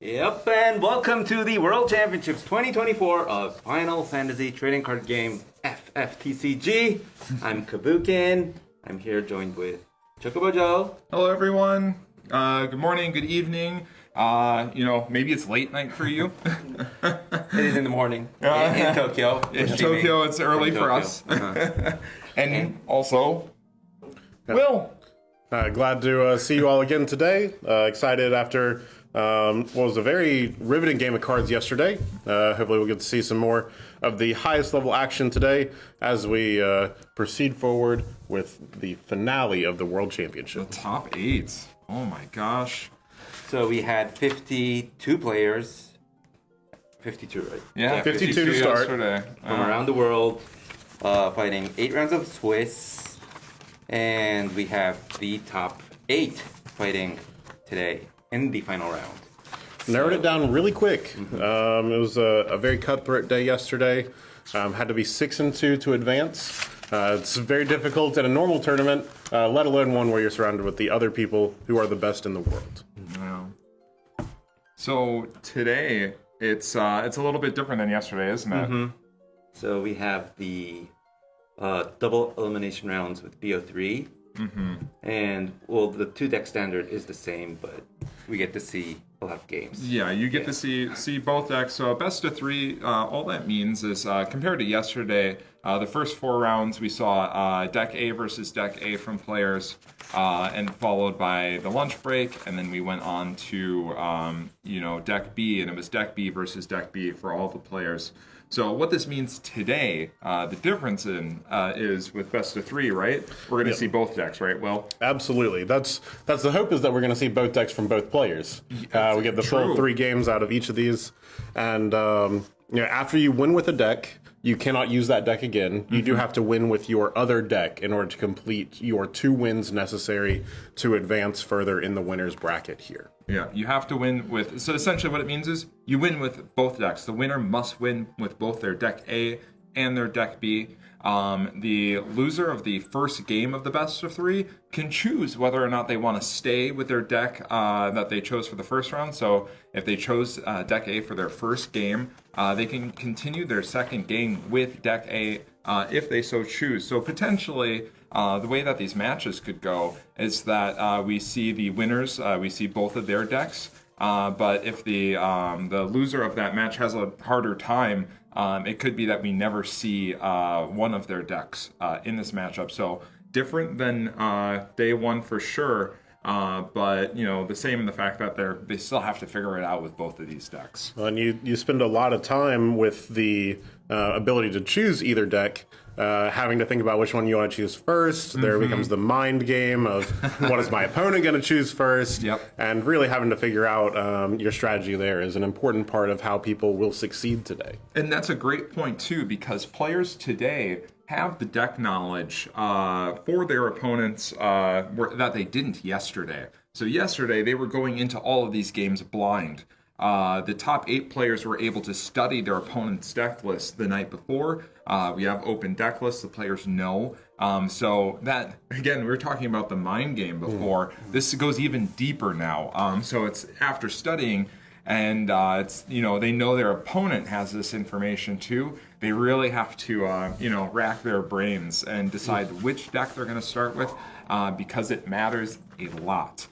Yep, and welcome to the World Championships 2024 of Final Fantasy Trading Card Game FFTCG. I'm Kabukin. I'm here joined with Chocobo Joe. Hello, everyone. Good morning, good evening. Maybe it's late night for you. It is in the morning in Tokyo. In Tokyo, it's early for us. And also, Will. Glad to see you all again today. Excited after what was a very riveting game of cards yesterday. Hopefully we'll get to see some more of the highest level action today as we proceed forward with the finale of the World Championship. The top 8. Oh my gosh. So we had 52 players. 52, right? Yeah, 52 to start. Yesterday. From around the world, fighting 8 rounds of Swiss. And we have the top 8 fighting today in the final round. Narrowed it down really quick. It was a very cutthroat day yesterday. Had to be 6-2 to advance. It's very difficult in a normal tournament, let alone one where you're surrounded with the other people who are the best in the world. Yeah. So today, it's a little bit different than yesterday, isn't it? Mm-hmm. So we have the double elimination rounds with BO3. Mm-hmm. And, well, the 2-deck standard is the same, but we get to see a lot of games. Yeah, you get to see both decks. So best of 3, all that means is compared to yesterday, the first 4 rounds we saw deck A versus deck A from players, and followed by the lunch break, and then we went on to deck B, and it was deck B versus deck B for all the players. So what this means today, the difference is with best of 3, right? We're going to see both decks, right? Well, absolutely. That's the hope, is that we're going to see both decks from both players. We get the full 3 games out of each of these, and after you win with a deck, you cannot use that deck again. You do have to win with your other deck in order to complete your 2 wins necessary to advance further in the winner's bracket here. Yeah, you have to win with... So essentially what it means is you win with both decks. The winner must win with both their deck A and their deck B. The loser of the first game of the best of 3 can choose whether or not they want to stay with their deck that they chose for the first round. So if they chose deck A for their first game, they can continue their second game with deck A if they so choose. So potentially, the way that these matches could go is that we see the winners, we see both of their decks. But if the loser of that match has a harder time, it could be that we never see one of their decks in this matchup. So different than day 1 for sure, but the same in the fact that they still have to figure it out with both of these decks. Well, and you spend a lot of time with the ability to choose either deck, having to think about which one you want to choose first. There becomes the mind game of what is my opponent going to choose first. Yep. And really having to figure out your strategy there is an important part of how people will succeed today. And that's a great point too, because players today have the deck knowledge for their opponents that they didn't yesterday. So yesterday they were going into all of these games blind. The top 8 players were able to study their opponent's deck list the night before. We have open deck lists, the players know. So that, again, we were talking about the mind game before. This goes even deeper now. So it's after studying, and they know their opponent has this information too. They really have to rack their brains and decide which deck they're going to start with, because it matters a lot.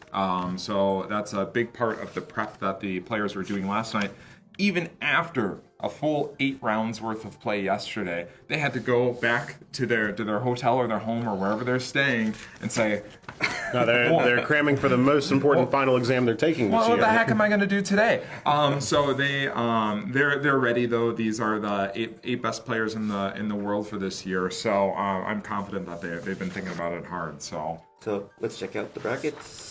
So that's a big part of the prep that the players were doing last night. Even after a full 8 rounds worth of play yesterday, they had to go back to their hotel or their home or wherever they're staying and say, no, they're cramming for the most important final exam they're taking this year. What the heck am I going to do today? So they're ready though. These are the eight best players in the world for this year. So I'm confident that they've been thinking about it hard. So let's check out the brackets.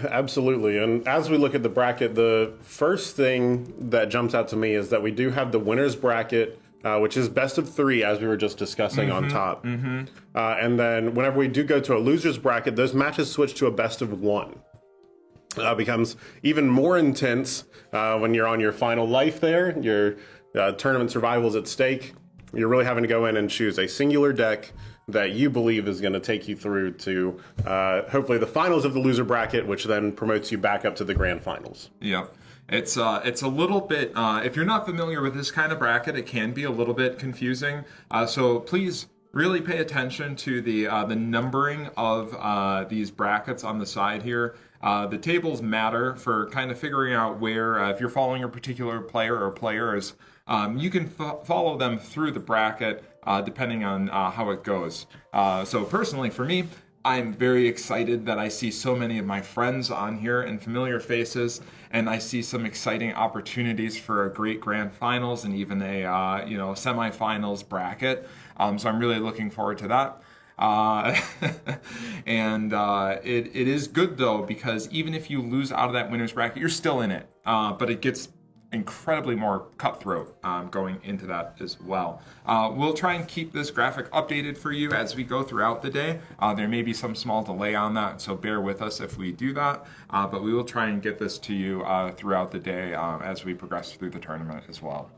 Absolutely. And as we look at the bracket, the first thing that jumps out to me is that we do have the winner's bracket, which is best of 3, as we were just discussing on top. And then whenever we do go to a loser's bracket, those matches switch to a best of 1. Becomes even more intense when you're on your final life there. Your tournament survival is at stake. You're really having to go in and choose a singular deck that you believe is going to take you through to hopefully the finals of the loser bracket, which then promotes you back up to the grand finals. Yep. It's a little bit, if you're not familiar with this kind of bracket, it can be a little bit confusing. So please really pay attention to the numbering of these brackets on the side here. The tables matter for kind of figuring out where, if you're following a particular player or players, you can follow them through the bracket depending on how it goes. So personally, for me, I'm very excited that I see so many of my friends on here and familiar faces, and I see some exciting opportunities for a great grand finals and even a semifinals bracket. So I'm really looking forward to that. And it is good though, because even if you lose out of that winner's bracket, you're still in it. But it gets incredibly more cutthroat going into that as well. We'll try and keep this graphic updated for you as we go throughout the day. There may be some small delay on that, so bear with us if we do that. But we will try and get this to you throughout the day as we progress through the tournament as well.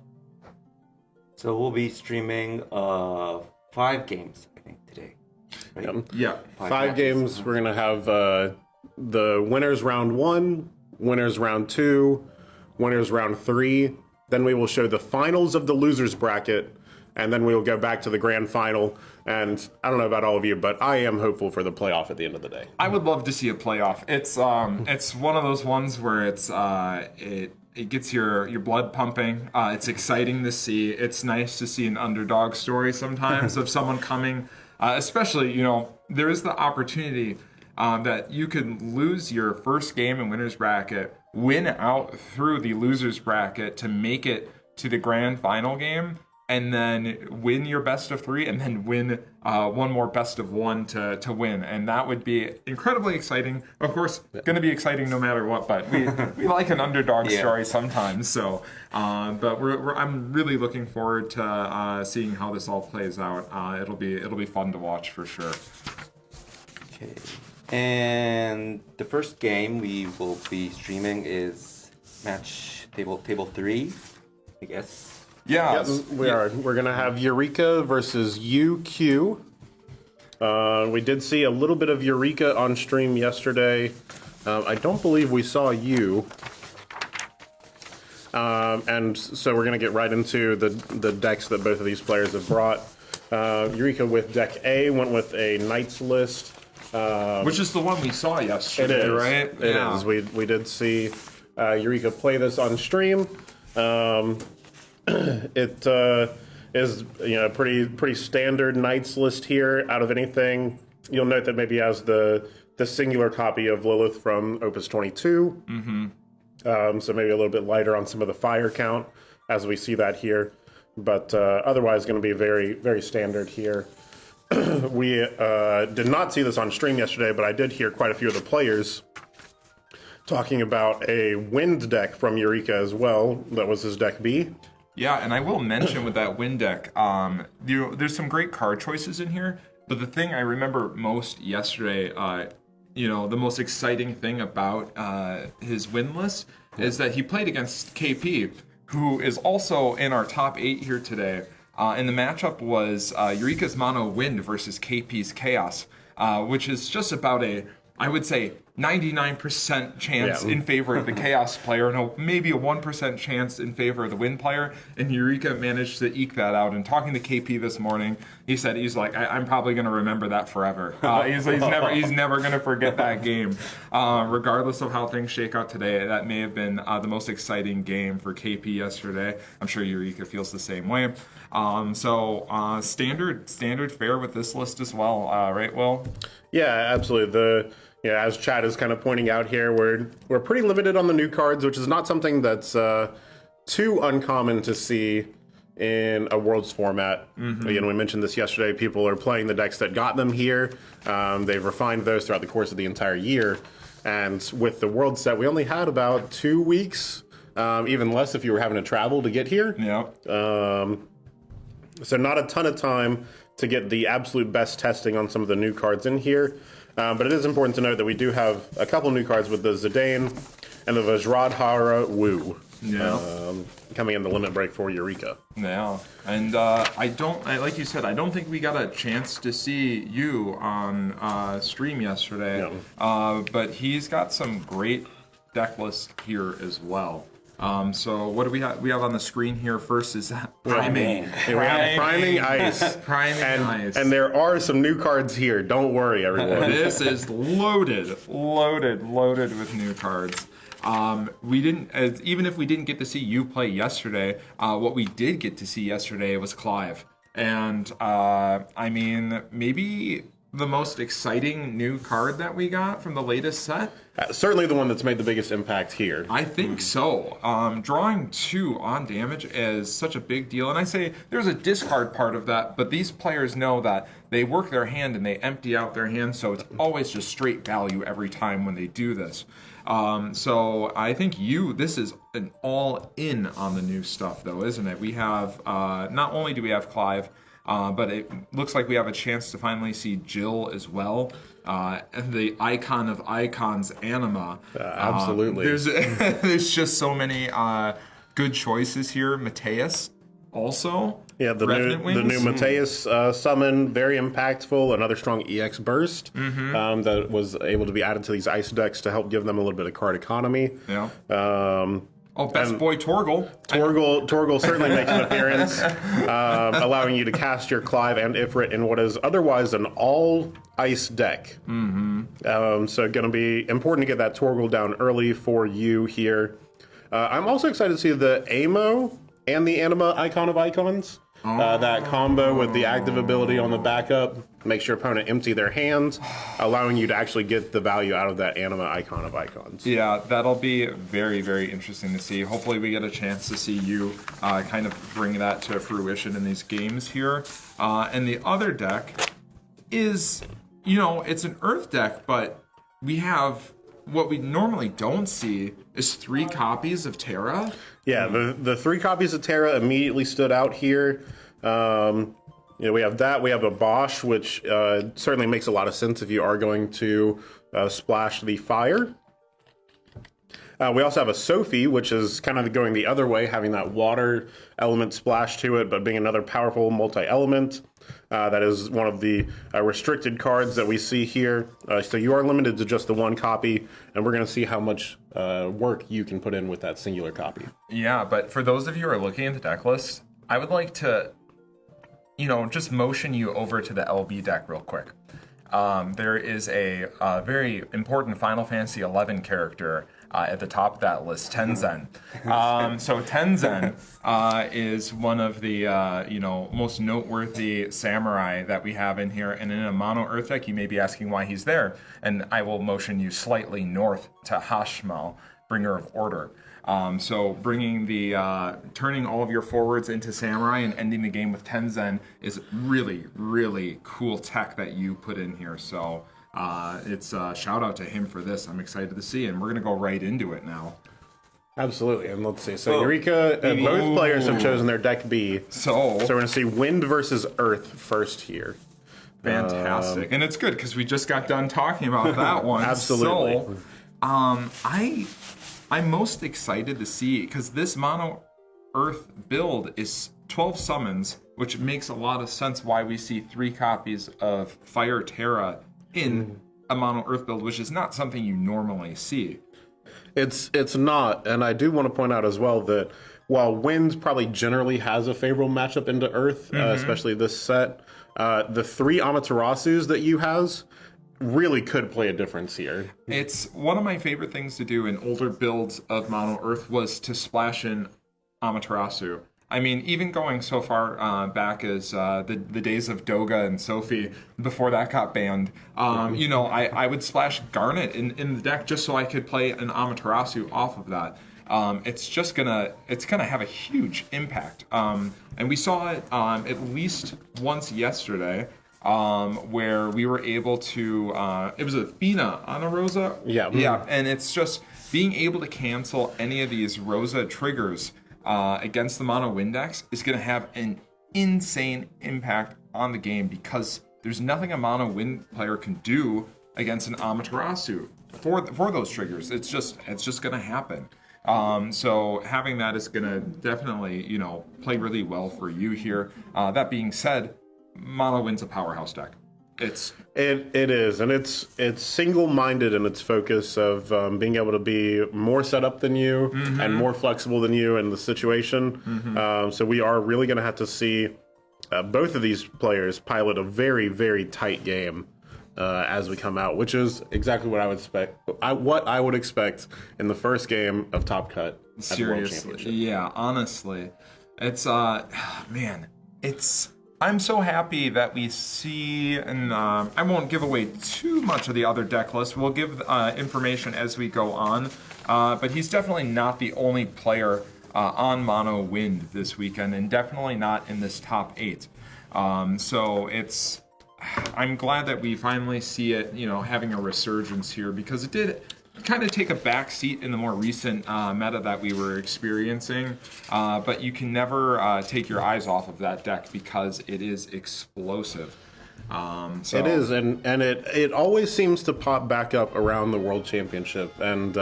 So we'll be streaming 5 games, I think, today. Right? Yeah. 5 games. We're going to have the winners round 1, winners round 2, winners round 3. Then we will show the finals of the losers bracket, and then we will go back to the grand final. And I don't know about all of you, but I am hopeful for the playoff at the end of the day. I would love to see a playoff. It's one of those ones where it gets your blood pumping. It's exciting to see. It's nice to see an underdog story sometimes of someone coming, especially, there is the opportunity that you could lose your first game in winner's bracket, win out through the loser's bracket to make it to the grand final game, and then win your best of 3, and then win one more best of 1 to win. And that would be incredibly exciting. Of course, going to be exciting no matter what, but we like an underdog story sometimes. So, but I'm really looking forward to seeing how this all plays out. It'll be fun to watch for sure. Okay. And the first game we will be streaming is match table 3, I guess. Yeah, Yes, we are. We're going to have Eureka versus UQ. We did see a little bit of Eureka on stream yesterday. I don't believe we saw you. And so we're going to get right into the decks that both of these players have brought. Eureka with deck A went with a Knights list. which is the one we saw yesterday, right? It is. We did see Eureka play this on stream. It is pretty standard Knights list here. Out of anything, you'll note that maybe has the singular copy of Lilith from Opus 22. Mm-hmm. So maybe a little bit lighter on some of the fire count as we see that here, but otherwise going to be very, very standard here. We did not see this on stream yesterday, but I did hear quite a few of the players talking about a wind deck from Eureka as well. That was his deck B. Yeah, and I will mention with that wind deck, there's some great card choices in here, but the thing I remember most yesterday, the most exciting thing about his win list is that he played against KP, who is also in our top 8 here today. And the matchup was Eureka's Mono Wind versus KP's Chaos, which is just about I would say, 99% chance in favor of the Chaos player, and maybe a 1% chance in favor of the Wind player. And Eureka managed to eke that out. And talking to KP this morning, he said he's like, I'm probably going to remember that forever. He's never going to forget that game, regardless of how things shake out today. That may have been the most exciting game for KP yesterday. I'm sure Eureka feels the same way. So standard fare with this list as well, right, Will? Yeah, absolutely. As Chad is kind of pointing out here, we're pretty limited on the new cards, which is not something that's too uncommon to see in a Worlds format. Mm-hmm. Again, we mentioned this yesterday. People are playing the decks that got them here. They've refined those throughout the course of the entire year. And with the World set, we only had about 2 weeks, even less if you were having to travel to get here. Yeah. So not a ton of time to get the absolute best testing on some of the new cards in here. But it is important to note that we do have a couple new cards with the Zidane and the Vajradhara Wu. Yeah. coming in the limit break for Eureka. Yeah, and like you said, I don't think we got a chance to see you on stream yesterday. No. But he's got some great deck lists here as well. So what do we have? We have on the screen here first is Priming. We have Priming Ice. Priming Ice. And there are some new cards here. Don't worry, everyone. This is loaded with new cards. We didn't, even if we didn't get to see you play yesterday, what we did get to see yesterday was Clive. And, I mean, maybe the most exciting new card that we got from the latest set? Certainly the one that's made the biggest impact here. I think so. Drawing 2 on damage is such a big deal. And I say there's a discard part of that, but these players know that they work their hand and they empty out their hand, so it's always just straight value every time when they do this. So I think this is an all-in on the new stuff, though, isn't it? We have, not only do we have Clive, but it looks like we have a chance to finally see Jill as well. The icon of icons, Anima. Absolutely. There's just so many good choices here. Mateus also. Yeah, the new Mateus summon, very impactful. Another strong EX burst that was able to be added to these ice decks to help give them a little bit of card economy. Yeah. Best boy Torgal. Torgal certainly makes an appearance, allowing you to cast your Clive and Ifrit in what is otherwise an all-ice deck. So going to be important to get that Torgal down early for you here. I'm also excited to see the Amo and the Anima Icon of Icons. That combo with the active ability on the backup makes your opponent empty their hands, allowing you to actually get the value out of that Anima Icon of Icons. Yeah, that'll be very, very interesting to see. Hopefully we get a chance to see you kind of bring that to fruition in these games here. And the other deck is, it's an Earth deck, but we have what we normally don't see is 3 copies of Terra. Yeah, the 3 copies of Terra immediately stood out here. We have that. We have a Bosch, which certainly makes a lot of sense if you are going to splash the fire. We also have a Sophie, which is kind of going the other way, having that water element splash to it, but being another powerful multi-element. That is one of the restricted cards that we see here. So you are limited to just the 1 copy, and we're going to see how much work you can put in with that singular copy. Yeah, but for those of you who are looking at the deck list, I would like to, just motion you over to the LB deck real quick. There is a very important Final Fantasy XI character at the top of that list, Tenzen. So Tenzen is one of the most noteworthy samurai that we have in here. And in a mono Earth deck, you may be asking why he's there. And I will motion you slightly north to Hashmal, Bringer of Order. So bringing turning all of your forwards into samurai and ending the game with Tenzen is really, really cool tech that you put in here. So it's a shout out to him for this. I'm excited to see, and we're gonna go right into it now. Absolutely, and let's see. So Eureka, both players have chosen their deck B. So we're gonna see Wind versus Earth first here. Fantastic, and it's good because we just got done talking about that one. Absolutely. So, I'm most excited to see, because this mono Earth build is 12 summons, which makes a lot of sense why we see 3 copies of Fire Terra in a mono Earth build, which is not something you normally see. It's not, and I do want to point out as well that while Wind probably generally has a favorable matchup into Earth, especially this set, the 3 Amaterasus that you has really could play a difference here. It's one of my favorite things to do in older builds of Mono Earth was to splash in Amaterasu. I mean, even going so far back as the days of Doga and Sophie, before that got banned, I would splash Garnet in the deck just so I could play an Amaterasu off of that. It's gonna have a huge impact. And we saw it at least once yesterday, where we were able to, it was Athena on a Rosa. Yeah, and it's just being able to cancel any of these Rosa triggers against the mono Windex is going to have an insane impact on the game, because there's nothing a mono Wind player can do against an Amaterasu for those triggers. It's just going to happen. So having that is going to definitely, play really well for you here. That being said, Mono wins a powerhouse deck. It is, and it's single-minded in its focus of being able to be more set up than you and more flexible than you in the situation. So we are really going to have to see both of these players pilot a very, very tight game as we come out, which is exactly what I would expect in the first game of Top Cut at the World Championship. Yeah, honestly, it's I'm so happy that we see, and I won't give away too much of the other deck list. We'll give information as we go on, but he's definitely not the only player on Mono Wind this weekend, and definitely not in this top 8. So I'm glad that we finally see it, having a resurgence here, because it did kind of take a back seat in the more recent meta that we were experiencing, but you can never take your eyes off of that deck because it is explosive. So. It is, and it always seems to pop back up around the World Championship, and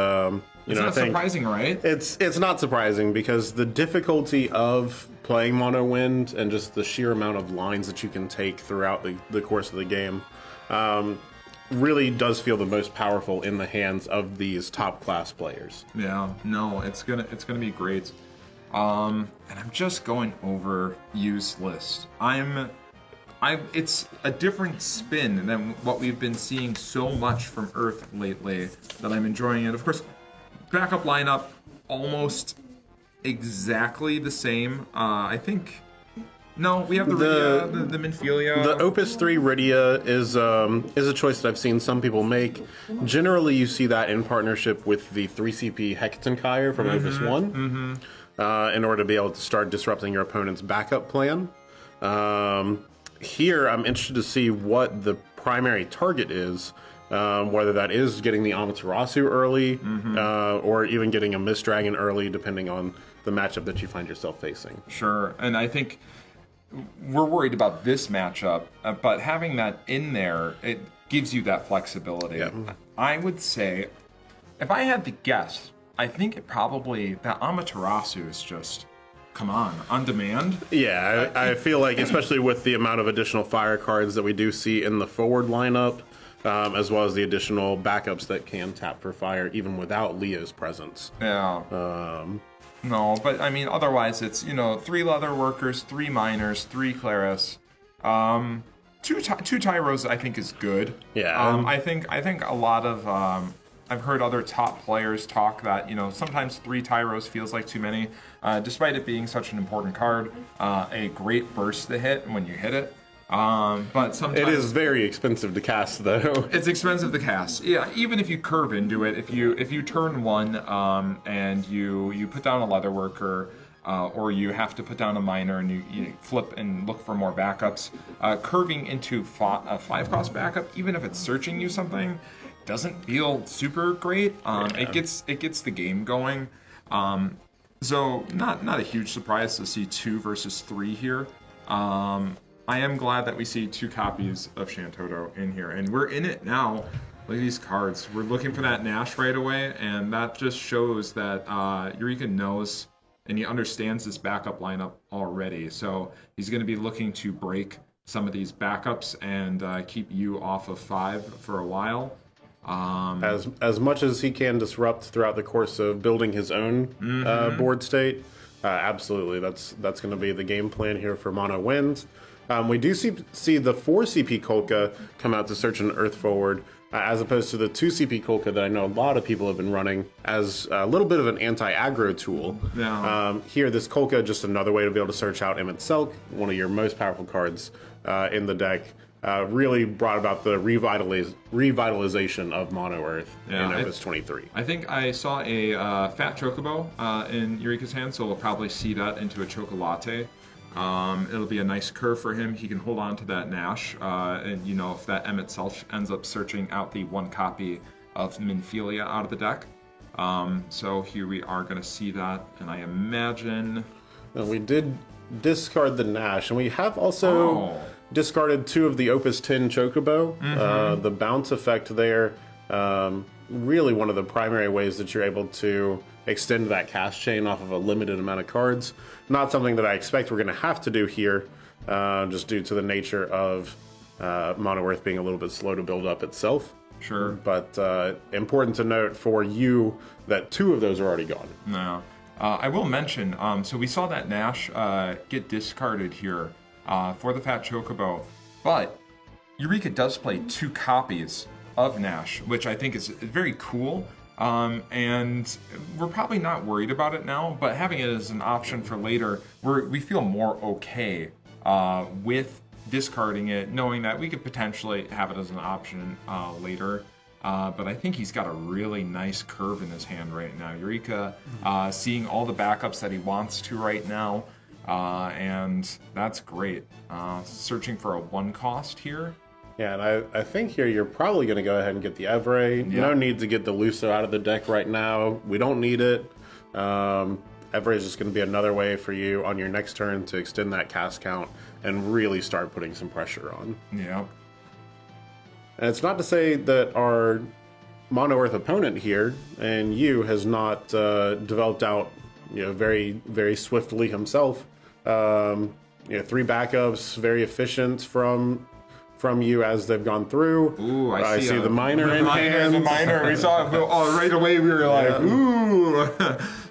it's not surprising, right? It's not surprising because the difficulty of playing Mono Wind and just the sheer amount of lines that you can take throughout the course of the game really does feel the most powerful in the hands of these top class players. Yeah, no, it's gonna be great. And I'm just going over used list. It's a different spin than what we've been seeing so much from Earth lately that I'm enjoying it. Of course, backup lineup almost exactly the same. I think. No, we have the Rydia, the Minfilia. The Opus 3 Rydia is a choice that I've seen some people make. Generally, you see that in partnership with the 3CP Hecatonkire from Opus 1 in order to be able to start disrupting your opponent's backup plan. Here, I'm interested to see what the primary target is, whether that is getting the Amaterasu early or even getting a Mist Dragon early, depending on the matchup that you find yourself facing. Sure, and I think we're worried about this matchup, but having that in there, it gives you that flexibility. Yeah. I would say, if I had to guess, I think that Amaterasu is just, come on demand. Yeah, I feel like, especially with the amount of additional fire cards that we do see in the forward lineup, as well as the additional backups that can tap for fire even without Leo's presence. Yeah. No, but I mean, otherwise it's, 3 leather workers, 3 miners, 3 Claris. 2 Tyros I think is good. Yeah. I think a lot of I've heard other top players talk that, sometimes 3 Tyros feels like too many, despite it being such an important card. A great burst to hit when you hit it. But sometimes it is very expensive to cast, though. It's expensive to cast. Yeah, even if you curve into it, if you turn 1 and you put down a leather worker, or you have to put down a miner and you flip and look for more backups, curving into a 5-cost backup, even if it's searching you something, doesn't feel super great. It gets the game going. So not a huge surprise to see 2 versus 3 here. I am glad that we see 2 copies of Shantoto in here, and we're in it now. Look at these cards. We're looking for that Nash right away, and that just shows that Eureka knows and he understands this backup lineup already. So he's going to be looking to break some of these backups and keep you off of 5 for a while. As much as he can disrupt throughout the course of building his own board state, absolutely. That's going to be the game plan here for Mono Wind. We do see the 4 CP Kolka come out to search an Earth forward, as opposed to the 2 CP Kolka that I know a lot of people have been running as a little bit of an anti-aggro tool. Yeah. Here, this Kolka, just another way to be able to search out Emmett Selk, one of your most powerful cards in the deck. Really brought about the revitalization of Mono Earth in Opus 23. I think I saw a fat Chocobo in Eureka's hand, so we'll probably see that into a Chocolate. It'll be a nice curve for him. He can hold on to that Nash, and if that Emmett Selch ends up searching out the 1 copy of Minfilia out of the deck. So here we are going to see that, and I imagine... And we did discard the Nash, and we have also discarded 2 of the Opus 10 Chocobo. The bounce effect there really one of the primary ways that you're able to extend that cast chain off of a limited amount of cards. Not something that I expect we're going to have to do here, just due to the nature of Mono Earth being a little bit slow to build up itself. Sure. But important to note for you that 2 of those are already gone. No. I will mention, so we saw that Nash get discarded here for the Fat Chocobo, but Eureka does play 2 copies of Nash, which I think is very cool. And we're probably not worried about it now, but having it as an option for later, we feel more okay with discarding it, knowing that we could potentially have it as an option later. But I think he's got a really nice curve in his hand right now. Eureka seeing all the backups that he wants to right now, and that's great. Searching for a 1 cost here. Yeah, and I think here you're probably going to go ahead and get the Evray. Yeah. No need to get the Luso out of the deck right now. We don't need it. Evray is just going to be another way for you on your next turn to extend that cast count and really start putting some pressure on. Yeah. And it's not to say that our Mono Earth opponent here and you has not developed out, very, very swiftly himself. 3 backups, very efficient from you as they've gone through. Ooh, I see the miner in hand. The miner. We saw it right away. We were like, ooh.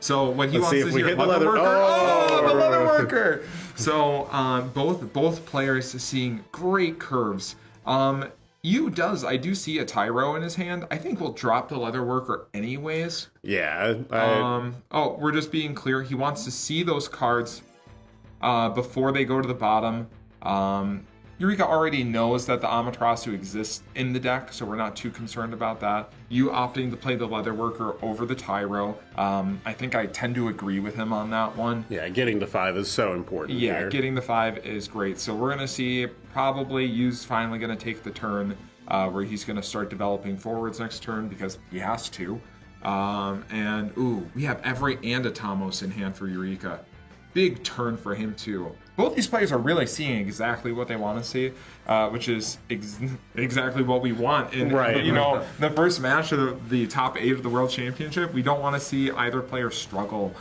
So what he Let's wants see is if we your hit the leather leather. worker. Oh! The leather worker. So both players seeing great curves. I do see a Tyro in his hand. I think we'll drop the leather worker anyways. Yeah. We're just being clear. He wants to see those cards before they go to the bottom. Eureka already knows that the Amaterasu exists in the deck, so we're not too concerned about that. You opting to play the Leatherworker over the Tyro, I think I tend to agree with him on that one. Yeah, getting to 5 is so important. Yeah, here. getting the 5 is great. So we're going to see probably Yu's finally going to take the turn where he's going to start developing forwards next turn because he has to. We have Everett and Atamos in hand for Eureka. Big turn for him too. Both these players are really seeing exactly what they want to see, which is exactly what we want. In the first match of the top 8 of the World Championship, we don't want to see either player struggle.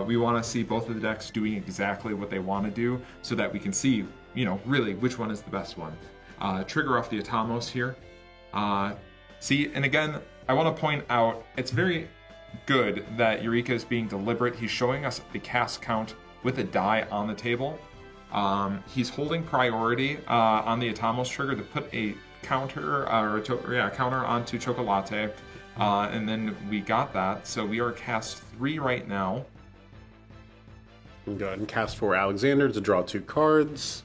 We want to see both of the decks doing exactly what they want to do, so that we can see, really which one is the best one. Trigger off the Atamos here. And again, I want to point out it's very good that Eureka is being deliberate. He's showing us the cast count with a die on the table. He's holding priority on the Atamos trigger to put a counter onto Chocolate, and then we got that. So we are cast 3 right now. Go ahead and cast for Alexander to draw 2 cards.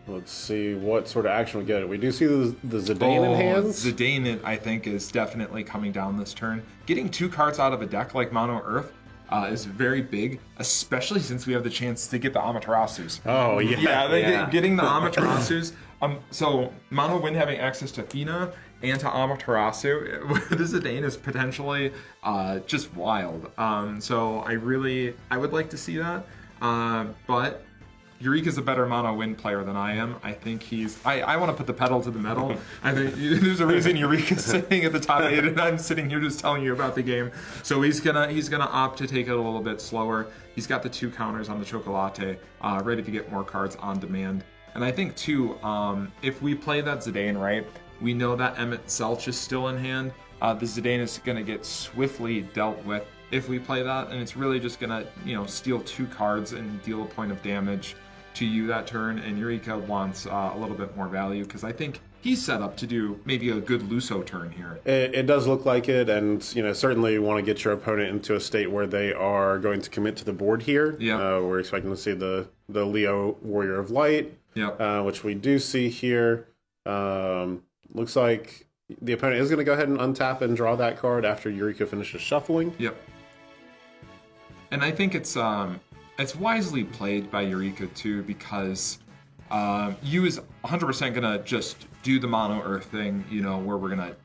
Let's see what sort of action we get. We do see the Zidane in hands. Zidane, I think, is definitely coming down this turn. Getting 2 cards out of a deck like Mono Earth is very big, especially since we have the chance to get the Amaterasus. Oh, yeah. Yeah, getting the Amaterasus. So Mono Wind having access to Fina and to Amaterasu with Zidane is potentially just wild. So I would like to see that. But Eureka's a better Mono Wind player than I am. I think I want to put the pedal to the metal. I think there's a reason Eureka's sitting at the top 8 and I'm sitting here just telling you about the game. So he's gonna opt to take it a little bit slower. He's got the 2 counters on the Chocolate, ready to get more cards on demand. And I think too, if we play that Zidane right, we know that Emmett Selch is still in hand. The Zidane is gonna get swiftly dealt with if we play that, and it's really just gonna steal 2 cards and deal a point of damage to you that turn, and Eureka wants a little bit more value because I think he's set up to do maybe a good Luso turn here. It does look like it, and certainly you want to get your opponent into a state where they are going to commit to the board here. Yeah, we're expecting to see the Leo Warrior of Light, which we do see here. Looks like the opponent is going to go ahead and untap and draw that card after Eureka finishes shuffling. Yep. And I think it's wisely played by Eureka too, because Yu is 100% gonna just do the Mono Earth thing, where we're gonna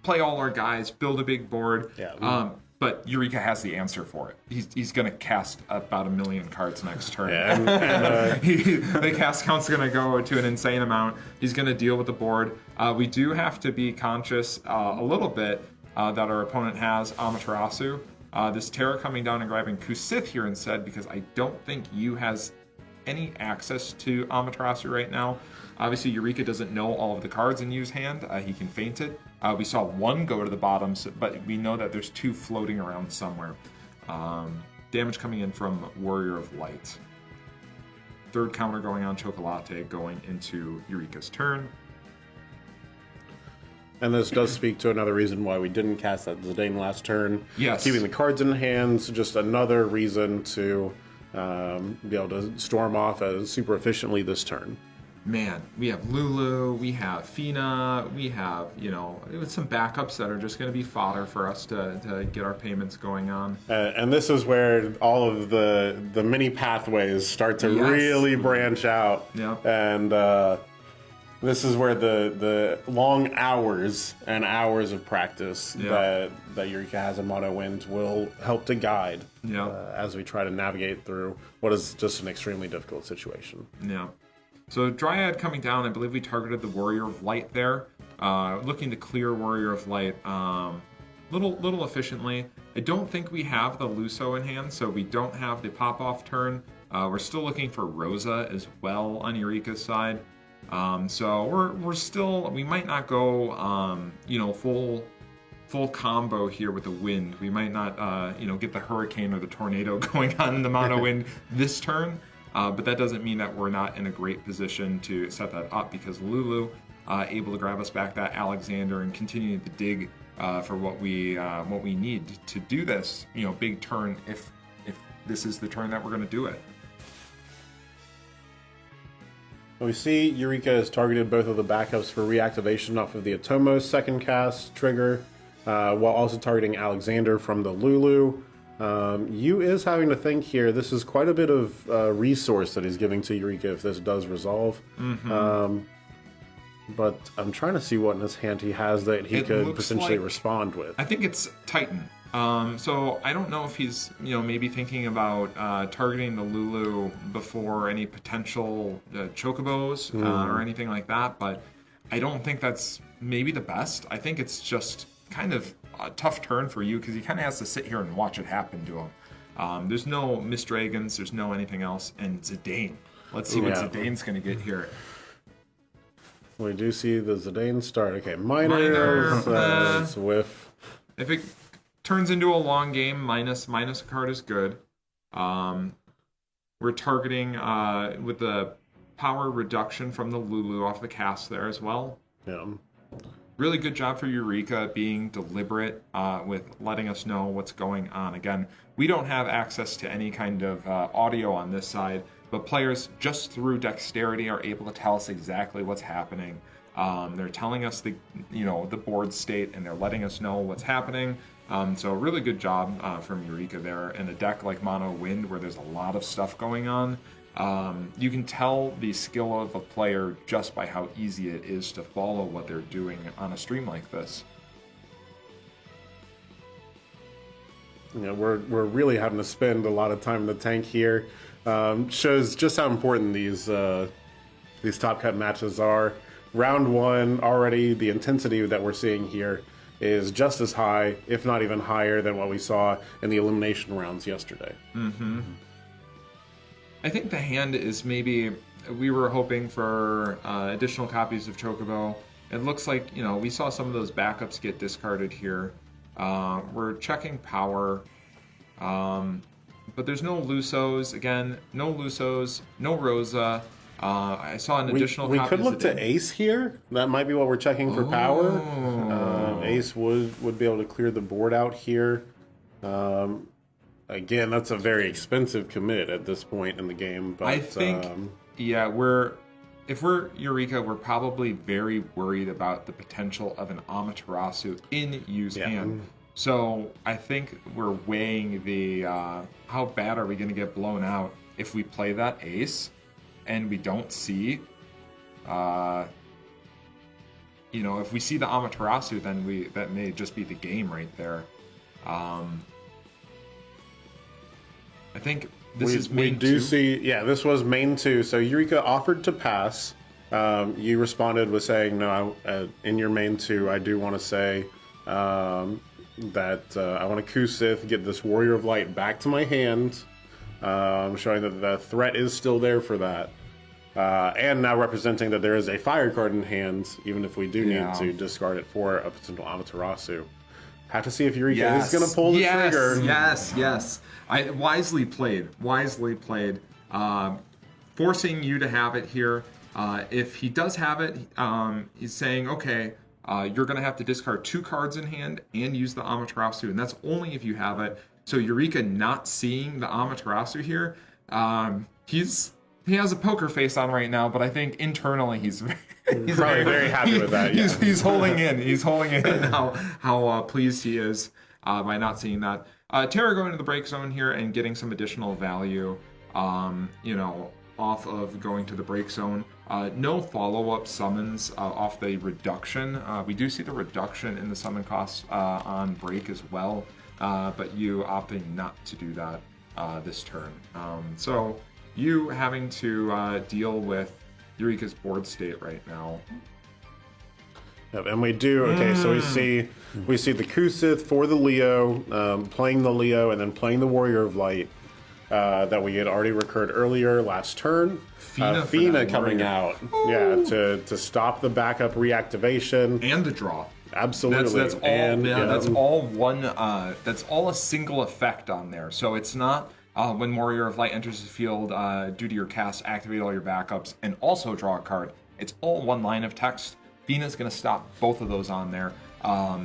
play all our guys, build a big board. Yeah. But Eureka has the answer for it. He's going to cast about 1 million cards next turn. The cast count's going to go to an insane amount. He's going to deal with the board. We do have to be conscious a little bit that our opponent has Amaterasu. This Terra coming down and grabbing Kusith here instead, because I don't think Yu has any access to Amaterasu right now. Obviously, Eureka doesn't know all of the cards in Yu's hand. He can feint it. We saw one go to the bottom, but we know that there's 2 floating around somewhere. Damage coming in from Warrior of Light. Third counter going on Chocolate going into Eureka's turn. And this does speak to another reason why we didn't cast that Zidane last turn. Yes. Keeping the cards in hands, just another reason to be able to storm off as super efficiently this turn. Man, we have Lulu, we have Fina, we have, some backups that are just going to be fodder for us to get our payments going on. And this is where all of the mini pathways start to really branch out. Yep. And this is where the long hours and hours of practice that Eureka has in Mono Wind will help to guide as we try to navigate through what is just an extremely difficult situation. Yeah. So Dryad coming down, I believe we targeted the Warrior of Light there. Looking to clear Warrior of Light little efficiently. I don't think we have the Luso in hand, so we don't have the pop-off turn. We're still looking for Rosa as well on Eureka's side. So we're still, we might not go, full combo here with the wind. We might not, get the hurricane or the tornado going on in the mono wind this turn. But that doesn't mean that we're not in a great position to set that up, because Lulu able to grab us back that Alexander and continue to dig for what we need to do this, big turn if this is the turn that we're going to do it. We see Eureka has targeted both of the backups for reactivation off of the Atomos second cast trigger, while also targeting Alexander from the Lulu. Yu is having to think here. This is quite a bit of resource that he's giving to Eureka if this does resolve. Mm-hmm. But I'm trying to see what in his hand he has that he could potentially respond with. I think it's Titan. So I don't know if he's, maybe thinking about targeting the Lulu before any potential chocobos or anything like that, but I don't think that's maybe the best. I think it's just kind of a tough turn for you, because he kind of has to sit here and watch it happen to him. There's no Mist Dragons, there's no anything else, and Zidane. Let's see what Zidane's going to get here. We do see the Zidane start. Okay, minor. It's a whiff. If it turns into a long game, minus a card is good. We're targeting with the power reduction from the Lulu off the cast there as well. Yeah. Really good job for Eureka being deliberate with letting us know what's going on. Again, we don't have access to any kind of audio on this side, but players just through dexterity are able to tell us exactly what's happening. They're telling us the board state, and they're letting us know what's happening. So really good job from Eureka there. In a deck like Mono Wind, where there's a lot of stuff going on, you can tell the skill of a player just by how easy it is to follow what they're doing on a stream like this. We're really having to spend a lot of time in the tank here. Shows just how important these top cut matches are. Round one already, the intensity that we're seeing here is just as high, if not even higher, than what we saw in the elimination rounds yesterday. Mm-hmm. I think the hand is maybe, we were hoping for additional copies of Chocobo. It looks like, we saw some of those backups get discarded here. We're checking power, but there's no Lusos. Again, no Lusos, no Rosa. I saw an additional we copy. could look to Ace here. That might be what we're checking for power. Ace would be able to clear the board out here. Again, that's a very expensive commit at this point in the game. But I think, if we're Eureka, we're probably very worried about the potential of an Amaterasu in Yu's hand. So I think we're weighing the how bad are we going to get blown out if we play that Ace and we don't see, if we see the Amaterasu, then that may just be the game right there. I think this is main we do 2. see, yeah, this was main 2. So Eureka offered to pass. You responded with saying, no, in your main 2, I do want to say that I want to Kusith, get this Warrior of Light back to my hand, showing that the threat is still there for that. And now representing that there is a fire card in hand, even if we do need to discard it for a potential Amaterasu. Have to see if Eureka is going to pull the trigger. Yes. Wisely played. Forcing you to have it here. If he does have it, he's saying, okay, you're going to have to discard 2 cards in hand and use the Amaterasu, and that's only if you have it. So Eureka not seeing the Amaterasu here, he has a poker face on right now, but I think internally he's probably very happy with that. Yeah. He's holding in. He's holding in how pleased he is by not seeing that. Terra going to the break zone here and getting some additional value, off of going to the break zone. No follow-up summons off the reduction. We do see the reduction in the summon costs on break as well, but you opting not to do that this turn. So you having to deal with Eureka's board state right now. Yep, and we do. Okay, so we see the Kusith for the Leo, playing the Leo, and then playing the Warrior of Light that we had already recurred earlier last turn. Fina coming out, to stop the backup reactivation and the draw. Absolutely, that's all. That's all one. That's all a single effect on there. So it's not. When Warrior of Light enters the field, due to your cast, activate all your backups, and also draw a card. It's all one line of text. Fina's going to stop both of those on there.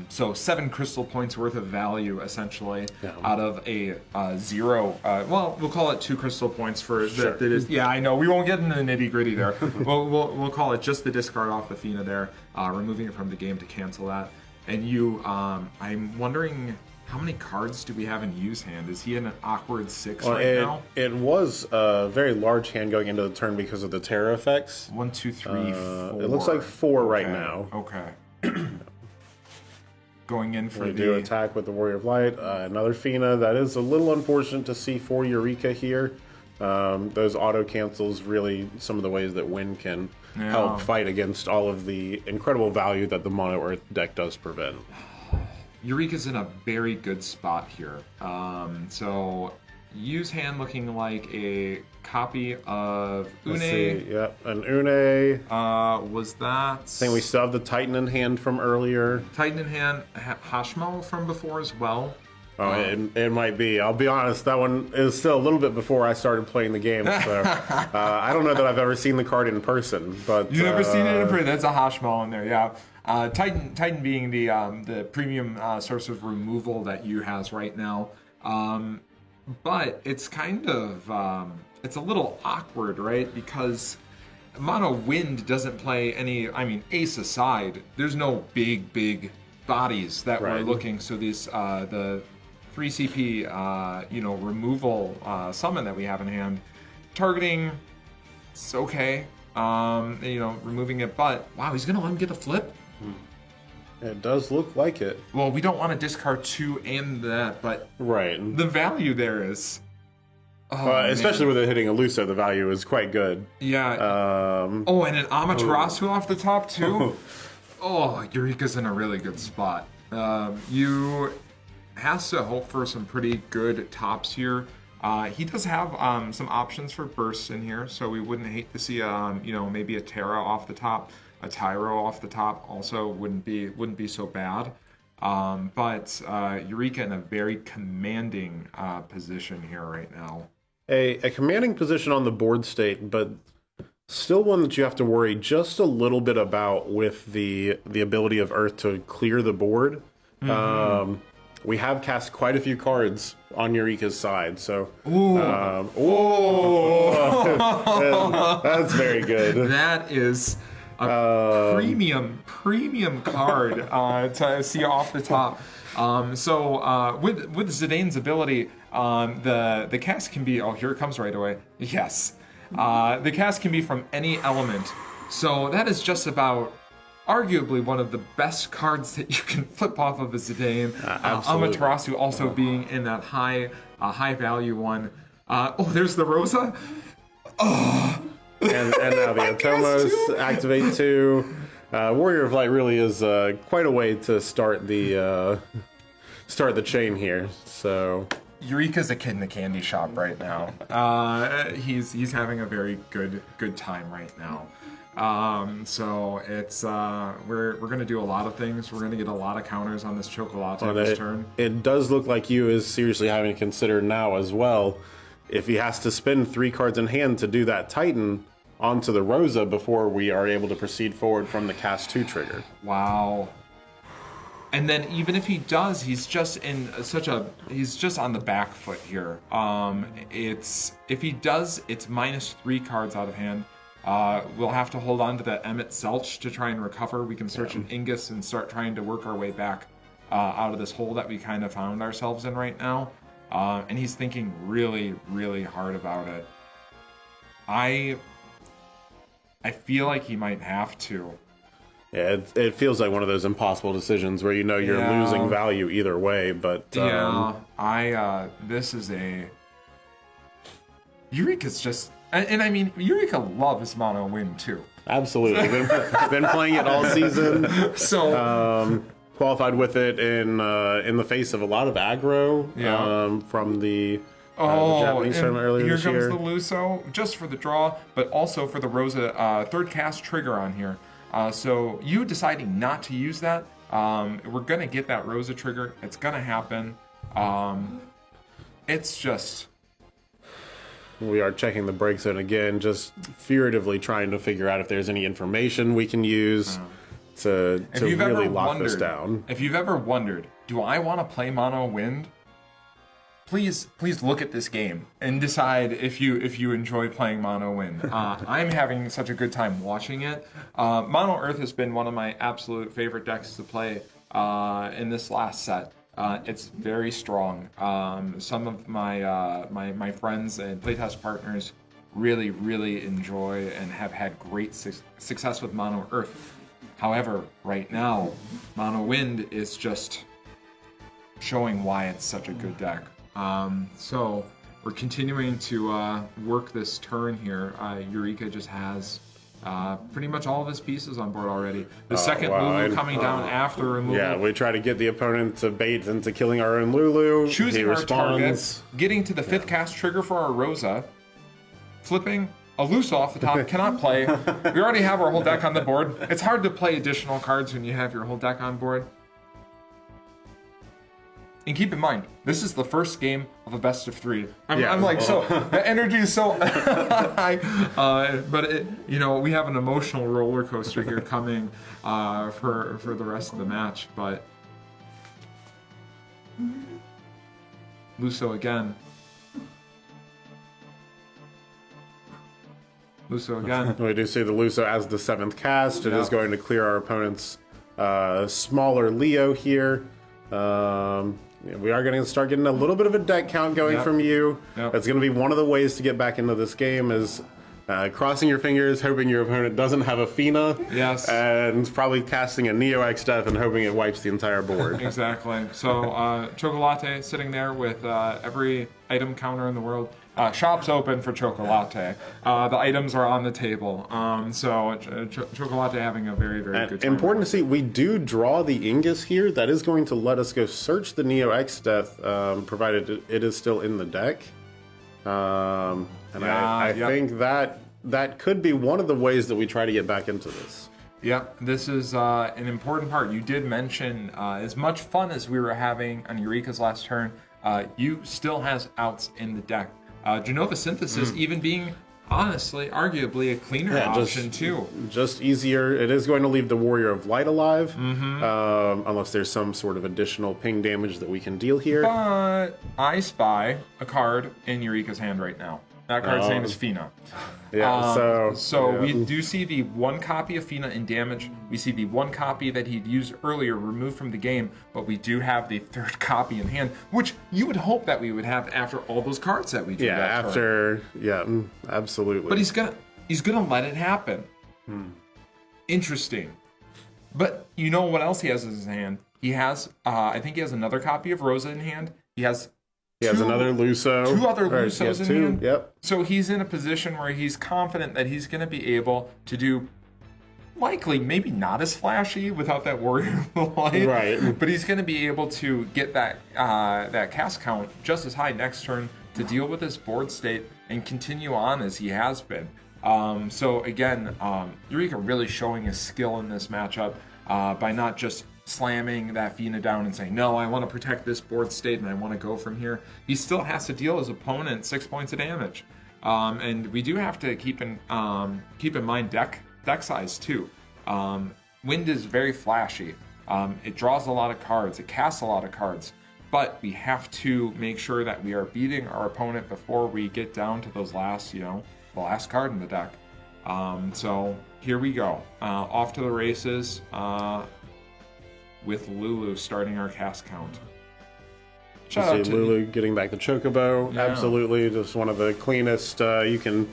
So 7 crystal points worth of value, essentially, out of a 0. We'll call it 2 crystal points for that is. Yeah, I know. We won't get into the nitty-gritty there. we'll call it just the discard off the Fina there, removing it from the game to cancel that. And you, I'm wondering, how many cards do we have in use hand? Is he in an awkward 6 now? It was a very large hand going into the turn because of the Terra effects. 1, 2, 3, 4. It looks like 4 right now. Okay. Going in for do attack with the Warrior of Light. Another Fina. That is a little unfortunate to see for Eureka here. Those auto cancels really some of the ways that Win can help fight against all of the incredible value that the Mono Earth deck does prevent. Eureka's in a very good spot here. So use hand looking like a copy of Une. Yep, an Une. Was that? I think we still have the Titan in hand from earlier. Titan in hand, Hashmo from before as well. Oh, it might be. I'll be honest, that one is still a little bit before I started playing the game. So I don't know that I've ever seen the card in person. But you've never seen it in person? That's a Hashmo in there, yeah. Titan being the premium source of removal that you has right now. But it's kind of it's a little awkward, right? Because Mono Wind doesn't play any. I mean, Ace aside, there's no big bodies that we're looking. So this the 3 CP removal summon that we have in hand, targeting. It's okay. Removing it, but wow, he's gonna let him get a flip. It does look like it. Well, we don't want to discard 2 and that, but the value there is. Especially with it hitting a Luso, the value is quite good. Yeah. And an Amaterasu off the top too. Eureka's in a really good spot. You has to hope for some pretty good tops here. He does have some options for bursts in here, so we wouldn't hate to see maybe a Terra off the top, a Tyro off the top. Also wouldn't be so bad. But Eureka in a very commanding position here right now. A commanding position on the board state, but still one that you have to worry just a little bit about with the ability of Earth to clear the board. Mm-hmm. We have cast quite a few cards on Eureka's side, so that's very good. That is a premium card to see off the top. So with Zidane's ability, the cast can be. Oh, here it comes right away. Yes, the cast can be from any element. So that is just about arguably one of the best cards that you can flip off of a Zidane. Absolutely. Amaterasu also being in that high value one. There's the Rosa. And now the Atomos activate too. Warrior of Light really is quite a way to start the chain here. So Eureka's a kid in the candy shop right now. He's having a very good time right now. So it's we're gonna do a lot of things. We're gonna get a lot of counters on this Chocolate this turn. It does look like Yu is seriously having to consider now as well if he has to spend 3 cards in hand to do that Titan onto the Rosa before we are able to proceed forward from the cast 2 trigger. Wow. And then even if he does, he's just on the back foot here. If he does, it's -3 cards out of hand. We'll have to hold on to that Emmett Zelch to try and recover. We can search an Ingus and start trying to work our way back out of this hole that we kind of found ourselves in right now. And he's thinking really, really hard about it. I feel like he might have to. Yeah, it feels like one of those impossible decisions where you're losing value either way, but... this is a... Eureka's just... And I mean, Eureka loves mono win too. Absolutely. Been playing it all season. So... qualified with it in the face of a lot of aggro from the Japanese tournament earlier this year. Here comes the Luso, just for the draw, but also for the Rosa third cast trigger on here. So you deciding not to use that, we're going to get that Rosa trigger. It's going to happen. It's just... We are checking the breaks in again, just furtively trying to figure out if there's any information we can use to really lock this down. If you've ever wondered, do I want to play mono wind? Please look at this game and decide if you enjoy playing mono wind. I'm having such a good time watching it. Mono Earth has been one of my absolute favorite decks to play in this last set. It's very strong. Some of my friends and playtest partners really enjoy and have had great success with Mono Earth. However, right now, Mono Wind is just showing why it's such a good deck. So we're continuing to work this turn here. Eureka just has pretty much all of his pieces on board already. The second Lulu coming down after removal. Yeah, we try to get the opponent to bait into killing our own Lulu. Choosing our targets, getting to the 5th cast trigger for our Rosa, flipping a loose off the top, cannot play. We already have our whole deck on the board. It's hard to play additional cards when you have your whole deck on board. And keep in mind, this is the first game of a best of 3. I'm like, so the energy is so high, but we have an emotional roller coaster here coming for the rest of the match. But Luso again. Luso again. We do see the Luso as the 7th cast. It is going to clear our opponent's smaller Leo here. We are going to start getting a little bit of a deck count going from you. That's going to be one of the ways to get back into this game is crossing your fingers, hoping your opponent doesn't have a Fina. Yes. And probably casting a Neo X Death and hoping it wipes the entire board. Exactly. So Chocolate sitting there with every item counter in the world. Shop's open for Chocolate. The items are on the table. So Chocolate having a very good time. Important to see, we do draw the Ingus here. That is going to let us go search the Neo X Death, provided it is still in the deck. I think that could be one of the ways that we try to get back into this. Yeah, this is an important part. You did mention as much fun as we were having on Eureka's last turn, you still has outs in the deck. Genova Synthesis even being, honestly, arguably a cleaner option too. Just easier. It is going to leave the Warrior of Light alive, unless there's some sort of additional ping damage that we can deal here. But I spy a card in Eureka's hand right now. That card's name is Fina. We do see the 1 copy of Fina in damage. We see the 1 copy that he'd used earlier removed from the game, but we do have the 3rd copy in hand, which you would hope that we would have after all those cards that we drew. Absolutely. But he's gonna let it happen. Interesting. But you know what else he has in his hand? He has, I think he has another copy of Rosa in hand. He has another Luso. 2 other Lusos in hand. Yep. So he's in a position where he's confident that he's going to be able to do, likely, maybe not as flashy without that warrior light. Right. But he's going to be able to get that cast count just as high next turn to deal with his board state and continue on as he has been. So again, Eureka really showing his skill in this matchup by not just slamming that Fina down and saying, no, I want to protect this board state and I want to go from here. He still has to deal his opponent 6 points of damage. And we do have to keep in mind deck size too. Wind is very flashy. It draws a lot of cards. It casts a lot of cards. But we have to make sure that we are beating our opponent before we get down to those last, the last card in the deck. So here we go. Off to the races with Lulu starting our cast count. Shout out to Lulu getting back the Chocobo. Yeah. Absolutely, just one of the cleanest. You can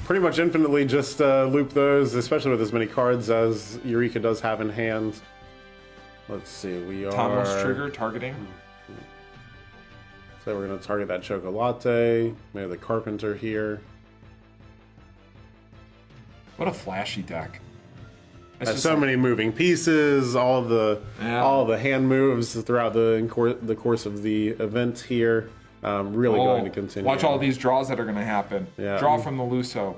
pretty much infinitely just loop those, especially with as many cards as Eureka does have in hand. Let's see, we are... Thomas trigger targeting. So we're going to target that Choco Latte. Maybe the Carpenter here. What a flashy deck. Has so many moving pieces, all the hand moves throughout the course of the event here. Really going to continue. Watch all these draws that are going to happen. Yeah. Draw from the Luso.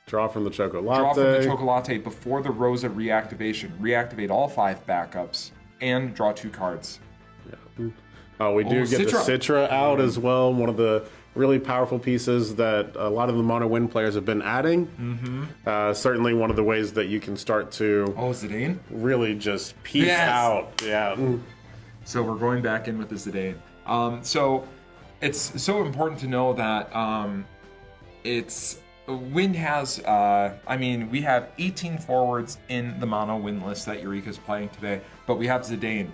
Draw from the Choco Latte. Draw from the Choco Latte before the Rosa reactivation. Reactivate all 5 backups and draw 2 cards. Yeah. We do get the Citra out as well. One of the really powerful pieces that a lot of the mono wind players have been adding. Mm-hmm. Certainly one of the ways that you can start to Zidane? Really just piece out. Yeah. So we're going back in with the Zidane. So it's so important to know that Wind has, we have 18 forwards in the mono win list that Eureka's playing today, but we have Zidane.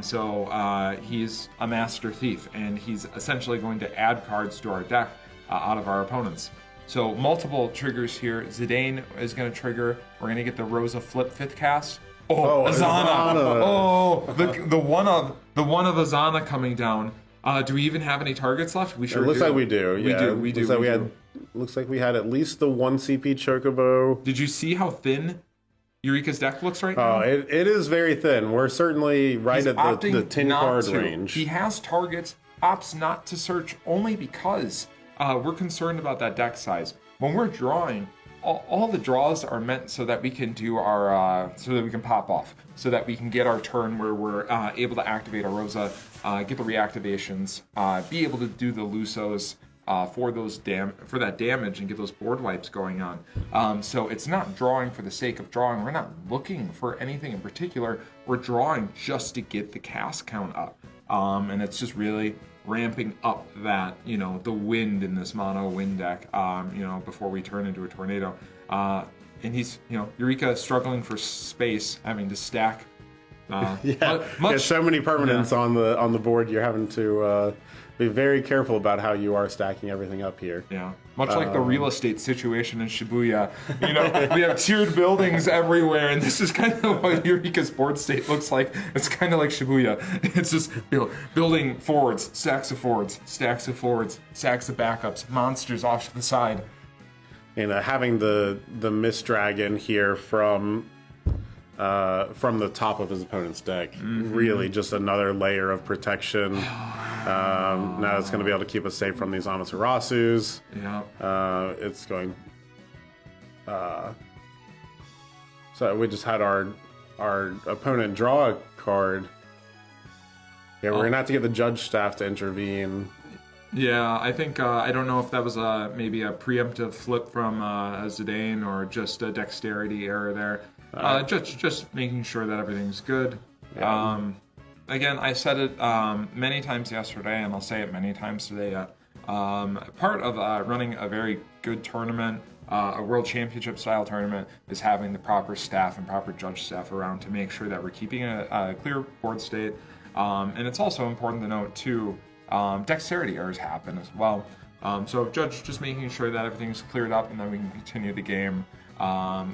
So he's a master thief, and he's essentially going to add cards to our deck out of our opponents. So multiple triggers here. Zidane is going to trigger. We're going to get the Rosa flip 5th cast. Azana. The one of Azana coming down. Do we even have any targets left? We sure do. It looks like we do. Yeah. We do. Looks like we had at least the 1 CP Chocobo. Did you see how thin Eureka's deck looks right now? Oh, it is very thin. We're certainly right at the 10 card range. He has targets, opts not to search only because we're concerned about that deck size. When we're drawing, all the draws are meant so that we can do our, so that we can pop off, so that we can get our turn where we're able to activate our Rosa, get the reactivations, be able to do the Lusos, for that damage and get those board wipes going on. So it's not drawing for the sake of drawing. We're not looking for anything in particular. We're drawing just to get the cast count up. And it's just really ramping up that, the wind in this mono wind deck, before we turn into a tornado. And he's, Eureka struggling for space, having to stack. So many permanents on the board. You're having to be very careful about how you are stacking everything up here. Yeah, much like the real estate situation in Shibuya. We have tiered buildings everywhere, and this is kind of what Eureka's board state looks like. It's kind of like Shibuya. It's just building forwards, stacks of forwards, stacks of forwards, stacks of backups, monsters off to the side. And having the Mist Dragon here from the top of his opponent's deck. Mm-hmm. Really just another layer of protection. Now it's going to be able to keep us safe from these Amaterasus. Yeah. It's going... so we just had our opponent draw a card. Yeah, we're going to have to get the judge staff to intervene. Yeah, I think, I don't know if that was maybe a preemptive flip from Zidane or just a dexterity error there. Just making sure that everything's good. Yeah. Again, I said it many times yesterday, and I'll say it many times today. Part of running a very good tournament, a World Championship style tournament, is having the proper staff and proper judge staff around to make sure that we're keeping a clear board state. And it's also important to note too, dexterity errors happen as well. So judge just making sure that everything's cleared up and then we can continue the game.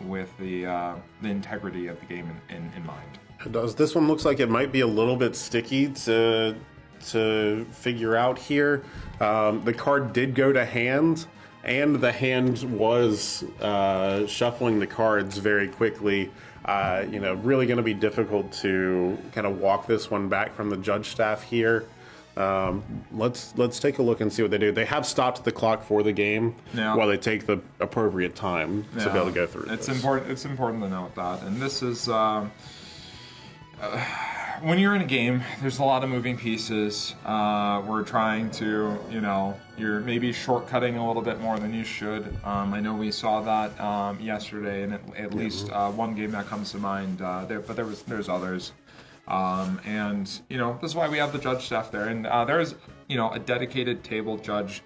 with the integrity of the game in mind. It does. This one looks like it might be a little bit sticky to figure out here. The card did go to hand, and the hand was shuffling the cards very quickly. Really going to be difficult to kind of walk this one back from the judge staff here. Let's take a look and see what they do. They have stopped the clock for the game while they take the appropriate time to be able to go through. It's important. It's important to note that, and this is. When you're in a game, there's a lot of moving pieces. We're trying to, you're maybe shortcutting a little bit more than you should. I know we saw that yesterday, and at least one game that comes to mind. But there's others, and this is why we have the judge staff there, and there's a dedicated table judge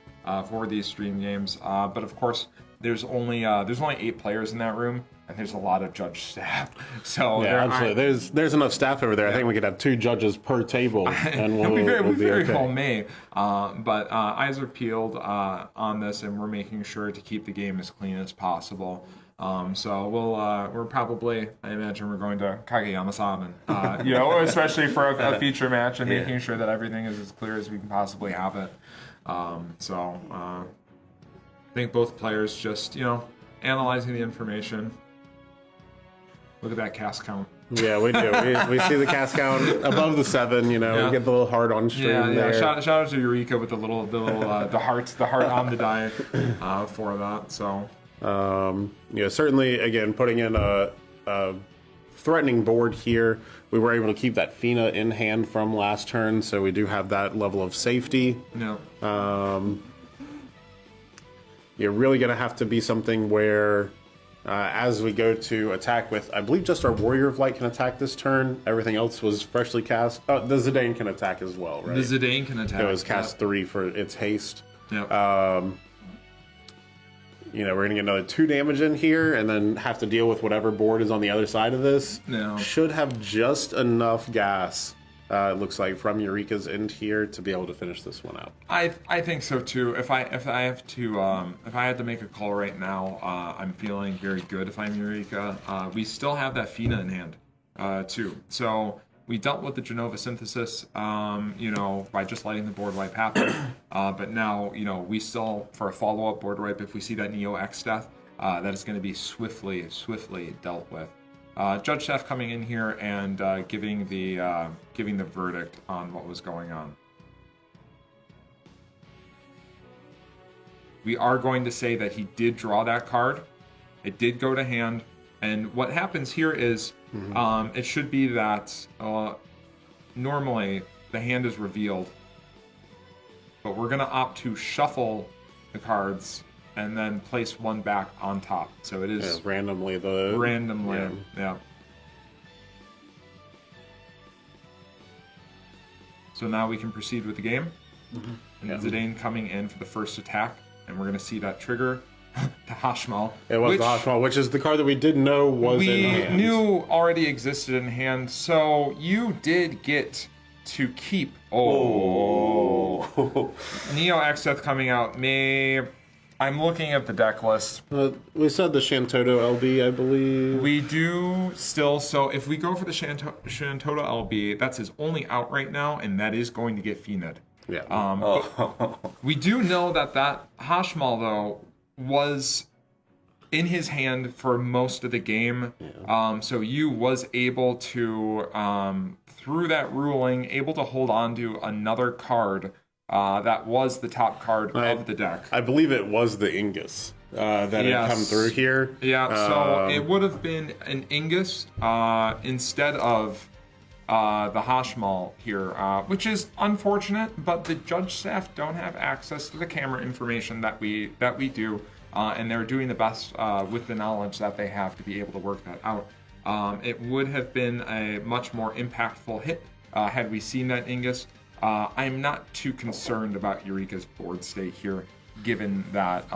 for these stream games. But of course, there's only 8 players in that room. And there's a lot of judge staff, so absolutely. There's enough staff over there. Yeah. I think we could have 2 judges per table, and we'll very okay. well may. But eyes are peeled on this, and we're making sure to keep the game as clean as possible. So we're probably, I imagine, we're going to Kageyama-san, and especially for a feature match, and making sure that everything is as clear as we can possibly have it. I think both players just analyzing the information. Look at that cast count. Yeah, we do. We see the cast count above the 7. We get the little heart on stream there. Shout out to Eureka with the heart on the die for that. So, certainly again putting in a threatening board here. We were able to keep that Fina in hand from last turn, so we do have that level of safety. You're really going to have to be something where, as we go to attack with, I believe just our Warrior of Light can attack this turn. Everything else was freshly cast. Oh, the Zidane can attack as well, right? The Zidane can attack. It was cast 3 for its haste. Yep. We're going to get another 2 damage in here, and then have to deal with whatever board is on the other side of this. Should have just enough gas. It looks like from Eureka's end here to be able to finish this one out. I think so too. If I had to make a call right now, I'm feeling very good. If I'm Eureka, we still have that Fina in hand, too. So we dealt with the Genova synthesis, by just letting the board wipe happen. But now, we still, for a follow-up board wipe, if we see that Neo X death, that is going to be swiftly dealt with. Judge staff coming in here and giving the verdict on what was going on. We are going to say that he did draw that card. It did go to hand. And what happens here is it should be that normally the hand is revealed, but we're going to opt to shuffle the cards and then place one back on top. So it is randomly. Yeah. So now we can proceed with the game. And Zidane coming in for the first attack, and we're going to see that trigger the Hashmal. It was the Hashmal, which is the card that we didn't know was in hand. We knew already existed in hand, so you did get to keep. Neo Exeth coming out. I'm looking at the deck list. We said the Shantoto LB, I believe. We do still. So if we go for the Shantoto LB, that's his only out right now, and that is going to get Phoenid. Yeah. We do know that Hashmal, though, was in his hand for most of the game. Yeah. So you was able to, through that ruling, able to hold on to another card that was the top card of the deck. I believe it was the Ingus that had come through here. Yeah, so it would have been an Ingus instead of the Hashmal here, which is unfortunate, but the judge staff don't have access to the camera information that we do, and they're doing the best with the knowledge that they have to be able to work that out. It would have been a much more impactful hit had we seen that Ingus. I'm not too concerned about Eureka's board state here, given that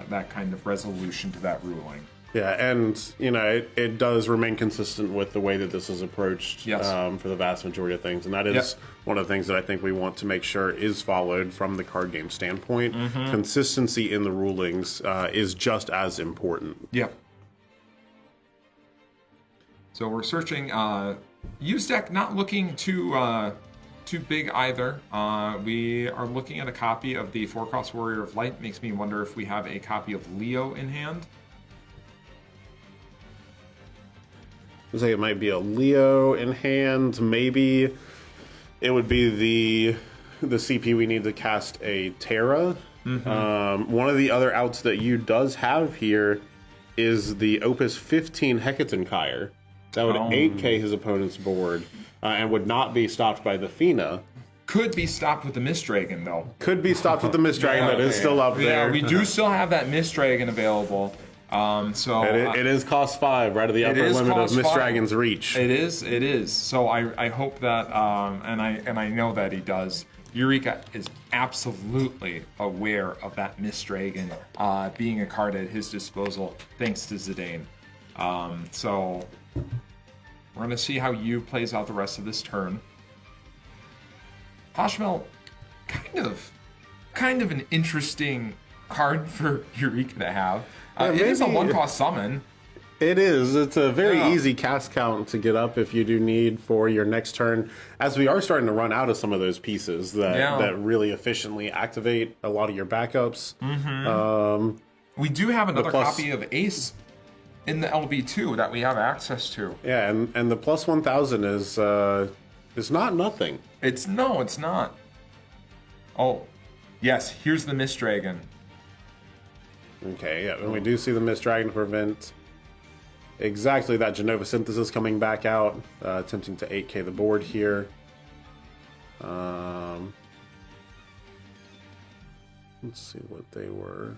that kind of resolution to that ruling. Yeah, and it does remain consistent with the way that this is approached for the vast majority of things, and that is one of the things that I think we want to make sure is followed from the card game standpoint. Consistency in the rulings is just as important. Yep. So we're searching. Use deck not looking too big either. We are looking at a copy of the 4-Cross Warrior of Light. Makes me wonder if we have a copy of Leo in hand. Looks like it might be a Leo in hand. Maybe it would be the CP we need to cast a Terra. One of the other outs that you does have here is the Opus 15 Hecatonchire. That would 8k his opponent's board and would not be stopped by the Fina. Could be stopped with the Mist Dragon, though. Could be stopped with the Mist Dragon that is still up there. Yeah, we do still have that Mist Dragon available. So it is cost 5, right at the upper limit of Mist Dragon's reach. It is. So I hope that, and I know that he does. Eureka is absolutely aware of that Mist Dragon being a card at his disposal, thanks to Zidane. So we're gonna see how Yu plays out the rest of this turn. Hoshmel, kind of an interesting card for Eureka to have. It is a 1-cost summon. It is. It's a very easy cast count to get up if you do need for your next turn, as we are starting to run out of some of those pieces that really efficiently activate a lot of your backups. We do have another copy of Ace in the LB2 that we have access to. Yeah, and the plus 1000 is not nothing. It's not. Oh, yes, here's the Mist Dragon. Okay, yeah, and we do see the Mist Dragon to prevent exactly that Genova Synthesis coming back out, attempting to 8k the board here. Let's see what they were.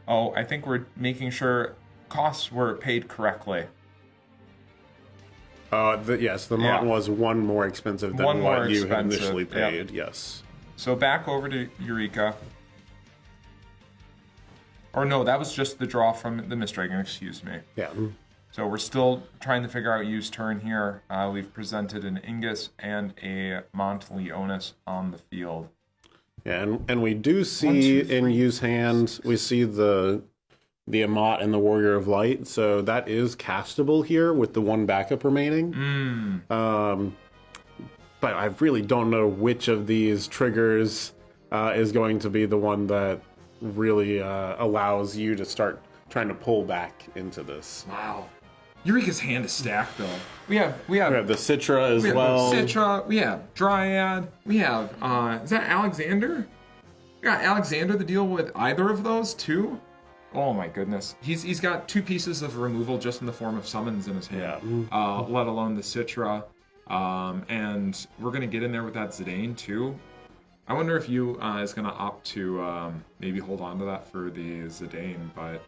Oh, I think we're making sure costs were paid correctly. Yes, the Mont was one more expensive than what you had initially paid, yes. So back over to Eureka. Or no, that was just the draw from the Mist Dragon, excuse me. Yeah. So we're still trying to figure out Yu's turn here. We've presented an Ingus and a Mont Leonis on the field. Yeah, and we do see in Yu's hand, we see the Amat and the Warrior of Light, so that is castable here with the one backup remaining. But I really don't know which of these triggers is going to be the one that really allows you to start trying to pull back into this. Wow. Eureka's hand is stacked, though. We have the Citra as well. We have Citra, we have Dryad, we have, is that Alexander? We got Alexander to deal with either of those, too? Oh my goodness. He's got 2 pieces of removal just in the form of summons in his hand, let alone the Citra. And we're going to get in there with that Zidane, too. I wonder if Yu is going to opt to maybe hold on to that for the Zidane, but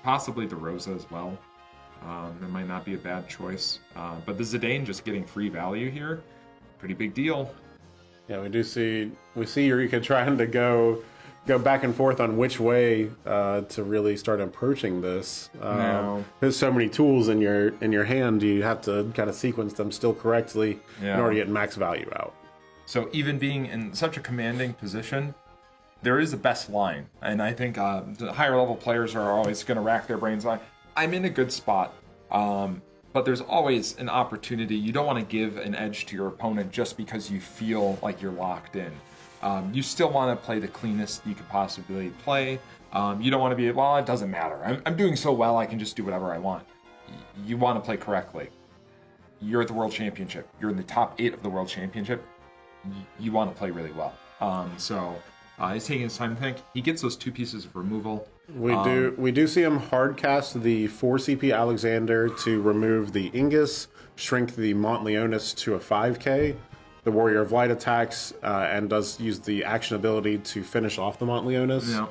possibly the Rosa as well. That might not be a bad choice. But the Zidane just getting free value here, pretty big deal. Yeah, we see Eureka trying to go back and forth on which way to really start approaching this. There's so many tools in your hand, you have to kind of sequence them still correctly in order to get max value out. So even being in such a commanding position, there is a best line, and I think the higher level players are always going to rack their brains on, I'm in a good spot, but there's always an opportunity. You don't want to give an edge to your opponent just because you feel like you're locked in. You still want to play the cleanest you could possibly play. You don't want to be, well, it doesn't matter. I'm doing so well, I can just do whatever I want. You want to play correctly. You're at the World Championship. You're in the top 8 of the World Championship. You want to play really well. He's taking his time to think. He gets those 2 pieces of removal. We do see him hard cast the 4 CP Alexander to remove the Ingus, shrink the Mont Leonis to a 5k. The Warrior of Light attacks and does use the action ability to finish off the Mont Leonis. Yeah.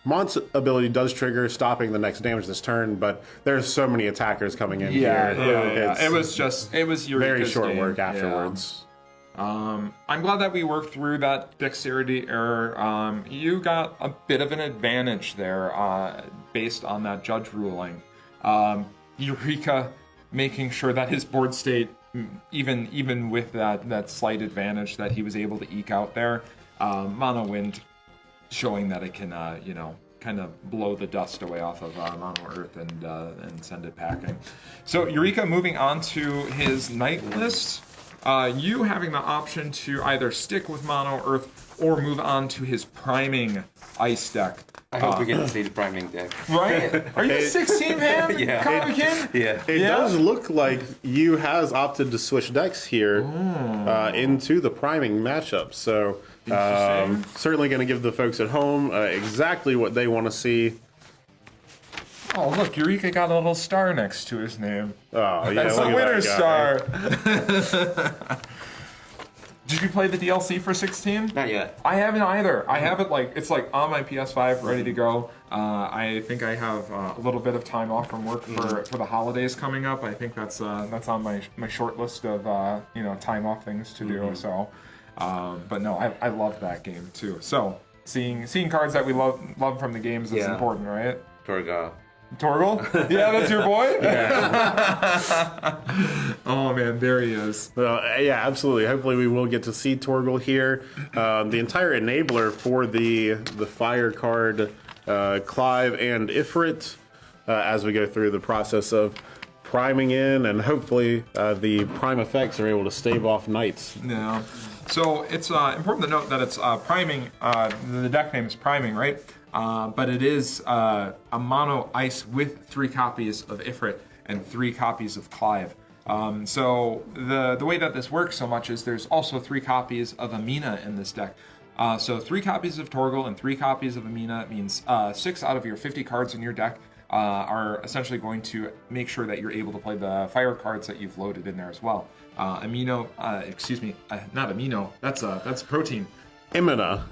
Mont's ability does trigger stopping the next damage this turn, but there's so many attackers coming in here. It was Eureka's very short game. work afterwards. I'm glad that we worked through that dexterity error. You got a bit of an advantage there based on that judge ruling. Eureka making sure that his board state, even with that slight advantage that he was able to eke out there, Mono Wind showing that it can kind of blow the dust away off of Mono Earth and send it packing. So Eureka moving on to his night list. You having the option to either stick with Mono Earth or move on to his priming ice deck. I hope we get to see the priming deck. Right? Are you a 16 man? Yeah. Comic-Kin? Yeah. It does look like you has opted to switch decks here into the priming matchup. So certainly going to give the folks at home exactly what they want to see. Oh, look, Eureka got a little star next to his name. Oh, yeah, That's the look at winner that guy. star. Did you play the DLC for 16? Not yet. I haven't either. I have it it's on my PS5 ready to go. I think I have a little bit of time off from work for the holidays coming up. I think that's on my short list of time off things to do. So, but no, I love that game too. So seeing cards that we love from the games is important, right? Torgal? Yeah, that's your boy? Yeah. Oh, man, there he is. Yeah, absolutely. Hopefully we will get to see Torgal here. The entire enabler for the fire card, Clive and Ifrit, as we go through the process of priming in, and hopefully the prime effects are able to stave off knights. Yeah. So it's important to note that it's priming. The deck name is priming, right? But it is a mono ice with 3 copies of Ifrit and 3 copies of Clive. So the way that this works so much is there's also 3 copies of Amina in this deck. So 3 copies of Torgal and 3 copies of Amina means 6 out of your 50 cards in your deck are essentially going to make sure that you're able to play the fire cards that you've loaded in there as well. Not Amino, that's protein. Amina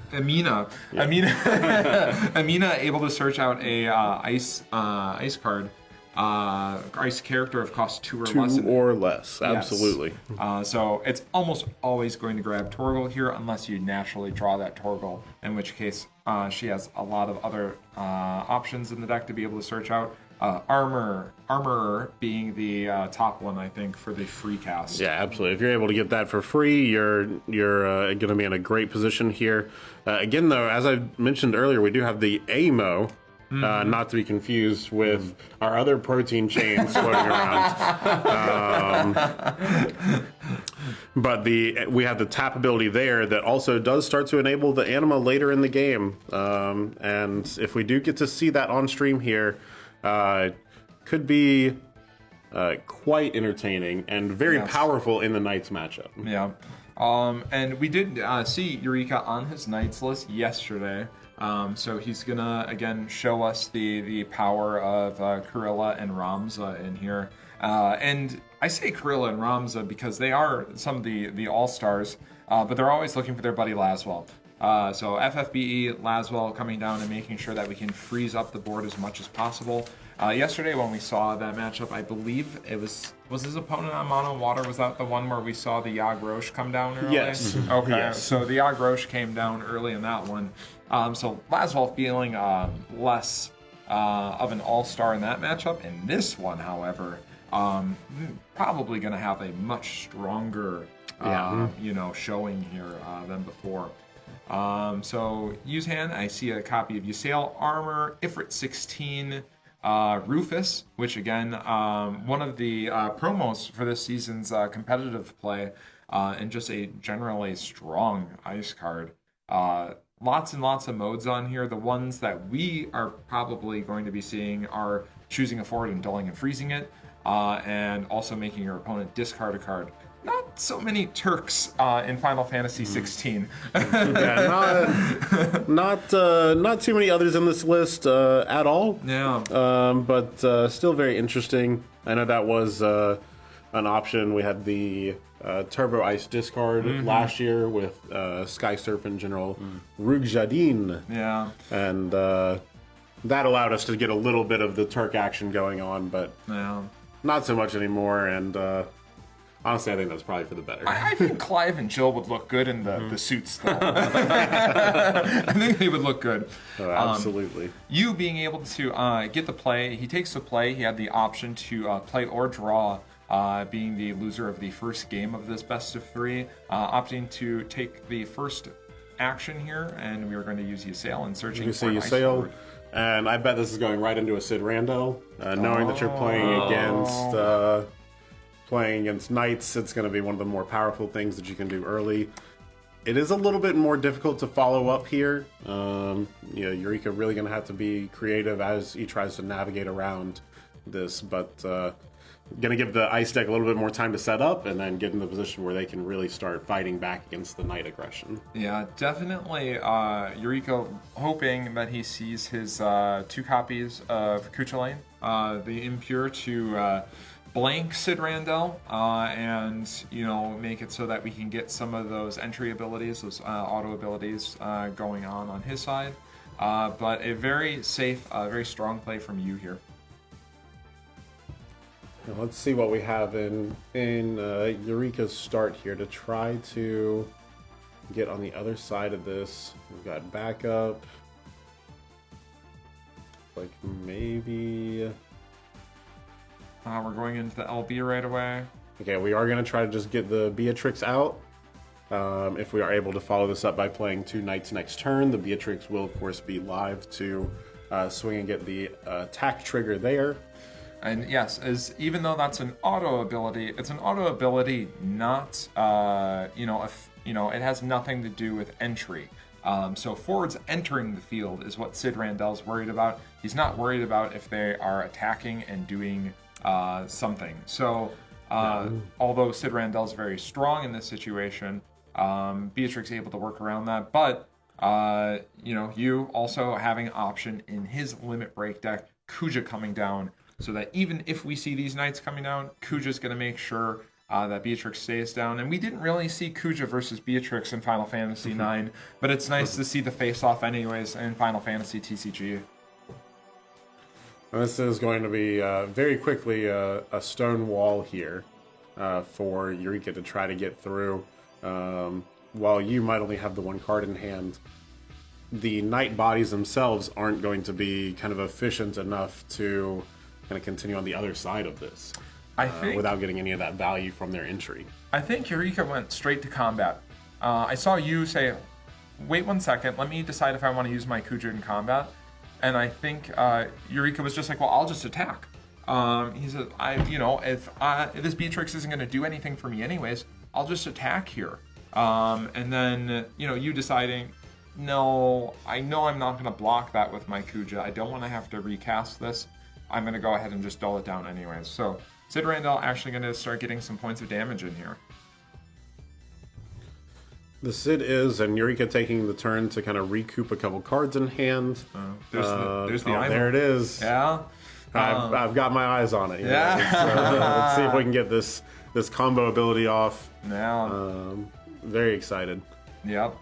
able to search out a ice card, ice character of cost 2 or less. Absolutely. Yes. So it's almost always going to grab Torgal here unless you naturally draw that Torgal, in which case she has a lot of other options in the deck to be able to search out. Armorer being the top one, I think, for the free cast. Yeah, absolutely. If you're able to get that for free, you're going to be in a great position here. Again, though, as I mentioned earlier, we do have the AMO, not to be confused with our other protein chains floating around. But we have the tap ability there that also does start to enable the anima later in the game. And if we do get to see that on stream here, could be quite entertaining and very powerful in the Knights matchup. Yeah. And we did see Eureka on his Knights list yesterday. So he's going to, again, show us the power of Kurilla and Ramza in here. And I say Kurilla and Ramza because they are some of the all-stars, but they're always looking for their buddy Laswell. So FFBE, Laswell coming down and making sure that we can freeze up the board as much as possible. Yesterday when we saw that matchup, I believe it was his opponent on Mono Water? Was that the one where we saw the Yag Roche come down early? Yes. Okay, yes. So the Yag Roche came down early in that one. So Laswell feeling less of an all-star in that matchup. In this one, however, probably going to have a much stronger showing here than before. So use hand, I see a copy of Ysael Armor, Ifrit 16, Rufus, which again, one of the promos for this season's competitive play, and just a generally strong ice card. Lots and lots of modes on here. The ones that we are probably going to be seeing are choosing a forward and dulling and freezing it, and also making your opponent discard a card. Not so many Turks in Final Fantasy 16. Yeah, not too many others in this list at all. Yeah. But still very interesting. I know that was an option. We had the Turbo Ice discard last year with Sky Serpent General Rugjadin. Yeah. And that allowed us to get a little bit of the Turk action going on, but not so much anymore. And honestly, I think that's probably for the better. I think Clive and Jill would look good in the suits, though. I think they would look good. Oh, absolutely. You being able to get the play, he takes the play. He had the option to play or draw, being the loser of the first game of this best of 3, opting to take the first action here, and we are going to use Ysael and searching for an ice forward. And I bet this is going right into a Sid Randall. Knowing that you're playing against knights, it's going to be one of the more powerful things that you can do early. It is a little bit more difficult to follow up here. Eureka really going to have to be creative as he tries to navigate around this, but going to give the ice deck a little bit more time to set up and then get in the position where they can really start fighting back against the knight aggression. Yeah, definitely Eureka hoping that he sees his 2 copies of Cuchulainn, the Impure, to blank Sid Randall and make it so that we can get some of those entry abilities, those auto abilities going on his side. But a very safe, very strong play from you here. Now let's see what we have in Eureka's start here to try to get on the other side of this. We've got backup. Like maybe... we're going into the LB right away. Okay, we are going to try to just get the Beatrix out. If we are able to follow this up by playing 2 knights next turn, the Beatrix will, of course, be live to swing and get the attack trigger there. And yes, even though that's an auto ability, it's an auto ability, not it has nothing to do with entry. So forwards entering the field is what Sid Randall's worried about. He's not worried about if they are attacking and doing something. So although Sid Randall's very strong in this situation, Beatrix is able to work around that. But you also having an option in his limit break deck, Kuja coming down, so that even if we see these knights coming down, Kuja's going to make sure that Beatrix stays down. And we didn't really see Kuja versus Beatrix in Final Fantasy IX, but it's nice to see the face-off anyways in Final Fantasy TCG. And this is going to be very quickly a stone wall here for Eureka to try to get through. While you might only have the 1 card in hand, the knight bodies themselves aren't going to be kind of efficient enough to kind of continue on the other side of this. I think without getting any of that value from their entry. I think Eureka went straight to combat. I saw you say, wait 1 second, let me decide if I want to use my Kuja in combat. And I think Eureka was just like, well, I'll just attack. He said, if this Beatrix isn't going to do anything for me anyways, I'll just attack here. And then, you deciding, no, I know I'm not going to block that with my Kuja. I don't want to have to recast this. I'm going to go ahead and just dull it down anyways. So Sid Randall actually going to start getting some points of damage in here. The Sid is, and Eureka taking the turn to kind of recoup a couple cards in hand. There's the eye. There it is. Yeah. I've got my eyes on it. Yeah. Let's see if we can get this combo ability off. Yeah. Very excited. Yep.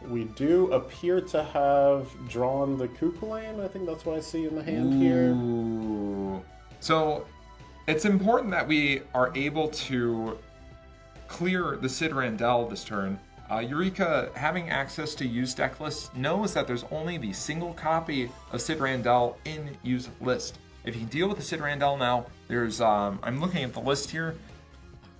We do appear to have drawn the Cuchulainn. I think that's what I see in the hand here. So it's important that we are able to clear the Sid Randall this turn. Eureka, having access to use deck lists, knows that there's only the single copy of Sid Randall in use list. If you can deal with the Sid Randall now, there's I'm looking at the list here.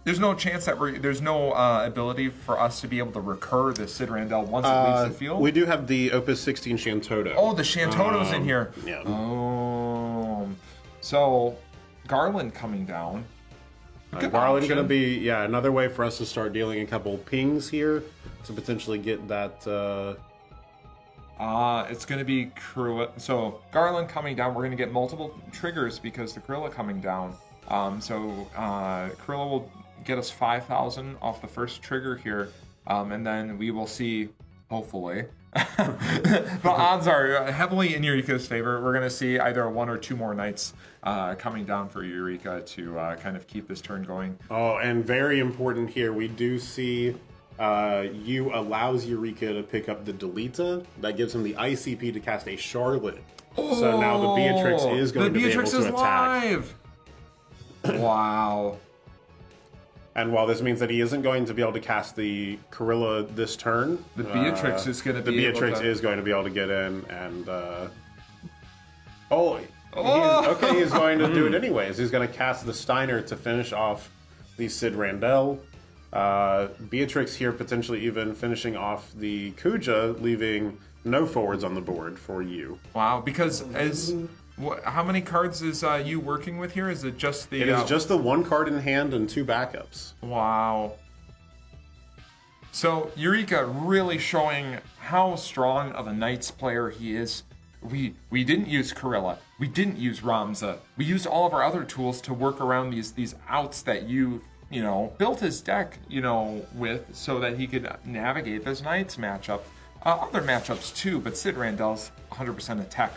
There's no chance that there's no ability for us to be able to recur the Sid Randall once it leaves the field. We do have the Opus 16 Shantoto. Oh, the Shantoto's in here. Yeah. Oh, so Garland coming down. Garland going to be another way for us to start dealing a couple pings here to potentially get that. It's going to be Cruella. So Garland coming down. We're going to get multiple triggers because the Cruella coming down. So Cruella will get us 5,000 off the first trigger here, and then we will see, hopefully. The odds are heavily in Eureka's favor. We're going to see either 1 or 2 more knights coming down for Eureka to kind of keep this turn going. Oh, and very important here, we do see you allows Eureka to pick up the Delita. That gives him the ICP to cast a Charlotte. Oh, so now the Beatrix is going to be able to attack. Live. Wow. And while this means that he isn't going to be able to cast the Cruella this turn, the Beatrix is going to be able to get in and he's going to do it anyways. He's going to cast the Steiner to finish off the Sid Randall. Beatrix here potentially even finishing off the Kuja, leaving no forwards on the board for you. Wow, because how many cards is you working with here? Is it just the... It is just the one card in hand and 2 backups. Wow. So, Eureka really showing how strong of a Knights player he is. We didn't use Karilla. We didn't use Ramza. We used all of our other tools to work around these outs that you built his deck, with, so that he could navigate this Knights matchup. Other matchups too, but Sid Randell's 100% attack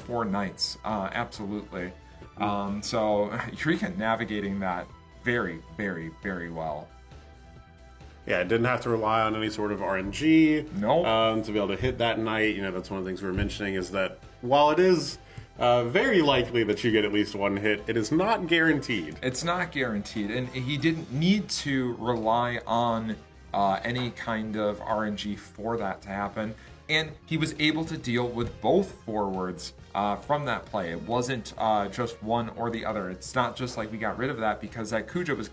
for Knights, absolutely. So Eureka navigating that very, very, very well. Yeah, didn't have to rely on any sort of RNG Nope. to be able to hit that Knight. That's one of the things we were mentioning, is that while it is very likely that you get at least one hit, it is not guaranteed. It's not guaranteed, and he didn't need to rely on any kind of RNG for that to happen. And he was able to deal with both forwards from that play. It wasn't just one or the other. It's not just like we got rid of that because that Kuja was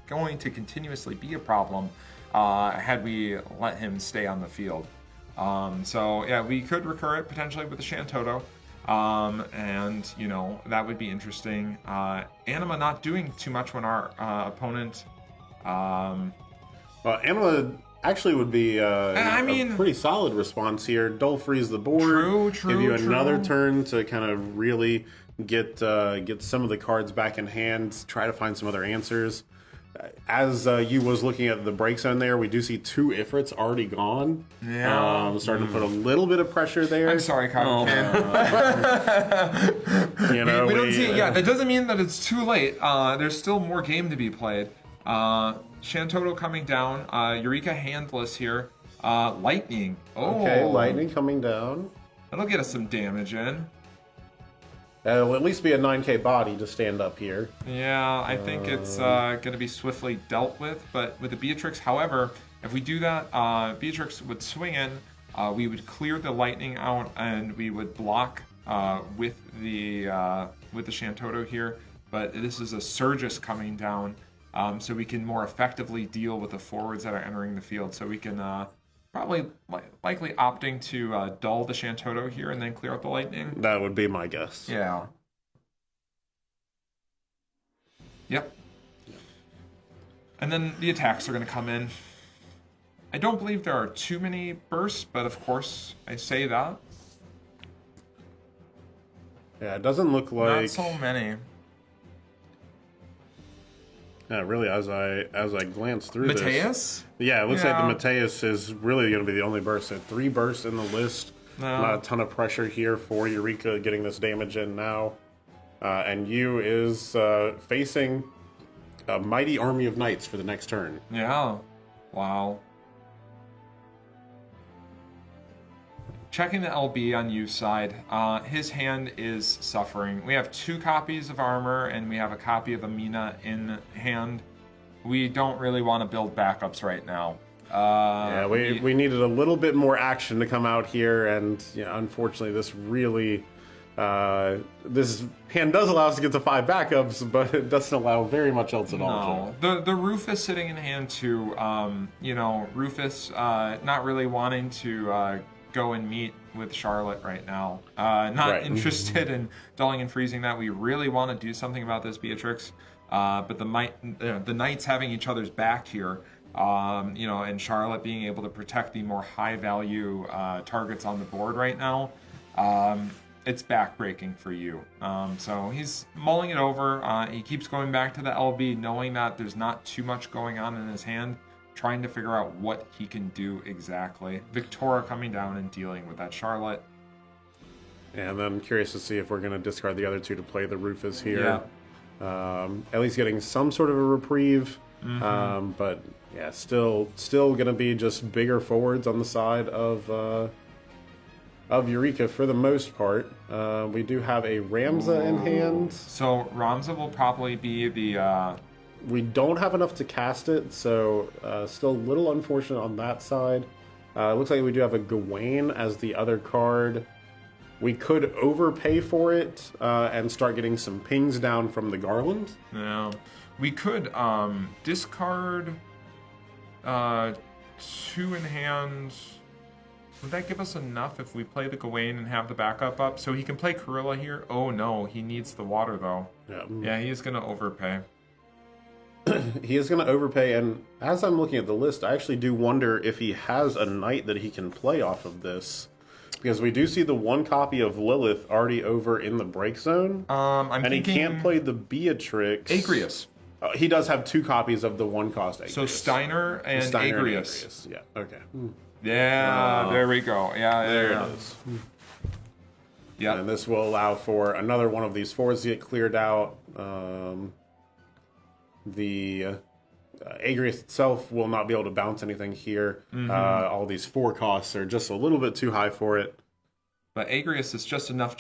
going to continuously be a problem had we let him stay on the field. So yeah, we could recur it potentially with the Shantoto. And that would be interesting. Anima not doing too much when our opponent... Well, Anima actually would be a pretty solid response here. Dull freeze the board, give you another turn to kind of really get some of the cards back in hand, try to find some other answers. As you was looking at the break zone there, we do see 2 Ifrits already gone. Yeah. Starting to put a little bit of pressure there. I'm sorry, Kyle. We don't see it yet. That doesn't mean that it's too late. There's still more game to be played. Shantoto coming down. Eureka handless here. Lightning. Oh. Okay, Lightning coming down. That'll get us some damage in. It'll at least be a 9k body to stand up here. Yeah, I think it's going to be swiftly dealt with. But with the Beatrix, however, if we do that, Beatrix would swing in. We would clear the Lightning out, and we would block with the Shantoto here. But this is a Surgus coming down. So we can more effectively deal with the forwards that are entering the field. So we can probably likely opting to dull the Shantoto here and then clear out the Lightning. That would be my guess. Yeah. Yep. And then the attacks are going to come in. I don't believe there are too many bursts, but of course I say that. Yeah, it doesn't look like... Not so many. Yeah, really, as I glance through Mateus? this... Yeah, it looks like the Mateus is really going to be the only burst. So 3 bursts in the list. No. Not a ton of pressure here for Eureka getting this damage in now. And Yu is facing a mighty army of knights for the next turn. Yeah. Wow. Checking the LB on Yu's side, his hand is suffering. We have 2 copies of armor, and we have a copy of Amina in hand. We don't really want to build backups right now. Yeah, we needed a little bit more action to come out here, and unfortunately, this really... this hand does allow us to get to 5 backups, but it doesn't allow very much else at all. No, the Rufus sitting in hand too. Rufus not really wanting to go and meet with Charlotte right now. Not interested in dulling and freezing that. We really want to do something about this Beatrix, but the Knights having each other's back here. And Charlotte being able to protect the more high value targets on the board right now. It's backbreaking for you. So he's mulling it over. He keeps going back to the LB, knowing that there's not too much going on in his hand, trying to figure out what he can do exactly. Victoria coming down and dealing with that Charlotte. And then I'm curious to see if we're going to discard the other 2 to play the Rufus here. Yeah. At least getting some sort of a reprieve. Mm-hmm. But yeah, still going to be just bigger forwards on the side of Eureka for the most part. We do have a Ramza in hand. So Ramza will probably be the... We don't have enough to cast it, so still a little unfortunate on that side. It looks like we do have a Gawain as the other card. We could overpay for it and start getting some pings down from the Garland. Yeah. We could discard 2 in hand. Would that give us enough if we play the Gawain and have the backup up? So he can play Corilla here? Oh no, he needs the water though. Yeah, he is going to overpay. He is going to overpay, and as I'm looking at the list, I actually do wonder if he has a knight that he can play off of this. Because we do see the 1 copy of Lilith already over in the break zone. I'm thinking... he can't play the Beatrix. Agrius. He does have 2 copies of the 1 cost Agrius. So Steiner and Agrius. Yeah, okay. Yeah, there we go. Yeah, there it is. Yeah. And this will allow for another one of these 4s to get cleared out. The Agrius itself will not be able to bounce anything here. All these 4 costs are just a little bit too high for it. But Agrius is just enough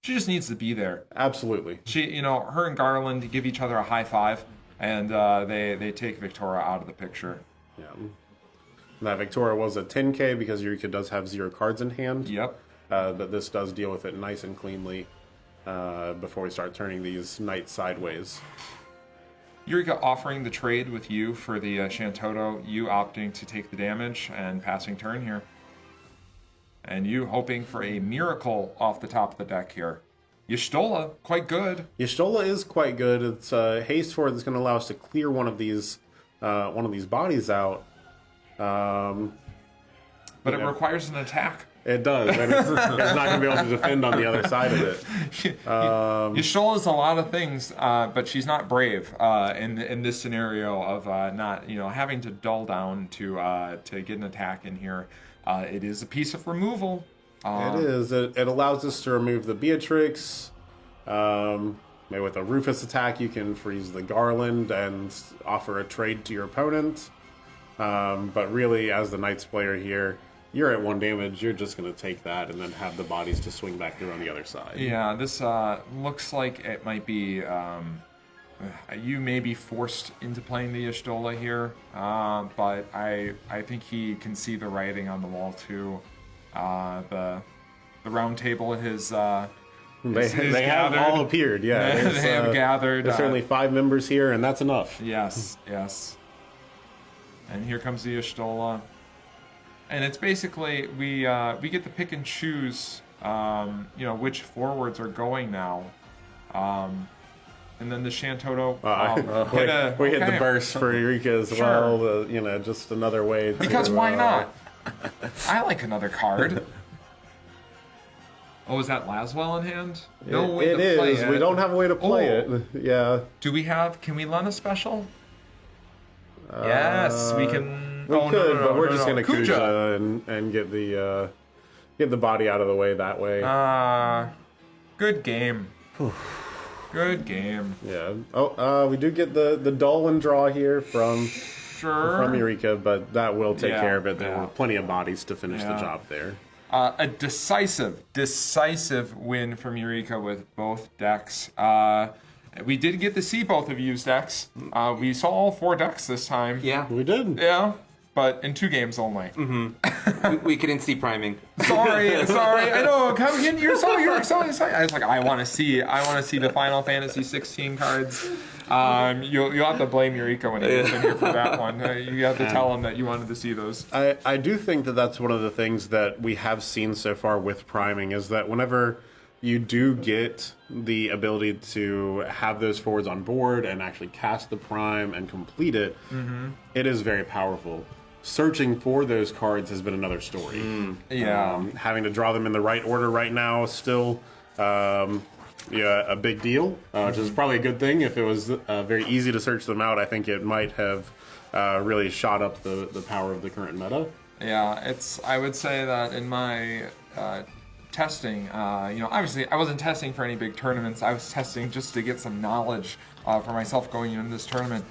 she just needs to be there. Absolutely. Her and Garland give each other a high five, and they take Victoria out of the picture. Yeah. That Victoria was a 10k because Eureka does have 0 cards in hand. Yep. But this does deal with it nice and cleanly before we start turning these knights sideways. Eureka offering the trade with you for the Shantoto, you opting to take the damage and passing turn here. And you hoping for a miracle off the top of the deck here. Y'shtola, quite good. Y'shtola is quite good. It's a haste for it that's going to allow us to clear one of these bodies out. But it requires an attack. It does, and it's not going to be able to defend on the other side of it. Y'shtola is a lot of things, but she's not brave in this scenario of not having to dull down to get an attack in here. It is a piece of removal. It is. It allows us to remove the Beatrix. Maybe with a Rufus attack, you can freeze the Garland and offer a trade to your opponent. But really, as the Knights player here, you're at 1 damage. You're just going to take that and then have the bodies to swing back through on the other side. Yeah, this looks like it might be... you may be forced into playing the Y'shtola here, but I think he can see the writing on the wall too. The round table has... They have all appeared, yeah. They have gathered. There's certainly 5 members here, and that's enough. Yes. And here comes the Y'shtola. And it's basically, we get to pick and choose, which forwards are going now. And then the Shantoto... we hit the burst for Eureka as well. Just another way to... Because why not? I like another card. Oh, is that Laswell in hand? No way to play it. We don't have a way to play it. Yeah. Can we run a special? Yes, we can... We could, but we're just going to Kuja and get the body out of the way that way. Good game. Good game. Yeah. Oh, we do get the Dolan draw here from Eureka, but that will take care of it. There were plenty of bodies to finish the job there. A decisive win from Eureka with both decks. We did get to see both of you's decks. We saw all 4 decks this time. Yeah. We did. Yeah. But in 2 games only. We couldn't see priming. Sorry. I know. You're so excited. I was like, I want to see the Final Fantasy 16 cards. You'll have to blame Eureka when he gets in here for that one. You have to tell him that you wanted to see those. I do think that that's one of the things that we have seen so far with priming is that whenever you do get the ability to have those forwards on board and actually cast the prime and complete it, it is very powerful. Searching for those cards has been another story. Having to draw them in the right order right now is still a big deal, which is probably a good thing. If it was very easy to search them out, I think it might have really shot up the power of the current meta. Yeah, I would say that in my testing, obviously I wasn't testing for any big tournaments. I was testing just to get some knowledge for myself going into this tournament.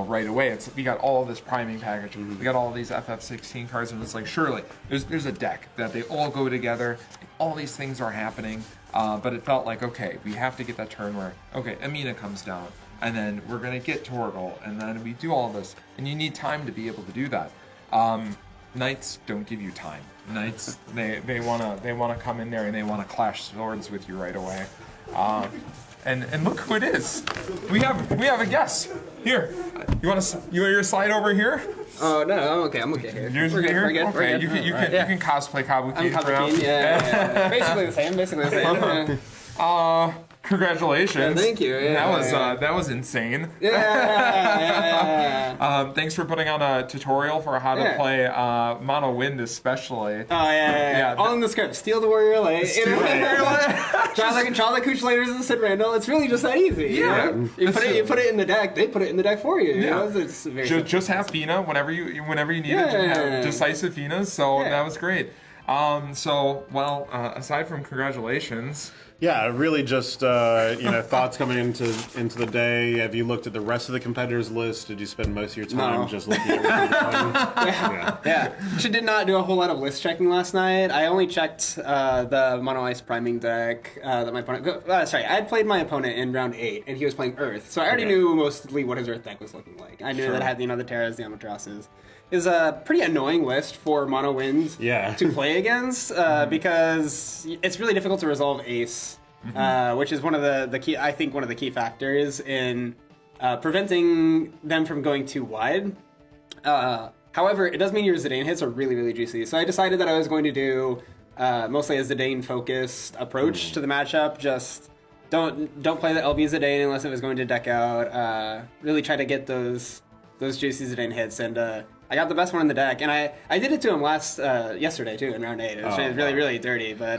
Right away, we got all of this priming package. We got all of these FF16 cards, and it's like, surely, there's a deck that they all go together. All these things are happening, but it felt like, okay, we have to get that turn where, okay, Amina comes down, and then we're going to get Torgal, and then we do all this, and you need time to be able to do that. Knights don't give you time. Knights, they wanna come in there and they wanna clash swords with you right away. And look who it is. We have a guest. Here, You want your slide over here? Oh no, I'm okay here. We're good. Okay, We're good. you can cosplay Kabuki. I'm Kabuki. Yeah. Basically the same. Congratulations. Yeah, thank you. Yeah, that was insane. Yeah. Thanks for putting on a tutorial for how to play Mono Wind especially. Oh yeah. All in the script. Steal the Warrior Light. Draw the Kuch Laters and Sid Randall. It's really just that easy. Yeah. You put it in the deck. They put it in the deck for you. You know? It's very just have Fina whenever you need it. Have decisive Finas. So that was great. Aside from congratulations. Yeah, really just thoughts coming into the day. Have you looked at the rest of the competitors list? Did you spend most of your time just looking at Yeah. She did not do a whole lot of list checking last night. I only checked the Mono Ice priming deck that my opponent. I had played my opponent in round 8, and he was playing Earth, so I already knew mostly what his Earth deck was looking like. I knew that it had the Terras, the Amateras's. Is a pretty annoying list for Mono Wind to play against because it's really difficult to resolve Ace, which is one of the key. I think one of the key factors in preventing them from going too wide. However, it does mean your Zidane hits are really, really juicy. So I decided that I was going to do mostly a Zidane-focused approach to the matchup. Just don't play the LB Zidane unless it was going to deck out. Really try to get those juicy Zidane hits, and I got the best one in the deck, and I did it to him yesterday too in round 8. It was really, really dirty, but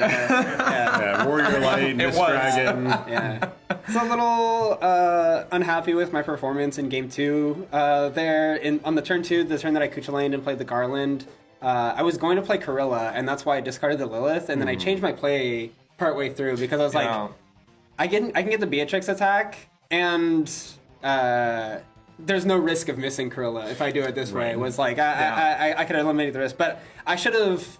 Warrior Light, Mist Dragon. Yeah. So a little unhappy with my performance in game 2 there. On the turn 2, the turn that I Kucha-laned and played the Garland, I was going to play Corilla, and that's why I discarded the Lilith, and then I changed my play partway through because I was like, I can get the Beatrix attack, and there's no risk of missing Corilla if I do it this way. It was like, I could eliminate the risk, but I should have,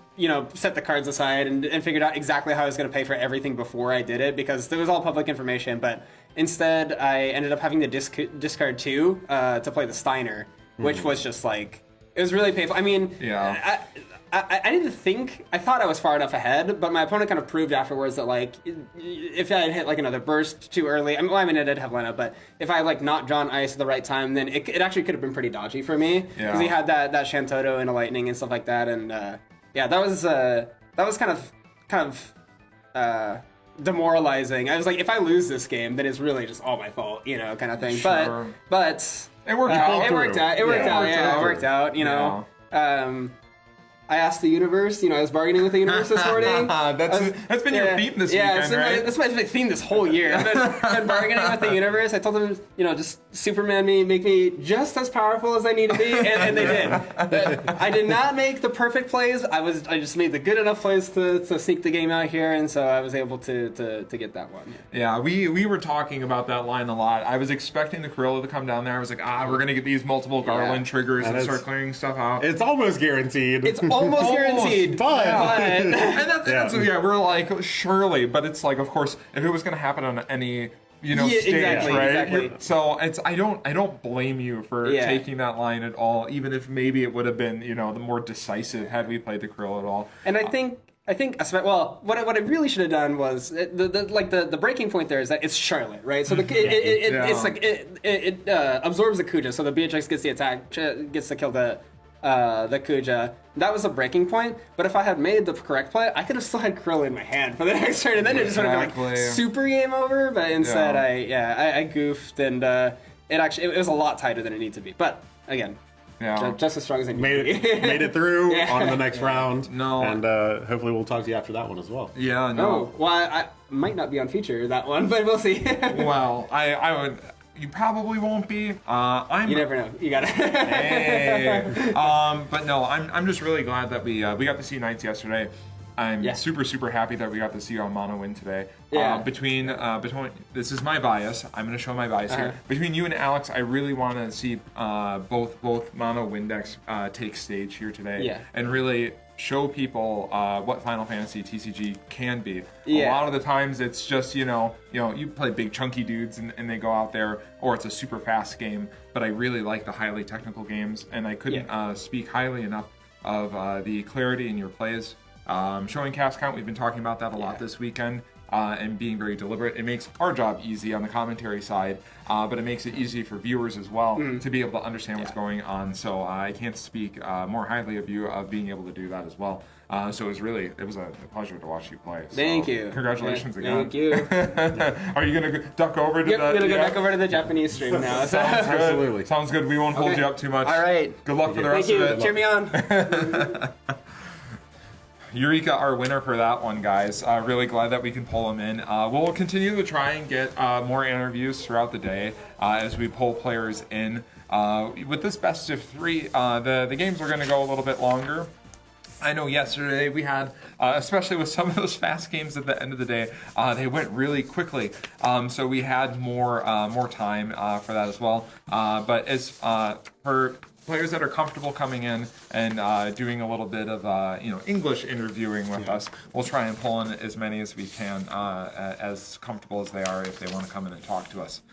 set the cards aside and figured out exactly how I was going to pay for everything before I did it, because it was all public information, but instead I ended up having to discard 2 to play the Steiner, which was just like, it was really painful. I mean, I didn't think, I thought I was far enough ahead, but my opponent kind of proved afterwards that, like, if I had hit, like, another burst too early, I did have lineup, but if I had, like, not drawn ice at the right time, then it actually could have been pretty dodgy for me, because he had that Shantoto and a lightning and stuff like that, and, that was kind of demoralizing. I was like, if I lose this game, then it's really just all my fault, kind of thing, but it worked out. It worked out. I asked the universe, I was bargaining with the universe this morning. That's been your theme this weekend, right? That's my theme this whole year. I've been bargaining with the universe. I told them, just Superman me, make me just as powerful as I need to be, and they did. I did not make the perfect plays. I just made the good enough plays to sneak the game out here, and so I was able to get that one. Yeah, we were talking about that line a lot. I was expecting the Corilla to come down there. I was like, we're going to get these multiple Garland triggers and start clearing stuff out. It's almost guaranteed. It's almost guaranteed, but and that's we're like, surely, but it's like, of course, if it was going to happen on any stage, right? Exactly. So I don't blame you for taking that line at all, even if maybe it would have been the more decisive had we played the Krill at all. And I think what I really should have done was the breaking point there is that it's Charlotte, right? So it absorbs the Kuja, so the Beatrix gets the attack, gets to kill the Kuja. That was a breaking point, but if I had made the correct play, I could have still had Krill in my hand for the next turn, and then it just would have been like super game over. But instead, I goofed, and it was a lot tighter than it needed to be. But again, just as strong as I needed. Made it through on the next round. No, and hopefully we'll talk to you after that one as well. Yeah, no. Oh, well, I might not be on feature that one, but we'll see. Well, I would. You probably won't be. You never know. You gotta. Hey. But no, I'm just really glad that we got to see Knights yesterday. I'm super happy that we got to see Mono win today. Yeah. Between this is my bias. I'm going to show my bias here. Between you and Alex, I really want to see both Mono win decks take stage here today. Yeah. And really show people what Final Fantasy TCG can be. Yeah. A lot of the times it's just you play big chunky dudes and they go out there, or it's a super fast game. But I really like the highly technical games, and I couldn't speak highly enough of the clarity in your plays. Showing cast count, we've been talking about that a lot this weekend. and being very deliberate. It makes our job easy on the commentary side, but it makes it easy for viewers as well to be able to understand what's going on. So I can't speak more highly of you of being able to do that as well. So it was a pleasure to watch you play. So Thank you. Congratulations again. Thank you. Are you going to duck over to Yep, that? I'm gonna go back over to the Japanese stream now. So. Sounds good. Absolutely. Sounds good. We won't hold Okay. you up too much. All right. Good luck for the rest Thank you. of it. Cheer me on. Eureka, our winner for that one, guys. Really glad that we can pull him in. We'll continue to try and get more interviews throughout the day as we pull players in. With this best of 3, the games are going to go a little bit longer. I know yesterday we had, especially with some of those fast games at the end of the day, they went really quickly. So we had more time for that as well. But as for players that are comfortable coming in and doing a little bit of English interviewing with us, we'll try and pull in as many as we can, as comfortable as they are if they want to come in and talk to us.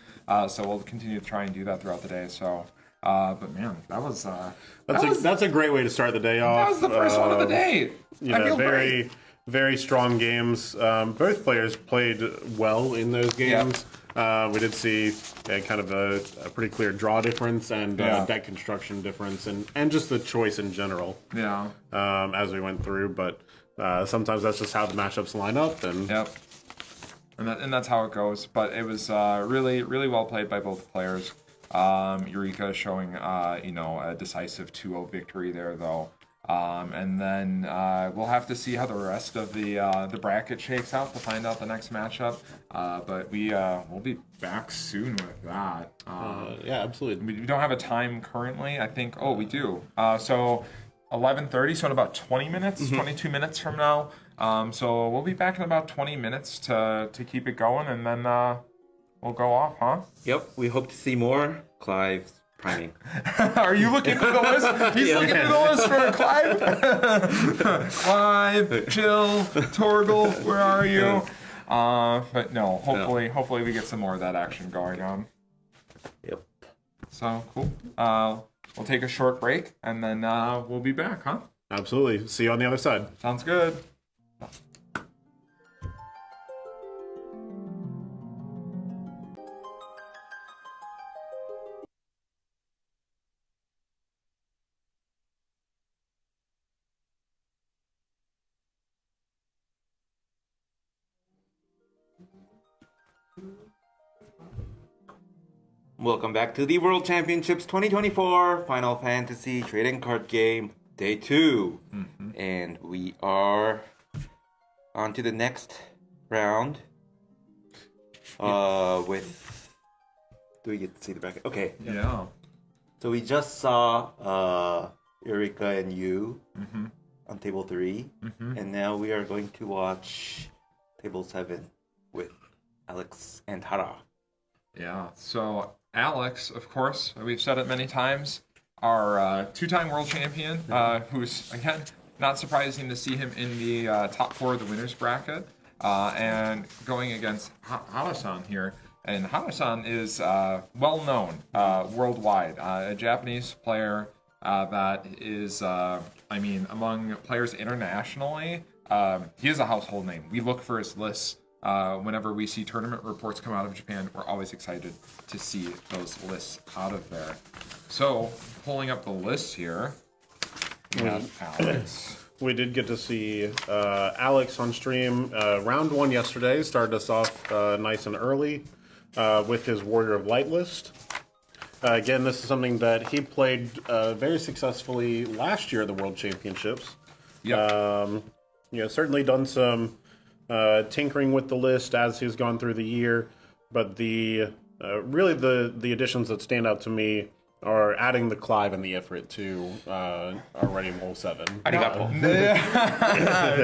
So we'll continue to try and do that throughout the day. So. But man, That's a great way to start the day off. That was the first one of the day. I feel very great. very strong games. Both players played well in those games. We did see kind of a pretty clear draw difference and deck construction difference, and just the choice in general. Yeah. As we went through, but sometimes that's just how the matchups line up. And Yep. And that's how it goes. But it was really, really well played by both players. Eureka showing, a decisive 2-0 victory there, though. And then we'll have to see how the rest of the bracket shakes out to find out the next matchup. But we'll be back soon with that. yeah, absolutely. We don't have a time currently. I think. Oh, we do. So 11:30. So in about 20 minutes, 22 minutes from now. So we'll be back in about 20 minutes to keep it going, and then we'll go off, huh? Yep, we hope to see more Clive's priming. Are you looking through the list? He's looking through the list for Clive. Clive, Jill, Torgal, where are you? But no, hopefully we get some more of that action going on. Yep. So cool. We'll take a short break and then we'll be back, huh? Absolutely. See you on the other side. Sounds good. Welcome back to the World Championships 2024 Final Fantasy Trading Card Game Day 2. And we are on to the next round. With... Do we get to see the bracket? Okay. Yeah. So we just saw Eureka and you on table 3. And now we are going to watch table 7 with Alex and Hara. Yeah, so Alex, of course, we've said it many times, our two-time world champion, who's, again, not surprising to see him in the top 4 of the winners bracket, and going against Hara-san here. And Hara-san is well-known worldwide, a Japanese player that is, among players internationally, he is a household name. We look for his lists. Whenever we see tournament reports come out of Japan, we're always excited to see those lists out of there. So, pulling up the list here, we have Alex. We did get to see Alex on stream. Round 1 yesterday started us off nice and early with his Warrior of Light list. Again, this is something that he played very successfully last year at the World Championships. Yep. Certainly done some tinkering with the list as he's gone through the year, but the additions that stand out to me are adding the Clive and the Ifrit to already World 7.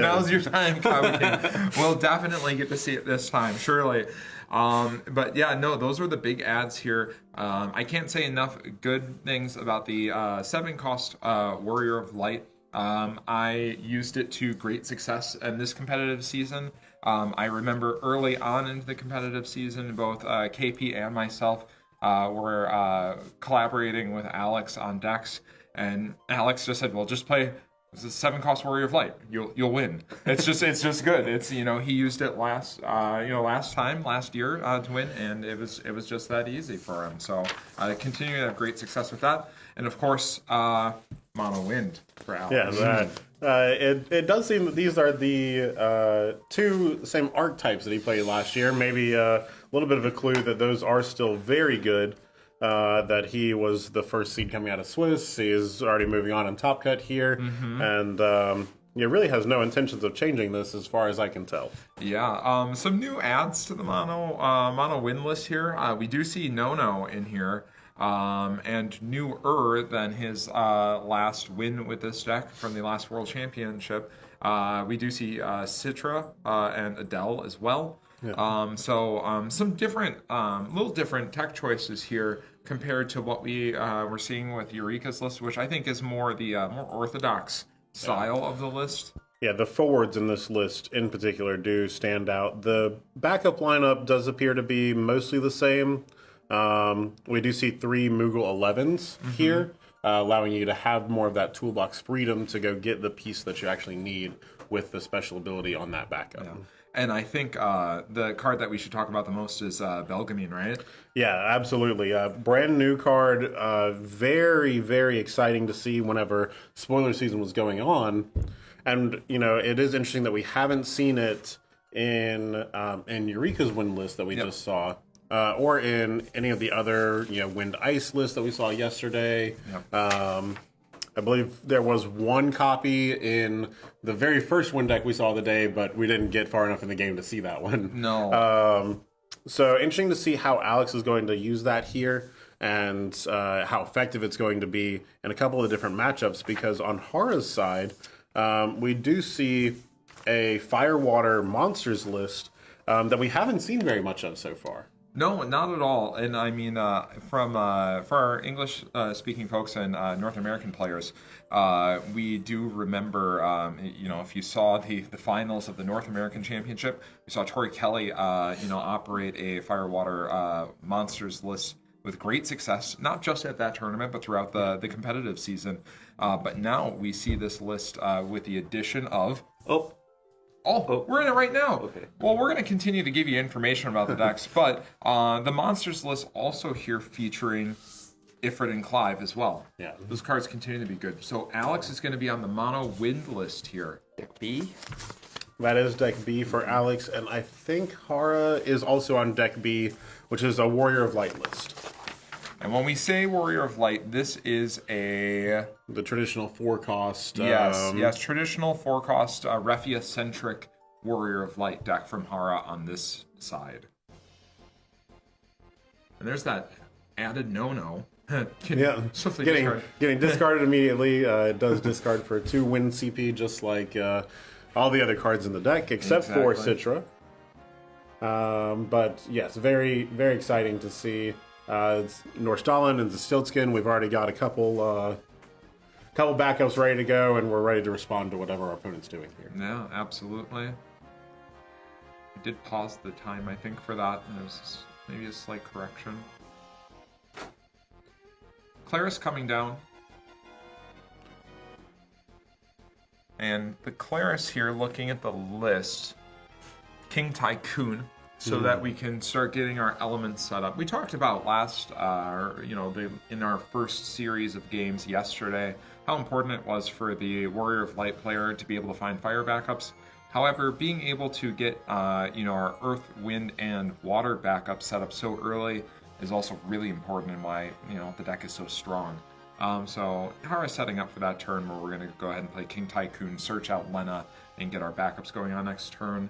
Now's your time, Kabuki. We'll definitely get to see it this time, surely. But yeah, no, those were the big ads here. I can't say enough good things about the 7-cost Warrior of Light. I used it to great success in this competitive season. I remember early on into the competitive season, both KP and myself were collaborating with Alex on decks, and Alex just said, well, just play It's a 7-cost Warrior of Light. You'll win. It's just good. It's he used it last year to win, and it was just that easy for him. So continuing to have great success with that, and of course mono wind for Alex. Yeah, it does seem that these are the two same archetypes that he played last year. Maybe a little bit of a clue that those are still very good. That he was the first seed coming out of Swiss. He is already moving on in Top Cut here, and he really has no intentions of changing this as far as I can tell. Yeah, some new adds to the mono win list here. We do see Nono in here. And newer than his last win with this deck from the last World Championship, we do see Citra and Adele as well. Yeah. Some different, little different tech choices here compared to what we were seeing with Eureka's list, which I think is more the more orthodox style of the list. Yeah, the forwards in this list in particular do stand out. The backup lineup does appear to be mostly the same. We do see 3 Moogle 11s here, allowing you to have more of that toolbox freedom to go get the piece that you actually need with the special ability on that backup. Yeah. And I think the card that we should talk about the most is Belgamine, right? Yeah, absolutely. Brand new card. Very, very exciting to see whenever spoiler season was going on. And, it is interesting that we haven't seen it in Eureka's win list that we just saw. Or in any of the other, wind ice lists that we saw yesterday. Yep. I believe there was one copy in the very first wind deck we saw the day, but we didn't get far enough in the game to see that one. No. So interesting to see how Alex is going to use that here and how effective it's going to be in a couple of different matchups, because on Hara's side, we do see a Firewater Monsters list that we haven't seen very much of so far. No, not at all. And I mean, for our English-speaking folks and North American players, we do remember, if you saw the finals of the North American Championship, we saw Tori Kelly, operate a Firewater Monsters list with great success, not just at that tournament, but throughout the competitive season. But now we see this list with the addition of... Oh, we're in it right now. Okay. Well, we're going to continue to give you information about the decks, but the Monsters list also here featuring Ifrit and Clive as well. Yeah. Those cards continue to be good. So Alex is going to be on the mono wind list here. Deck B? That is deck B for Alex, and I think Hara is also on deck B, which is a Warrior of Light list. And when we say Warrior of Light, this is the traditional 4-cost. Yes, traditional 4-cost Refia-centric Warrior of Light deck from Hara on this side. And there's that added no-no. Getting discarded immediately. It does discard for 2 win CP, just like all the other cards in the deck, except for Citra. But yes, very, very exciting to see. It's Norstalin and the Stiltskin. We've already got a couple backups ready to go, and we're ready to respond to whatever our opponent's doing here. Yeah, absolutely. I did pause the time, I think, for that. There's maybe a slight correction. Claris coming down. And the Claris here, looking at the list, King Tycoon, so that we can start getting our elements set up. We talked about in our first series of games yesterday, how important it was for the Warrior of Light player to be able to find fire backups. However, being able to get our earth, wind, and water backups set up so early is also really important in why the deck is so strong. So Hara's setting up for that turn where we're going to go ahead and play King Tycoon, search out Lena, and get our backups going on next turn.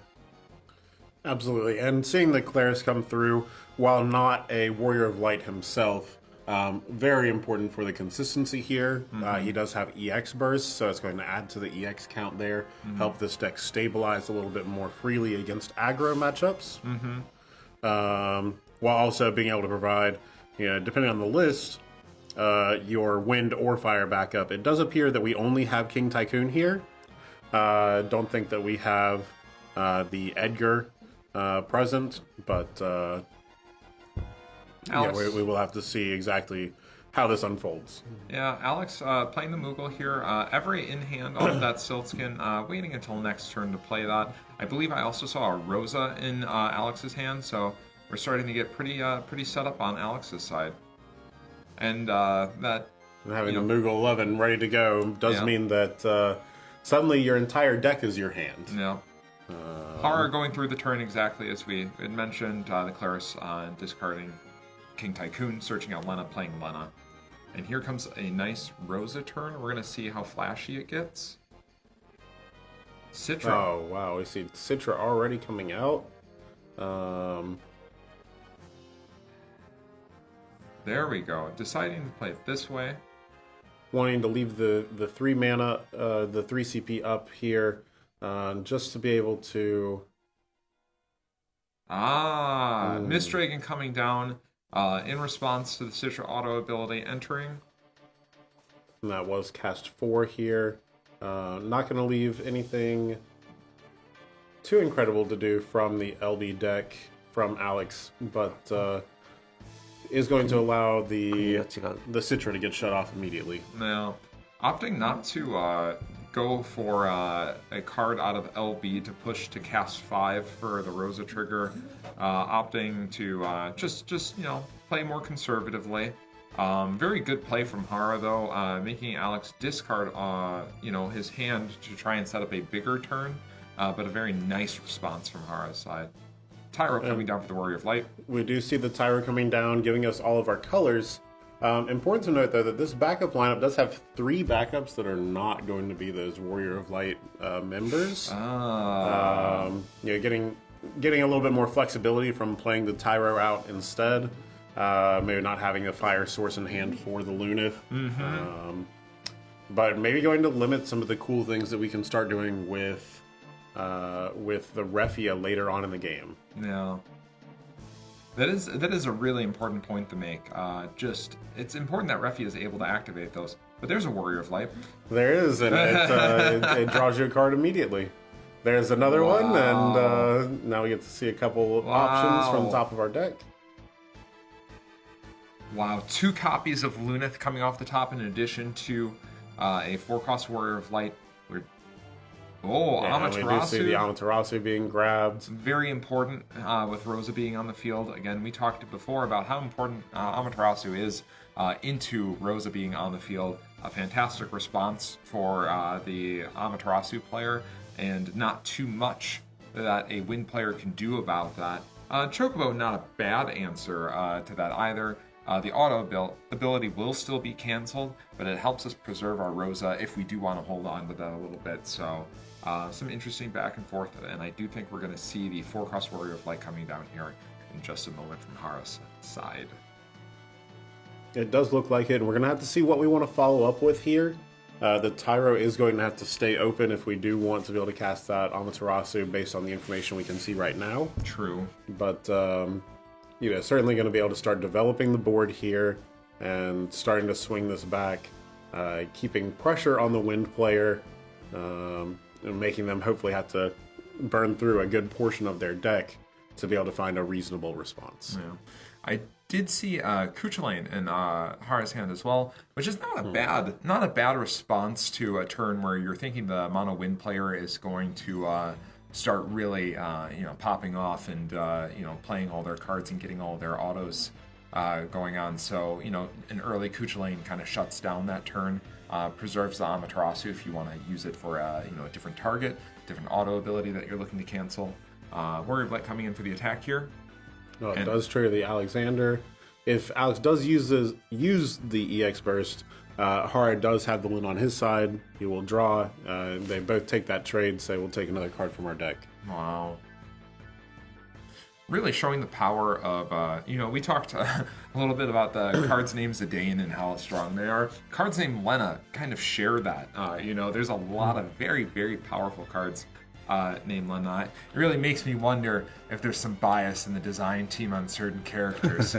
Absolutely, and seeing the Claris come through, while not a Warrior of Light himself, very important for the consistency here. He does have EX burst, so it's going to add to the EX count there, help this deck stabilize a little bit more freely against aggro matchups, while also being able to provide, depending on the list, your wind or fire backup. It does appear that we only have King Tycoon here. Don't think that we have the Edgar present, but we will have to see exactly how this unfolds. Yeah, Alex playing the Moogle here. Every in hand off that Siltskin, waiting until next turn to play that. I believe I also saw a Rosa in Alex's hand, so we're starting to get pretty set up on Alex's side. And that... And having a Moogle 11 ready to go does mean that suddenly your entire deck is your hand. Yeah. Hara going through the turn exactly as we had mentioned. The Claris discarding King Tycoon, searching out Lena, playing Lena. And here comes a nice Rosa turn. We're going to see how flashy it gets. Citra. Oh, wow. We see Citra already coming out. There we go. Deciding to play it this way. Wanting to leave the 3 mana, the 3 CP up here, just to be able to... Mist Dragon coming down in response to the Citra auto ability entering. And that was cast 4 here. Not going to leave anything too incredible to do from the LB deck from Alex, but is going to allow the Citra to get shut off immediately. Now, opting not to go for a card out of LB to push to cast 5 for the Rosa trigger, opting to just play more conservatively. Very good play from Hara though, making Alex discard his hand to try and set up a bigger turn, but a very nice response from Hara's side. Tyro coming down for the Warrior of Light. We do see the Tyro coming down, giving us all of our colors. Important to note, though, that this backup lineup does have 3 backups that are not going to be those Warrior of Light members. Getting a little bit more flexibility from playing the Tyro out instead. Maybe not having a fire source in hand for the Lunith. But maybe going to limit some of the cool things that we can start doing with the Refia later on in the game. Yeah. That is a really important point to make. It's important that Refia is able to activate those. But there's a Warrior of Light. There is, and it draws you a card immediately. There's another one, and now we get to see a couple options from the top of our deck. Wow, 2 copies of Lunith coming off the top in addition to a 4-cost Warrior of Light. Amaterasu. We do see the Amaterasu being grabbed. Very important with Rosa being on the field. Again, we talked before about how important Amaterasu is into Rosa being on the field. A fantastic response for the Amaterasu player, and not too much that a Wind player can do about that. Chocobo, not a bad answer to that either. The auto ability will still be canceled, but it helps us preserve our Rosa if we do want to hold on to that a little bit. So some interesting back and forth, and I do think we're going to see the 4-cost Warrior of Light coming down here in just a moment from Hara's side. It does look like it, and we're going to have to see what we want to follow up with here. The Tyro is going to have to stay open if we do want to be able to cast that Amaterasu based on the information we can see right now. True. But, certainly going to be able to start developing the board here and starting to swing this back, keeping pressure on the Wind player, and making them hopefully have to burn through a good portion of their deck to be able to find a reasonable response. Yeah. I did see Kuchulain in Hara's hand as well, which is not a bad response to a turn where you're thinking the mono Wind player is going to start really popping off and playing all their cards and getting all their autos going on. So an early Kuchulain kind of shuts down that turn, preserves the Amaterasu if you want to use it for a different target, different auto ability that you're looking to cancel. Warrior of Light coming in for the attack here. Oh, it does trigger the Alexander. If Alex does use the EX burst, Hara does have the win on his side. He will draw. They both take that trade, so we'll take another card from our deck. Wow. Really showing the power of, we talked a little bit about the cards named Zidane and how strong they are. Cards named Lena kind of share that. There's a lot of very, very powerful cards named Lena. It really makes me wonder if there's some bias in the design team on certain characters.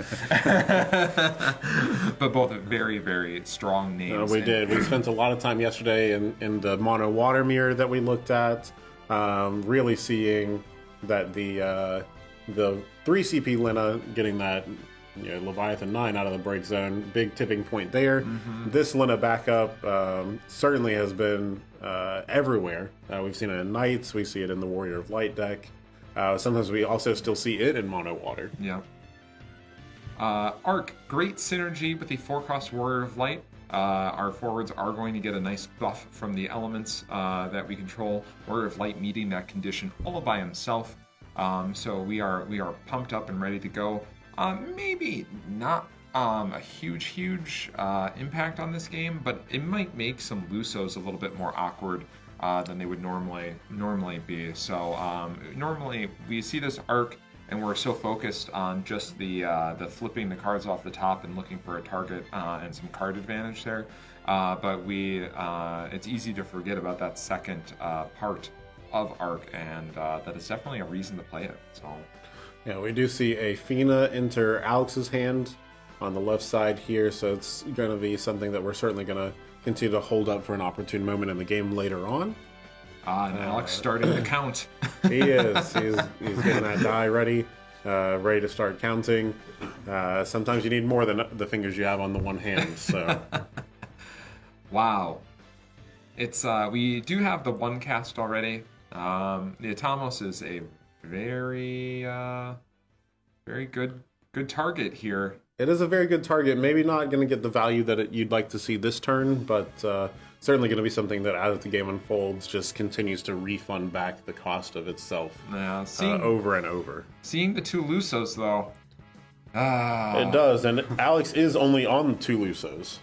But both are very, very strong names. We did. We spent a lot of time yesterday in the mono water mirror that we looked at, really seeing that the 3 CP Lena getting that Leviathan 9 out of the break zone. Big tipping point there. This Lina backup certainly has been everywhere. We've seen it in Knights, we see it in the Warrior of Light deck. Sometimes we also still see it in Mono Water. Yeah. Arc, great synergy with the 4-cost Warrior of Light. Our forwards are going to get a nice buff from the elements that we control. Warrior of Light meeting that condition all by himself. So we are pumped up and ready to go. Maybe not a huge impact on this game, but it might make some Lusos a little bit more awkward than they would normally be. So normally we see this arc and we're so focused on just the flipping the cards off the top and looking for a target and some card advantage there. But it's easy to forget about that second part of arc, and that is definitely a reason to play it. So. Yeah, we do see a Fina enter Alex's hand on the left side here, so it's going to be something that we're certainly going to continue to hold up for an opportune moment in the game later on. And Alex starting to count. He is. He's getting that die ready, ready to start counting. Sometimes you need more than the fingers you have on the one hand. So. Wow. It's we do have the one cast already. The Atamos is a very good target here. It is a very good target. Maybe not going to get the value that you'd like to see this turn, but certainly going to be something that, as the game unfolds, just continues to refund back the cost of itself over and over. Seeing the 2 Lusos, though. It does, and Alex is only on 2 Lusos.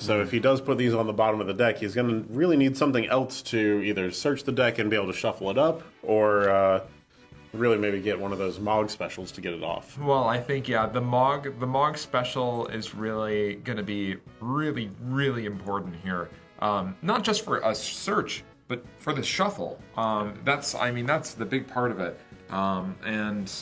So if he does put these on the bottom of the deck, he's going to really need something else to either search the deck and be able to shuffle it up, or really maybe get one of those Mog specials to get it off. Well, I think, the Mog special is really going to be really important here. Not just for a search, but for the shuffle. That's the big part of it. And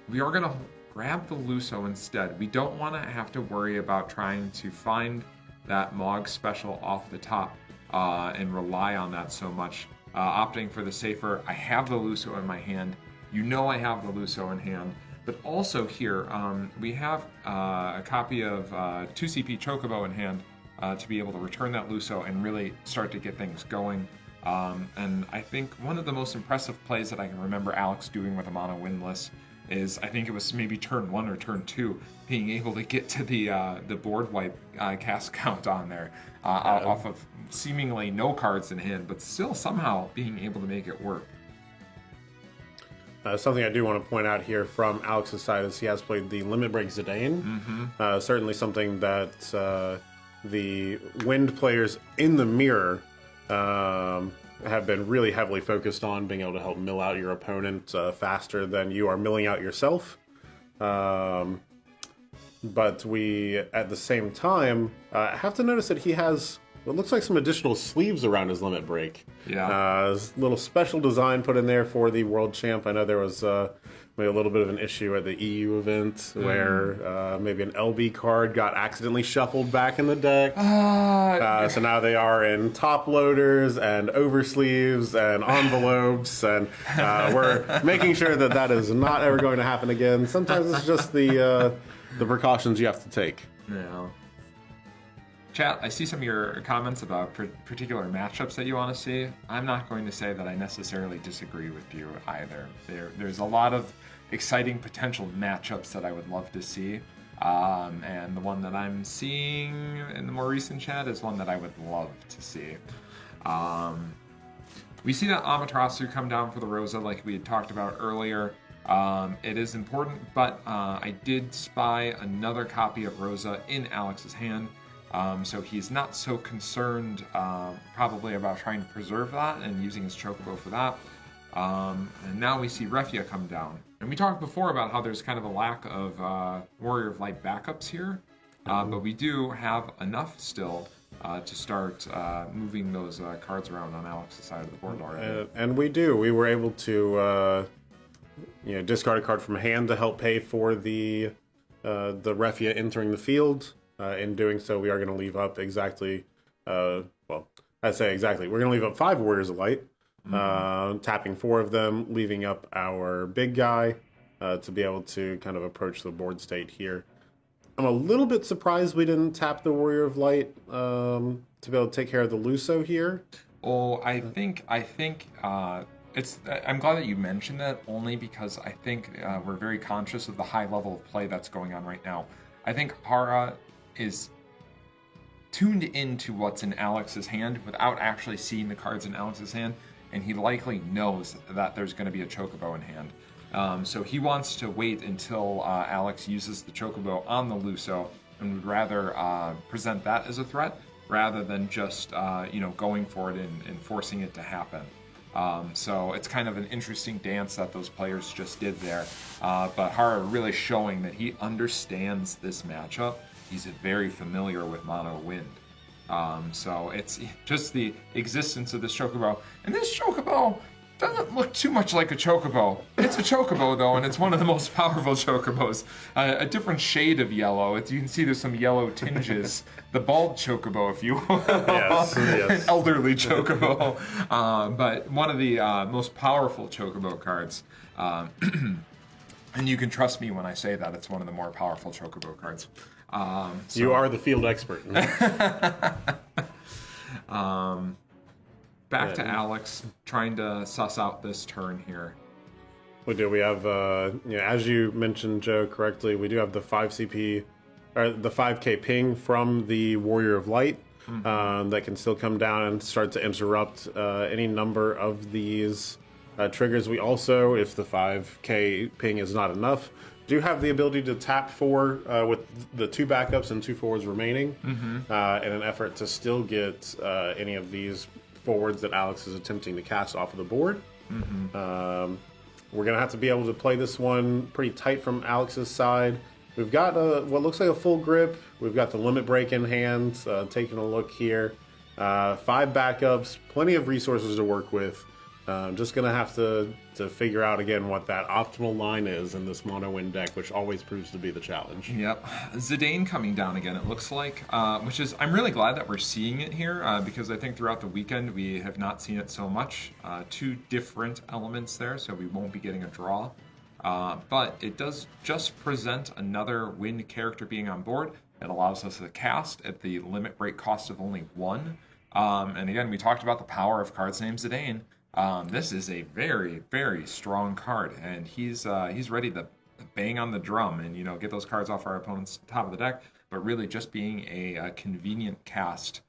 we are going to grab the Luso instead. We don't want to have to worry about trying to find that Mog special off the top and rely on that so much. Opting for the safer, I have the Luso in my hand. I have the Luso in hand. But also here, we have a copy of 2CP Chocobo in hand to be able to return that Luso and really start to get things going. And I think one of the most impressive plays that I can remember Alex doing with a mono winless is, I think it was maybe turn 1 or turn 2, being able to get to the board wipe cast count on there off of seemingly no cards in hand, but still somehow being able to make it work. Something I do want to point out here from Alex's side is he has played the Limit Break Zidane. Certainly something that the Wind players in the mirror have been really heavily focused on, being able to help mill out your opponent faster than you are milling out yourself. But we, at the same time, have to notice that he has what looks like some additional sleeves around his Limit Break. Yeah. Little special design put in there for the World Champ. I know there was maybe a little bit of an issue at the EU event where maybe an LB card got accidentally shuffled back in the deck. So now they are in top loaders and oversleeves and envelopes, and we're making sure that that is not ever going to happen again. Sometimes it's just the precautions you have to take. Yeah. Chat, I see some of your comments about particular matchups that you want to see. I'm not going to say that I necessarily disagree with you either. There's a lot of exciting potential matchups that I would love to see. And the one that I'm seeing in the more recent chat is one that I would love to see. We see that Amaterasu come down for the Rosa like we had talked about earlier. It is important, but I did spy another copy of Rosa in Alex's hand. So he's not so concerned probably about trying to preserve that and using his Chocobo for that. And now we see Refia come down. And we talked before about how there's kind of a lack of Warrior of Light backups here. But we do have enough still to start moving those cards around on Alex's side of the board already. And we do. We were able to discard a card from hand to help pay for the Refia entering the field. In doing so, we are going to leave up exactly, we're going to leave up 5 Warriors of Light, tapping 4 of them, leaving up our big guy, to be able to kind of approach the board state here. I'm a little bit surprised we didn't tap the Warrior of Light to be able to take care of the Luso here. Oh, I think it's. I'm glad that you mentioned that, only because I think we're very conscious of the high level of play that's going on right now. I think Hara is tuned into what's in Alex's hand without actually seeing the cards in Alex's hand, and he likely knows that there's going to be a Chocobo in hand. So he wants to wait until Alex uses the Chocobo on the Luso, and would rather present that as a threat rather than just going for it and forcing it to happen. So it's kind of an interesting dance that those players just did there. But Hara really showing that he understands this matchup. He's very familiar with Mono Wind. So it's just the existence of this Chocobo. And this Chocobo doesn't look too much like a Chocobo. It's a Chocobo, though, and it's one of the most powerful Chocobos. A different shade of yellow. You can see there's some yellow tinges. The bald Chocobo, if you will. Yes. An elderly Chocobo. But one of the most powerful Chocobo cards. And you can trust me when I say that it's one of the more powerful Chocobo cards. You are the field expert. Back to Alex, trying to suss out this turn here. We do. We have, as you mentioned, Joe, correctly, we do have the 5 CP, or the 5K ping from the Warrior of Light that can still come down and start to interrupt any number of these triggers. We also, if the 5K ping is not enough, do have the ability to tap 4 with the 2 backups and 2 forwards remaining in an effort to still get any of these forwards that Alex is attempting to cast off of the board. We're going to have to be able to play this one pretty tight from Alex's side. We've got what looks like a full grip. We've got the limit break in hand. Taking a look here. 5 backups, plenty of resources to work with. Just going to have to figure out, again, what that optimal line is in this mono win deck, which always proves to be the challenge. Yep. Zidane coming down again, it looks like, which is, I'm really glad that we're seeing it here, because I think throughout the weekend we have not seen it so much. 2 different elements there, so we won't be getting a draw. But it does just present another wind character being on board. It allows us to cast at the limit break cost of only 1. And again, we talked about the power of cards named Zidane. This is a very, very strong card, and he's ready to bang on the drum and get those cards off our opponent's top of the deck, but really just being a convenient cast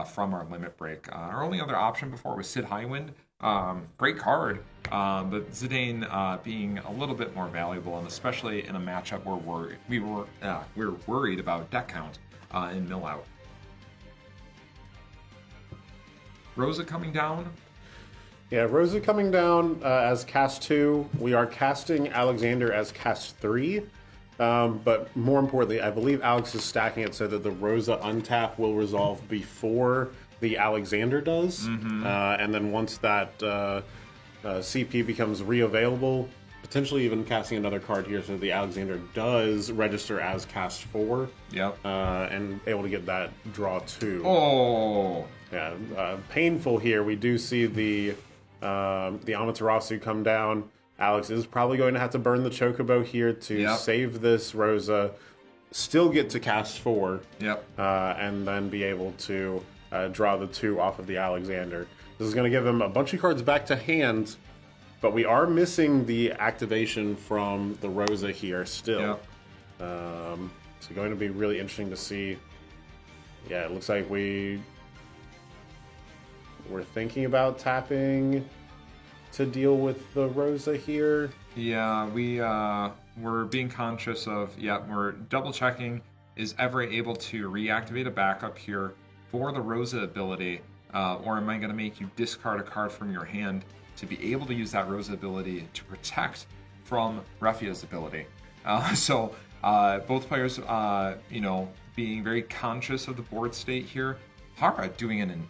from our limit break. Our only other option before was Sid Highwind. Great card, but Zidane being a little bit more valuable, and especially in a matchup where we're worried about deck count in mill out. Rosa coming down. Yeah, Rosa coming down as cast 2. We are casting Alexander as cast 3. But more importantly, I believe Alex is stacking it so that the Rosa untap will resolve before the Alexander does. And then once that CP becomes re-available, potentially even casting another card here so the Alexander does register as cast 4. Yep. And able to get that draw 2. Oh! Yeah, painful here. We do see the Amaterasu come down. Alex is probably going to have to burn the Chocobo here to save this Rosa, still get to cast 4, and then be able to draw the 2 off of the Alexander. This is going to give him a bunch of cards back to hand, but we are missing the activation from the Rosa here still. So going to be really interesting to see. Yeah, it looks like we're thinking about tapping to deal with the Rosa here. Yeah, we're being conscious of, we're double checking, is Ever able to reactivate a backup here for the Rosa ability, or am I going to make you discard a card from your hand to be able to use that Rosa ability to protect from Refia's ability? So both players, being very conscious of the board state here. Hara doing an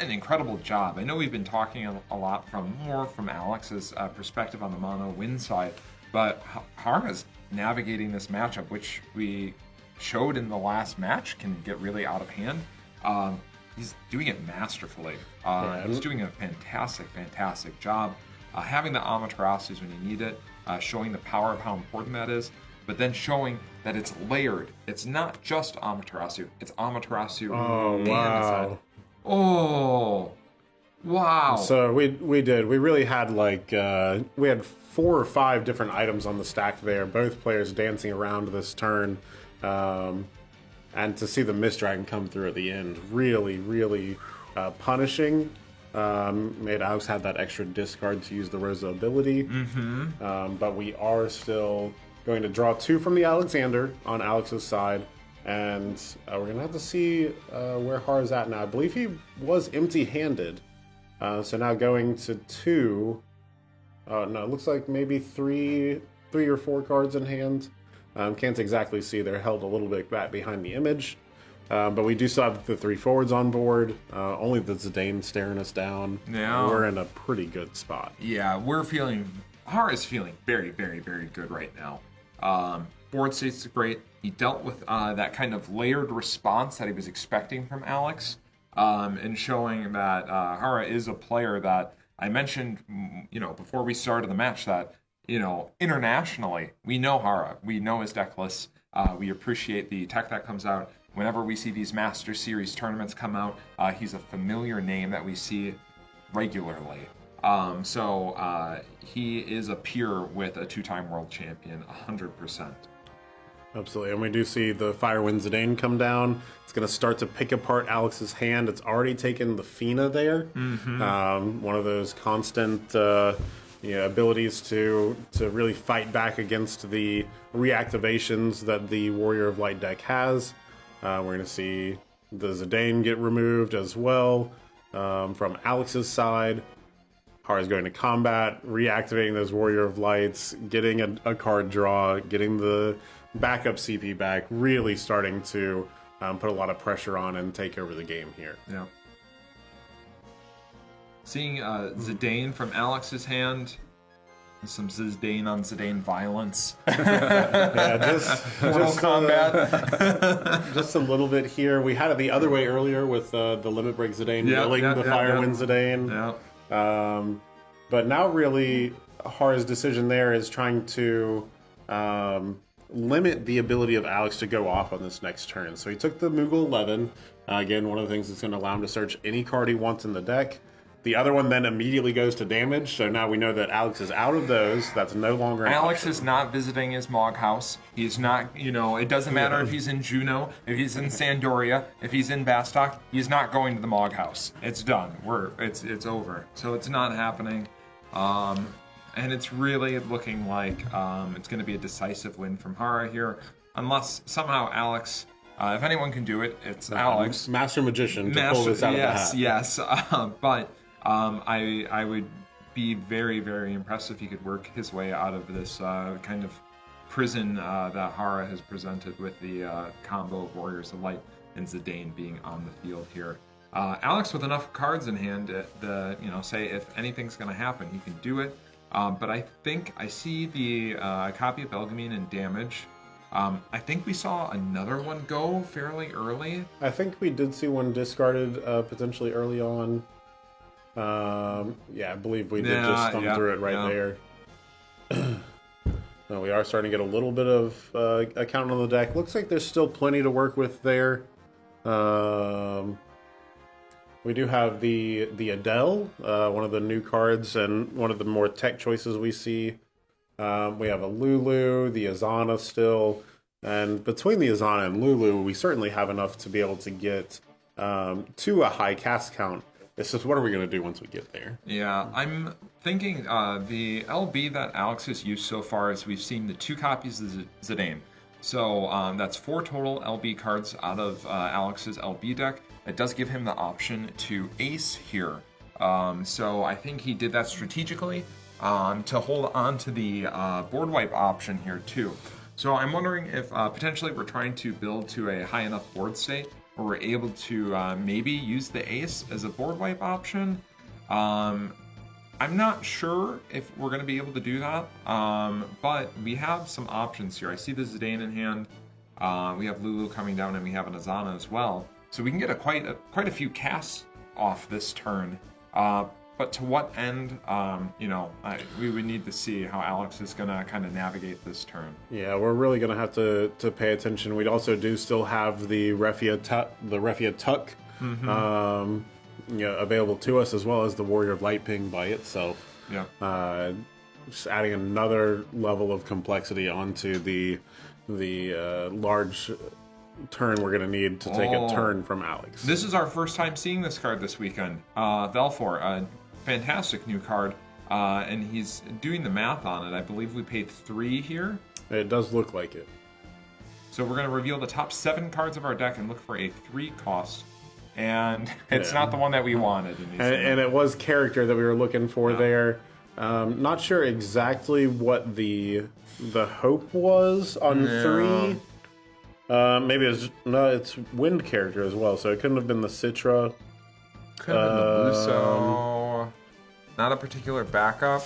incredible job. I know we've been talking a lot more from Alex's perspective on the mono win side, but Hara's navigating this matchup, which we showed in the last match can get really out of hand. He's doing it masterfully. He's doing a fantastic job. having the Amaterasus when you need it, showing the power of how important that is, but then showing that it's layered. It's not just Amaterasu, it's Amaterasu and wow. Oh, wow. So we really had we had 4 or 5 different items on the stack there, both players dancing around this turn. And to see the Mist Dragon come through at the end, really punishing. Made Alex have that extra discard to use the Rosa ability. But we are still going to draw 2 from the Alexander on Alex's side. And we're going to have to see where Hara's at now. I believe he was empty-handed. So now going to 2. No, it looks like maybe 3 or 4 cards in hand. Can't exactly see. They're held a little bit back behind the image. But we do still have the 3 forwards on board. Only the Zidane staring us down. Yeah. We're in a pretty good spot. Yeah, Hara's feeling very, very, very good right now. Board state's great. He dealt with that kind of layered response that he was expecting from Alex, and showing that Hara is a player that I mentioned, before we started the match that, internationally, we know Hara. We know his deck lists. We appreciate the tech that comes out. Whenever we see these Master Series tournaments come out, he's a familiar name that we see regularly. So he is a peer with a 2-time world champion, 100%. Absolutely, and we do see the Firewind Zidane come down. It's going to start to pick apart Alex's hand. It's already taken the Fina there. One of those constant abilities to really fight back against the reactivations that the Warrior of Light deck has. We're going to see the Zidane get removed as well from Alex's side. Hara's going to combat, reactivating those Warrior of Lights, getting a card draw, getting the backup CP back, really starting to put a lot of pressure on and take over the game here. Yeah. Seeing Zidane from Alex's hand, some Zidane on Zidane violence. Yeah, just combat. Just a little bit here. We had it the other way earlier with the Limit Break Zidane milling the Firewind Zidane. Yeah. But now really Hara's decision there is trying to limit the ability of Alex to go off on this next turn. So he took the Moogle 11. Again, one of the things that's going to allow him to search any card he wants in the deck. The other one then immediately goes to damage, so now we know that Alex is out of those. That's no longer an Alex option. is not visiting his Mog House. He's not, it doesn't matter if he's in Juneau, if he's in Sandoria, if he's in Bastok, he's not going to the Mog House. It's done. It's over. So it's not happening. And it's really looking like it's going to be a decisive win from Hara here, unless somehow Alex, if anyone can do it, it's Alex. Master Magician to pull this out of the hat. Yes. But I would be very, very impressed if he could work his way out of this kind of prison that Hara has presented with the combo of Warriors of Light and Zidane being on the field here. Alex with enough cards in hand, say if anything's going to happen, he can do it. But I think I see the copy of Belgamine in damage. I think we saw another one go fairly early. I think we did see one discarded potentially early on. I believe we did just thumb through it right there. No, we are starting to get a little bit of account on the deck. Looks like there's still plenty to work with there. We do have the Adele, one of the new cards and one of the more tech choices we see. We have a Lulu, the Azana still, and between the Azana and Lulu, we certainly have enough to be able to get to a high cast count. It's just what are we going to do once we get there? Yeah, I'm thinking the LB that Alex has used so far is we've seen the 2 copies of Zidane. So that's 4 total LB cards out of Alex's LB deck. It does give him the option to ace here. So I think he did that strategically to hold on to the board wipe option here too. So I'm wondering if potentially we're trying to build to a high enough board state where we're able to maybe use the ace as a board wipe option. I'm not sure if we're going to be able to do that, but we have some options here. I see the Zidane in hand. We have Lulu coming down, and we have an Azana as well. So we can get quite a few casts off this turn. but to what end? We would need to see how Alex is going to kind of navigate this turn. Yeah, we're really going to have to pay attention. We also do still have the Refia Tuck available to us, as well as the Warrior of Light Ping by itself. Yeah. Just adding another level of complexity onto the large turn we're going to need to take a turn from Alex. This is our first time seeing this card this weekend. Velfor, a fantastic new card, and he's doing the math on it. I believe we paid 3 here. It does look like it. So we're going to reveal the top 7 cards of our deck and look for a 3 cost. And it's not the one that we wanted. And it was character that we were looking for there. Not sure exactly what the hope was on 3. Maybe it's wind character as well, so it couldn't have been the Citra. Could have been the Luso. Not a particular backup.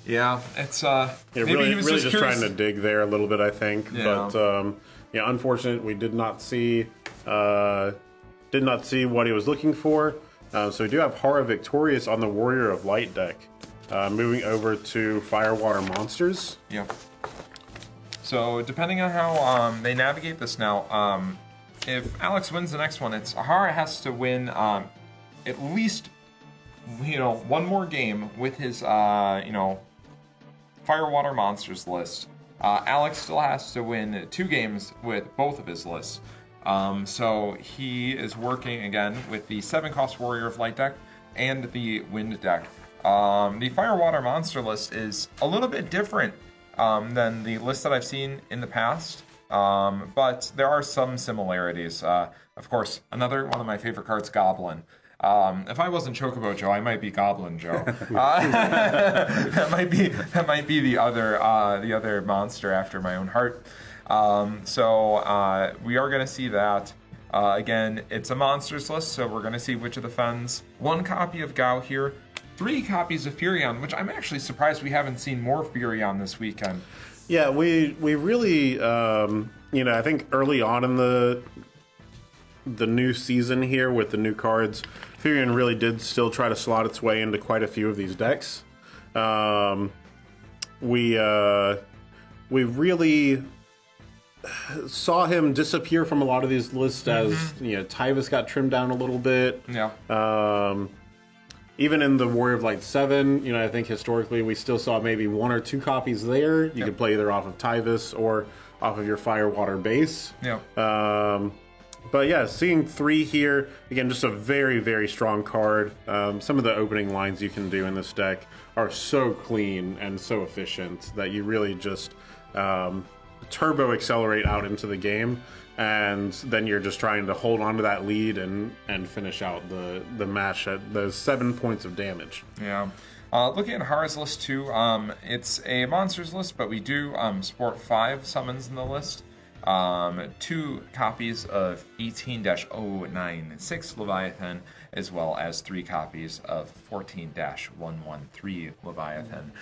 Yeah, it's maybe really, he was really just curious. trying to dig there a little bit, I think. Yeah. But unfortunate we did not see what he was looking for. So we do have Hara Victorious on the Warrior of Light deck. Moving over to Firewater Monsters. Yeah. So depending on how they navigate this now, if Alex wins the next one, it's Hara has to win at least one more game with his Firewater Monsters list. Alex still has to win 2 games with both of his lists. So he is working again with the 7-cost Warrior of Light deck and the Wind deck. The Firewater Monster list is a little bit different than the list that I've seen in the past, but there are some similarities. Of course, another one of my favorite cards, Goblin. If I wasn't Chocobo Joe, I might be Goblin Joe. That might be the other monster after my own heart. So we are going to see that. Again, it's a monsters list, so we're going to see which of the Fens. 1 copy of Gao here. 3 copies of Furion, which I'm actually surprised we haven't seen more Furion this weekend. Yeah, we really, I think early on in the new season here with the new cards, Furion really did still try to slot its way into quite a few of these decks. We really saw him disappear from a lot of these lists as Tyvus got trimmed down a little bit. Yeah. Even in the Warrior of Light 7, I think historically we still saw maybe 1 or 2 copies there. You could play either off of Tyvus or off of your Firewater base. Yeah. But yeah, seeing 3 here, again, just a very, very strong card. Some of the opening lines you can do in this deck are so clean and so efficient that you really just turbo accelerate out into the game. And then you're just trying to hold on to that lead and finish out the match at those 7 points of damage. Yeah. Looking at Hara's list too, it's a monsters list, but we do support 5 summons in the list. 2 copies of 18-096 Leviathan, as well as 3 copies of 14-113 Leviathan.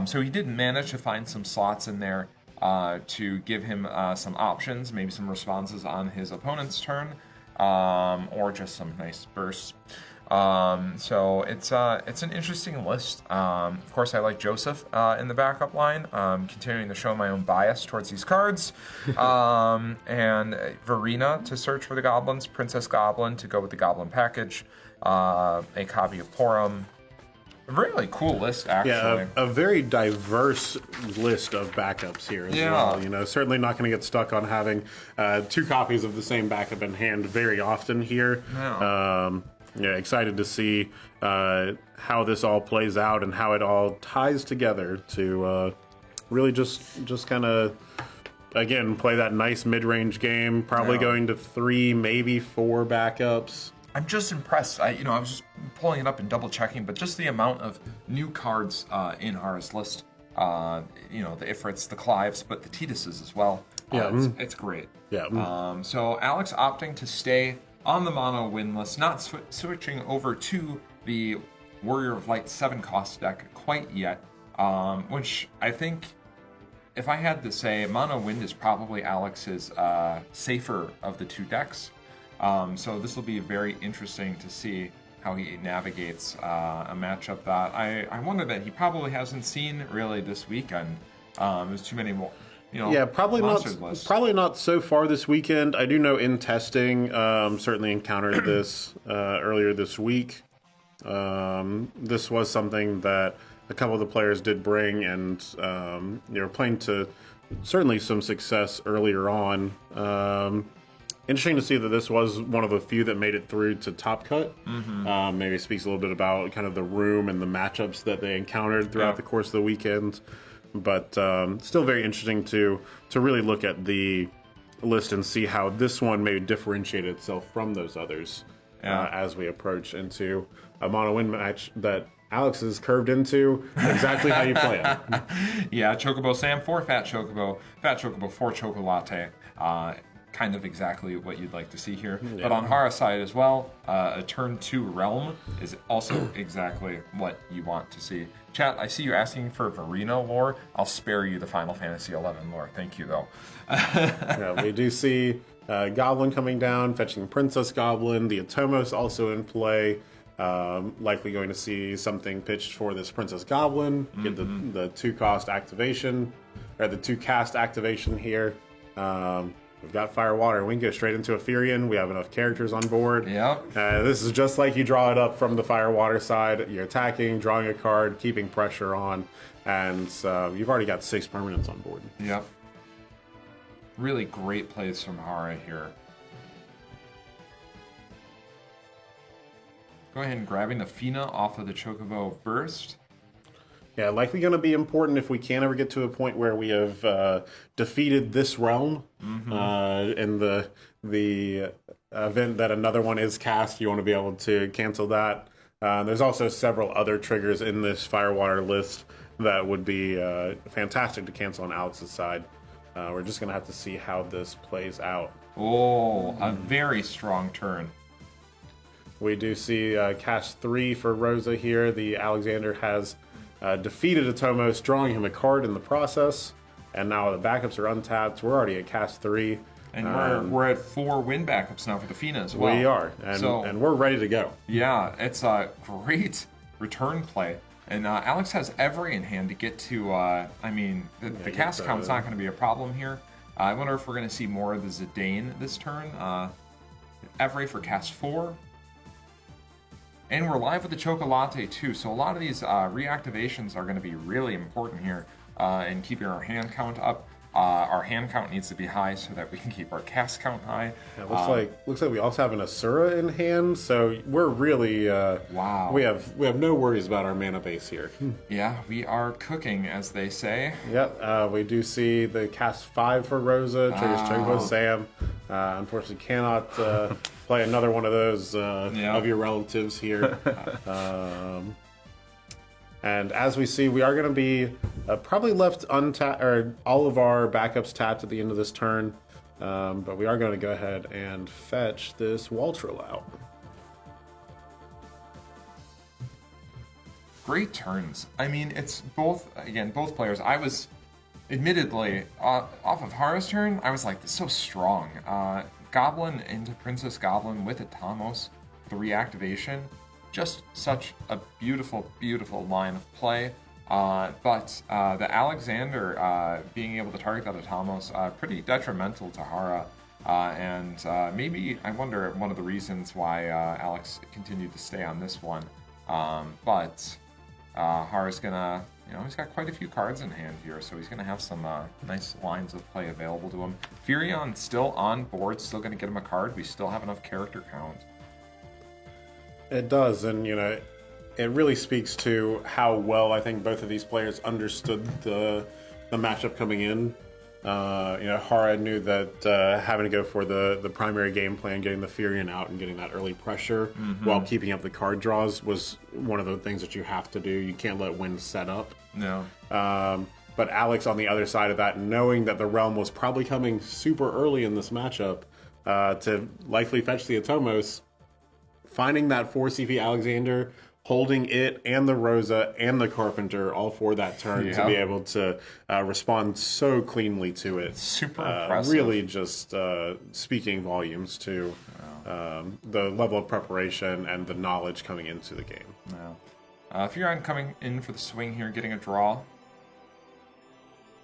So he did manage to find some slots in there to give him some options, maybe some responses on his opponent's turn, or just some nice bursts. So it's an interesting list. Of course, I like Joseph in the backup line, continuing to show my own bias towards these cards. And Verena to search for the goblins, Princess Goblin to go with the Goblin package, a copy of Porum. A really cool list, actually. Yeah, a very diverse list of backups here as well. Certainly not going to get stuck on having 2 copies of the same backup in hand very often here. No. Excited to see how this all plays out and how it all ties together to really just kind of, again, play that nice mid-range game, probably going to 3, maybe 4 backups. I'm just impressed. I was just pulling it up and double checking, but just the amount of new cards in Hara's list. The Ifrits, the Clives, but the Tituses as well. It's great. Yeah. So Alex opting to stay on the mono win list, not switching over to the Warrior of Light 7-cost deck quite yet. Which I think, if I had to say, mono wind is probably Alex's safer of the 2 decks. So this will be very interesting to see how he navigates a matchup that I wonder that he probably hasn't seen really this weekend. There's too many more. Yeah, probably not so far this weekend. I do know in testing, certainly encountered this earlier this week. This was something that a couple of the players did bring, and they were playing to certainly some success earlier on. Interesting to see that this was one of the few that made it through to Top Cut. Maybe it speaks a little bit about kind of the room and the matchups that they encountered throughout the course of the weekend. But still very interesting to really look at the list and see how this one may differentiate itself from those others as we approach into a mono-win match that Alex is curved into exactly how you play it. Yeah, Chocobo Sam for Fat Chocobo for Chocolate. Kind of exactly what you'd like to see here. Yeah. But on Hara's side as well, a turn 2 Realm is also exactly what you want to see. Chat, I see you asking for Verino lore. I'll spare you the Final Fantasy XI lore. Thank you, though. Yeah, we do see Goblin coming down, fetching Princess Goblin. The Atomos also in play. Likely going to see something pitched for this Princess Goblin. Get the 2-cost activation, or the 2-cast activation here. We've got Fire Water. We can go straight into Ephirian. We have enough characters on board. Yep. This is just like you draw it up from the Fire Water side. You're attacking, drawing a card, keeping pressure on, and you've already got 6 permanents on board. Yep. Really great plays from Hara here. Go ahead and grabbing the Fina off of the Chocobo Burst. Yeah, likely going to be important if we can ever get to a point where we have defeated this realm. In the event that another one is cast, you want to be able to cancel that. There's also several other triggers in this Firewater list that would be fantastic to cancel on Alex's side. We're just going to have to see how this plays out. Oh, a very strong turn. We do see cast 3 for Rosa here. The Alexander has defeated Atomos, drawing him a card in the process. And now the backups are untapped. We're already at cast 3. And we're at 4 win backups now for the Fina as well. We are. And we're ready to go. Yeah, it's a great return play. And Alex has Every in hand to get to, the cast count's not going to be a problem here. I wonder if we're going to see more of the Zidane this turn. Every for cast 4. And we're live with the Chocolate too, so a lot of these reactivations are going to be really important here in keeping our hand count up. Our hand count needs to be high so that we can keep our cast count high. Yeah, looks like we also have an Asura in hand, so we're really wow. We have no worries about our mana base here. Yeah, we are cooking, as they say. Yep, we do see the cast 5 for Rosa, triggers Chocobo Sam. Unfortunately, cannot play another one of those of your relatives here. And as we see, we are going to be probably left untapped, or all of our backups tapped at the end of this turn. But we are going to go ahead and fetch this Waltril out. Great turns. I mean, it's both players. I was, admittedly, off of Hara's turn, I was like, this is so strong. Goblin into Princess Goblin with Atomos, the reactivation. Just such a beautiful, beautiful line of play. But the Alexander being able to target that Atomos, pretty detrimental to Hara. And maybe, I wonder, one of the reasons why Alex continued to stay on this one. But Hara's gonna, he's got quite a few cards in hand here, so he's gonna have some nice lines of play available to him. Furion still on board, still gonna get him a card. We still have enough character count. It does, and it really speaks to how well I think both of these players understood the matchup coming in. Hara knew that having to go for the primary game plan, getting the Furion out and getting that early pressure while keeping up the card draws was one of the things that you have to do. You can't let wins set up. No. But Alex on the other side of that, knowing that the Realm was probably coming super early in this matchup to likely fetch the Atomos, finding that 4 CP Alexander, holding it and the Rosa and the Carpenter all for that turn to be able to respond so cleanly to it. Super impressive. Really just speaking volumes to the level of preparation and the knowledge coming into the game. No. Furon coming in for the swing here, getting a draw.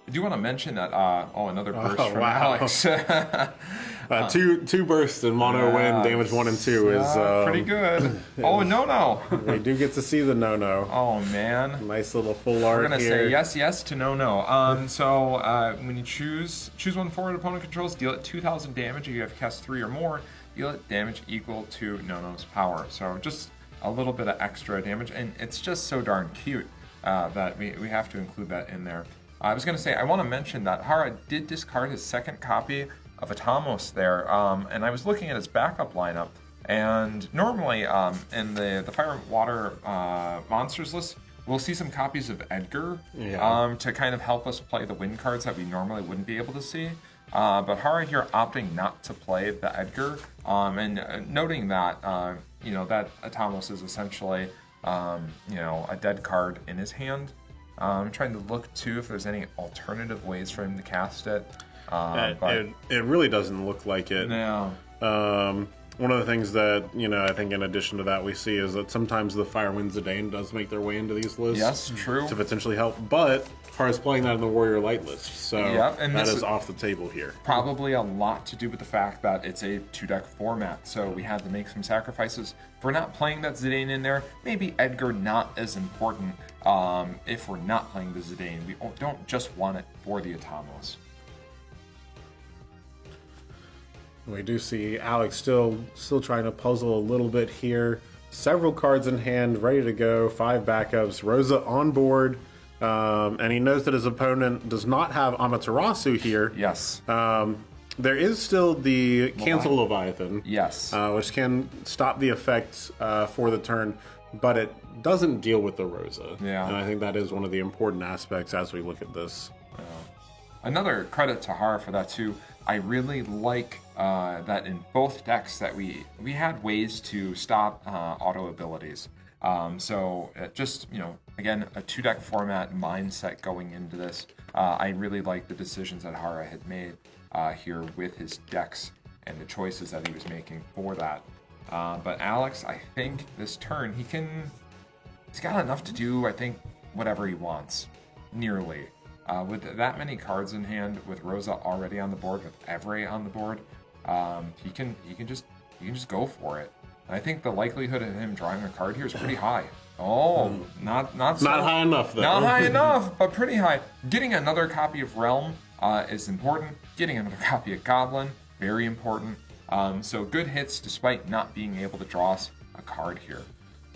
I do want to mention that, another burst from wow. Alex. Two bursts in mono win, damage 1 and 2 is pretty good. Oh, no. We do get to see the no. Oh, man. Nice little full art We're going to here. say yes to no. So when you choose one forward opponent controls, deal it 2,000 damage. If you have cast 3 or more, deal it damage equal to no-no's power. So just a little bit of extra damage, and it's just so darn cute that we have to include that in there. I was going to say, I want to mention that Hara did discard his second copy of Atamos there, and I was looking at his backup lineup, and normally in the Fire and Water Monsters list, we'll see some copies of Edgar to kind of help us play the win cards that we normally wouldn't be able to see. But Hara here opting not to play the Edgar, and noting that, that Atamos is essentially, a dead card in his hand. I'm trying to look, too, if there's any alternative ways for him to cast it. But it really doesn't look like it. No. One of the things that, I think in addition to that we see is that sometimes the Fire Wind Zidane does make their way into these lists. Yes, true. To potentially help, but Hara's playing that in the Warrior Light list, so and that is off the table here. Probably a lot to do with the fact that it's a 2-deck format, so we had to make some sacrifices for not playing that Zidane in there. Maybe Edgar not as important if we're not playing the Zidane. We don't just want it for the Atamos. We do see Alex still trying to puzzle a little bit here. Several cards in hand, ready to go. 5 backups. Rosa on board. And he knows that his opponent does not have Amaterasu here. Yes. There is still the Cancel Leviathan. Yes. Which can stop the effects for the turn, but it doesn't deal with the Rosa. Yeah. And I think that is one of the important aspects as we look at this. Another credit to Hara for that, too. I really like that in both decks that we had ways to stop auto abilities. So just, again, a 2-deck format mindset going into this. I really like the decisions that Hara had made here with his decks and the choices that he was making for that. But Alex, I think this turn, he's got enough to do, I think, whatever he wants, nearly. With that many cards in hand, with Rosa already on the board, with Evray on the board, he can just go for it. And I think the likelihood of him drawing a card here is pretty high. Oh, not high enough though. Not high enough, but pretty high. Getting another copy of Realm is important. Getting another copy of Goblin, very important. So good hits despite not being able to draw us a card here.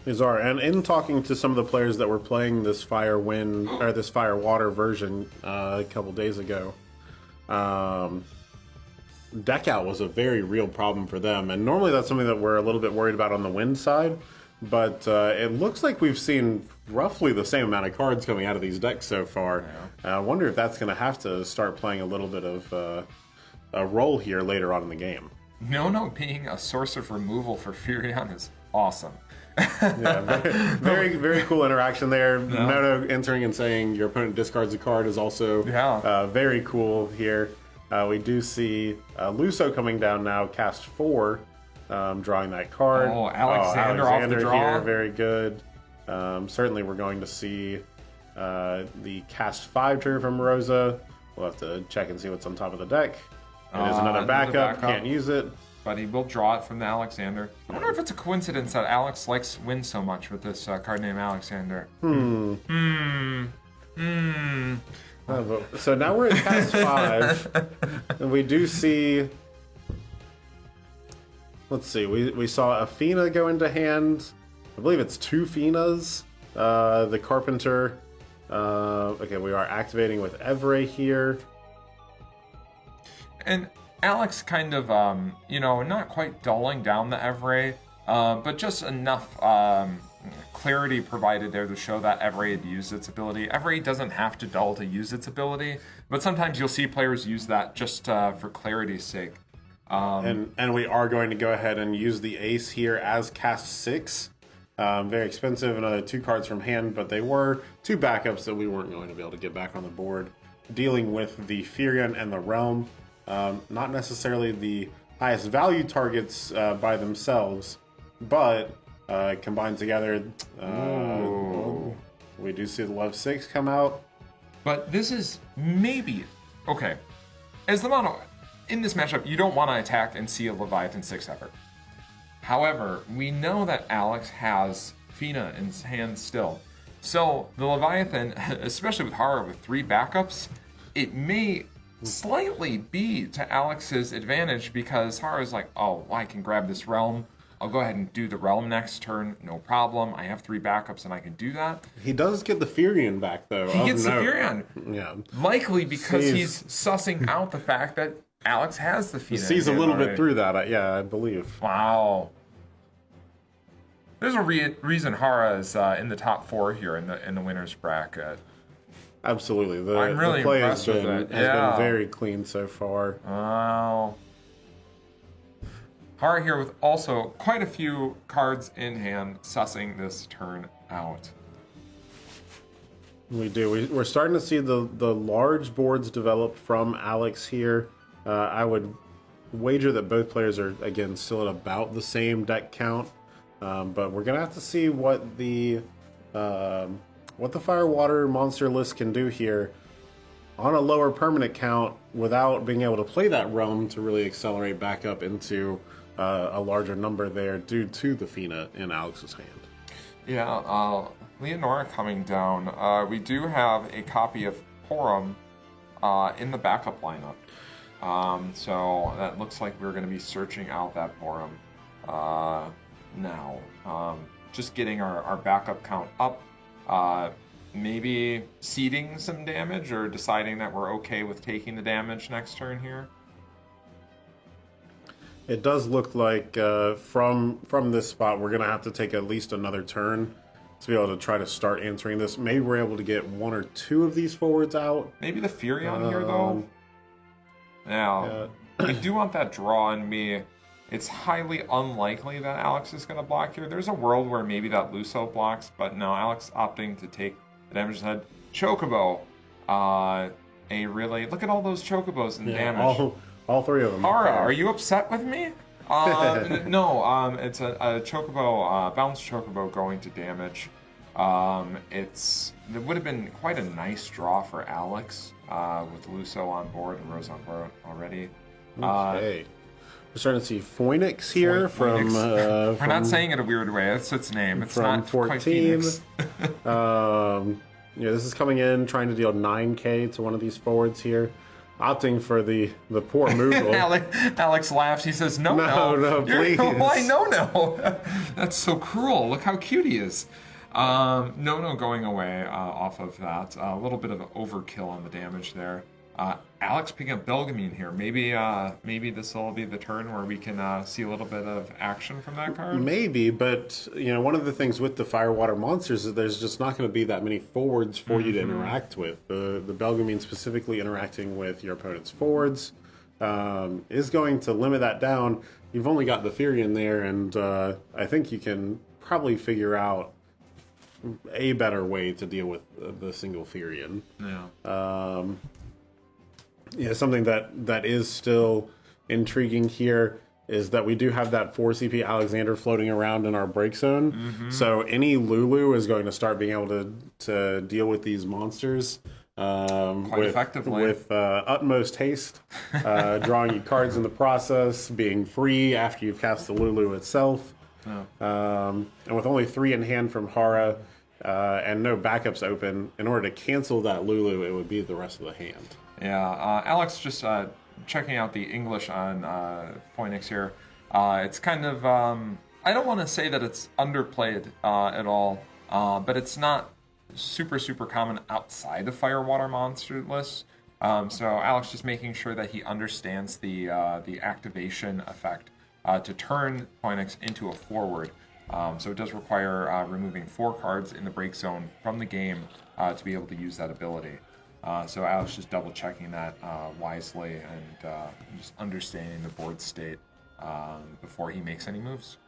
These are, and in talking to some of the players that were playing this Fire Wind or this Fire Water version a couple days ago, deck out was a very real problem for them, and normally that's something that we're a little bit worried about on the wind side, but it looks like we've seen roughly the same amount of cards coming out of these decks so far. I wonder if that's going to have to start playing a little bit of a role here later on in the game. No, being a source of removal for Furion is awesome. Yeah, very, very cool interaction there. Nono entering and saying your opponent discards a card is also very cool here. We do see Luso coming down now, cast 4, drawing that card. Oh, Alexander off the draw. Here, very good. Certainly we're going to see the cast 5 turn from Rosa. We'll have to check and see what's on top of the deck. It is another backup, can't use it. But he will draw it from the Alexander. I wonder if it's a coincidence that Alex likes wind so much with this card named Alexander. So now we're at cast 5, and we do see. Let's see. We saw a Fina go into hand. I believe it's 2 Finas. The Carpenter. Okay, we are activating with Evray here. And Alex kind of, not quite dulling down the Evray, but just enough clarity provided there to show that Evray had used its ability. Evray doesn't have to dull to use its ability, but sometimes you'll see players use that just for clarity's sake. And we are going to go ahead and use the Ace here as cast 6. Very expensive, another 2 cards from hand, but they were 2 backups that we weren't going to be able to get back on the board. Dealing with the Furion and the Realm. Not necessarily the highest value targets by themselves, but combined together, we do see the Love 6 come out. But this is maybe okay. As the mono in this matchup, you don't want to attack and see a Leviathan 6 effort. However, we know that Alex has Fina in his hand still. So the Leviathan, especially with Hara with 3 backups, it may slightly be to Alex's advantage because Hara's like, oh, I can grab this realm. I'll go ahead and do the realm next turn, no problem. I have 3 backups and I can do that. He does get the Furion back, though. He gets the Furion. Yeah. Likely because he's sussing out the fact that Alex has the Fina. He sees a little bit through that, I believe. Wow. There's a reason Hara is in the top 4 here in the winner's bracket. Absolutely. I'm really the play impressed with it. has been very clean so far. Wow. Hara here with also quite a few cards in hand, sussing this turn out. We do. We're starting to see the large boards develop from Alex here. I would wager that both players are, again, still at about the same deck count. But we're going to have to see what the Fire Water monster list can do here on a lower permanent count without being able to play that realm to really accelerate back up into a larger number there due to the Fina in Alex's hand. Yeah, Leonora coming down. We do have a copy of Porum in the backup lineup. So that looks like we're going to be searching out that Porum now. Just getting our backup count up. Maybe seeding some damage or deciding that we're okay with taking the damage next turn here. It does look like from this spot, we're going to have to take at least another turn to be able to try to start answering this. Maybe we're able to get 1 or 2 of these forwards out. Maybe the Furion here, though. Now, we do want that draw, and it's highly unlikely that Alex is going to block here. There's a world where maybe that Luso blocks, but no, Alex opting to take the damage ahead. Chocobo, look at all those Chocobos and damage. All 3 of them. Hara, are you upset with me? No, it's a Chocobo, balanced Chocobo going to damage. It would have been quite a nice draw for Alex with Luso on board and Rose on board already. Okay. We're starting to see Phoenix here from... We're not saying it a weird way. That's its name. It's from not 14. quite Phoenix. This is coming in, trying to deal 9k to one of these forwards here. Opting for the poor Moogle. Alex laughs. He says, no, please. Why no? That's so cruel. Look how cute he is. No going away off of that. A little bit of an overkill on the damage there. Alex picking up Belgamine here. Maybe this will be the turn where we can see a little bit of action from that card. Maybe, but one of the things with the Firewater monsters is there's just not going to be that many forwards for you to interact with. The Belgamine specifically interacting with your opponent's forwards is going to limit that down. You've only got the Furion there, and I think you can probably figure out a better way to deal with the single Furion. Yeah. Something that is still intriguing here is that we do have that 4 CP Alexander floating around in our break zone. So any Lulu is going to start being able to deal with these monsters quite effectively. With utmost haste, drawing you cards in the process, being free after you've cast the Lulu itself. And with only 3 in hand from Hara and no backups open, in order to cancel that Lulu, it would be the rest of the hand. Yeah, Alex just checking out the English on Phoenix here. It's kind of, I don't want to say that it's underplayed at all, but it's not super common outside of Firewater monster lists. So Alex just making sure that he understands the activation effect to turn Phoenix into a forward. So it does require removing 4 cards in the break zone from the game to be able to use that ability. So Alex just double checking that wisely and just understanding the board state before he makes any moves.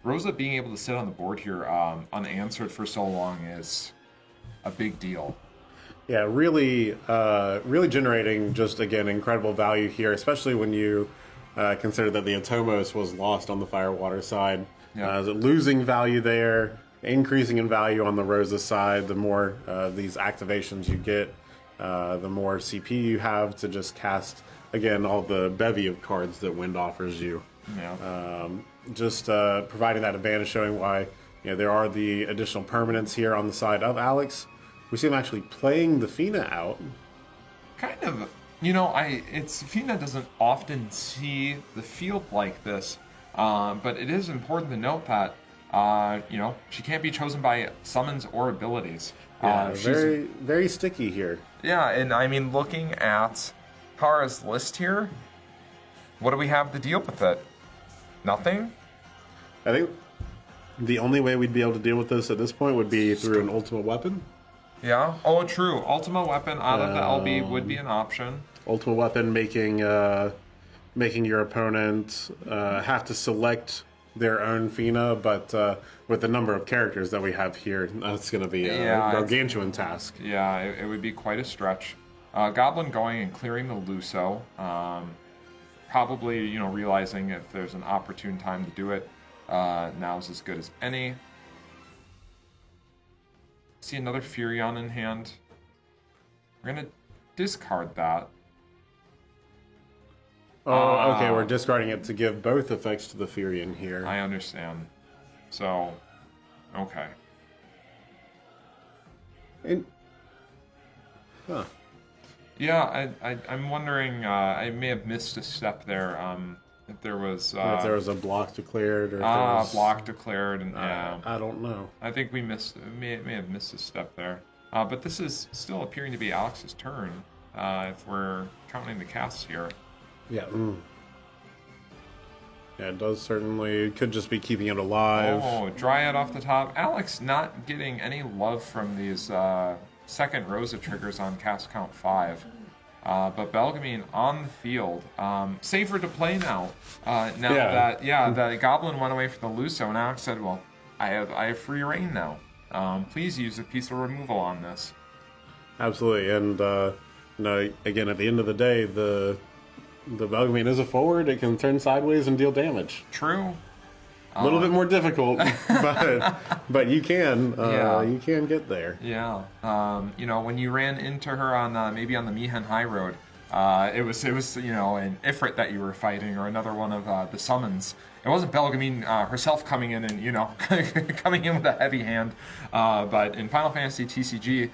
Rosa being able to sit on the board here unanswered for so long is a big deal. Yeah, really, really generating just again incredible value here, especially when you consider that the Atomos was lost on the Firewater side. Yeah. Losing value there, increasing in value on the Rosa side. The more these activations you get, the more CP you have to just cast again all the bevy of cards that Wind offers you. Yeah. Just providing that advantage, showing why there are the additional permanents here on the side of Alex. We see him actually playing the Fina out. Kind of, Fina doesn't often see the field like this, but it is important to note that, she can't be chosen by summons or abilities. Very, very sticky here. Yeah, and I mean, looking at Hara's list here, what do we have to deal with it? Nothing? I think the only way we'd be able to deal with this at this point would be through an ultimate weapon. Yeah. Oh, true. Ultimate weapon out of the LB would be an option. Ultimate weapon making your opponent have to select their own Fina, but with the number of characters that we have here, that's going to be a gargantuan task. Yeah, it would be quite a stretch. Goblin going and clearing the Luso. Probably, realizing if there's an opportune time to do it, now's as good as any. See another Furion in hand. We're going to discard that. Oh, okay, we're discarding it to give both effects to the Furion here. I understand. So, okay. Yeah, I'm wondering, I may have missed a step there. If there was a block declared, or block declared, and I don't know. I think we may have missed a step there. But this is still appearing to be Alex's turn, if we're counting the casts here. Yeah. Yeah, it does certainly. Could just be keeping it alive. Oh, Dryad off the top. Alex not getting any love from these second Rosa triggers on cast count 5. But Belgamine on the field, safer to play now. That the Goblin went away for the Luso, and Alex said, "Well, I have free reign now. Please use a piece of removal on this." Absolutely, and again, at the end of the day, the Belgamine is a forward. It can turn sideways and deal damage. True. A little bit more difficult, but you can get there. Yeah. When you ran into her on maybe on the Mihan High Road, it was an Ifrit that you were fighting, or another one of the summons. It wasn't Belgamine herself coming in and coming in with a heavy hand, but in Final Fantasy TCG,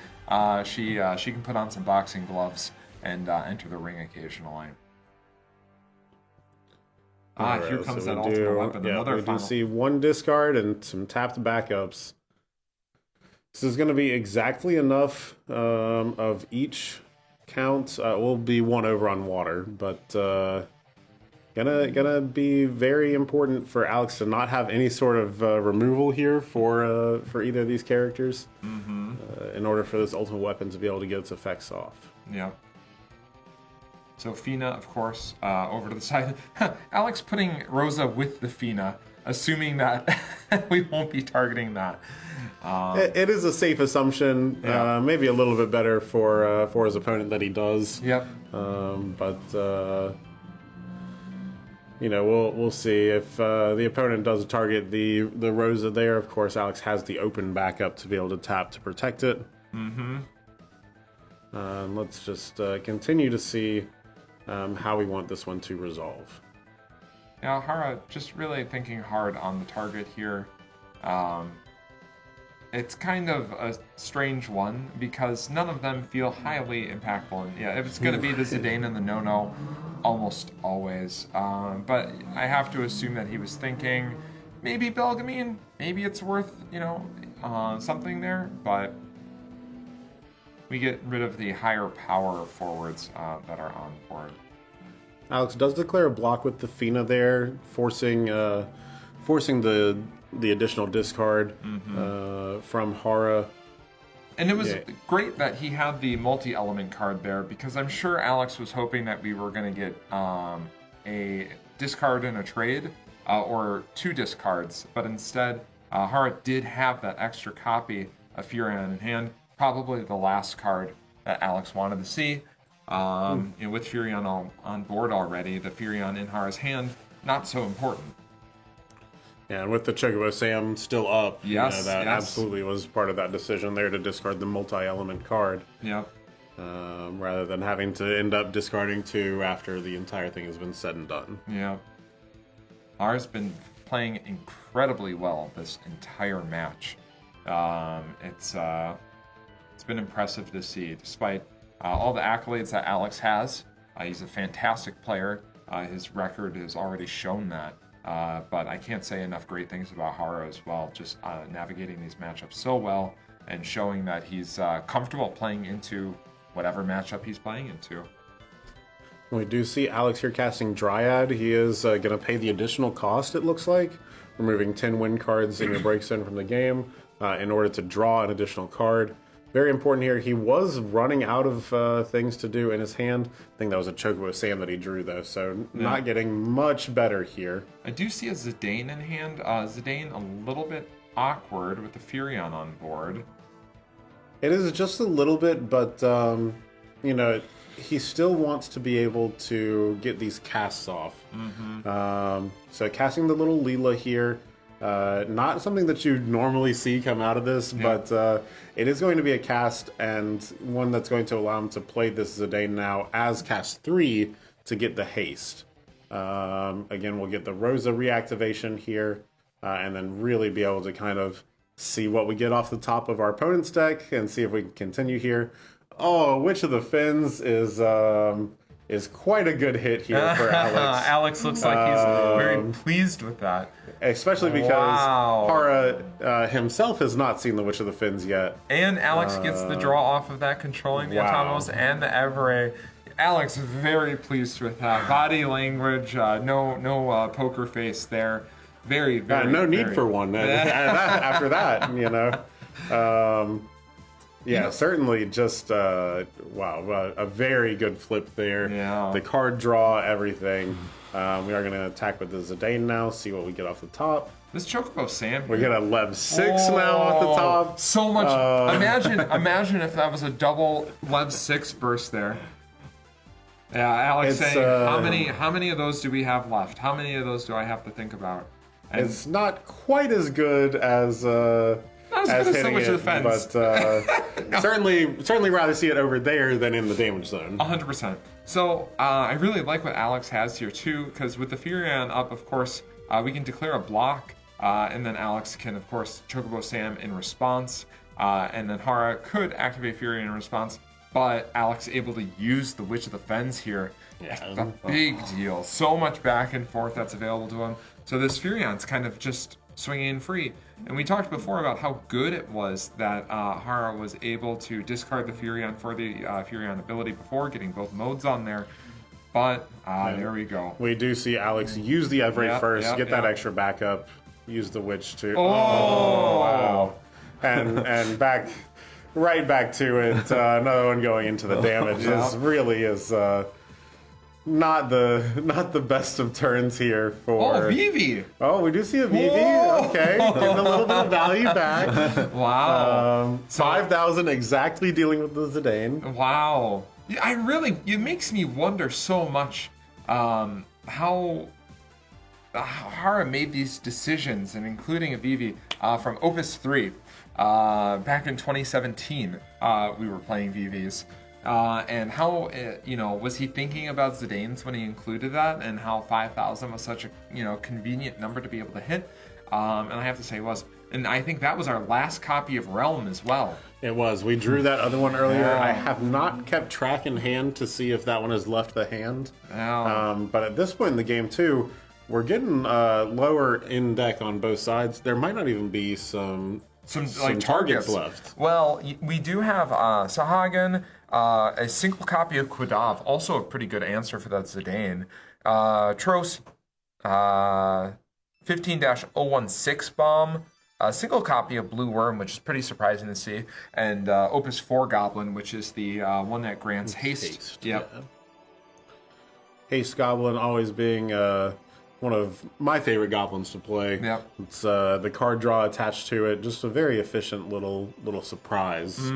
she can put on some boxing gloves and enter the ring occasionally. Here comes that ultimate weapon. We do see one discard and some tapped backups. This is going to be exactly enough of each count. Will be one over on water, but gonna be very important for Alex to not have any sort of removal here for either of these characters, in order for this ultimate weapon to be able to get its effects off. Yeah. So Fina, of course, over to the side. Alex putting Rosa with the Fina, assuming that we won't be targeting that. It is a safe assumption. Yeah. Maybe a little bit better for his opponent that he does. Yep. We'll see if the opponent does target the Rosa there. Of course, Alex has the open backup to be able to tap to protect it. Let's just continue to see how we want this one to resolve. Now, Hara just really thinking hard on the target here. It's kind of a strange one because none of them feel highly impactful. And if it's going to be the Zidane and the No-No, almost always. But I have to assume that he was thinking maybe Belgamine, maybe it's worth something there, but we get rid of the higher power forwards that are on board. Alex does declare a block with the Fina there, forcing the additional discard from Hara. And it was great that he had the multi-element card there, because I'm sure Alex was hoping that we were going to get a discard in a trade, or 2 discards, but instead Hara did have that extra copy of Furion in hand, probably the last card that Alex wanted to see. With Furion on board already, the Furion in Hara's hand, not so important. Yeah, and with the Chocobo Sam still up, Yes, that yes. absolutely was part of that decision there to discard the multi-element card, Yep. rather than having to end up discarding 2 after the entire thing has been said and done. Yeah. Hara's been playing incredibly well this entire match. It's been impressive to see, despite all the accolades that Alex has. He's a fantastic player. His record has already shown that. But I can't say enough great things about Hara as well, just navigating these matchups so well and showing that he's comfortable playing into whatever matchup he's playing into. We do see Alex here casting Dryad. He is going to pay the additional cost, it looks like, removing 10 win cards in your break zone from the game in order to draw an additional card. Very important here. He was running out of things to do in his hand. I think that was a Chocobo Sam that he drew, though, so not getting much better here. I do see a Zidane in hand. Zidane a little bit awkward with the Furion on board. It is just a little bit, but, he still wants to be able to get these casts off. So casting the little Leela here, not something that you normally see come out of this, but it is going to be a cast, and one that's going to allow him to play this Zidane now as cast 3 to get the haste. Again, we'll get the Rosa reactivation here, and then really be able to kind of see what we get off the top of our opponent's deck and see if we can continue here. Oh, Witch of the Fins is quite a good hit here for Alex. Alex looks like he's very pleased with that. Especially because Hara himself has not seen the Witch of the Fins yet. And Alex gets the draw off of that, controlling the Atomos and the Everay. Alex very pleased with that. Body language, no poker face there. Very, very. No need for one after that, certainly just, a very good flip there. Yeah. The card draw, everything. We are going to attack with the Zidane now, see what we get off the top. This Chocobo Sam. We get a Lev 6 now off the top. So much. Imagine if that was a double Lev 6 burst there. Yeah, Alex saying, how many of those do we have left? How many of those do I have to think about? And it's not quite as good as not as good as so much defense, but certainly rather see it over there than in the damage zone. 100%. So I really like what Alex has here too, because with the Furion up, of course, we can declare a block, and then Alex can, of course, Chocobo Sam in response, and then Hara could activate Furion in response, but Alex able to use the Witch of the Fens here. Yeah, a big deal. So much back and forth that's available to him. So this Furion's kind of just swinging in free. And we talked before about how good it was that Hara was able to discard the Furion for the Furion ability before, getting both modes on there. But there we go. We do see Alex use the Everett first, get that extra backup, use the Witch too. Oh, wow. And right back to it. Another one going into the damage is not the best of turns here for. Oh, Vivi! Oh, we do see a Vivi. Whoa. Okay, getting a little bit of value back. Wow. 5,000 exactly dealing with the Zidane. Wow. It makes me wonder so much how Hara made these decisions, and including a Vivi from Opus 3. Back in 2017, we were playing VVs. And how, was he thinking about Zidanes when he included that, and how 5,000 was such a, convenient number to be able to hit? And I have to say it was. And I think that was our last copy of Realm as well. It was. We drew that other one earlier. Yeah. I have not kept track in hand to see if that one has left the hand. Oh. But at this point in the game, too, we're getting lower in deck on both sides. There might not even be some targets left. Well, we do have Sahagan, a single copy of Quadav, also a pretty good answer for that Zidane. Tros, 15-016 bomb, a single copy of Blue Worm, which is pretty surprising to see, and Opus 4 Goblin, which is the one that grants haste. Yep. Yeah. Haste Goblin always being one of my favorite goblins to play. Yep. It's the card draw attached to it. Just a very efficient little surprise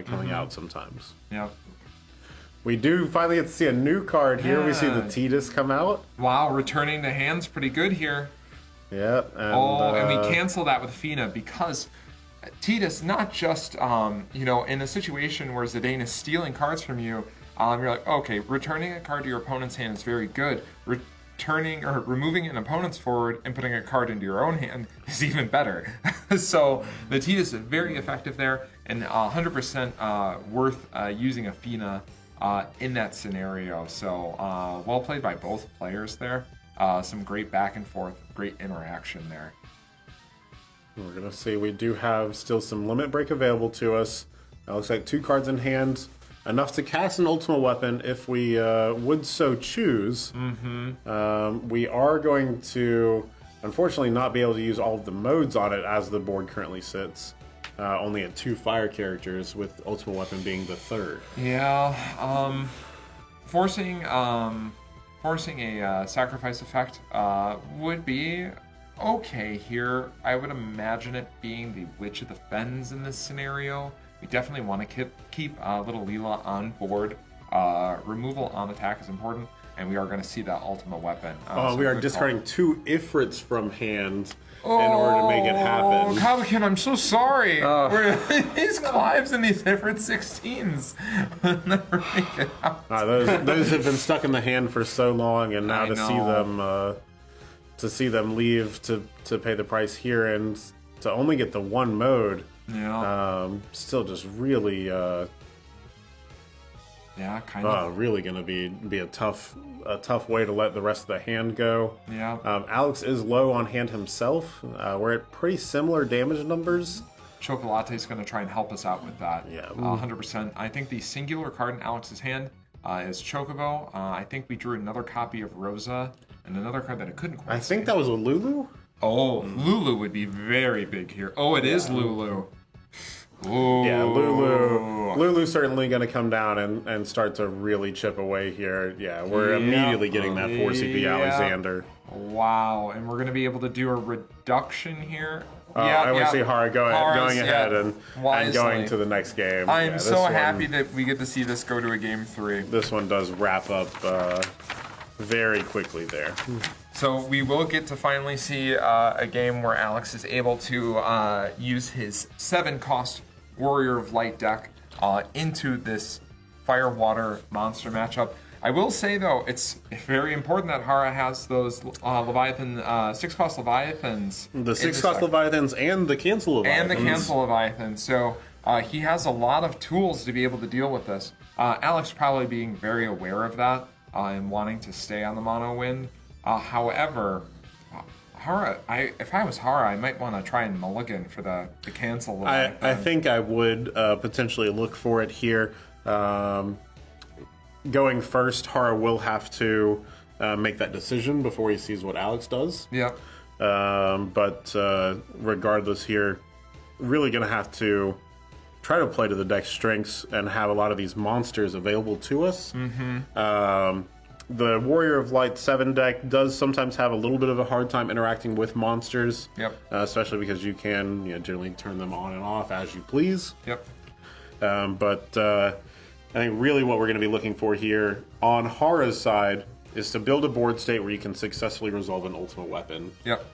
coming out sometimes. Yep. We do finally get to see a new card here. We see the Yeah. Tidus come out. Wow, returning to hand's pretty good here. Yeah. And we cancel that with Fina because Tidus, not just, in a situation where Zidane is stealing cards from you, you're like, okay, returning a card to your opponent's hand is very good. Returning or removing an opponent's forward and putting a card into your own hand is even better. So the Tidus is very effective there and 100% worth using a Fina in that scenario. So well played by both players there. Some great back and forth, great interaction there. We're going to see we do have still some limit break available to us. It looks like 2 cards in hand, enough to cast an ultimate weapon if we would so choose. We are going to, unfortunately, not be able to use all of the modes on it as the board currently sits. Only at 2 fire characters, with ultimate weapon being the 3rd. Yeah, forcing a sacrifice effect would be okay here. I would imagine it being the Witch of the Fens in this scenario. We definitely want to keep little Leela on board. Removal on attack is important, and we are going to see that ultimate weapon. We are discarding 2 Ifrits from hand in order to make it happen. Calican, I'm so sorry. These Clives and these Ifrit 16s never make it out. Those have been stuck in the hand for so long, and now to see them leave to pay the price here and to only get the 1 mode. Yeah. Still just really really gonna be a tough way to let the rest of the hand go. Yeah. Alex is low on hand himself. We're at pretty similar damage numbers. Chocolate is going to try and help us out with that. Yeah. 100%. I think the singular card in Alex's hand is Chocobo. I think we drew another copy of Rosa and another card that I couldn't quite I think see. that was a Lulu. Oh, Lulu would be very big here. Oh, it is Lulu. Ooh. Yeah, Lulu's certainly going to come down and start to really chip away here. Yeah, we're immediately getting that 4CP Alexander. Wow, and we're going to be able to do a reduction here. I want to see Hara going ahead and going to the next game. I'm so happy that we get to see this go to a game 3. This one does wrap up very quickly there. So we will get to finally see a game where Alex is able to use his 7-cost Warrior of Light deck into this Fire Water monster matchup. I will say, though, it's very important that Hara has those Leviathan, 6-cost Leviathans. The 6-cost Leviathans and the Cancel Leviathans. And the Cancel Leviathan. So he has a lot of tools to be able to deal with this. Alex probably being very aware of that and wanting to stay on the mono win. However, Hara, if I was Hara, I might want to try and mulligan for the Cancel Leviathan. I think I would potentially look for it here. Going first, Hara will have to make that decision before he sees what Alex does. Yep. But regardless here, really going to have to try to play to the deck's strengths and have a lot of these monsters available to us. The Warrior of Light 7 deck does sometimes have a little bit of a hard time interacting with monsters. Yep. Especially because you can generally turn them on and off as you please. Yep. But I think really what we're going to be looking for here on Hara's side is to build a board state where you can successfully resolve an ultimate weapon. Yep.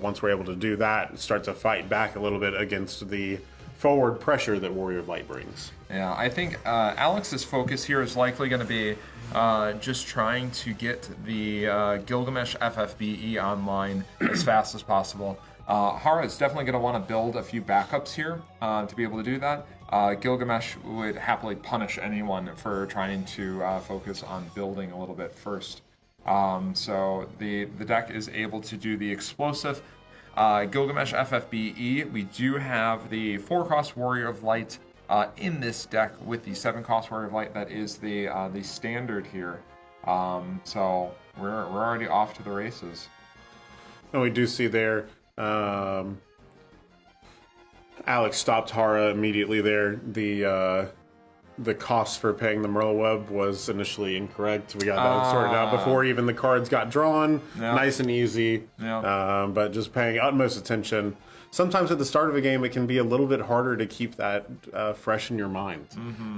Once we're able to do that, start to fight back a little bit against the forward pressure that Warrior of Light brings. Yeah, I think Alex's focus here is likely going to be just trying to get the Gilgamesh FFBE online as fast as possible. Hara is definitely going to want to build a few backups here to be able to do that. Gilgamesh would happily punish anyone for trying to focus on building a little bit first. So the deck is able to do the explosive Gilgamesh FFBE. We do have the 4-cost Warrior of Light in this deck with the 7-cost Warrior of Light. That is the standard here. So we're already off to the races. And we do see there, Alex stopped Hara immediately there. The the cost for paying the Merle Web was initially incorrect. We got that sorted out before even the cards got drawn. Yeah. Nice and easy. Yeah. But just paying utmost attention. Sometimes at the start of a game, it can be a little bit harder to keep that fresh in your mind.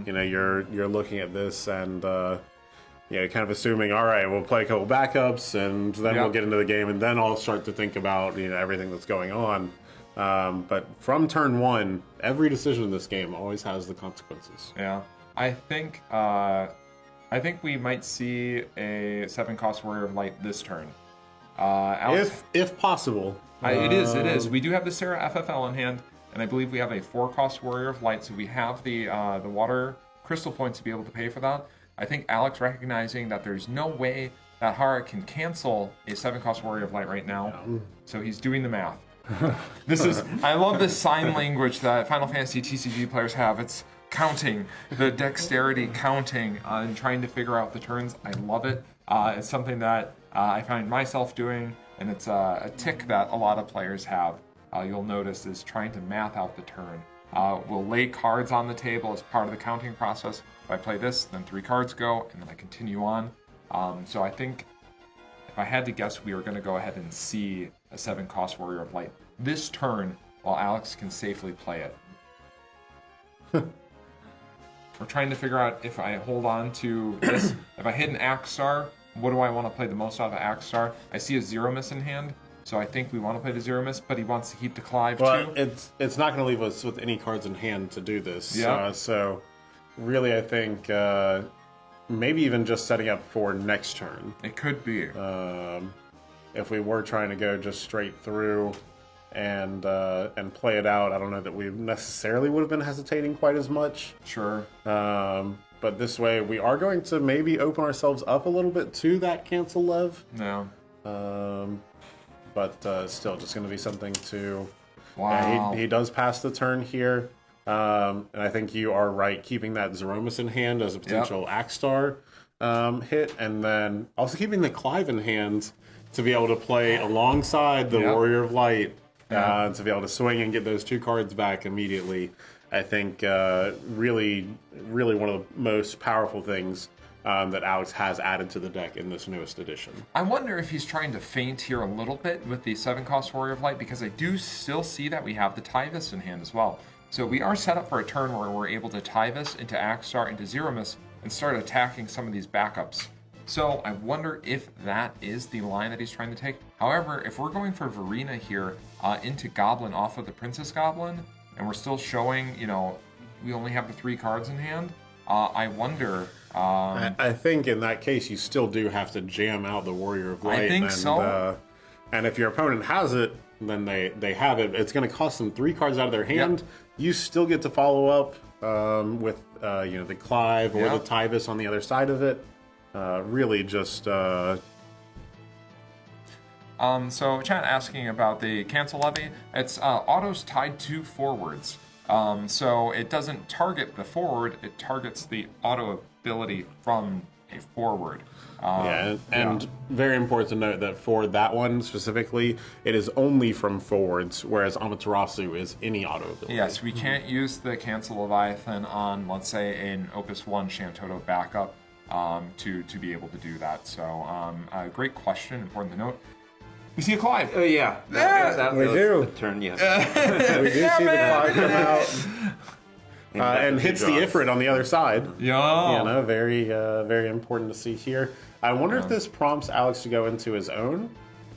You know, you're looking at this and kind of assuming, all right, we'll play a couple backups, and then we'll get into the game, and then I'll start to think about everything that's going on. But from turn one, every decision in this game always has the consequences. Yeah, I think we might see a 7-cost Warrior of Light this turn. Alex, If possible. It is. We do have the Sarah FFL in hand, and I believe we have a 4-cost Warrior of Light, so we have the water crystal points to be able to pay for that. I think Alex recognizing that there's no way that Hara can cancel a 7-cost Warrior of Light right now, so he's doing the math. I love this sign language that Final Fantasy TCG players have. It's counting, the dexterity counting, and trying to figure out the turns. I love it. It's something that I find myself doing, and it's a tick that a lot of players have. You'll notice is trying to math out the turn. We'll lay cards on the table as part of the counting process. If I play this, then 3 cards go, and then I continue on. So I think if I had to guess, we are going to go ahead and see a 7-cost Warrior of Light this turn while Alex can safely play it. We're trying to figure out if I hold on to this. If I hit an Axstar, what do I want to play the most out of Axstar? I see a Zero Miss in hand, so I think we want to play the Zero Miss, but he wants to keep the Clive too. It's not going to leave us with any cards in hand to do this. Yeah. So really, I think maybe even just setting up for next turn. It could be. If we were trying to go just straight through and play it out, I don't know that we necessarily would have been hesitating quite as much. Sure. But this way, we are going to maybe open ourselves up a little bit to that cancel Lev. No. But still, just going to be something to... Wow. He does pass the turn here. And I think you are right, keeping that Zeromus in hand as a potential Axstar hit, and then also keeping the Clive in hand to be able to play alongside the Warrior of Light, to be able to swing and get those 2 cards back immediately. I think really one of the most powerful things that Alex has added to the deck in this newest edition. I wonder if he's trying to feint here a little bit with the 7-cost Warrior of Light, because I do still see that we have the Tyvis in hand as well. So we are set up for a turn where we're able to Tyvis into Axstar into Zeromus and start attacking some of these backups. So I wonder if that is the line that he's trying to take. However, if we're going for Verena here into Goblin off of the Princess Goblin, and we're still showing, we only have the 3 cards in hand, I wonder... I think in that case, you still do have to jam out the Warrior of Light. I think so. And if your opponent has it, then they have it. It's going to cost them 3 cards out of their hand. Yep. You still get to follow up with the Clive or the Tyvis on the other side of it. Really just... So chat asking about the cancel levy. It's autos tied to forwards. So it doesn't target the forward, it targets the auto ability from a forward. And very important to note that for that one specifically, it is only from forwards, whereas Amaterasu is any auto ability. Yes, we can't use the Cancel Leviathan on, let's say, an Opus 1 Shantoto backup to be able to do that. So, great question, important to note. We see a Clive. Oh, yeah. That we was do. the turn, yes. We do see the Clive come out. And hits the Ifrit on the other side. Yeah. Very important to see here. I wonder if this prompts Alex to go into his own,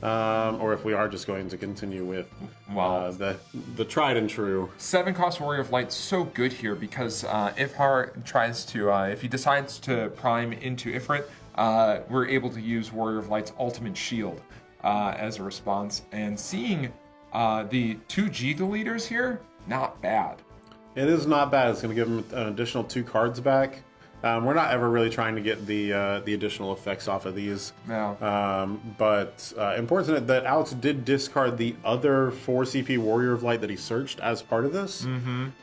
or if we are just going to continue with the tried and true. 7-cost Warrior of Light so good here because if he decides to prime into Ifrit, we're able to use Warrior of Light's ultimate shield as a response. And seeing the 2 Giga leaders here, not bad. It is not bad. It's going to give him an additional 2 cards back. We're not ever really trying to get the additional effects off of these. No. But important to note that Alex did discard the other 4 CP Warrior of Light that he searched as part of this,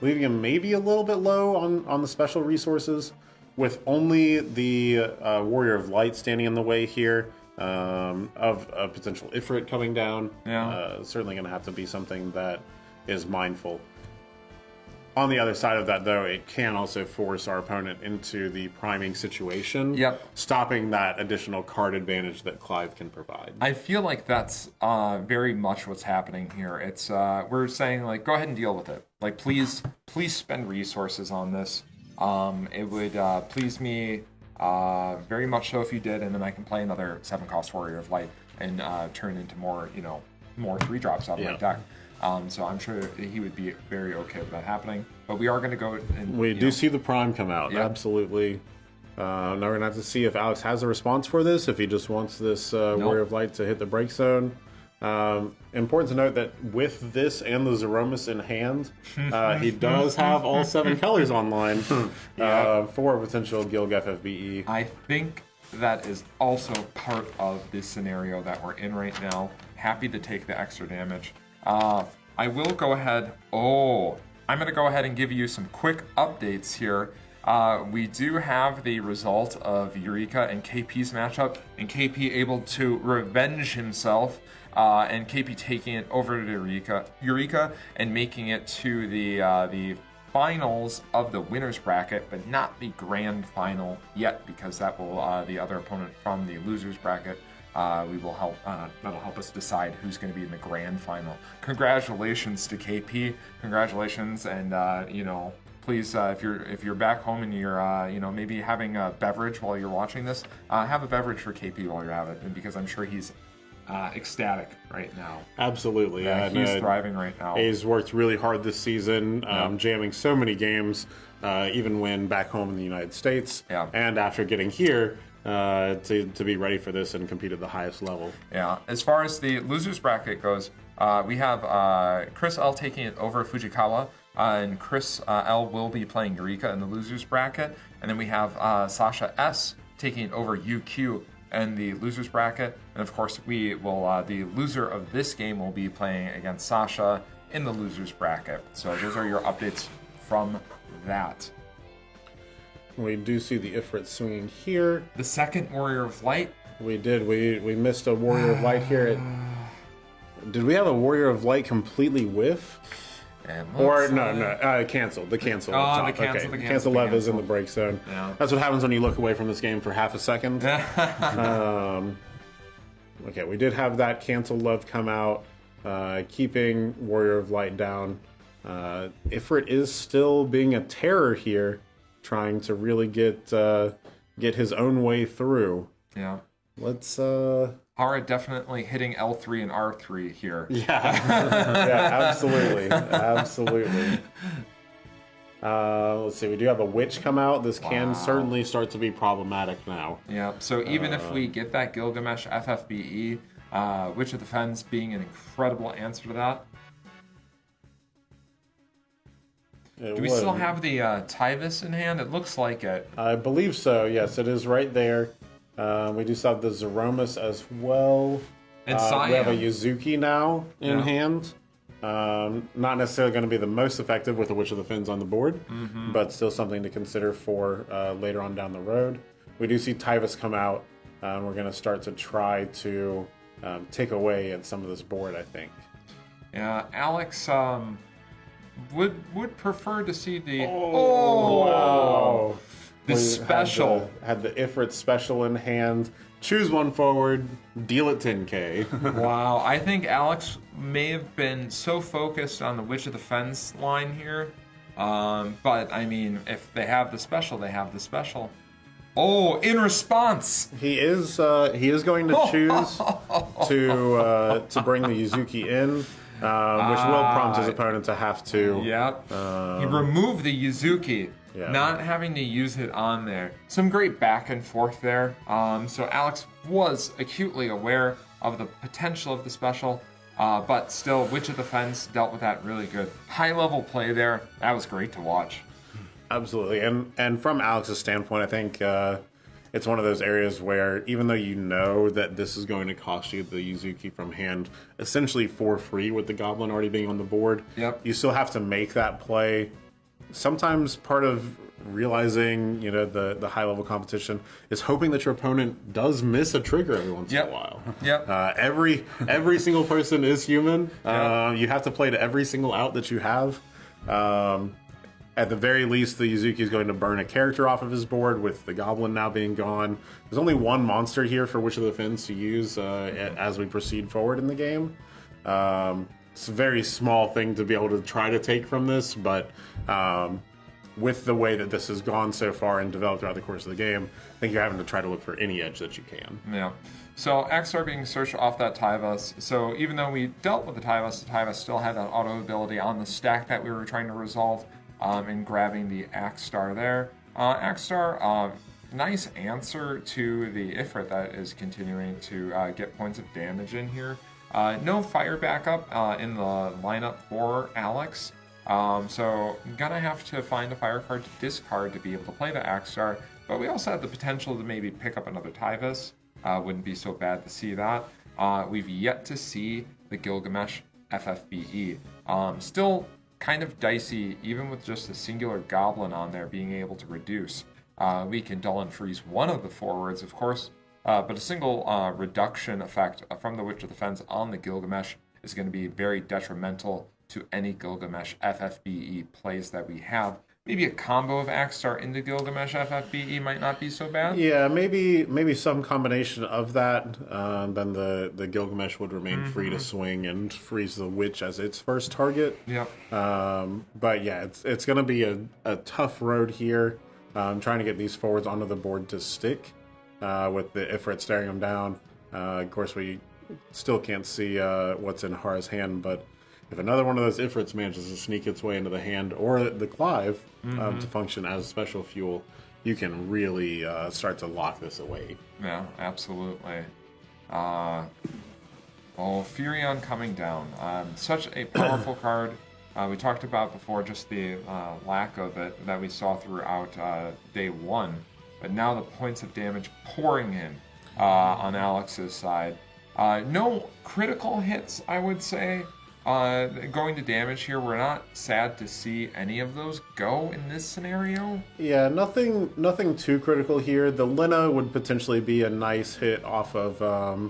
leaving him maybe a little bit low on the special resources, with only the Warrior of Light standing in the way here of a potential Ifrit coming down. Yeah. Certainly going to have to be something that is mindful. On the other side of that, though, it can also force our opponent into the priming situation, stopping that additional card advantage that Clive can provide. I feel like that's very much what's happening here. It's we're saying, like, go ahead and deal with it. Like, please spend resources on this. It would please me very much so if you did, and then I can play another 7-cost Warrior of Light and turn into more 3-drops out of my deck. So I'm sure he would be very okay with that happening. But we are going to go and... We do see the Prime come out, absolutely. Now we're going to have to see if Alex has a response for this, if he just wants this Warrior of Light to hit the break zone. Important to note that with this and the Zeromus in hand, he does have all 7 colors online for a potential Gilg FFBE. I think that is also part of this scenario that we're in right now. Happy to take the extra damage. I will go ahead. I'm going to go ahead and give you some quick updates here. We do have the result of Eureka and KP's matchup, and KP able to revenge himself, and KP taking it over to Eureka and making it to the finals of the winners bracket, but not the grand final yet, because that will the other opponent from the losers bracket. We will help. That'll help us decide who's going to be in the grand final. Congratulations to KP. Congratulations, and please, if you're back home and you're maybe having a beverage while you're watching this, have a beverage for KP while you're at it, and because I'm sure he's ecstatic right now. Absolutely, he's thriving right now. He's worked really hard this season, jamming so many games, even when back home in the United States, and after getting here. To be ready for this and compete at the highest level. Yeah. As far as the losers bracket goes, we have Chris L taking it over Fujikawa, and Chris L will be playing Eureka in the losers bracket, and then we have Sasha S taking it over UQ in the losers bracket, and of course we will the loser of this game will be playing against Sasha in the losers bracket. So those are your updates from that. We do see the Ifrit swinging here. The second Warrior of Light. We did. We missed a Warrior of Light here. Did we have a Warrior of Light completely whiff? Or no, canceled. The cancel. Oh, the cancel lev is in the break zone. Yeah. That's what happens when you look away from this game for half a second. Okay, we did have that cancel lev come out, keeping Warrior of Light down. Ifrit is still being a terror here, trying to really get his own way through. Yeah. Let's Ara definitely hitting L3 and R3 here. Yeah, absolutely. Let's see, we do have a Witch come out. This can certainly start to be problematic now. Yeah, so even if we get that Gilgamesh FFBE, Witch of the Fens being an incredible answer to that. Do we still have the Tyvis in hand? It looks like it. I believe so, yes. It is right there. We do still have the Zeromus as well. And we have a Yuzuki now in hand. Not necessarily going to be the most effective with the Witch of the Fens on the board, but still something to consider for later on down the road. We do see Tyvis come out. We're going to start to try to take away at some of this board, I think. Yeah, Alex... Would prefer to see the wow. The special had the Ifrit special in hand. Choose one forward, deal it 10k. Wow, I think Alex may have been so focused on the Witch of the Fens line here, but I mean, if they have the special, they have the special. Oh, in response, he is going to choose to bring the Yuzuki in. Which will prompt his opponent to have to... Yep. He removed the Yuzuki, not having to use it on there. Some great back and forth there. So Alex was acutely aware of the potential of the special, but still, Witch of the Fens dealt with that really good. High-level play there. That was great to watch. Absolutely. And from Alex's standpoint, I think... it's one of those areas where even though you know that this is going to cost you the Yuzuki from hand essentially for free with the Goblin already being on the board, you still have to make that play. Sometimes part of realizing, the high-level competition is hoping that your opponent does miss a trigger every once in a while. Every single person is human. You have to play to every single out that you have. at the very least, the Yuzuki is going to burn a character off of his board, with the Goblin now being gone. There's only one monster here for Witch of the Fens to use as we proceed forward in the game. It's a very small thing to be able to try to take from this, but with the way that this has gone so far and developed throughout the course of the game, I think you're having to try to look for any edge that you can. Yeah. So Axstar being searched off that Tyvus. So even though we dealt with the Tyvus still had that auto ability on the stack that we were trying to resolve, and grabbing the Axstar there. Axstar, nice answer to the Ifrit that is continuing to get points of damage in here. No fire backup in the lineup for Alex. So I'm gonna have to find a fire card to discard to be able to play the Axstar, but we also have the potential to maybe pick up another Tyvus. Wouldn't be so bad to see that. We've yet to see the Gilgamesh FFBE. Still kind of dicey, even with just a singular Goblin on there being able to reduce. We can dull and freeze one of the forwards, of course, but a single reduction effect from the Witch of the Fens on the Gilgamesh is going to be very detrimental to any Gilgamesh FFBE plays that we have. Maybe a combo of Axstar into Gilgamesh FFBE might not be so bad. Yeah, maybe some combination of that. Then the Gilgamesh would remain free to swing and freeze the Witch as its first target. Yep. But yeah, it's going to be a tough road here. Trying to get these forwards onto the board to stick with the Ifrit staring them down. Of course, we still can't see what's in Hara's hand, but if another one of those Ifrits manages to sneak its way into the hand or the Clive to function as special fuel, you can really start to lock this away. Yeah, absolutely. Furion coming down. Such a powerful card. We talked about before just the lack of it that we saw throughout day one, but now the points of damage pouring in on Alex's side. No critical hits, I would say. Going to damage here, we're not sad to see any of those go in this scenario. Yeah, nothing too critical here. The Lina would potentially be a nice hit off of a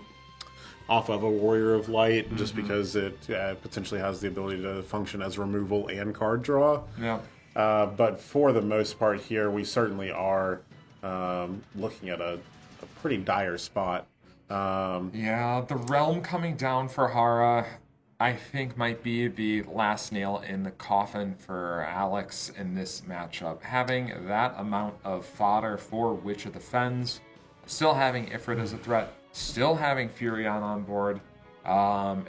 Warrior of Light, just because it potentially has the ability to function as removal and card draw. Yeah. But for the most part here, we certainly are looking at a pretty dire spot. Yeah, the Realm coming down for Hara, I think, might be the last nail in the coffin for Alex in this matchup. Having that amount of fodder for Witch of the Fens, still having Ifrit as a threat, still having Furion on board,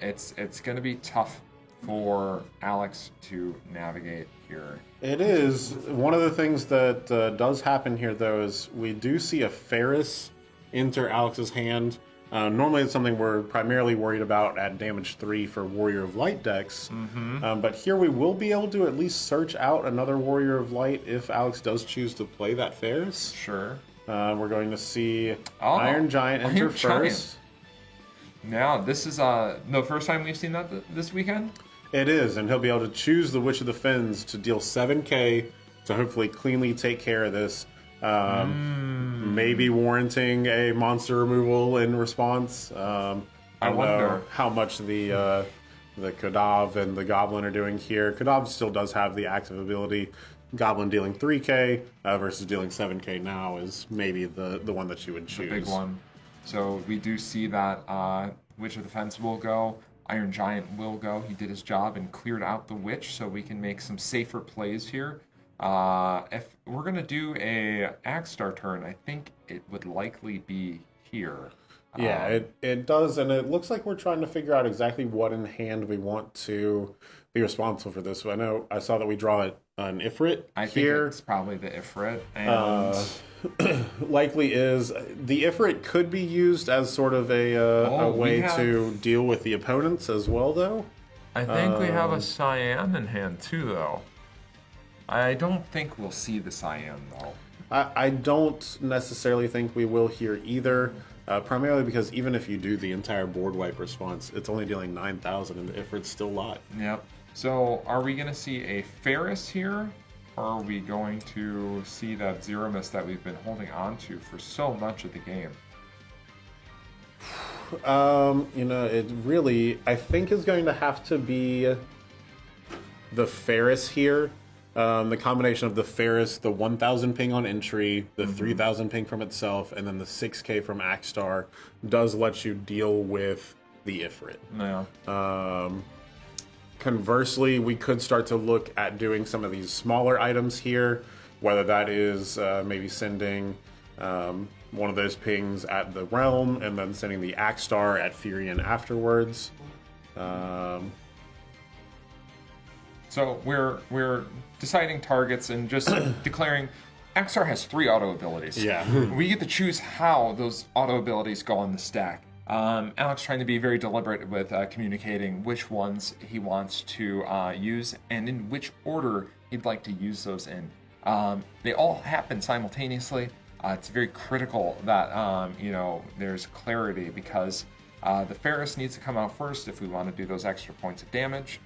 it's going to be tough for Alex to navigate here. It is. One of the things that does happen here, though, is we do see a Ferris enter Alex's hand. Normally it's something we're primarily worried about at damage 3 for Warrior of Light decks. But here we will be able to at least search out another Warrior of Light if Alex does choose to play that Ferris. Sure. We're going to see Iron Giant enter first. Now, this is the first time we've seen that this weekend? It is, and he'll be able to choose the Witch of the Fens to deal 7k to hopefully cleanly take care of this. Maybe warranting a monster removal in response. I don't know how much the Kadav and the Goblin are doing here. Kadav still does have the active ability. Goblin dealing 3k versus dealing 7k now is maybe the one that you would choose. The big one. So we do see that Witch of the Fens will go. Iron Giant will go. He did his job and cleared out the Witch, so we can make some safer plays here. If we're going to do a Axstar turn, I think it would likely be here. Yeah, it does, and it looks like we're trying to figure out exactly what in hand we want to be responsible for this. I saw that we draw an Ifrit I here. think it's probably the Ifrit. And likely is. The Ifrit could be used as sort of a way to deal with the opponents as well, though. I think we have a Cyan in hand too, though. I don't think we'll see the Cyan, though. I don't necessarily think we will here either. Primarily because even if you do the entire board wipe response, it's only dealing 9,000 and the Ifrit's still live. Yep. So are we going to see a Ferris here? Or are we going to see that Zero Mist that we've been holding on to for so much of the game? It really, I think, is going to have to be the Ferris here. the combination of the Ferris, the 1,000 ping on entry, the 3,000 ping from itself, and then the 6K from Axstar does let you deal with the Ifrit. Yeah. Conversely, we could start to look at doing some of these smaller items here, whether that is maybe sending one of those pings at the Realm and then sending the Axstar at Furion afterwards. So we're deciding targets and just declaring. Axstar has 3 auto abilities. Yeah. We get to choose how those auto abilities go on the stack. Alex trying to be very deliberate with communicating which ones he wants to use and in which order he'd like to use those in. They all happen simultaneously. It's very critical that there's clarity because the Ferris needs to come out first if we want to do those extra points of damage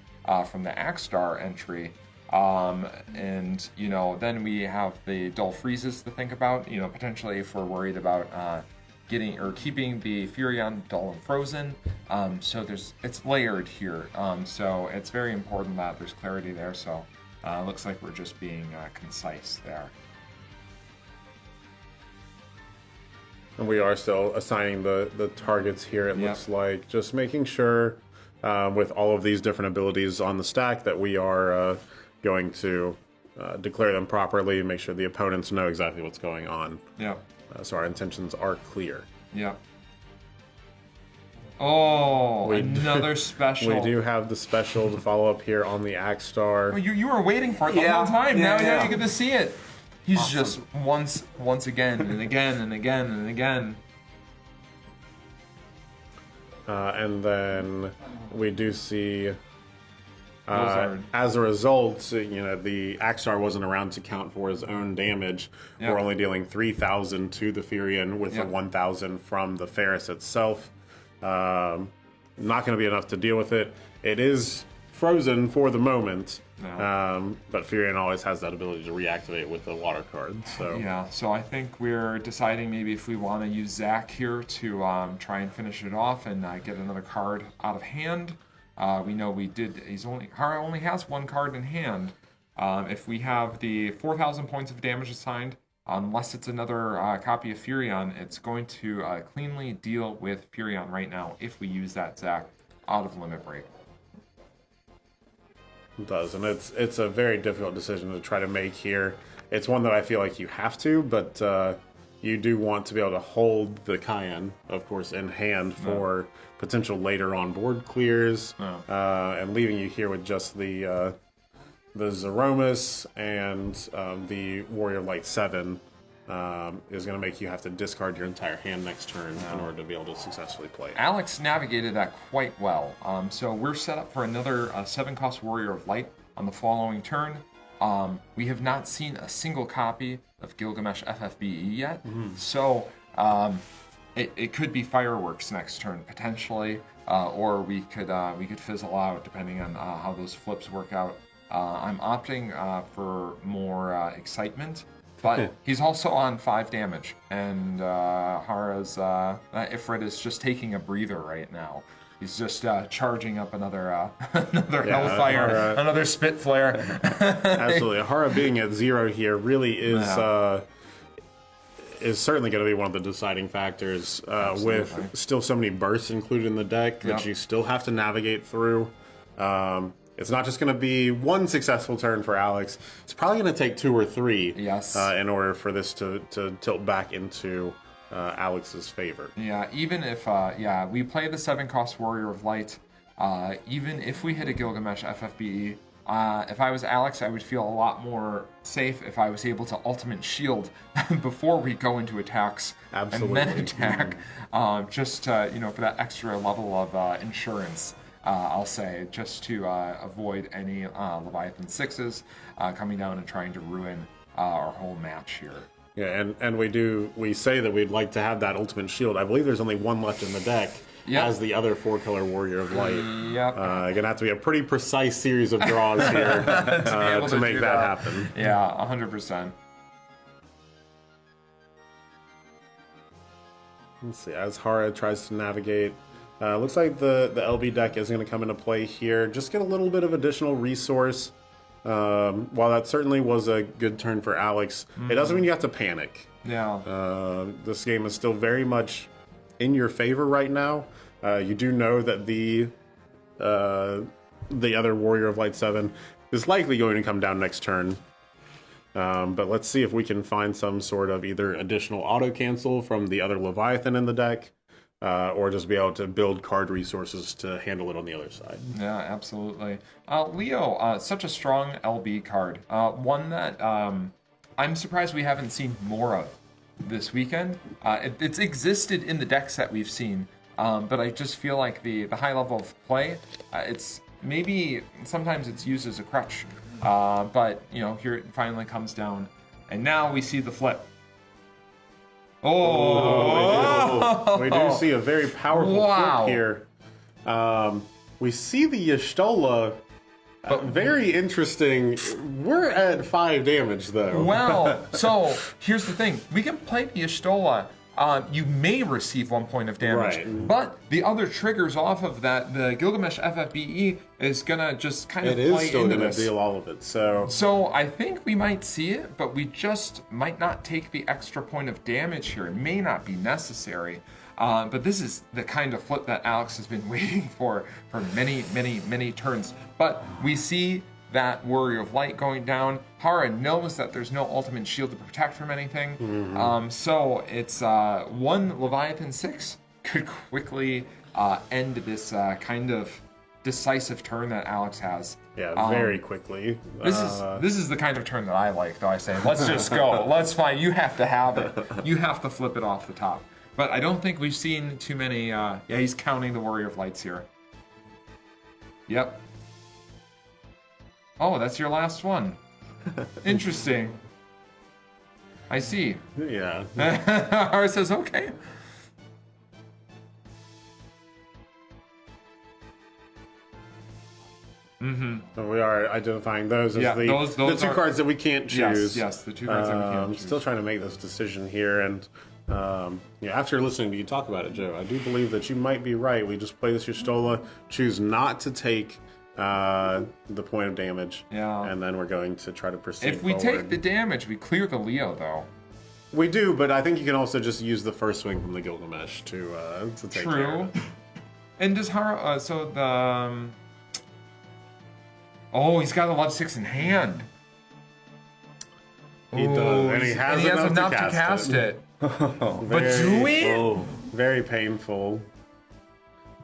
from the Axstar entry. And then we have the dull freezes to think about. Potentially if we're worried about getting or keeping the Furion dull and frozen. So it's layered here. So it's very important that there's clarity there. So looks like we're just being concise there. And we are still assigning the targets here, it looks like. Just making sure with all of these different abilities on the stack that we are going to declare them properly, make sure the opponents know exactly what's going on. Yeah. So our intentions are clear. Yeah. Oh, another special. We do have the special to follow up here on the Axstar. Oh, you were waiting for it the whole time. Now you get to see it. He's Awesome. just once again and again and again and again. And then we do see, Blizzard. as a result, the Axstar wasn't around to count for his own damage. Yep. We're only dealing 3,000 to the Furion with the 1,000 from the Ferris itself. Not going to be enough to deal with it. It is frozen for the moment, but Furion always has that ability to reactivate with the water card. So So I think we're deciding maybe if we want to use Zach here to try and finish it off and get another card out of hand. We know Hara only has 1 card in hand. If we have the 4,000 points of damage assigned, unless it's another copy of Furion, it's going to cleanly deal with Furion right now if we use that Zach out of Limit Break. it does, and it's a very difficult decision to try to make here. It's one that I feel like you have to, but you do want to be able to hold the Cayenne, of course, in hand for potential later on board clears, and leaving you here with just the Zeromus and the Warrior Light 7 is going to make you have to discard your entire hand next turn in order to be able to successfully play it. Alex navigated that quite well. So we're set up for another 7-cost Warrior of Light on the following turn. We have not seen a single copy of Gilgamesh FFBE yet, so it could be fireworks next turn potentially, or we could fizzle out depending on how those flips work out. I'm opting for more excitement, but he's also on 5 damage, and Hara's Ifrit is just taking a breather right now. He's just charging up another Hellfire, another Spitflare. Absolutely. Hara being at 0 here really is certainly going to be one of the deciding factors with still so many bursts included in the deck that you still have to navigate through. It's not just going to be 1 successful turn for Alex. It's probably going to take 2 or 3 in order for this to tilt back into Alex's favor. Yeah, even if we play the 7-cost Warrior of Light, even if we hit a Gilgamesh FFBE, if I was Alex, I would feel a lot more safe if I was able to ultimate shield before we go into attacks and then attack, just for that extra level of insurance. I'll say, just to avoid any Leviathan 6s coming down and trying to ruin our whole match here. Yeah, and we say that we'd like to have that ultimate shield. I believe there's only 1 left in the deck as the other 4-color Warrior of Light. Gonna have to be a pretty precise series of draws here to make that happen. Yeah, 100%. Let's see, as Hara tries to navigate, looks like the LB deck is going to come into play here. Just get a little bit of additional resource while that certainly was a good turn for Alex, it doesn't mean you have to panic. Yeah. This game is still very much in your favor right now. You do know that the other Warrior of Light 7 is likely going to come down next turn. But let's see if we can find some sort of either additional auto cancel from the other Leviathan in the deck, or just be able to build card resources to handle it on the other side. Yeah, absolutely. Leo, such a strong LB card. One that I'm surprised we haven't seen more of this weekend. It's existed in the decks that we've seen, but I just feel like the high level of play, it's maybe sometimes it's used as a crutch. But, here it finally comes down. And now we see the flip. We do see a very powerful flip here. We see the Y'shtola. Very interesting. We're at 5 damage, though. Well, so here's the thing. We can play the Y'shtola. You may receive 1 point of damage, right. But the other triggers off of that, the Gilgamesh FFBE is gonna just kind of play into this. It is still gonna deal all of it, So I think we might see it, but we just might not take the extra point of damage here. It may not be necessary. But this is the kind of flip that Alex has been waiting for many, many, many turns. But we see that Warrior of Light going down. Hara knows that there's no ultimate shield to protect from anything. Mm-hmm. So it's 1 Leviathan 6 could quickly end this kind of decisive turn that Alex has. Yeah, very quickly. This is the kind of turn that I like, though. I say, let's just go. Let's find. You have to have it. You have to flip it off the top. But I don't think we've seen too many. Yeah, he's counting the Warrior of Lights here. Yep. Oh, that's your last one. Interesting. I see. Yeah. Hara says, okay. So we are identifying those as those the two are, cards that we can't choose. Yes, the 2 cards that we can't I'm choose. still trying to make this decision here, and after listening to you talk about it, Joe, I do believe that you might be right. We just play this Y'shtola, choose not to take the point of damage, and then we're going to try to proceed If we forward. take the damage, we clear the Leo, though. We do, but I think you can also just use the first swing from the Gilgamesh to take care True. of it. And does Hara, so the... Oh, he's got a Love 6 in hand. He does, and he has enough to cast it. But do we? Very painful.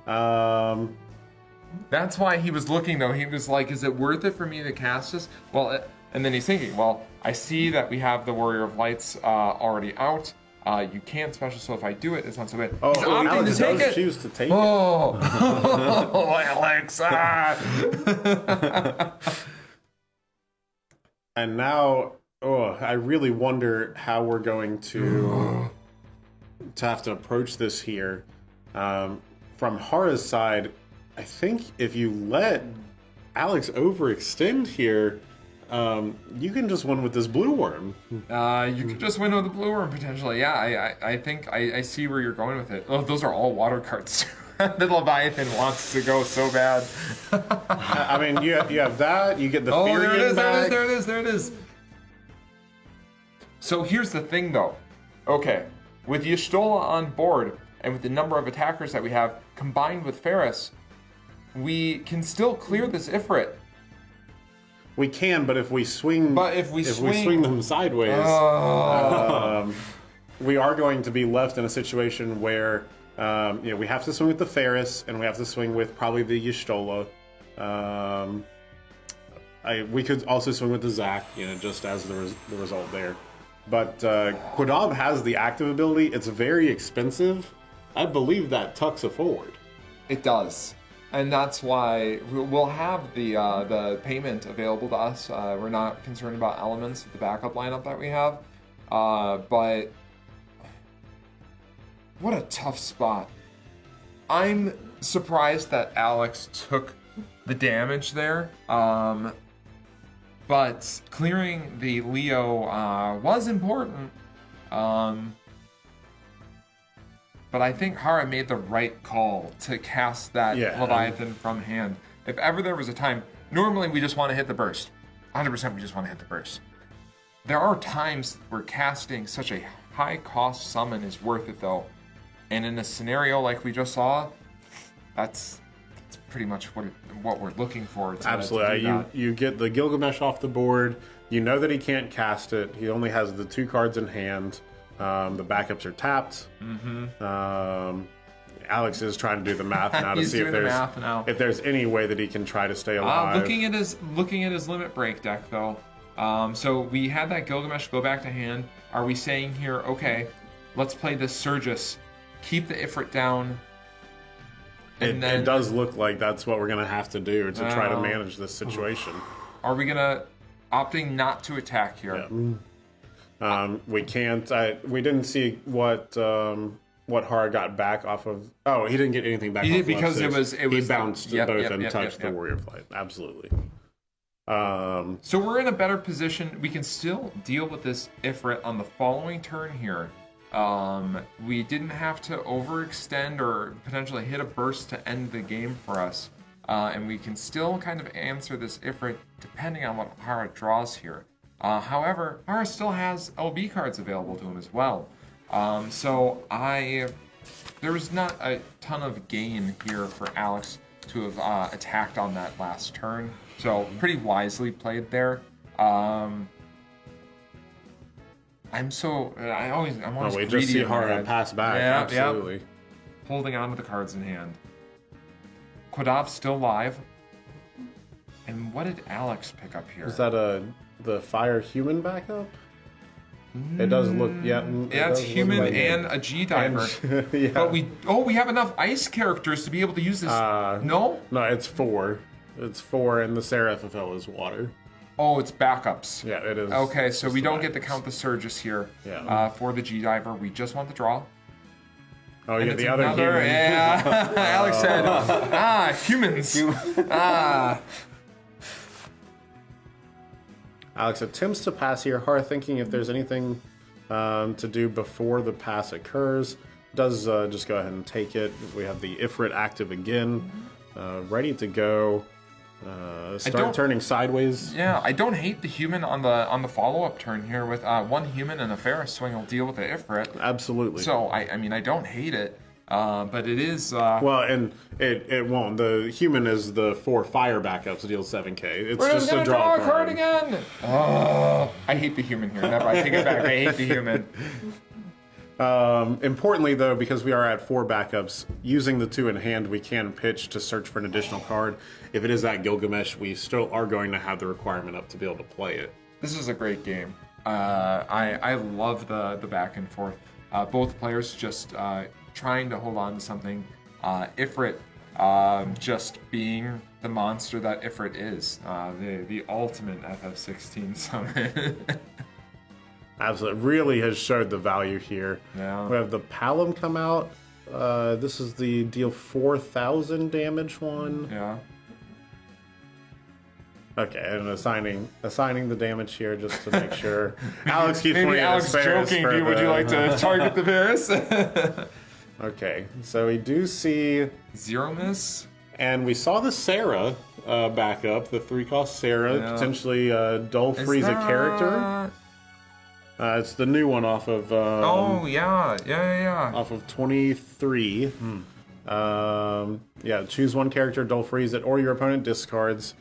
That's why he was looking, though. He was like, is it worth it for me to cast this? Well, and then he's thinking, well, I see that we have the Warrior of Lights already out. You can't special, so if I do it, it's not so bad. Oh, he's opting Alex to take does it. choose to take oh, Alex. And now, I really wonder how we're going to have to approach this here. From Hara's side, I think if you let Alex overextend here, you can just win with this blue worm. You could just win with the blue worm potentially. Yeah, I think I see where you're going with it. Oh, those are all water cards. The Leviathan wants to go so bad. I mean, you have that. You get the Furion back. There it is. So here's the thing, though. Okay, with Y'shtola on board and with the number of attackers that we have combined with Ferris, we can still clear this Ifrit. We can, but if we swing, we swing them sideways, we are going to be left in a situation where we have to swing with the Ferris, and we have to swing with probably the Y'shtola. We could also swing with the Zac, just as the result there. But Quidab has the active ability. It's very expensive. I believe that tucks it forward. It does. And that's why we'll have the payment available to us. We're not concerned about elements of the backup lineup that we have. But what a tough spot. I'm surprised that Alex took the damage there. But clearing the Leo was important. But I think Hara made the right call to cast that Leviathan from hand. If ever there was a time, normally we just want to hit the burst. 100% we just want to hit the burst. There are times where casting such a high cost summon is worth it though. And in a scenario like we just saw, that's pretty much what we're looking for. Absolutely. You get the Gilgamesh off the board. You know that he can't cast it. He only has the 2 cards in hand. The backups are tapped. Alex is trying to do the math now to see if there's any way that he can try to stay alive. Looking at his limit break deck though. So we had that Gilgamesh go back to hand. Are we saying here, okay, let's play this Surgus, keep the Ifrit down? And it does look like that's what we're going to have to do to try to manage this situation. Are we going to opting not to attack here? Yeah. We can't. We didn't see what Hara got back off of. Oh, he didn't get anything back. He did because it was he bounced both and touched the Warrior Flight. Absolutely. So we're in a better position. We can still deal with this Ifrit on the following turn here. We didn't have to overextend or potentially hit a burst to end the game for us. And we can still kind of answer this Ifrit depending on what Hara draws here. However, Hara still has LB cards available to him as well. So there was not a ton of gain here for Alex to have attacked on that last turn. So pretty wisely played there. I'm always we greedy. just see Hara pass back. Absolutely. Holding on to the cards in hand. Quadov's still live. And what did Alex pick up here? Is that the fire human backup? It does look, it's human like and a G diver. Yeah. But we have enough ice characters to be able to use this. No, it's 4. It's 4, and the Sarah FFL is water. Oh, it's backups. Yeah, it is. Okay, so we don't get to count the Surges here for the G diver. We just want the draw. Oh, yeah, the other human. Yeah, Alex said, humans. Alex attempts to pass here. Hara thinking if there's anything to do before the pass occurs. Does just go ahead and take it. We have the Ifrit active again, ready to go. Start turning sideways. Yeah, I don't hate the human on the follow-up turn here with 1 human and a Ferris swing will deal with the Ifrit. Absolutely. So I mean I don't hate it, but it is. Well, and it won't. The human is the 4 fire backups to deal 7k. It's just a draw card again. Oh, I hate the human here. Never. I take it back. I hate the human. Importantly, though, because we are at 4 backups, using the 2 in hand, we can pitch to search for an additional card. If it is that Gilgamesh, we still are going to have the requirement up to be able to play it. This is a great game. I love the back and forth. Both players just trying to hold on to something. Ifrit just being the monster that Ifrit is. The ultimate FF16 summon. Absolutely. Really has showed the value here. Yeah. We have the Palom come out. This is the deal 4,000 damage one. Yeah. Okay, and assigning the damage here just to make sure. Alex keeps Maybe pointing at Alex joking. Would you like to target the Varus? Okay, so we do see 0 miss. And we saw the Sarah back up, the 3-cost Sarah, potentially Dull Freeze a character. It's the new one off of. Off of 23. Choose 1 character, Dull Freeze it, or your opponent discards.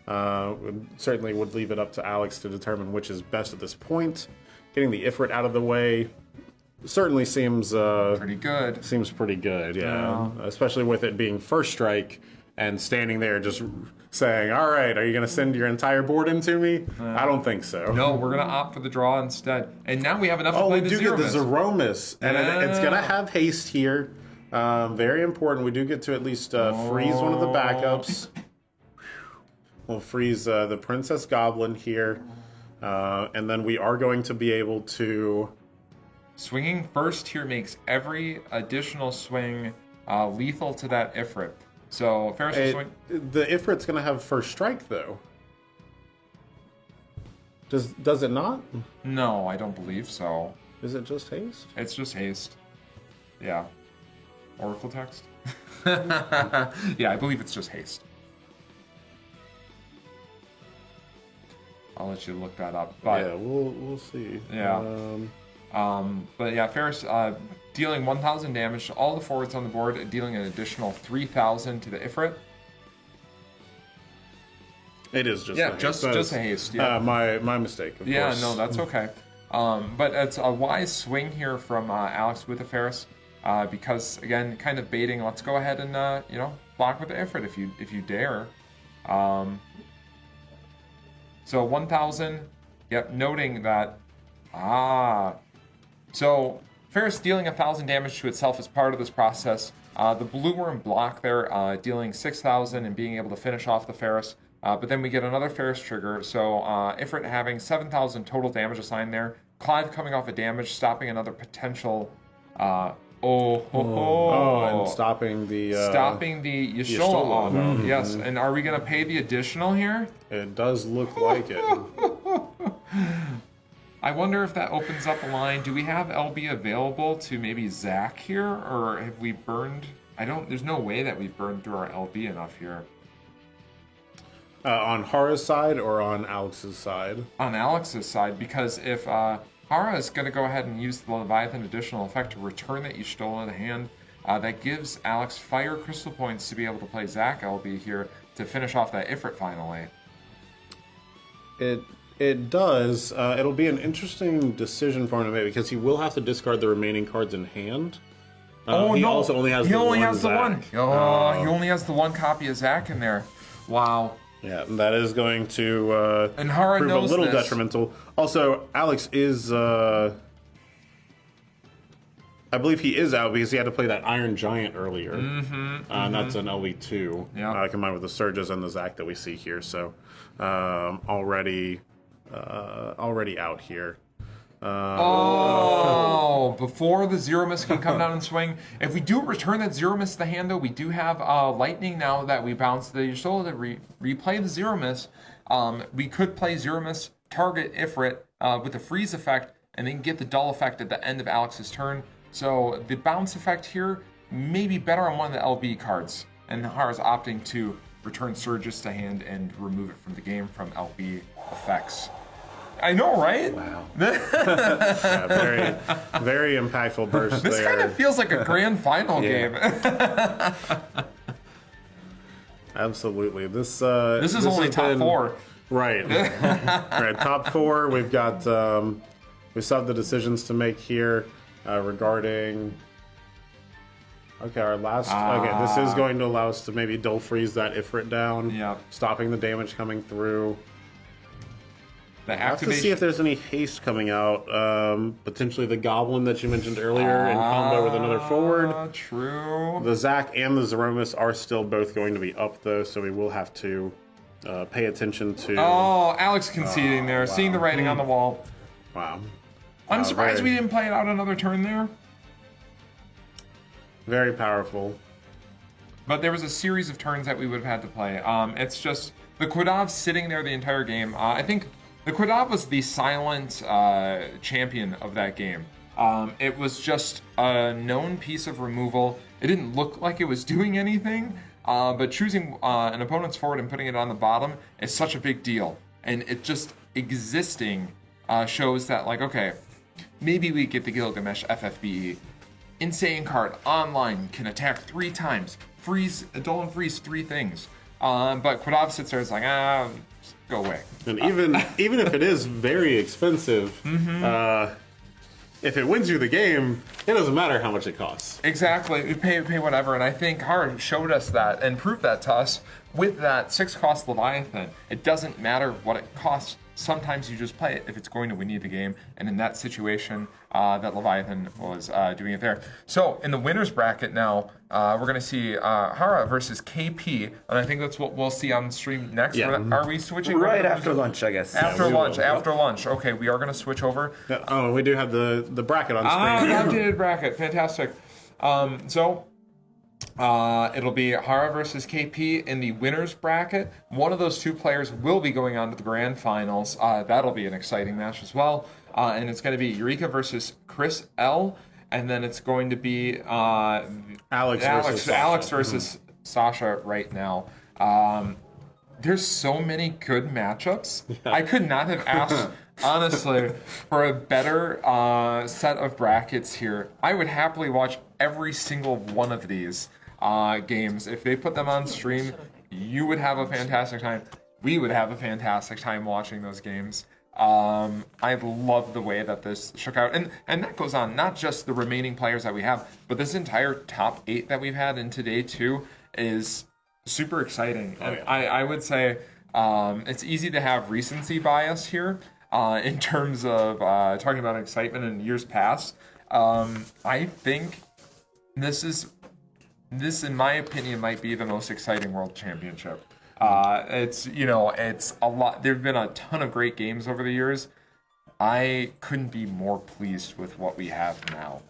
Certainly would leave it up to Alex to determine which is best at this point. Getting the Ifrit out of the way certainly seems pretty good. Seems pretty good, yeah. Especially with it being first strike and standing there just saying, all right, are you going to send your entire board into me? I don't think so. No, we're going to opt for the draw instead. And now we have enough to play the Zero Miss. We do get the Zeromus. And it's going to have haste here. Very important. We do get to at least freeze one of the backups. We'll freeze the Princess Goblin here. And then we are going to be able to... Swinging first here makes every additional swing lethal to that Ifrit. So Ferris will swing. The Ifrit's going to have first strike, though. Does it not? No, I don't believe so. Is it just haste? It's just haste. Yeah. Oracle text? Yeah, I believe it's just haste. I'll let you look that up. But yeah, we'll see. Yeah. But yeah, Ferris dealing 1,000 damage to all the forwards on the board, dealing an additional 3,000 to the Ifrit. It is just just a haste. Yeah, my mistake. Of course. No, that's okay. But it's a wise swing here from Alex with the Ferris, because again, kind of baiting. Let's go ahead and block with the Ifrit if you dare. So 1,000. Yep, noting that. So Ferris dealing 1,000 damage to itself as part of this process. The blue worm block there, dealing 6,000 and being able to finish off the Ferris. But then we get another Ferris trigger. So Ifrit having 7,000 total damage assigned there. Clive coming off a damage, stopping another potential. And stopping the Yashola. Yes, and are we going to pay the additional here? It does look like it. I wonder if that opens up a line. Do we have LB available to maybe Zach here, or have we burned? There's no way that we've burned through our LB enough here. On Hara's side or on Alex's side? On Alex's side, because if Hara is going to go ahead and use the Leviathan additional effect to return that you stole in the hand, that gives Alex fire crystal points to be able to play Zach LB here to finish off that Ifrit finally. It does. It'll be an interesting decision for him to make because he will have to discard the remaining cards in hand. He also only has the one. He only has the one copy of Zach in there. Wow. Yeah, that is going to and Hara prove knows a little this. detrimental. Also, Alex is, I believe he is out because he had to play that Iron Giant earlier. And that's an LV2, combined with the Surges and the Zac that we see here. So already out here. Before the Zero Mist can come down and swing. If we do return that Zero Mist to the hand, though, we do have Lightning now that we bounce the Yashola to replay the Zero Mist. We could play Zero Mist, target Ifrit with the freeze effect, and then get the dull effect at the end of Alex's turn. So the bounce effect here may be better on one of the LB cards. And Hara's opting to return Surges to hand and remove it from the game from LB effects. I know, right? Wow. Yeah, very, very impactful burst This there. kind of feels like a grand final game. Absolutely. This is only top four. Right. Right. Top four. We've got we still have the decisions to make here regarding. Okay, our last. Okay, this is going to allow us to maybe dull freeze that Ifrit down. Yeah. Stopping the damage coming through. The I have to activation. see if there's any haste coming out. Potentially the Goblin that you mentioned earlier in combo with another forward. True. The Zac and the Zeromus are still both going to be up though, so we will have to pay attention to. Oh, Alex conceding there, seeing the writing on the wall. Wow. I'm surprised very- we didn't play it out another turn there. Very powerful. But there was a series of turns that we would have had to play. It's just the Quidov sitting there the entire game. I think the Quidov was the silent champion of that game. It was just a known piece of removal. It didn't look like it was doing anything, but choosing an opponent's forward and putting it on the bottom is such a big deal. And it just existing shows that, like, okay, maybe we get the Gilgamesh FFBE. Insane card, online, can attack 3 times, freeze, dull and freeze 3 things. But Quidov sits there, it's like, go away. And even if it is very expensive, if it wins you the game, it doesn't matter how much it costs. Exactly, we pay whatever, and I think Hard showed us that and proved that to us with that 6-cost Leviathan. It doesn't matter what it costs. Sometimes you just play it if it's going to win you the game, and in that situation, that Leviathan was doing it there. So in the winner's bracket now, we're going to see Hara versus KP, and I think that's what we'll see on the stream next. Yeah. Are we switching? Right after lunch, I guess. After we lunch, will. after lunch. Okay, we are going to switch over. Oh, we do have the bracket on screen. Updated bracket, fantastic. It'll be Hara versus KP in the winner's bracket. One of those 2 players will be going on to the grand finals. That'll be an exciting match as well. And it's going to be Eureka versus Chris L. And then it's going to be Alex versus Sasha. versus Sasha right now. there's so many good matchups. I could not have asked, honestly, for a better set of brackets here. I would happily watch every single one of these games. If they put them on stream, you would have a fantastic time. We would have a fantastic time watching those games. I love the way that this shook out. And that goes on, not just the remaining players that we have, but this entire top 8 that we've had in today, too, is super exciting. And I would say it's easy to have recency bias here in terms of talking about excitement in years past. I think this, in my opinion, might be the most exciting World Championship. It's a lot. There've been a ton of great games over the years. I couldn't be more pleased with what we have now.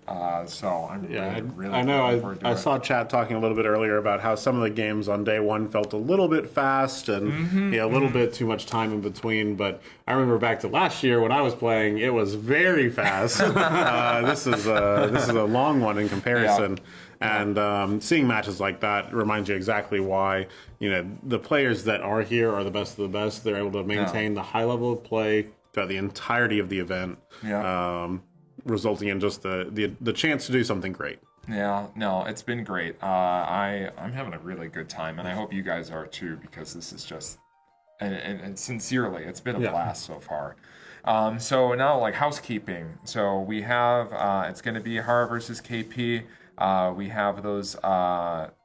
So I'm really I know. looking forward to I it. saw chat talking a little bit earlier about how some of the games on day one felt a little bit fast and a little bit too much time in between. But I remember back to last year when I was playing, it was very fast. This is a long one in comparison. Yeah. And seeing matches like that reminds you exactly why the players that are here are the best of the best. They're able to maintain the high level of play throughout the entirety of the event, resulting in just the chance to do something great. Yeah, no, it's been great. I'm having a really good time, and I hope you guys are too, because this is just, and sincerely, it's been a blast so far. So now, like, housekeeping. So we have, it's going to be Hara versus KP. We have those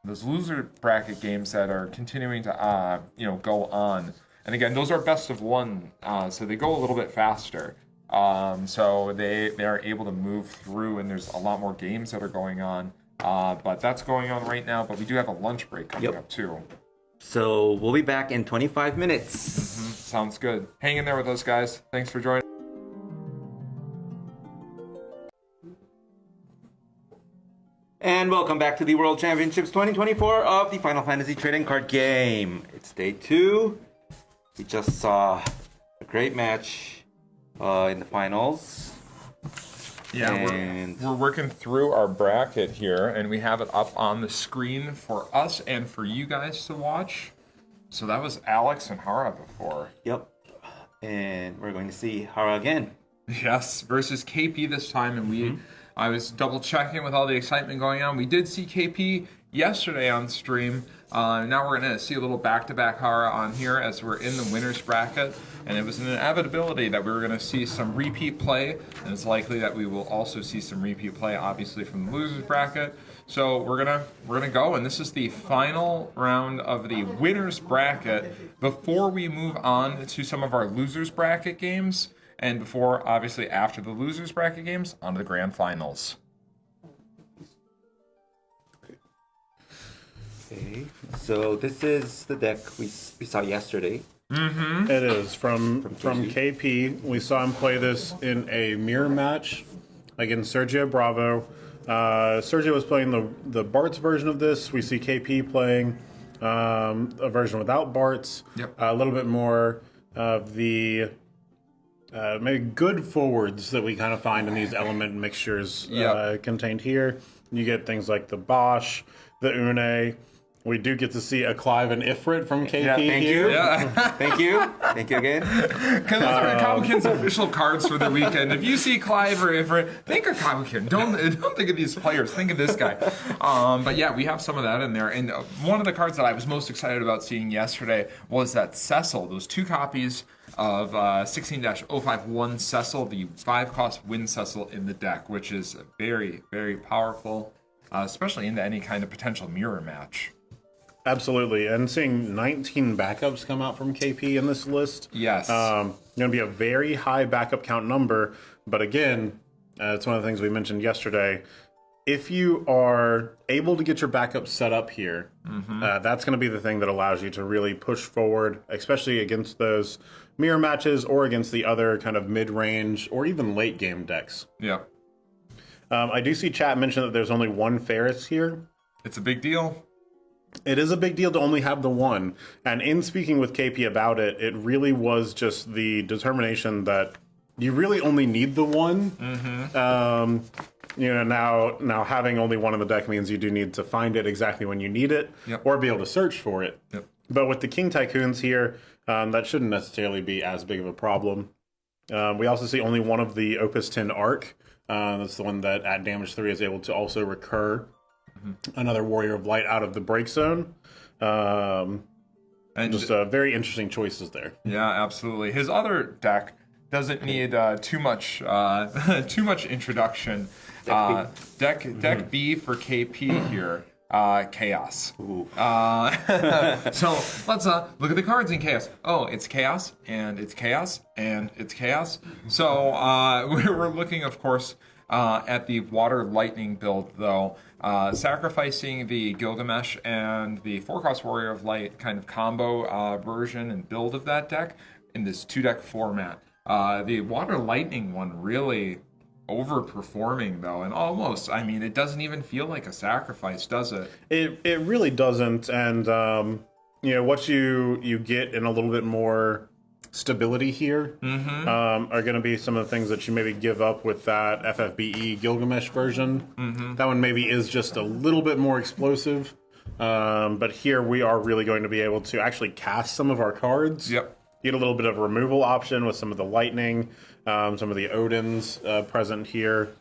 loser bracket games that are continuing to go on, and again, those are best of one, so they go a little bit faster. So they are able to move through, and there's a lot more games that are going on. But that's going on right now. But we do have a lunch break coming up too. So we'll be back in 25 minutes. Sounds good. Hang in there with us, guys. Thanks for joining. And welcome back to the World Championships 2024 of the Final Fantasy Trading Card Game. It's day 2. We just saw a great match in the finals. Yeah, we're working through our bracket here, and we have it up on the screen for us and for you guys to watch. So that was Alex and Hara before. Yep. And we're going to see Hara again. Yes, versus KP this time, and I was double checking with all the excitement going on. We did see KP yesterday on stream. Now we're going to see a little back-to-back Hara on here as we're in the winner's bracket. And it was an inevitability that we were going to see some repeat play. And it's likely that we will also see some repeat play, obviously, from the loser's bracket. So we're gonna go, and this is the final round of the winner's bracket. Before we move on to some of our loser's bracket games, and before, obviously, after the loser's bracket games, on to the grand finals. Okay, so this is the deck we saw yesterday. It is from KP. We saw him play this in a mirror match against Sergio Bravo. Sergio was playing the Bart's version of this. We see KP playing a version without Bart's. Yep. A little bit more of the maybe good forwards that we kind of find in these element mixtures contained here. You get things like the Bosch, the Une. We do get to see a Clive and Ifrit from KP Thank here. you. Thank you again. Because those are Kabukin's official cards for the weekend. If you see Clive or Ifrit, think of Kabukin. Don't think of these players. Think of this guy. But yeah, we have some of that in there. And one of the cards that I was most excited about seeing yesterday was that Cecil. Those 2 copies of 16-051 Cecil, the 5-cost win Cecil in the deck, which is very, very powerful, especially into any kind of potential mirror match. Absolutely, and seeing 19 backups come out from KP in this list. Yes. Going to be a very high backup count number, but again, it's one of the things we mentioned yesterday. If you are able to get your backup set up here, that's going to be the thing that allows you to really push forward, especially against those mirror matches or against the other kind of mid-range or even late-game decks. Yeah. I do see chat mention that there's only one Ferris here. It's a big deal. It is a big deal to only have the one. And in speaking with KP about it, it really was just the determination that you really only need the one. Now having only one in the deck means you do need to find it exactly when you need it, or be able to search for it. But with the King Tycoons here, that shouldn't necessarily be as big of a problem. We also see only one of the Opus 10 Arc. That's the one that at damage 3 is able to also recur another Warrior of Light out of the break zone. And just very interesting choices there. Yeah, absolutely. His other deck doesn't need too much introduction. Deck B for KP here. Chaos. So let's look at the cards in Chaos. Oh, it's Chaos, and it's Chaos, and it's Chaos. So we're looking, of course, at the Water Lightning build, though. Sacrificing the Gilgamesh and the 4-cost Warrior of Light kind of combo version and build of that deck in this 2-deck format. The Water Lightning one really overperforming, though, and almost, I mean, it doesn't even feel like a sacrifice, does it? It really doesn't, and what you get in a little bit more stability here are going to be some of the things that you maybe give up with that FFBE Gilgamesh version. That one maybe is just a little bit more explosive, but here we are really going to be able to actually cast some of our cards. Yep. Get a little bit of a removal option with some of the lightning, some of the Odins present here.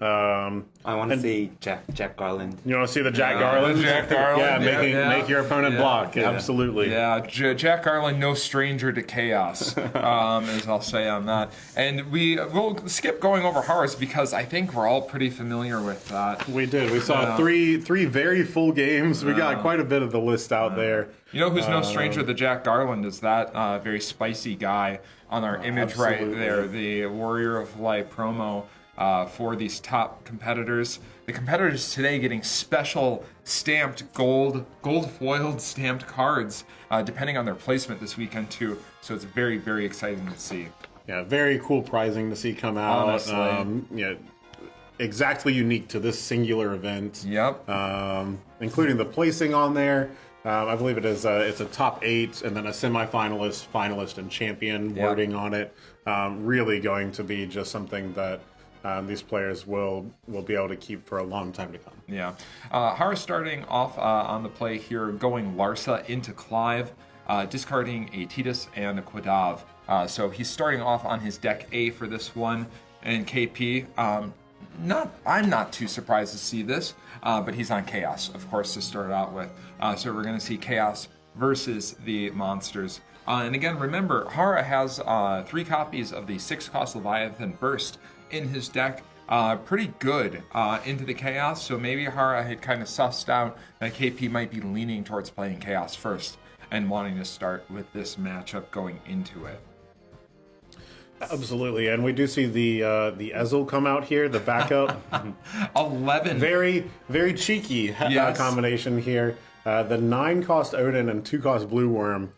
I want to see Jack Garland. You want to see the Jack Garland? Jack Garland. Make your opponent block. Yeah. Absolutely. Yeah, Jack Garland, no stranger to chaos, as I'll say on that. And we'll skip going over Horus because I think we're all pretty familiar with that. We did. We saw three very full games. We got quite a bit of the list out there. You know who's no stranger to Jack Garland is that very spicy guy on our image right there, the Warrior of Light promo. For these top competitors. The competitors today getting special stamped gold foiled stamped cards, depending on their placement this weekend too. So it's very, very exciting to see. Yeah, very cool prizing to see come out. Honestly. Exactly unique to this singular event. Yep. Including the placing on there. I believe it is. It's a top 8 and then a semifinalist, finalist, and champion wording on it. Really going to be just something that these players will be able to keep for a long time to come. Yeah. Hara starting off on the play here, going Larsa into Clive, discarding a Tidus and a Quadav. So he's starting off on his deck A for this one. And KP, I'm not too surprised to see this, but he's on Chaos, of course, to start out with. So we're going to see Chaos versus the monsters. And again, remember, Hara has 3 copies of the 6-cost Leviathan Burst in his deck, pretty good into the Chaos, so maybe Hara had kind of sussed out that KP might be leaning towards playing Chaos first and wanting to start with this matchup going into it. Absolutely, and we do see the Ezel come out here, the backup. 11. Very, very cheeky combination here. The 9-cost Odin and 2-cost Blue Worm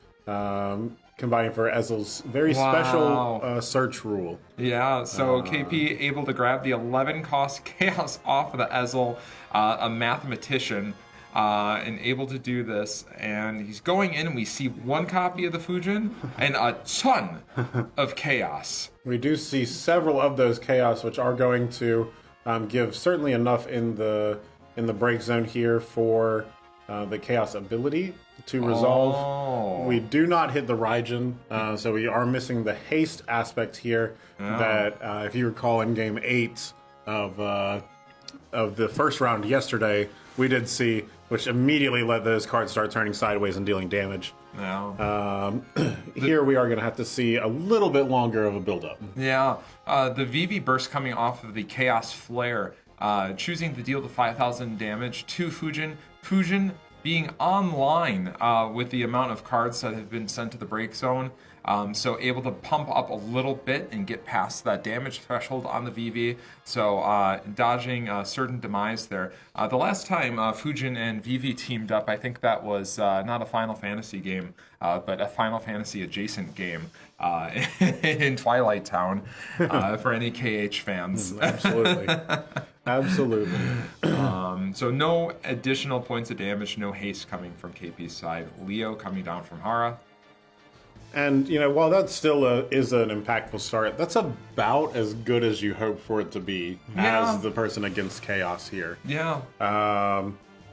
combining for Ezel's very special search rule. Yeah, so KP able to grab the 11-cost Chaos off of the Ezel, a mathematician, and able to do this. And he's going in, and we see 1 copy of the Fujin and a ton of Chaos. We do see several of those Chaos, which are going to give certainly enough in the break zone here for the Chaos ability to resolve. We do not hit the Raijin, so we are missing the haste aspect here. That if you recall in game 8 of the first round yesterday, we did see, which immediately let those cards start turning sideways and dealing damage. Here we are going to have to see a little bit longer of a build-up. Yeah, the VV burst coming off of the Chaos Flare, choosing to deal the 5,000 damage to Fujin. Fujin being online with the amount of cards that have been sent to the break zone. So able to pump up a little bit and get past that damage threshold on the VV. So dodging certain demise there. The last time Fujin and VV teamed up, I think that was not a Final Fantasy game, but a Final Fantasy adjacent game in Twilight Town for any KH fans. Absolutely. Absolutely. So no additional points of damage, no haste coming from KP's side. Leo coming down from Hara. And, while that still is an impactful start, that's about as good as you hope for it to be as the person against Chaos here. Yeah.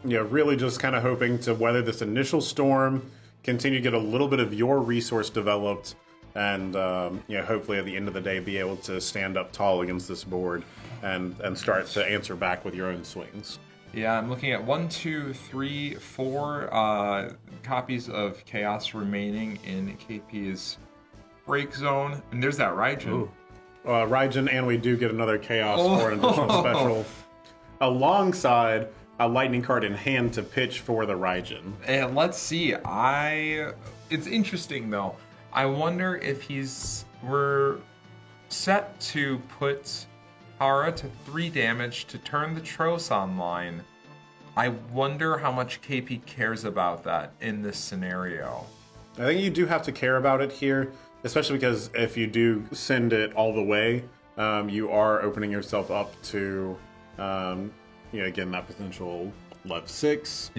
Really just kind of hoping to weather this initial storm, continue to get a little bit of your resource developed, and hopefully at the end of the day be able to stand up tall against this board and start to answer back with your own swings. Yeah, I'm looking at 1, 2, 3, 4 copies of Chaos remaining in KP's break zone, and there's that Raijin. Raijin, and we do get another Chaos for an additional special, alongside a Lightning card in hand to pitch for the Raijin. And let's see, it's interesting though. I wonder if we're set to put Hara to 3 damage to turn the Tros online. I wonder how much KP cares about that in this scenario. I think you do have to care about it here, especially because if you do send it all the way, you are opening yourself up to, again, that potential Lev 6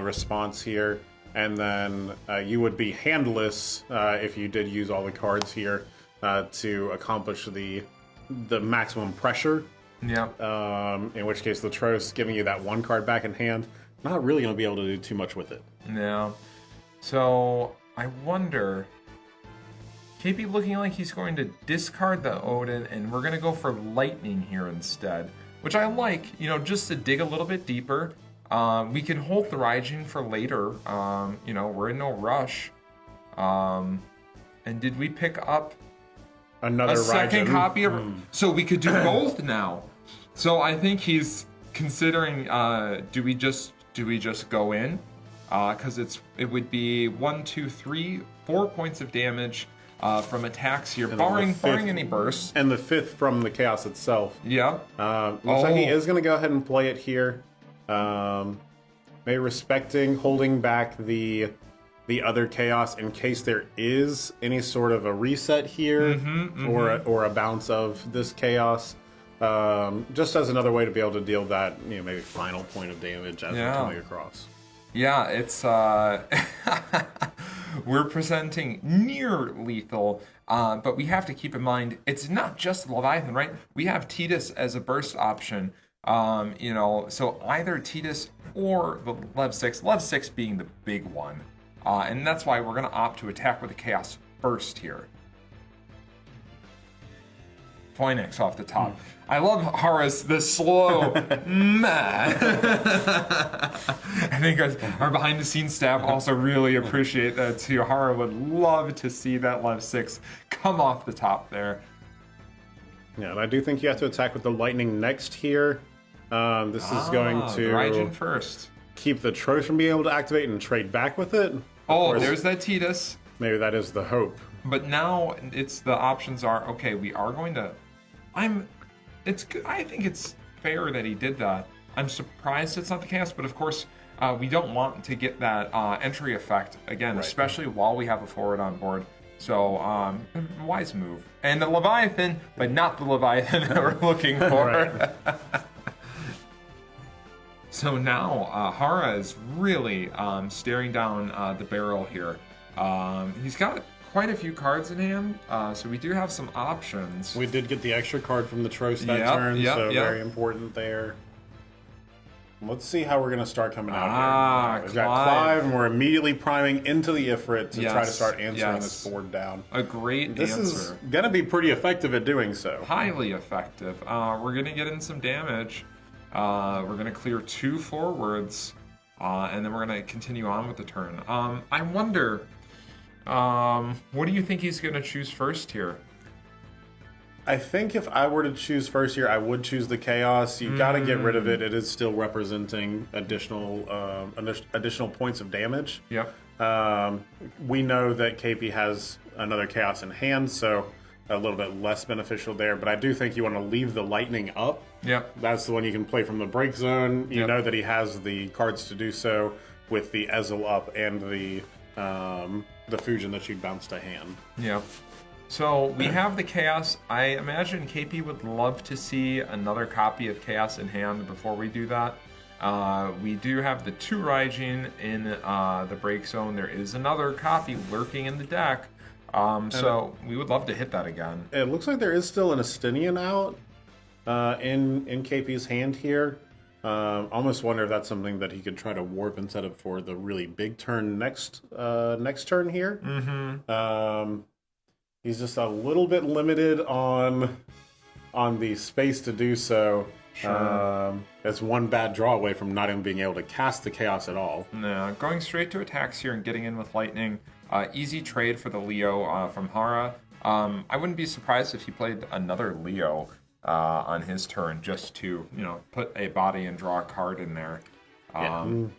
response here. And then you would be handless if you did use all the cards here to accomplish the maximum pressure. In which case the Tros giving you that 1 card back in hand, not really going to be able to do too much with it. Yeah. So I wonder, KP looking like he's going to discard the Odin, and we're going to go for Lightning here instead, which I like, just to dig a little bit deeper. We can hold the Raijin for later. We're in no rush. And did we pick up another a second Raijin copy of? So we could do both now. So I think he's considering. Do we just go in? Because it would be 1, 2, 3, 4 points of damage from attacks here, barring any bursts. And the 5th from the Chaos itself. Yeah. Looks like he is going to go ahead and play it here. Maybe holding back the other Chaos in case there is any sort of a reset here, or a bounce of this Chaos, just as another way to be able to deal that maybe final point of damage as we're coming across. Yeah, it's we're presenting near lethal, but we have to keep in mind it's not just Leviathan, right? We have Tidus as a burst option. So either Tidus or the Lev 6 being the big one. And that's why we're going to opt to attack with the Chaos first here. Phoenix off the top. I love Hara's the slow meh. I think our behind the scenes staff also really appreciate that too. Hara would love to see that Lev 6 come off the top there. Yeah, and I do think you have to attack with the Lightning next here. This is going to Raijin first. Keep the Tros from being able to activate and trade back with it. There's that Tidus. Maybe that is the hope. But now the options are, okay, we are going to... I think it's fair that he did that. I'm surprised it's not the Chaos, but of course, we don't want to get that entry effect again, especially while we have a forward on board. So, wise move. And the Leviathan, but not the Leviathan that we're looking for. So now, Hara is really staring down the barrel here. He's got quite a few cards in hand, so we do have some options. We did get the extra card from the Tros that turn, so very important there. Let's see how we're going to start coming out here. We've got Clive, and we're immediately priming into the Ifrit to try to start answering this board down. A great answer. This is going to be pretty effective at doing so. Highly effective. We're going to get in some damage. We're going to clear 2 forwards, and then we're going to continue on with the turn. I wonder, what do you think he's going to choose first here? I think if I were to choose first here, I would choose the Chaos. You got to get rid of it. It is still representing additional points of damage. Yep. We know that KP has another Chaos in hand, so a little bit less beneficial there. But I do think you want to leave the Lightning up. Yep. That's the one you can play from the break zone. You know that he has the cards to do so with the Ezel up and the Fusion that you'd bounce to hand. Yep. So we have the Chaos. I imagine KP would love to see another copy of Chaos in hand before we do that. We do have the 2 Raijin in the break zone. There is another copy lurking in the deck. So we would love to hit that again. It looks like there is still an Astinian out in KP's hand here. Almost wonder if that's something that he could try to warp and set up for the really big turn next turn here. He's just a little bit limited on the space to do so. Sure. That's one bad draw away from not even being able to cast the Chaos at all. No, going straight to attacks here and getting in with Lightning. Easy trade for the Leo from Hara. I wouldn't be surprised if he played another Leo on his turn just to, put a body and draw a card in there. And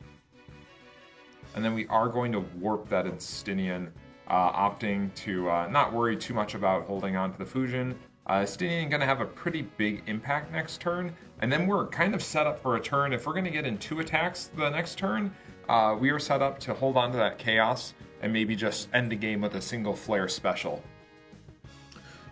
then we are going to warp that Estinian, opting to not worry too much about holding on to the Fusion. Estinian going to have a pretty big impact next turn, and then we're kind of set up for a turn. If we're going to get in 2 attacks the next turn, we are set up to hold on to that Chaos and maybe just end the game with a single Flare special.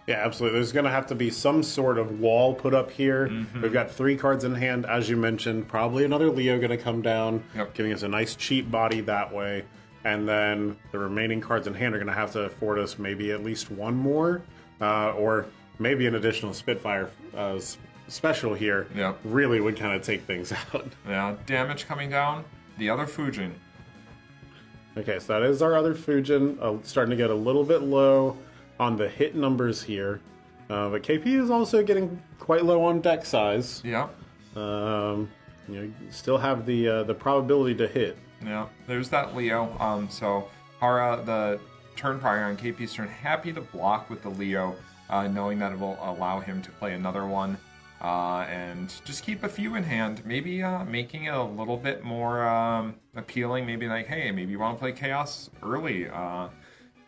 Yeah, absolutely. There's going to have to be some sort of wall put up here. We've got 3 cards in hand, as you mentioned. Probably another Leo going to come down, giving us a nice cheap body that way. And then the remaining cards in hand are going to have to afford us maybe at least one more, or maybe an additional Spitfire special here. Really would kind of take things out. Yeah, damage coming down. The other Fujin. Okay, so that is our other Fujin. Starting to get a little bit low on the hit numbers here. But KP is also getting quite low on deck size. Yeah. You still have the probability to hit. Yeah, there's that Leo. So Hara, the turn prior on KP's turn, happy to block with the Leo, knowing that it will allow him to play another one. And just keep a few in hand, maybe making it a little bit more appealing, maybe like, hey, maybe you want to play Chaos early.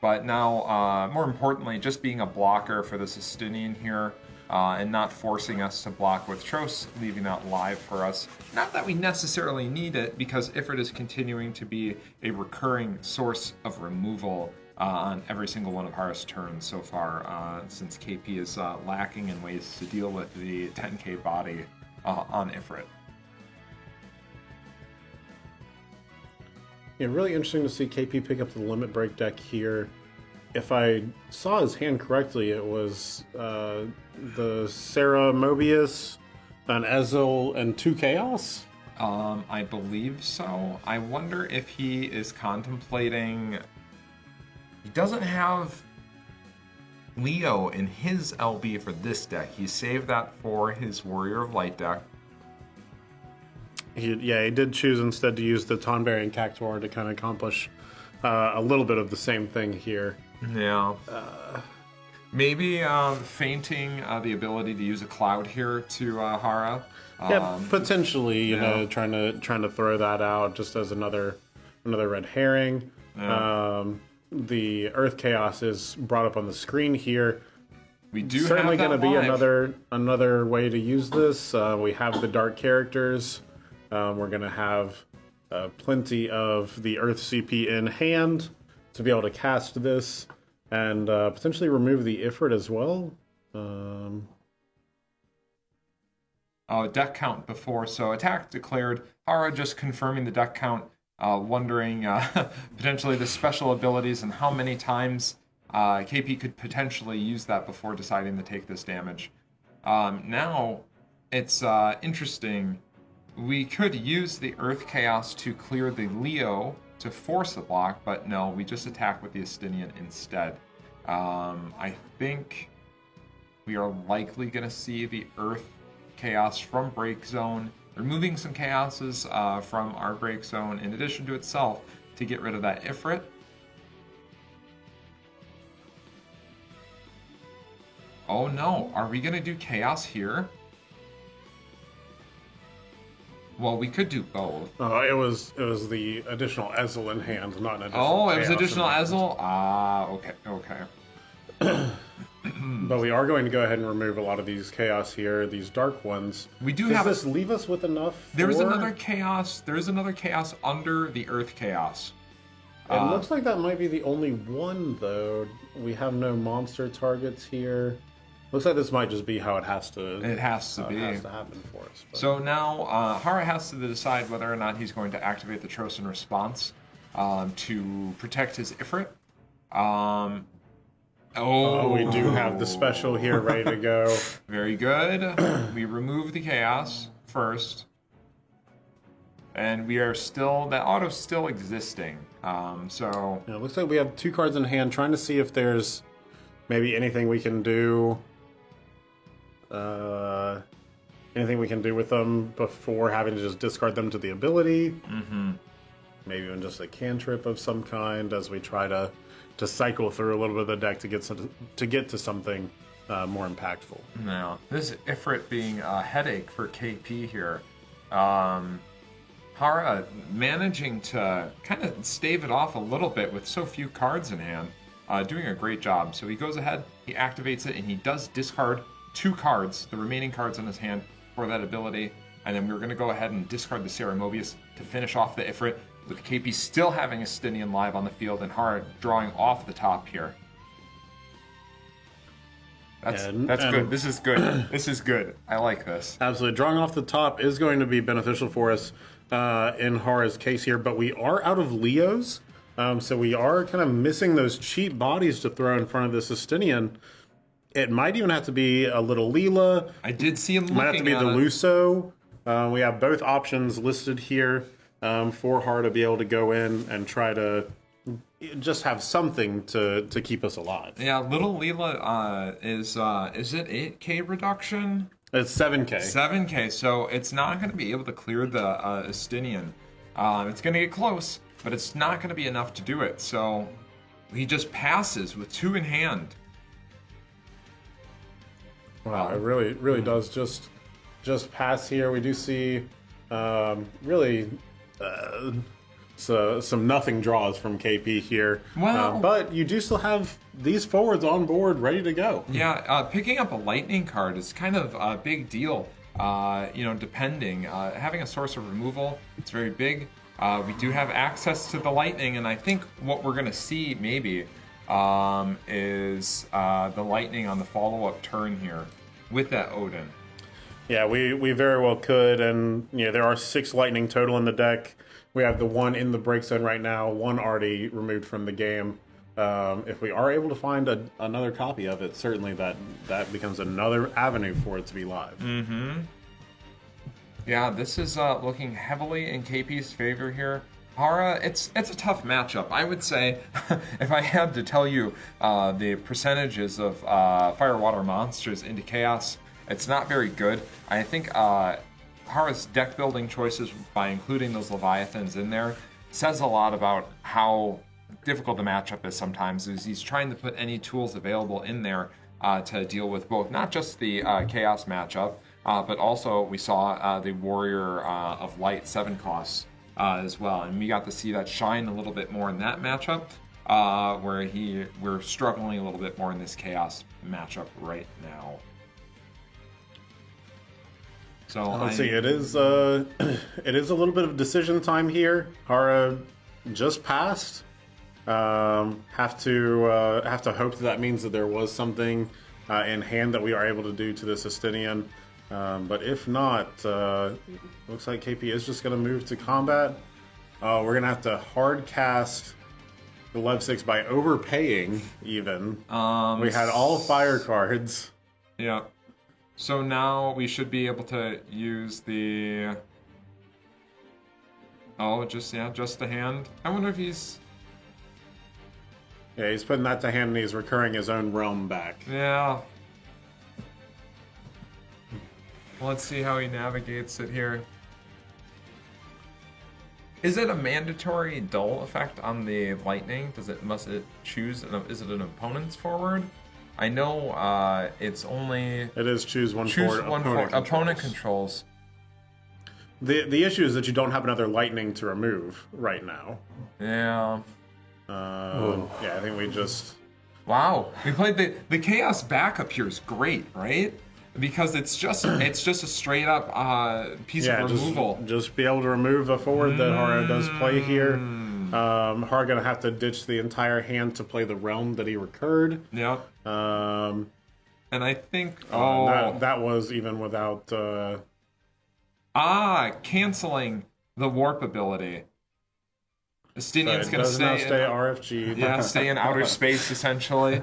But now, more importantly, just being a blocker for this Estinian here, and not forcing us to block with Tros, leaving that live for us. Not that we necessarily need it, because Ifrit is continuing to be a recurring source of removal on every single one of Hara's turns so far, since KP is lacking in ways to deal with the 10k body on Ifrit. Yeah, really interesting to see KP pick up the Limit Break deck here. If I saw his hand correctly, it was the Sarah Mobius, an Ezel, and 2 Chaos? I believe so. I wonder if he is contemplating... He doesn't have Leo in his LB for this deck. He saved that for his Warrior of Light deck. He did choose instead to use the Tonberry and Cactuar to kind of accomplish a little bit of the same thing here. Yeah. Maybe feinting the ability to use a Cloud here to Hara. Yeah, potentially, you know, trying to throw that out just as another red herring. Yeah. The Earth Chaos is brought up on the screen here. We do certainly going to be another way to use this. We have the dark characters. We're going to have plenty of the Earth CP in hand to be able to cast this and potentially remove the Ifrit as well. Deck count before, so attack declared. Hara just confirming the deck count, wondering potentially the special abilities and how many times KP could potentially use that before deciding to take this damage. Now, it's interesting. We could use the Earth Chaos to clear the Leo to force the block, but no, we just attack with the Estinian instead. I think we are likely going to see the Earth Chaos from Break Zone, removing some Chaoses from our Break Zone in addition to itself to get rid of that Ifrit. Oh no, are we going to do Chaos here? Well, we could do both. It was the additional Ezel in hand, not an additional it was Chaos additional in hand. Ezel? Okay. But we are going to go ahead and remove a lot of these Chaos here, these dark ones. We do Does have... this leave us with enough There's for... another Chaos. There's another Chaos under the Earth Chaos. It looks like that might be the only one, though. We have no monster targets here. Looks like this might just be how it has to. It has to be. It has to happen for us. But. So now Hara has to decide whether or not he's going to activate the Tros in response to protect his Ifrit. We do have the special here ready to go. Very good. We remove the Chaos first. And we are still, that auto's still existing. So Yeah, it looks like we have 2 cards in hand, trying to see if there's maybe anything we can do. Anything we can do with them before having to just discard them to the ability. Mm-hmm. Maybe even just a cantrip of some kind as we try to cycle through a little bit of the deck to get to something more impactful. now, this Ifrit being a headache for KP here. Hara managing to kind of stave it off a little bit with so few cards in hand, doing a great job. So he goes ahead, he activates it, and he does discard 2 cards, the remaining cards in his hand, for that ability. And then we're going to go ahead and discard the Sarah Mobius to finish off the Ifrit, with KP still having a Stinian live on the field and Hara drawing off the top here. That's good. This is good. This is good. I like this. Absolutely. Drawing off the top is going to be beneficial for us in Hara's case here, but we are out of Leos, so we are kind of missing those cheap bodies to throw in front of this Estinian. It might even have to be a little Leela. I did see him looking Might have to be the Luso. We have both options listed here for Hara to be able to go in and try to just have something to keep us alive. Yeah, little Leela is it 8K reduction? It's 7K. 7K, so it's not going to be able to clear the Estinian. It's going to get close, but it's not going to be enough to do it. So he just passes with 2 in hand. Wow, it really does just pass here. We do see really some nothing draws from KP here. Wow. But you do still have these forwards on board ready to go. Yeah, picking up a lightning card is kind of a big deal. Depending. Having a source of removal, it's very big. We do have access to the lightning, and I think what we're going to see maybe is the lightning on the follow-up turn here with that Odin. Yeah, we very well could, and there are 6 lightning total in the deck. We have the 1 in the break zone right now, 1 already removed from the game. If we are able to find another copy of it, certainly that becomes another avenue for it to be live. Mm-hmm. Yeah, this is looking heavily in KP's favor here. Hara, it's a tough matchup. I would say, if I had to tell you the percentages of Fire Water monsters into Chaos, it's not very good. I think Hara's deck building choices by including those Leviathans in there says a lot about how difficult the matchup is sometimes. Is he's trying to put any tools available in there to deal with both, not just the Chaos matchup, but also we saw the Warrior of Light 7 costs as well. And we got to see that shine a little bit more in that matchup, where we're struggling a little bit more in this Chaos matchup right now. So let's see. It is a little bit of decision time here. Hara just passed. Have to hope that means that there was something in hand that we are able to do to this Estinian. But if not, looks like KP is just going to move to combat. We're going to have to hard cast the Lev 6 by overpaying even. We had all fire cards. Yeah. So now we should be able to use the... Oh, just the hand. I wonder if he's... Yeah, he's putting that to hand and he's recurring his own realm back. Yeah. Let's see how he navigates it here. Is it a mandatory dull effect on the lightning? Must it choose? Is it an opponent's forward? I know it's only... It is choose one forward. Opponent controls. The issue is that you don't have another lightning to remove right now. Yeah. Yeah, I think we just... Wow, we played the Chaos backup here is great, right? Because it's just a straight up piece of removal. Just be able to remove a forward that Hara does play here. Hara gonna have to ditch the entire hand to play the realm that he recurred. Yeah. And I think that was even without canceling the warp ability. Estinian's gonna stay RFG. Yeah, stay in outer space essentially.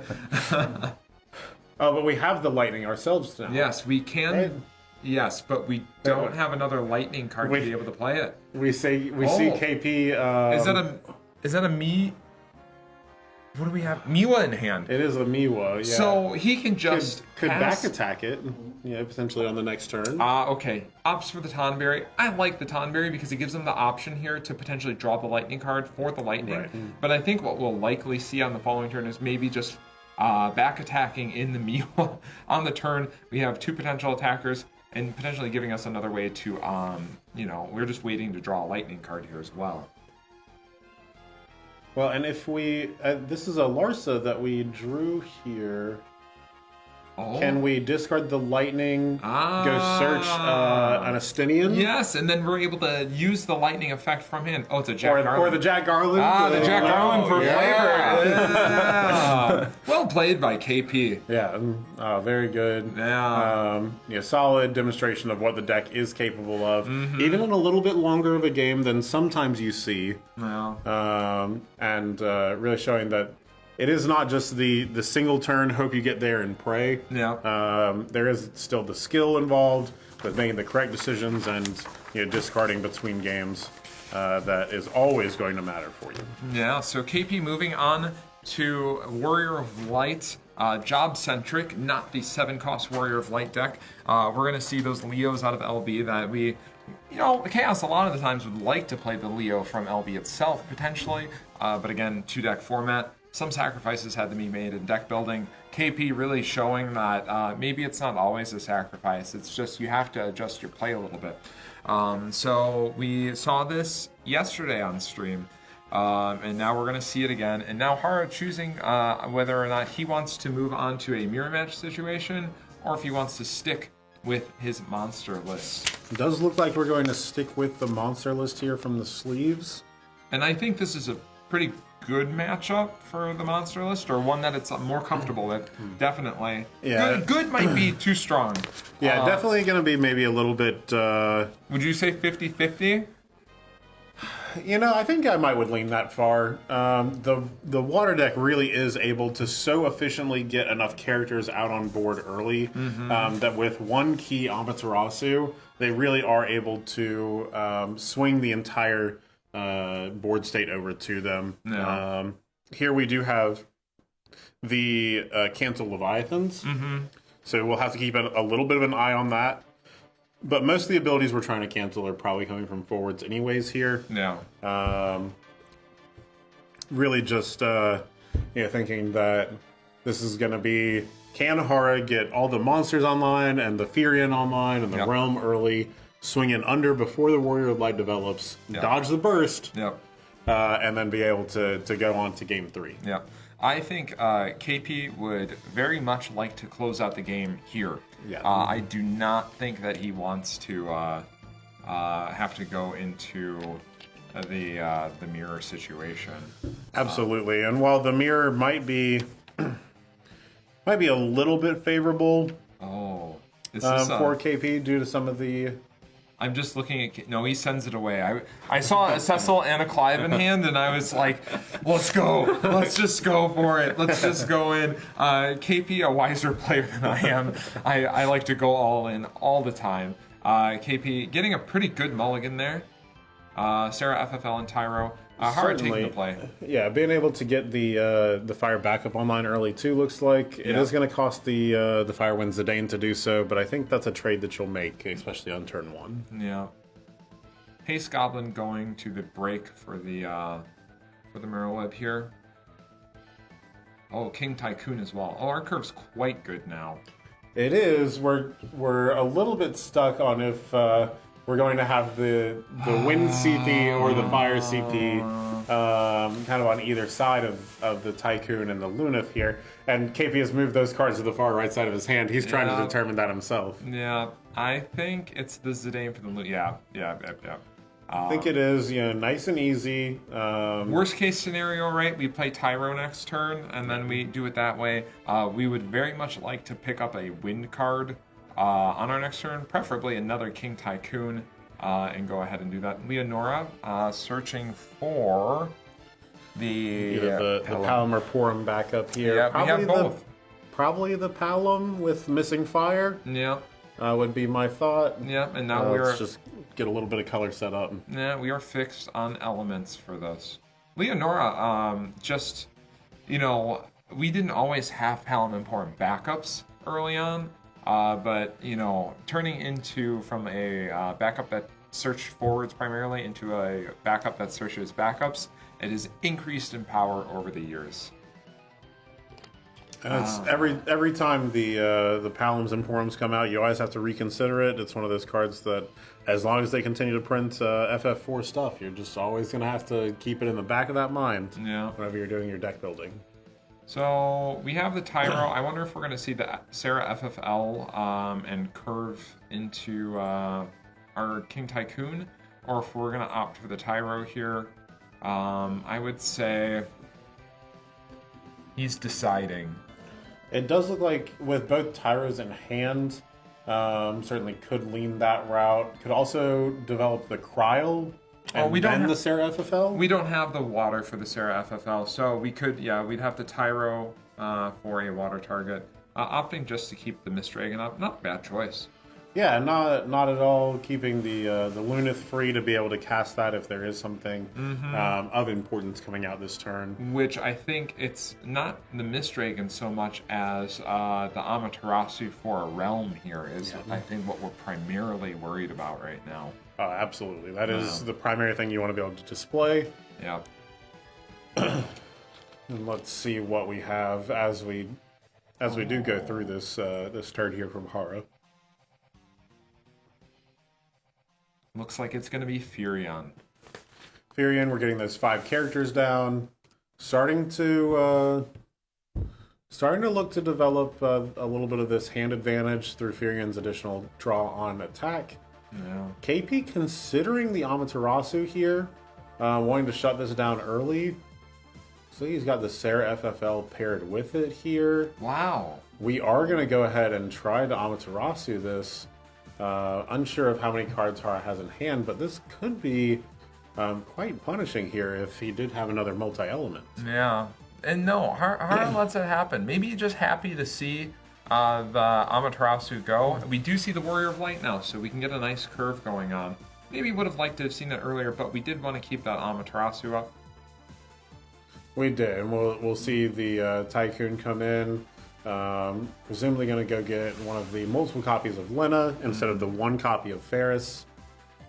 Oh, but we have the lightning ourselves now. Yes, we can. Yes, but we don't have another lightning card to be able to play it. We see KP. Is that a me? What do we have? Miwa in hand. It is a Miwa. Yeah. So he can just could pass. back attack it. Yeah, potentially on the next turn. Okay. Opts for the Tonberry. I like the Tonberry because it gives them the option here to potentially draw the lightning card for the lightning. Right. But I think what we'll likely see on the following turn is maybe just back attacking in the Miwa. On the turn, we have 2 potential attackers and potentially giving us another way to, we're just waiting to draw a lightning card here as well. Well, and if we, this is a Larsa that we drew here. Oh. Can we discard the lightning, go search an Estinian? Yes, and then we're able to use the lightning effect from hand. Oh, it's a Jack Garland. Or the Jack Garland. The Jack Garland for flavor. Yeah. Well played by KP. Yeah, very good. Yeah. Solid demonstration of what the deck is capable of, even in a little bit longer of a game than sometimes you see. Yeah. And really showing that it is not just the single turn, hope you get there and pray. Yeah. There is still the skill involved with making the correct decisions and discarding between games. That is always going to matter for you. Yeah, so KP moving on to Warrior of Light. Job-centric, not the 7-cost Warrior of Light deck. We're going to see those Leos out of LB that we... Chaos a lot of the times would like to play the Leo from LB itself, potentially. But again, 2-deck format. Some sacrifices had to be made in deck building. KP really showing that maybe it's not always a sacrifice. It's just you have to adjust your play a little bit. So we saw this yesterday on stream. And now we're going to see it again. And now Hara choosing whether or not he wants to move on to a mirror match situation or if he wants to stick with his monster list. It does look like we're going to stick with the monster list here from the sleeves. And I think this is a pretty good matchup for the monster list, or one that it's more comfortable with. Definitely. Yeah. Good might be too strong. Yeah, definitely going to be maybe a little bit... Would you say 50-50? I think I would lean that far. The water deck really is able to so efficiently get enough characters out on board early that with one key Amaterasu, they really are able to swing the entire board state over to them. Yeah. Here we do have the Cancel Leviathans, so we'll have to keep a little bit of an eye on that. But most of the abilities we're trying to cancel are probably coming from forwards anyways here. Yeah. Really just thinking that this is going to be, can Hara get all the monsters online and the Furion online and the Realm early, swing in under before the Warrior of Light develops, dodge the burst, and then be able to go on to game 3. Yeah. I think KP would very much like to close out the game here. Yeah. I do not think that he wants to have to go into the mirror situation. Absolutely. And while the mirror might be a little bit favorable for KP due to some of the... I'm just looking at... No, he sends it away. I saw a Cecil and a Clive in hand, and I was like, let's go. Let's just go for it. Let's just go in. KP, a wiser player than I am. I like to go all in all the time. KP getting a pretty good mulligan there. Sarah, FFL, and Tyro. Hard taking the play. Yeah, being able to get the fire backup online early too looks like it is going to cost the Firewind Zidane to do so, but I think that's a trade that you'll make, especially on turn 1. Yeah. Haste Goblin going to the break for the Mirror Web here. Oh, King Tycoon as well. Oh, our curve's quite good now. It is. We're a little bit stuck on if we're going to have the wind CP or the fire CP kind of on either side of the Tycoon and the Lunith here. And KP has moved those cards to the far right side of his hand. He's trying to determine that himself. Yeah, I think it's the Zidane for the Lunith. Yeah. I think it is, nice and easy. Worst case scenario, right? We play Tyro next turn, and then we do it that way. We would very much like to pick up a wind card on our next turn, preferably another King Tycoon, and go ahead and do that. Leonora searching for the Palom or Porum back up here. Yeah, we have both. Probably the Palom with missing fire. Yeah. would be my thought. Yeah, and now we're let's just get a little bit of color set up. Yeah, we are fixed on elements for this. Leonora, just, we didn't always have Paladin Emporium backups early on, but, turning from a backup that searched forwards primarily into a backup that searches backups, it has increased in power over the years. And it's every time the Paladin's Emporiums come out, you always have to reconsider it. It's one of those cards that, as long as they continue to print FF4 stuff, you're just always going to have to keep it in the back of that mind whenever you're doing your deck building. So we have the Tyro. I wonder if we're going to see the Sarah FFL and curve into our King Tycoon, or if we're going to opt for the Tyro here. I would say he's deciding. It does look like with both Tyros in hand, certainly could lean that route. Could also develop the Cryo and then the Sarah FFL. We don't have the water for the Sarah FFL, so we could, we'd have the Tyro for a water target. Opting just to keep the Mist Dragon up, not a bad choice. Yeah, not at all. Keeping the Lunith free to be able to cast that if there is something of importance coming out this turn. Which I think it's not the Mist Dragon so much as the Amaterasu for a realm here is I think what we're primarily worried about right now. Oh, absolutely. That is the primary thing you want to be able to display. Yeah. And let's see what we have as we do go through this turn here from Hara. Looks like it's going to be Furion. Furion, we're getting those 5 characters down. Starting to look to develop a little bit of this hand advantage through Furion's additional draw on attack. Yeah. KP considering the Amaterasu here, wanting to shut this down early. So he's got the Sarah FFL paired with it here. Wow. We are going to go ahead and try to Amaterasu this. Unsure of how many cards Hara has in hand, but this could be quite punishing here if he did have another multi-element. Yeah. And no, Hara lets it happen. Maybe he's just happy to see the Amaterasu go. We do see the Warrior of Light now, so we can get a nice curve going on. Maybe would have liked to have seen it earlier, but we did want to keep that Amaterasu up. We did, and we'll see the Tycoon come in. Presumably going to go get one of the multiple copies of Lena instead of the 1 copy of Ferris.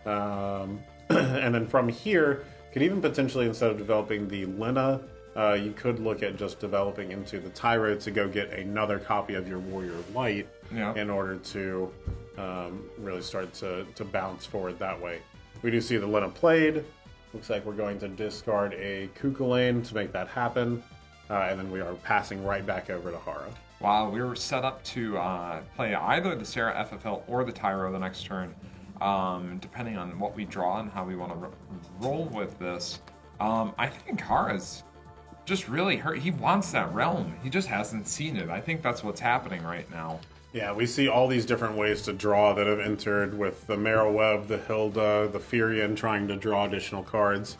And then from here, could even potentially, instead of developing the Lena, you could look at just developing into the Tyro to go get another copy of your Warrior of Light in order to really start to bounce forward that way. We do see the Lena played. Looks like we're going to discard a Kukulane to make that happen. And then we are passing right back over to Hara. Wow, we were set up to play either the Sarah FFL or the Tyro the next turn, depending on what we draw and how we want to roll with this. I think Hara's just really hurt. He wants that realm. He just hasn't seen it. I think that's what's happening right now. Yeah, we see all these different ways to draw that have entered with the Marrowweb, the Hilda, the Furion trying to draw additional cards.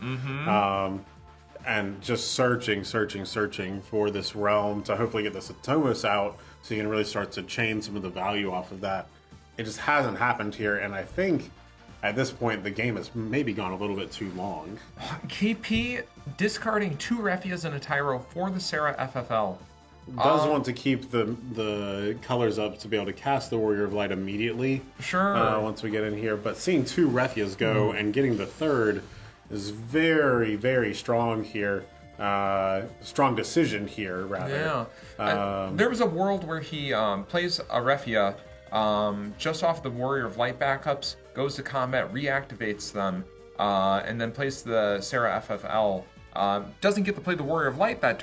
And just searching for this realm to hopefully get the Satomos out so you can really start to chain some of the value off of that. It just hasn't happened here, and I think at this point the game has maybe gone a little bit too long. KP discarding 2 Refias and a Tyro for the Sarah FFL. Does want to keep the colors up to be able to cast the Warrior of Light immediately. Sure. Once we get in here, but seeing 2 Refias go and getting the 3rd is very, very strong here. Strong decision here, rather. Yeah. There was a world where he plays a Refia just off the Warrior of Light backups, goes to combat, reactivates them, and then plays the Sarah FFL. Doesn't get to play the Warrior of Light that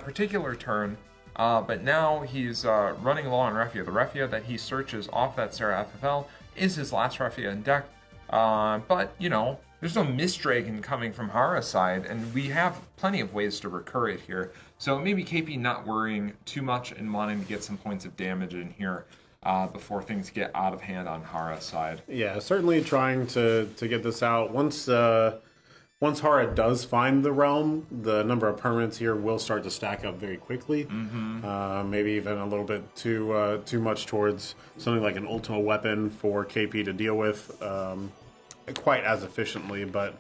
particular turn, but now he's running low on Refia. The Refia that he searches off that Sarah FFL is his last Refia in deck. But, there's no Mist Dragon coming from Hara's side, and we have plenty of ways to recur it here. So maybe KP not worrying too much and wanting to get some points of damage in here before things get out of hand on Hara's side. Yeah, certainly trying to get this out. Once once Hara does find the realm, the number of permanents here will start to stack up very quickly. Maybe even a little bit too much towards something like an Ultima weapon for KP to deal with quite as efficiently, but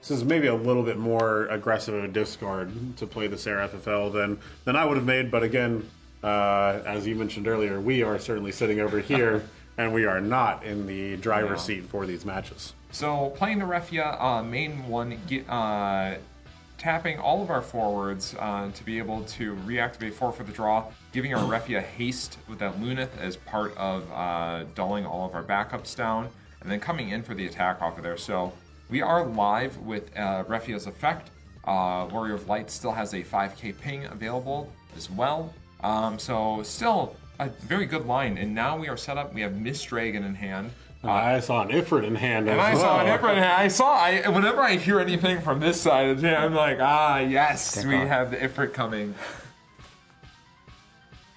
this is maybe a little bit more aggressive of a discard to play the Sarah FFL than I would have made. But again, as you mentioned earlier, we are certainly sitting over here, and we are not in the driver's seat for these matches. So playing the Refia main one, tapping all of our forwards to be able to reactivate 4 for the draw, giving our Refia haste with that Lunith as part of dulling all of our backups down, and then coming in for the attack off of there. So we are live with Refia's effect. Warrior of Light still has a 5k ping available as well. So still a very good line. And now we are set up. We have Mist Dragon in hand. I saw an Ifrit in hand. And I saw an Ifrit in hand. Whenever I hear anything from this side of the game, I'm like, yes, we have the Ifrit coming.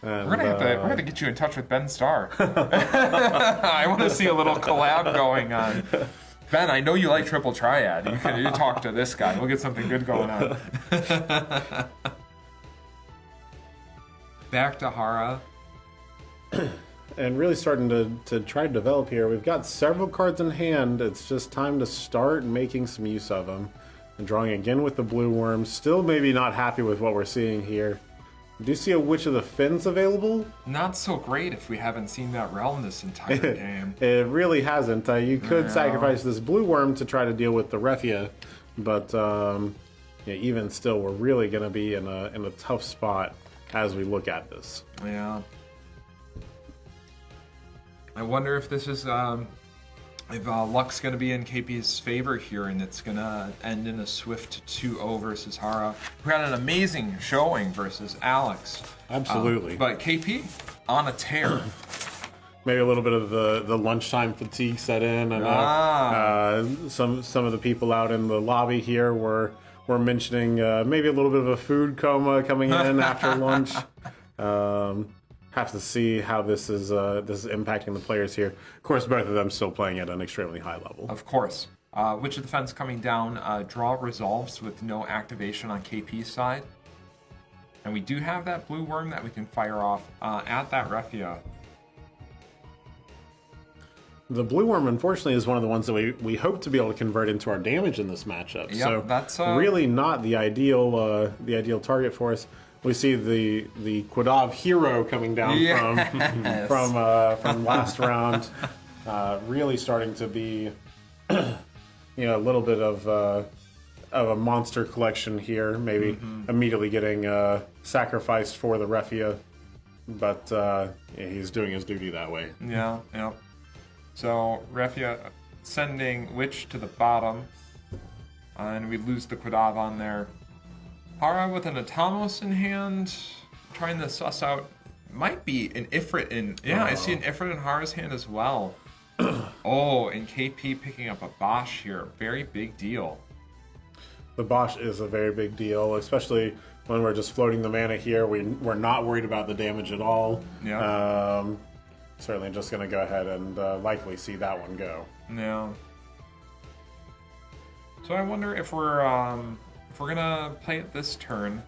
And, we're gonna get you in touch with Ben Starr. I want to see a little collab going on. Ben, I know you like Triple Triad. You talk to this guy. We'll get something good going on. Back to Hara. And really starting to try to develop here. We've got several cards in hand. It's just time to start making some use of them. And drawing again with the blue worm. Still maybe not happy with what we're seeing here. Do you see a Witch of the Fins available? Not so great if we haven't seen that realm this entire game. It really hasn't. You could sacrifice this blue worm to try to deal with the Refia, but even still, we're really going to be in a tough spot as we look at this. Yeah. I wonder if this is if luck's going to be in KP's favor here, and it's going to end in a swift 2-0 versus Hara, who had an amazing showing versus Alex. Absolutely. But KP on a tear. Maybe a little bit of the lunchtime fatigue set in, and some of the people out in the lobby here were mentioning maybe a little bit of a food coma coming in after lunch. Have to see how this is impacting the players here. Of course, both of them still playing at an extremely high level. Of course. Witch of the Fence coming down. Draw resolves with no activation on KP's side. And we do have that blue worm that we can fire off at that Refia. The blue worm, unfortunately, is one of the ones that we hope to be able to convert into our damage in this matchup. Yep, so that's really not the ideal target for us. We see the Quadav hero coming down from last round, really starting to be a little bit of a monster collection here. Maybe immediately getting sacrificed for the Refia, but he's doing his duty that way. Yeah. So Refia sending Witch to the bottom, and we lose the Quadav on there. Hara with an Atomos in hand, trying to suss out. Might be an Ifrit in. Yeah, I see an Ifrit in Hara's hand as well. And KP picking up a Bosch here. Very big deal. The Bosch is a very big deal, especially when we're just floating the mana here. We're not worried about the damage at all. Yeah. Certainly just going to go ahead and likely see that one go. Yeah. So I wonder if we're gonna play it this turn.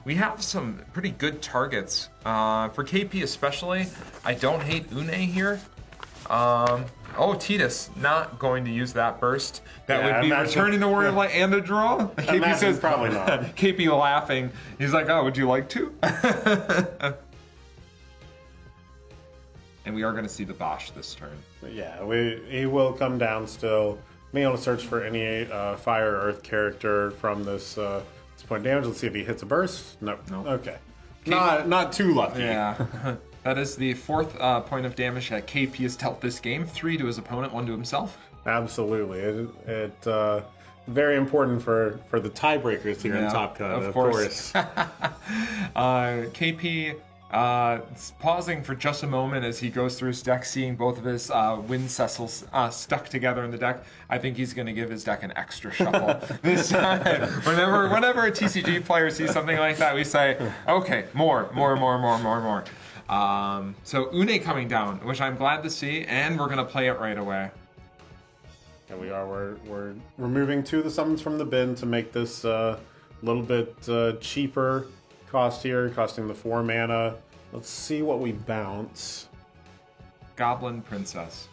We have some pretty good targets for KP especially. I don't hate Une here. Titus not going to use that burst. That would be returning the Warrior of Light and a draw. KP says probably not. KP laughing. He's like, "Oh, would you like to?" And we are going to see the Bosch this turn. Yeah, he will come down still. Being able to search for any fire or earth character from this point damage. Let's see if he hits a burst. Nope. Okay. Not too lucky. Yeah. That is the fourth point of damage that KP has dealt this game. 3 to his opponent, 1 to himself. Absolutely. It very important for the tiebreakers here in Top Cut, of course. KP pausing for just a moment as he goes through his deck, seeing both of his wind cessels stuck together in the deck. I think he's going to give his deck an extra shuffle this time. Whenever a TCG player sees something like that, we say, okay, more. So Une coming down, which I'm glad to see, and we're going to play it right away. Here we are. We're removing 2 of the summons from the bin to make this a little bit cheaper cost here, costing the 4 mana. Let's see what we bounce. Goblin Princess.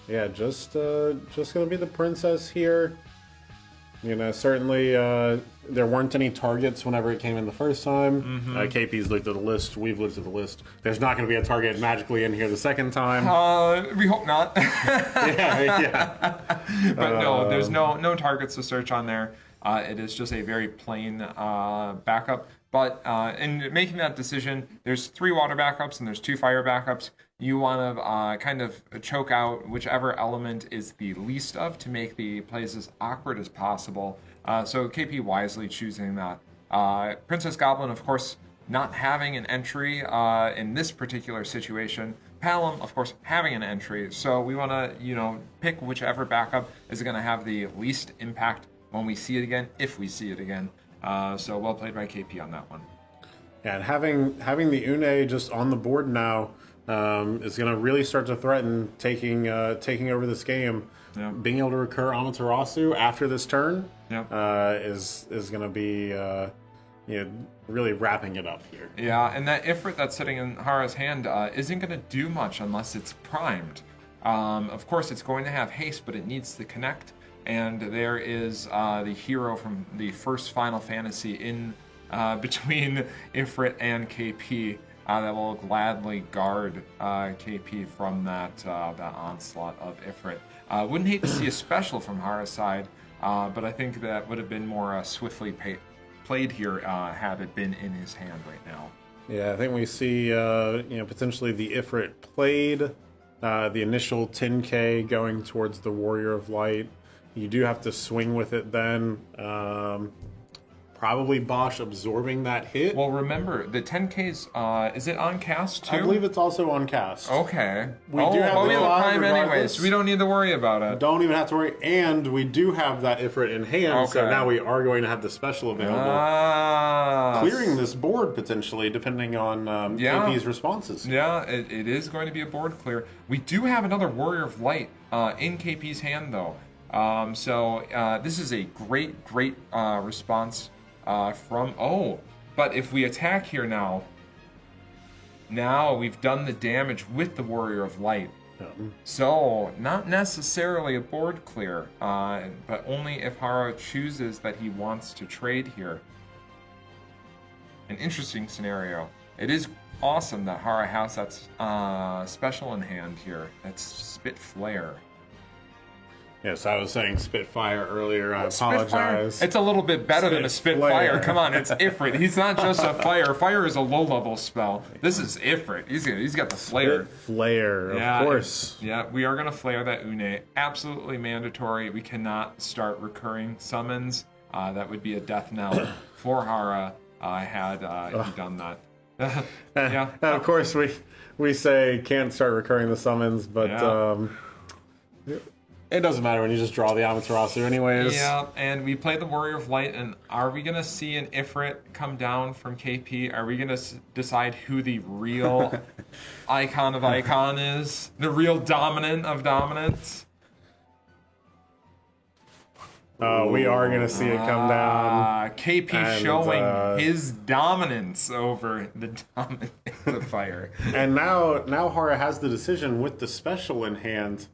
Yeah, just gonna be the princess here. You know, certainly there weren't any targets whenever it came in the first time. KP's looked at the list. We've looked at the list. There's not going to be a target magically in here the second time. We hope not. yeah. But no, there's no targets to search on there. It is just a very plain backup. But in making that decision, there's 3 water backups and there's 2 fire backups. You want to kind of choke out whichever element is the least of to make the plays as awkward as possible. So KP wisely choosing that. Princess Goblin, of course, not having an entry in this particular situation. Palom, of course, having an entry. So we want to, pick whichever backup is going to have the least impact when we see it again, if we see it again. So well played by KP on that one. Yeah, and having the Une just on the board now is going to really start to threaten taking over this game. Yeah. Being able to recur Amaterasu after this turn is going to be really wrapping it up here. Yeah, and that Ifrit that's sitting in Hara's hand isn't going to do much unless it's primed. Of course, it's going to have haste, but it needs to connect. And there is the hero from the first Final Fantasy in between Ifrit and KP that will gladly guard KP from that onslaught of Ifrit. Wouldn't hate to see a special from Hara's side, but I think that would have been more swiftly played here had it been in his hand right now. Yeah, I think we see potentially the Ifrit played, the initial 10k going towards the Warrior of Light. You do have to swing with it then. Probably Bosch absorbing that hit. Well, remember, the 10Ks, is it on cast too? I believe it's also on cast. Okay. We do have we have the a prime regardless. anyways. We don't need to worry about it. Don't even have to worry. And we do have that Ifrit in hand, so Okay. now we are going to have the special available. Clearing this board, potentially, depending on KP's responses. Yeah, it is going to be a board clear. We do have another Warrior of Light in KP's hand, though. So this is a great response from... Oh, but if we attack here now we've done the damage with the Warrior of Light. So, not necessarily a board clear, but only if Hara chooses that he wants to trade here. An interesting scenario. It is awesome that Hara has that special in hand here. That's Spit Flare. Yes, I was saying Spitfire earlier. I apologize. It's a little bit better than a Spitfire. Come on, it's Ifrit. He's not just a fire. Fire is a low-level spell. This is Ifrit. He's got the flare. Flare, of course. Yeah, we are going to flare that Une. Absolutely mandatory. We cannot start recurring summons. That would be a death knell for Hara had he done that. Yeah. Of course, we say can't start recurring the summons, but... It doesn't matter when you just draw the Amaterasu anyways. Yeah, and we play the Warrior of Light, and are we going to see an Ifrit come down from KP? Are we going to decide who the real icon of icon is? The real dominant of dominance? We are going to see it come down. KP and, showing his dominance over the dominant of fire. And now Hara has the decision with the special in hand.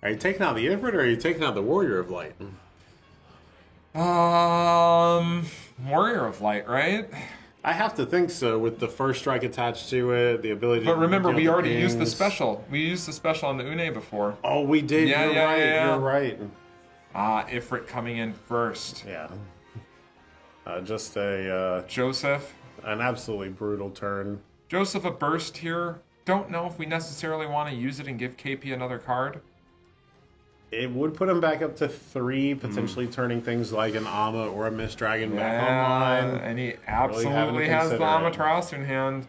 Are you taking out the Ifrit or are you taking out the Warrior of Light? Warrior of Light, right? I have to think so, with the first strike attached to it, the ability to... But remember, deal we the already pings. used the special. We used the special on the Une before. Oh, we did. Yeah, You're right. Ifrit coming in first. Yeah. Just a... Joseph. An absolutely brutal turn. Joseph, a burst here. Don't know if we necessarily want to use it and give KP another card. It would put him back up to 3, potentially turning things like an Ama or a Mist Dragon back online. And he absolutely has the Amaterasu in hand.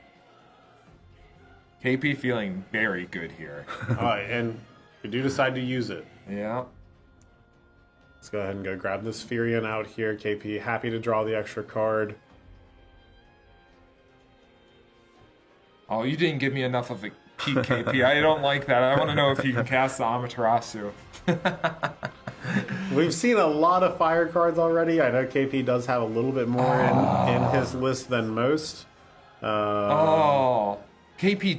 KP feeling very good here. And we do decide to use it. Yeah. Let's go ahead and go grab this Furion out here. KP happy to draw the extra card. Oh, you didn't give me enough of a peak, KP. I don't like that. I want to know if you can cast the Amaterasu. We've seen a lot of fire cards already. I know KP does have a little bit more in his list than most. KP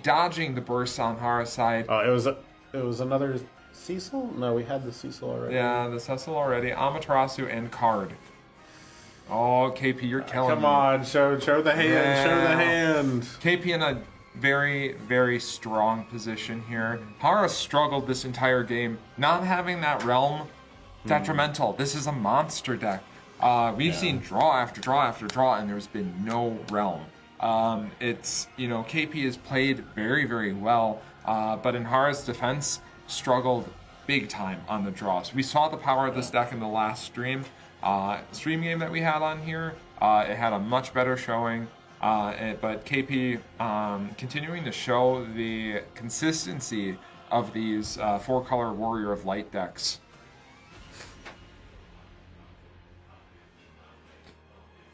dodging the burst on Hara's side. It was another Cecil? No, we had the Cecil already. Yeah, the Cecil already. Amaterasu and card. Oh, KP, you're killing Come me. on, show the hand, Yeah. show the hand. KP in a very, very strong position here. Hara struggled this entire game. Not having that realm, detrimental. This is a monster deck. We've seen draw after draw after draw, and there's been no realm. KP has played very, very well, but in Hara's defense, struggled big time on the draws. We saw the power of this deck in the last stream game that we had on here. It had a much better showing, but KP continuing to show the consistency of these 4-color Warrior of Light decks.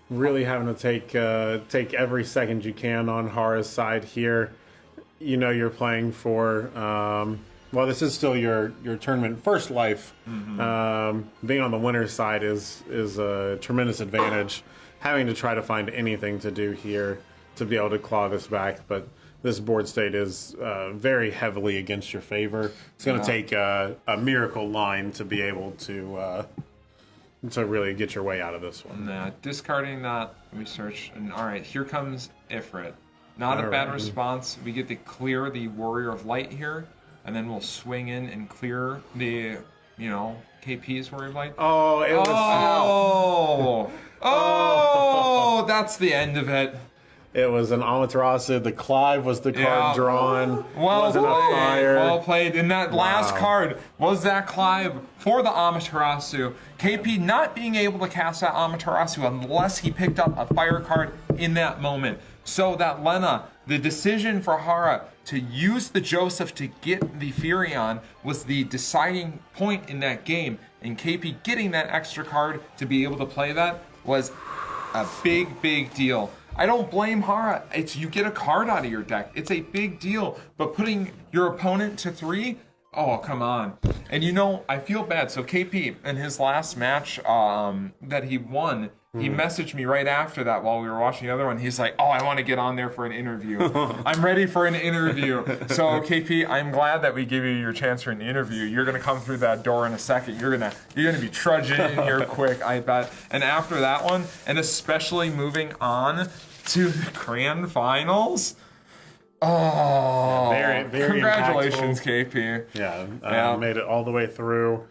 Really having to take every second you can on Hara's side here. You know you're playing for this is still your tournament first life. Being on the winner's side is a tremendous advantage. Having to try to find anything to do here to be able to claw this back, but this board state is very heavily against your favor. It's going to take a miracle line to be able to really get your way out of this one. Nah, discarding that research, and all right, here comes Ifrit. Not a bad response. We get to clear the Warrior of Light here, and then we'll swing in and clear the, KP's Warrior of Light. Oh, it was... Oh, that's the end of it. It was an Amaterasu. The Clive was the card drawn. Wasn't a fire. Well played. And that last card was that Clive for the Amaterasu. KP not being able to cast that Amaterasu unless he picked up a fire card in that moment. So that Lena, the decision for Hara to use the Joseph to get the Furion was the deciding point in that game. And KP getting that extra card to be able to play that was a big, big deal. I don't blame Hara. You get a card out of your deck. It's a big deal. But putting your opponent to 3, oh, come on. And I feel bad. So KP, in his last match that he won, he messaged me right after that while we were watching the other one. He's like, I want to get on there for an interview. I'm ready for an interview. So KP, I'm glad that we gave you your chance for an interview. You're going to come through that door in a second. You're going to be trudging in here quick, I bet. And after that one, and especially moving on to the grand finals, very, very congratulations, impactful. KP. Yeah, made it all the way through.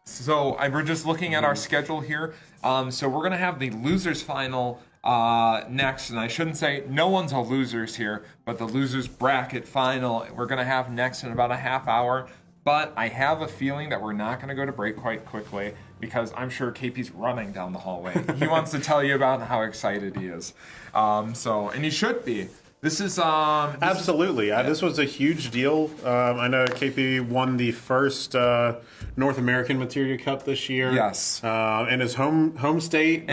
So we're just looking at our schedule here. So we're going to have the losers final next. And I shouldn't say no one's a losers here, but the losers bracket final we're going to have next in about a half hour. But I have a feeling that we're not going to go to break quite quickly because I'm sure KP's running down the hallway. He wants to tell you about how excited he is. And he should be. This is absolutely. This was a huge deal. I know KP won the first North American Materia Cup this year. Yes, in his home state.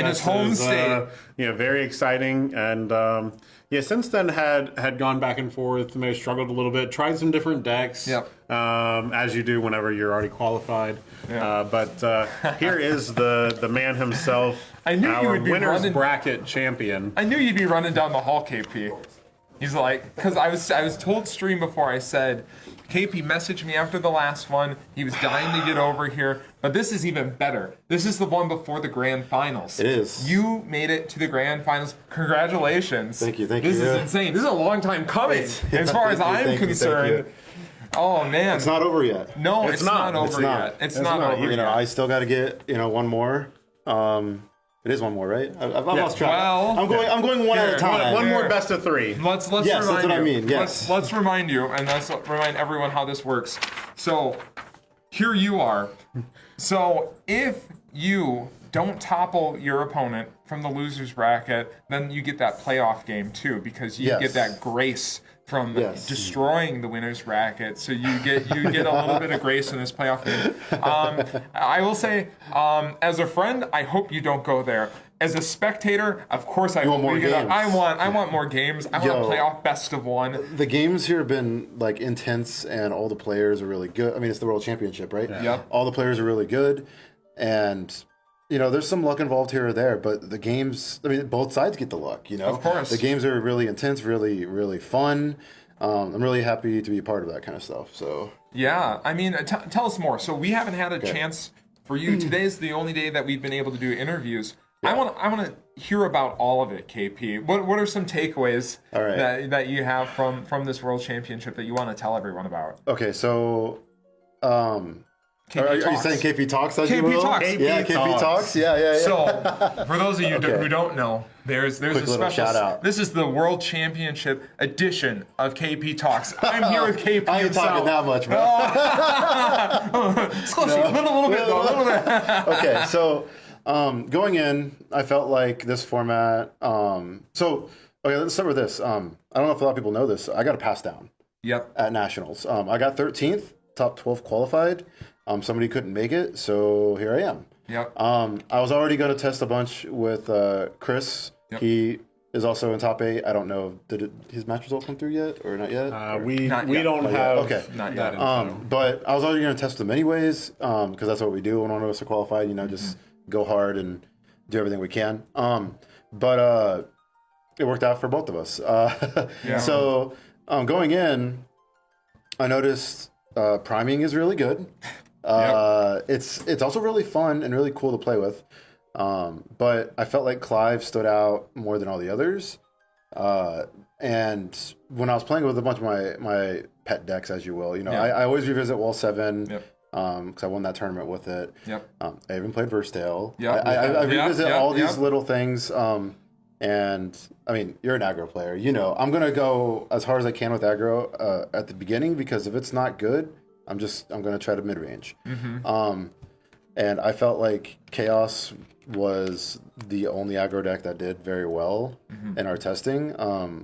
Very exciting. And since then had gone back and forth. May have struggled a little bit. Tried some different decks. Yep. As you do whenever you're already qualified. Yeah. But here is the man himself. I knew you would be winners bracket champion. I knew you'd be running down the hall, KP. He's like, because I was told stream before, I said, KP messaged me after the last one. He was dying to get over here. But this is even better. This is the one before the grand finals. It is. You made it to the grand finals. Congratulations. Thank you. This is insane. This is a long time coming, as far as I'm concerned. Oh, man. It's not over yet. No, it's not over yet. It's not over yet. I still got to get, one more. It is one more, right? I've lost track. Well, I'm going one at a time. One more best of 3. Let's yes, remind that's what you. I mean. Yes. Let's remind you, and let's remind everyone how this works. So here you are. So if you don't topple your opponent from the losers bracket, then you get that playoff game too, because you get that grace from destroying the winners bracket. So you get a little bit of grace in this playoff game. I will say, as a friend, I hope you don't go there, as a spectator, of course I want more games. I want more games. I want to play off best of one. The games here have been like intense, and all the players are really good. I mean, it's the World Championship, right? Yeah. Yep. All the players are really good, and there's some luck involved here or there, but the games, I mean, both sides get the luck. Of course. The games are really intense, really, really fun. I'm really happy to be a part of that kind of stuff. So yeah, I mean, tell us more. So we haven't had a chance for you. Today's the only day that we've been able to do interviews. Yeah. I want to hear about all of it, KP. What are some takeaways that you have from this World Championship that you want to tell everyone about? Okay, so are you saying KP Talks? KP Talks. KP Talks. Yeah. So, for those of you who don't know, there's a special shout out. This is the World Championship edition of KP Talks. I'm here with KP. I ain't talking that much, bro. A little bit though. Okay, so going in, I felt like this format. Let's start with this. I don't know if a lot of people know this. I got a pass down. Yep. At nationals, I got 13th, top 12 qualified. Somebody couldn't make it, so here I am. Yep. I was already going to test a bunch with Chris. Yep. He is also in top 8. I don't know, did his match result come through yet or not yet? We yet. don't have. Okay. Not yet. But I was already going to test them anyways, because that's what we do when one of us are qualified. Just go hard and do everything we can. But it worked out for both of us. So going in, I noticed priming is really good. It's also really fun and really cool to play with. But I felt like Clive stood out more than all the others. And when I was playing with a bunch of my pet decks, as you will, I always revisit Wall 7. Yep. Because I won that tournament with it. Yep. I even played Versatile. Yep. I revisit all these little things. And I mean, you're an aggro player. I'm gonna go as hard as I can with aggro at the beginning, because if it's not good, I'm gonna try to mid range. And I felt like Chaos was the only aggro deck that did very well in our testing.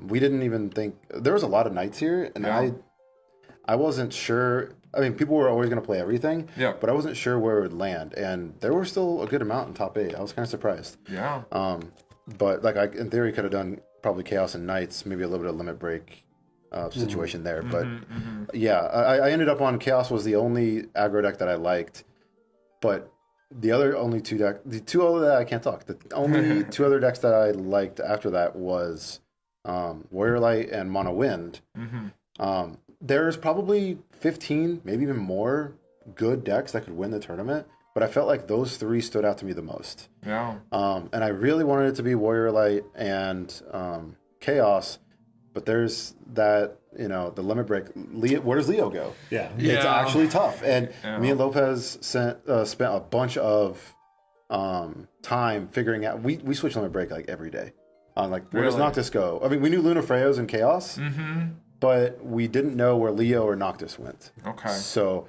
We didn't even think there was a lot of knights here, and I wasn't sure. I mean, people were always going to play everything, but I wasn't sure where it would land, and there were still a good amount in top 8. I was kind of surprised. Yeah. But like I, in theory, could have done probably Chaos and Knights, maybe a little bit of limit break situation there. But I ended up on Chaos was the only aggro deck that I liked, but the only two other I can't talk. The only two other decks that I liked after that was Warrior Light and Mono Wind. There's probably 15, maybe even more good decks that could win the tournament, but I felt like those 3 stood out to me the most. Yeah. And I really wanted it to be Warrior Light and Chaos, but there's that, the limit break. Where does Leo go? Yeah. It's actually tough. And me and Lopez spent a bunch of time figuring out. We switch limit break like every day. Where does Noctis go? I mean, we knew Lunafreyo's and Chaos. But we didn't know where Leo or Noctis went. Okay. So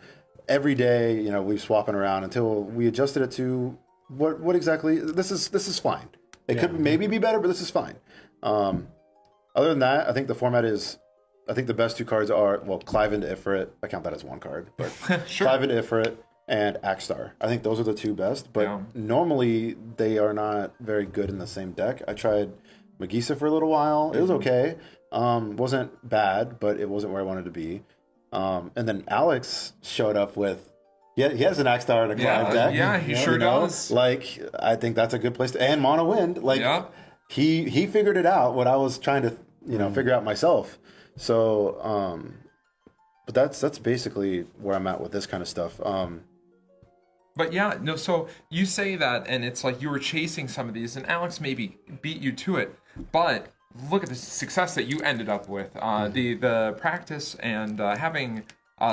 every day, we were swapping around until we adjusted it to what exactly. This is fine. It could maybe be better, but this is fine. Other than that, I think the format is. I think the best 2 cards are Clive into Ifrit. I count that as 1 card, but sure. Clive into Ifrit and Axstar. I think those are the 2 best. But normally they are not very good in the same deck. I tried Magisa for a little while. It was okay. Wasn't bad, but it wasn't where I wanted to be. And then Alex showed up with, he has an Axstar and a Clive deck. Yeah, he sure does. I think that's a good place to, and Mono Wind. He figured it out, what I was trying to, figure out myself. So, but that's basically where I'm at with this kind of stuff. But yeah, no, so you say that, and it's like you were chasing some of these, and Alex maybe beat you to it, but look at the success that you ended up with. The practice and having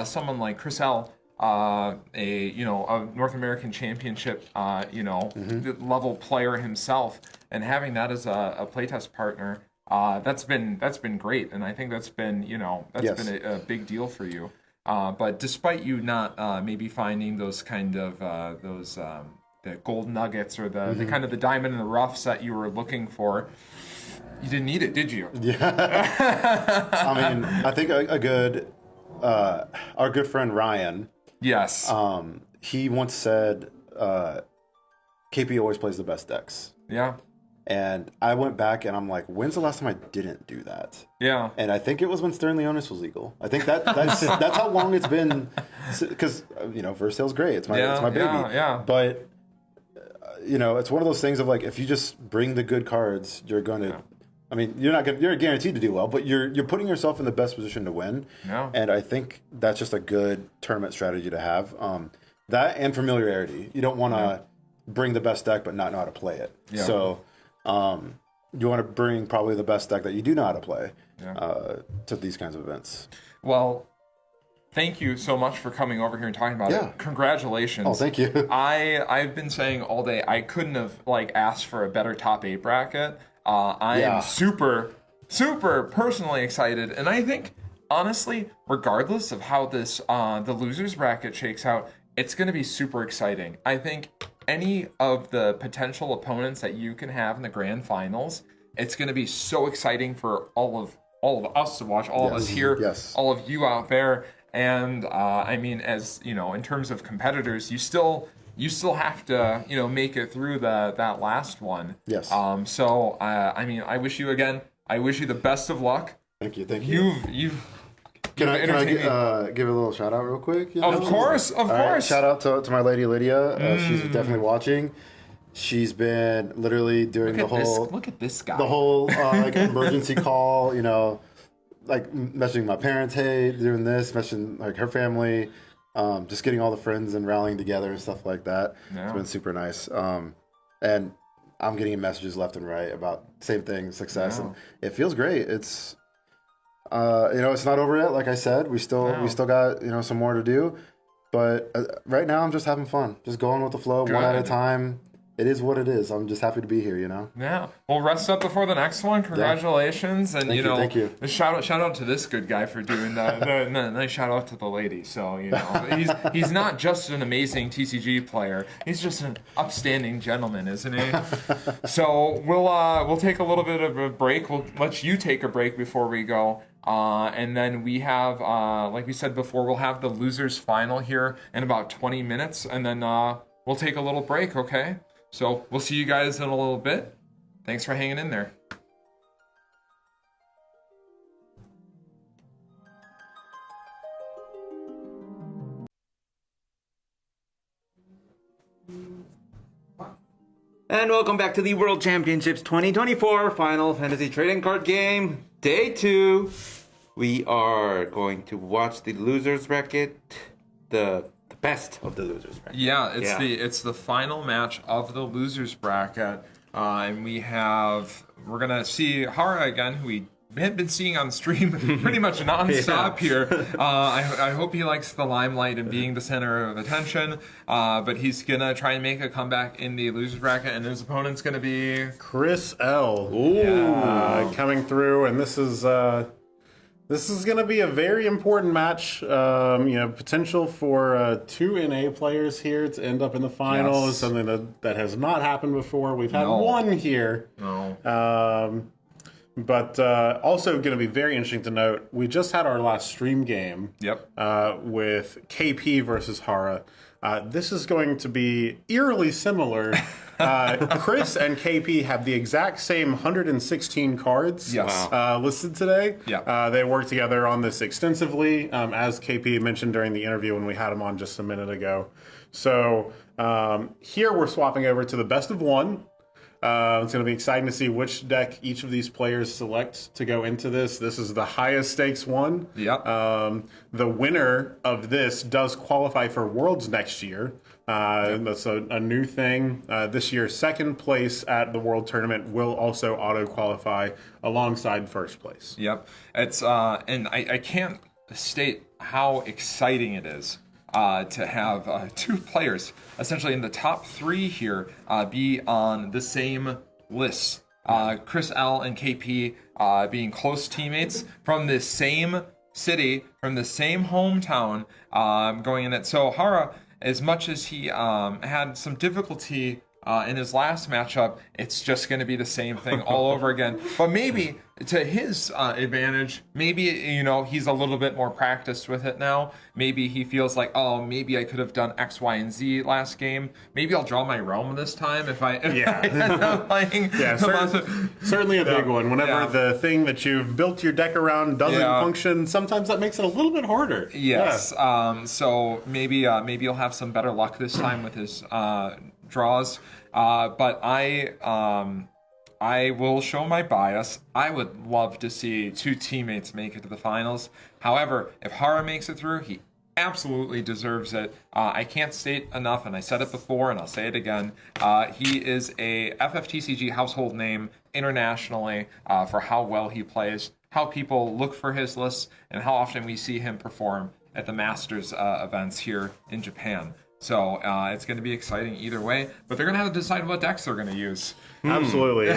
someone like Chris L, a North American Championship level player himself, and having that as a playtest partner, that's been great, and I think that's been been a big deal for you. But despite you not maybe finding those kind of the gold nuggets or the kind of the diamond in the roughs that you were looking for, you didn't need it, did you? Yeah. I mean, I think a good our good friend Ryan. Yes. He once said KP always plays the best decks. Yeah. And I went back and I'm like, when's the last time I didn't do that? Yeah. And I think it was when Stern Leonis was legal. I think that's how long it's been. Because Versail's great. It's my baby. Yeah. But it's one of those things of like, if you just bring the good cards, you're going to. Yeah. I mean, you're guaranteed to do well, but you're putting yourself in the best position to win. Yeah. And I think that's just a good tournament strategy to have. That and familiarity. You don't want to bring the best deck but not know how to play it. Yeah. So. You want to bring probably the best deck that you do know how to play to these kinds of events. Well, thank you so much for coming over here and talking about it. Congratulations. Oh, thank you. I've been saying all day I couldn't have asked for a better top 8 bracket. I am super personally excited, and I think honestly, regardless of how this the losers bracket shakes out, it's going to be super exciting. I think any of the potential opponents that you can have in the grand finals, it's going to be so exciting for all of us to watch, all of us here, all of you out there. And I mean, as you know, in terms of competitors, you still have to make it through that last one. Yes. So I mean, I wish you the best of luck. Thank you. You've Can I give a little shout out real quick? Of course. Right, shout out to my lady Lydia. She's definitely watching. She's been literally doing look at this guy. The whole emergency call. Messaging my parents, hey, doing this, messaging her family, just getting all the friends and rallying together and stuff like that. Yeah. It's been super nice. And I'm getting messages left and right about same thing, success, and it feels great. It's it's not over yet. Like I said, we still got some more to do, but right now I'm just having fun, just going with the flow, one at a time. It is what it is. I'm just happy to be here. Yeah. Well, rest up before the next one. Congratulations, and thank you. Shout out to this good guy for doing that. Nice shout out to the lady. So he's not just an amazing TCG player. He's just an upstanding gentleman, isn't he? So we'll take a little bit of a break. We'll let you take a break before we go. And then we have, like we said before, we'll have the losers final here in about 20 minutes, and then we'll take a little break, okay? So we'll see you guys in a little bit. Thanks for hanging in there. And welcome back to the World Championships 2024 Final Fantasy Trading Card Game, Day 2. We are going to watch the losers bracket, the best of the losers bracket. Yeah, it's the final match of the losers bracket, and we're gonna see Hara again, who we had been seeing on stream pretty much nonstop here. I hope he likes the limelight and being the center of attention, but he's gonna try and make a comeback in the losers bracket, and his opponent's gonna be Chris L. Coming through, and this is going to be a very important match. Potential for 2 NA players here to end up in the final is something that has not happened before. We've had one here. But also going to be very interesting to note, we just had our last stream game with KP versus Hara. This is going to be eerily similar. Chris and KP have the exact same 116 cards listed today. They worked together on this extensively, as KP mentioned during the interview when we had him on just a minute ago. So here we're swapping over to the best of one. It's going to be exciting to see which deck each of these players select to go into this. This is the highest stakes one. The winner of this does qualify for Worlds next year. That's a new thing. This year, second place at the World Tournament will also auto-qualify alongside first place. It's and I can't state how exciting it is to have 2 players essentially in the top 3 here be on the same list. Chris L and KP being close teammates from the same city, from the same hometown, going in it. So Hara, as much as he had some difficulty in his last matchup, it's just going to be the same thing all over again. But maybe to his advantage, maybe, he's a little bit more practiced with it now. Maybe he feels like, oh, maybe I could have done X, Y, and Z last game. Maybe I'll draw my realm this time if I end up playing. Yeah, certainly a big one. Whenever the thing that you've built your deck around doesn't function, sometimes that makes it a little bit harder. Yes. So maybe you'll have some better luck this time with his draws. But I will show my bias. I would love to see two teammates make it to the finals. However, if Hara makes it through, he absolutely deserves it. I can't state enough, and I said it before, and I'll say it again. He is a FFTCG household name internationally for how well he plays, how people look for his lists, and how often we see him perform at the Masters events here in Japan. So it's going to be exciting either way, but they're going to have to decide what decks they're going to use. Absolutely.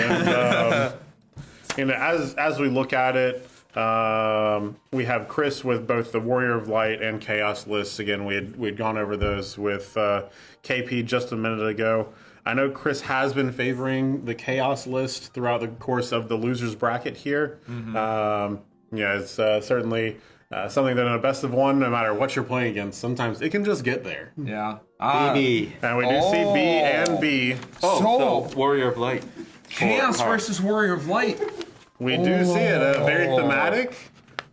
And as we look at it, we have Chris with both the Warrior of Light and Chaos lists. Again, we'd gone over those with KP just a minute ago. I know Chris has been favoring the Chaos list throughout the course of the losers bracket here. It's certainly something that in a best of one, no matter what you're playing against, sometimes it can just get there. Yeah. B. And we do see B and B. So Warrior of Light. Chaos versus Warrior of Light. We do see it. Very thematic.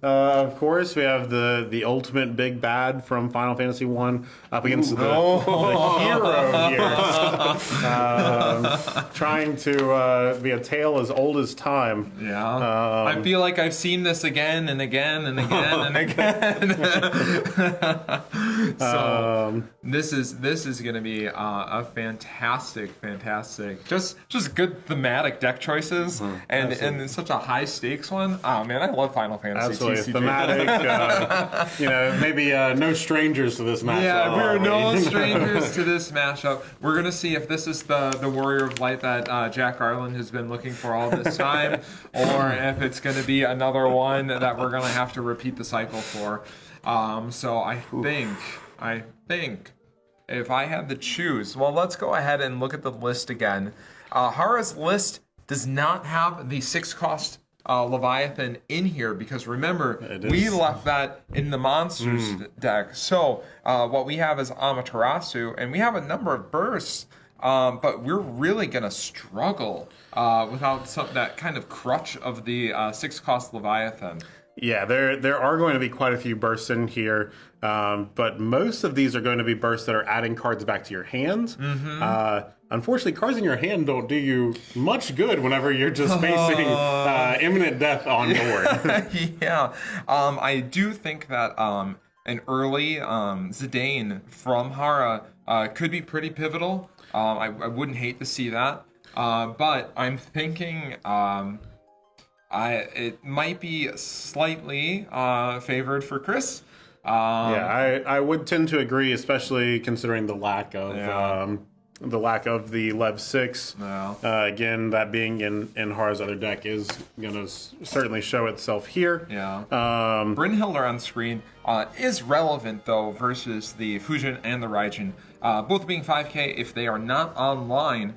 Of course, we have the ultimate big bad from Final Fantasy 1 up against the hero here. Trying to be a tale as old as time. Yeah. I feel like I've seen this again and again and again and again. So this is going to be a fantastic, just good thematic deck choices and it's such a high stakes one. Oh man, I love Final Fantasy. Absolutely. Thematic, maybe no strangers to this matchup. Yeah, we're no strangers to this matchup. We're going to see if this is the Warrior of Light that Jack Garland has been looking for all this time, or if it's going to be another one that we're going to have to repeat the cycle for. So I think if I had to choose, well, let's go ahead and look at the list again. Hara's list does not have the 6-cost Leviathan in here because remember we left that in the monsters deck. So what we have is Amaterasu, and we have a number of bursts, but we're really gonna struggle without that kind of crutch of the 6-cost Leviathan. Yeah, there are going to be quite a few bursts in here, but most of these are going to be bursts that are adding cards back to your hand. Unfortunately, cards in your hand don't do you much good whenever you're just facing imminent death on board. Yeah, I do think that an early Zidane from Hara could be pretty pivotal. I wouldn't hate to see that, but I'm thinking it might be slightly favored for Chris. I would tend to agree, especially considering the lack of the Lev 6. Again, that being in Hara's other deck is going to certainly show itself here. Yeah. Brynhilder on screen is relevant, though, versus the Fujin and the Raijin. Both being 5k, if they are not online,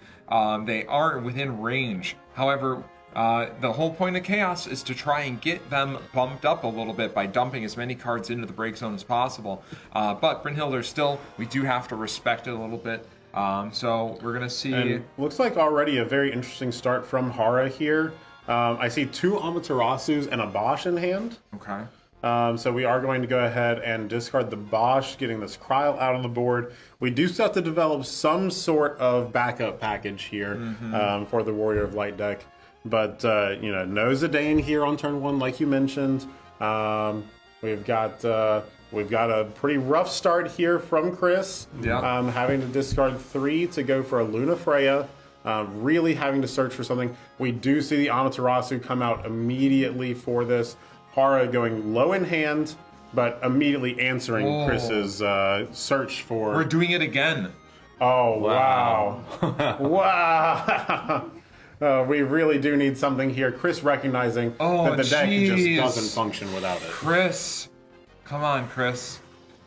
they are within range. However, the whole point of Chaos is to try and get them bumped up a little bit by dumping as many cards into the break zone as possible. But Brynhilder still, we do have to respect it a little bit. So we're going to see... And looks like already a very interesting start from Hara here. I see 2 Amaterasus and a Bosch in hand. Okay. So we are going to go ahead and discard the Bosch, getting this Kryl out on the board. We do still have to develop some sort of backup package here for the Warrior of Light deck. But, no Zidane here on turn 1, like you mentioned. We've got a pretty rough start here from Chris. Yeah. Having to discard 3 to go for a Luna Freya. Really having to search for something. We do see the Amaterasu come out immediately for this. Hara going low in hand, but immediately answering Chris's search for... We're doing it again. Oh, wow. Wow. We really do need something here. Chris recognizing that the deck just doesn't function without it. Chris. Come on, Chris.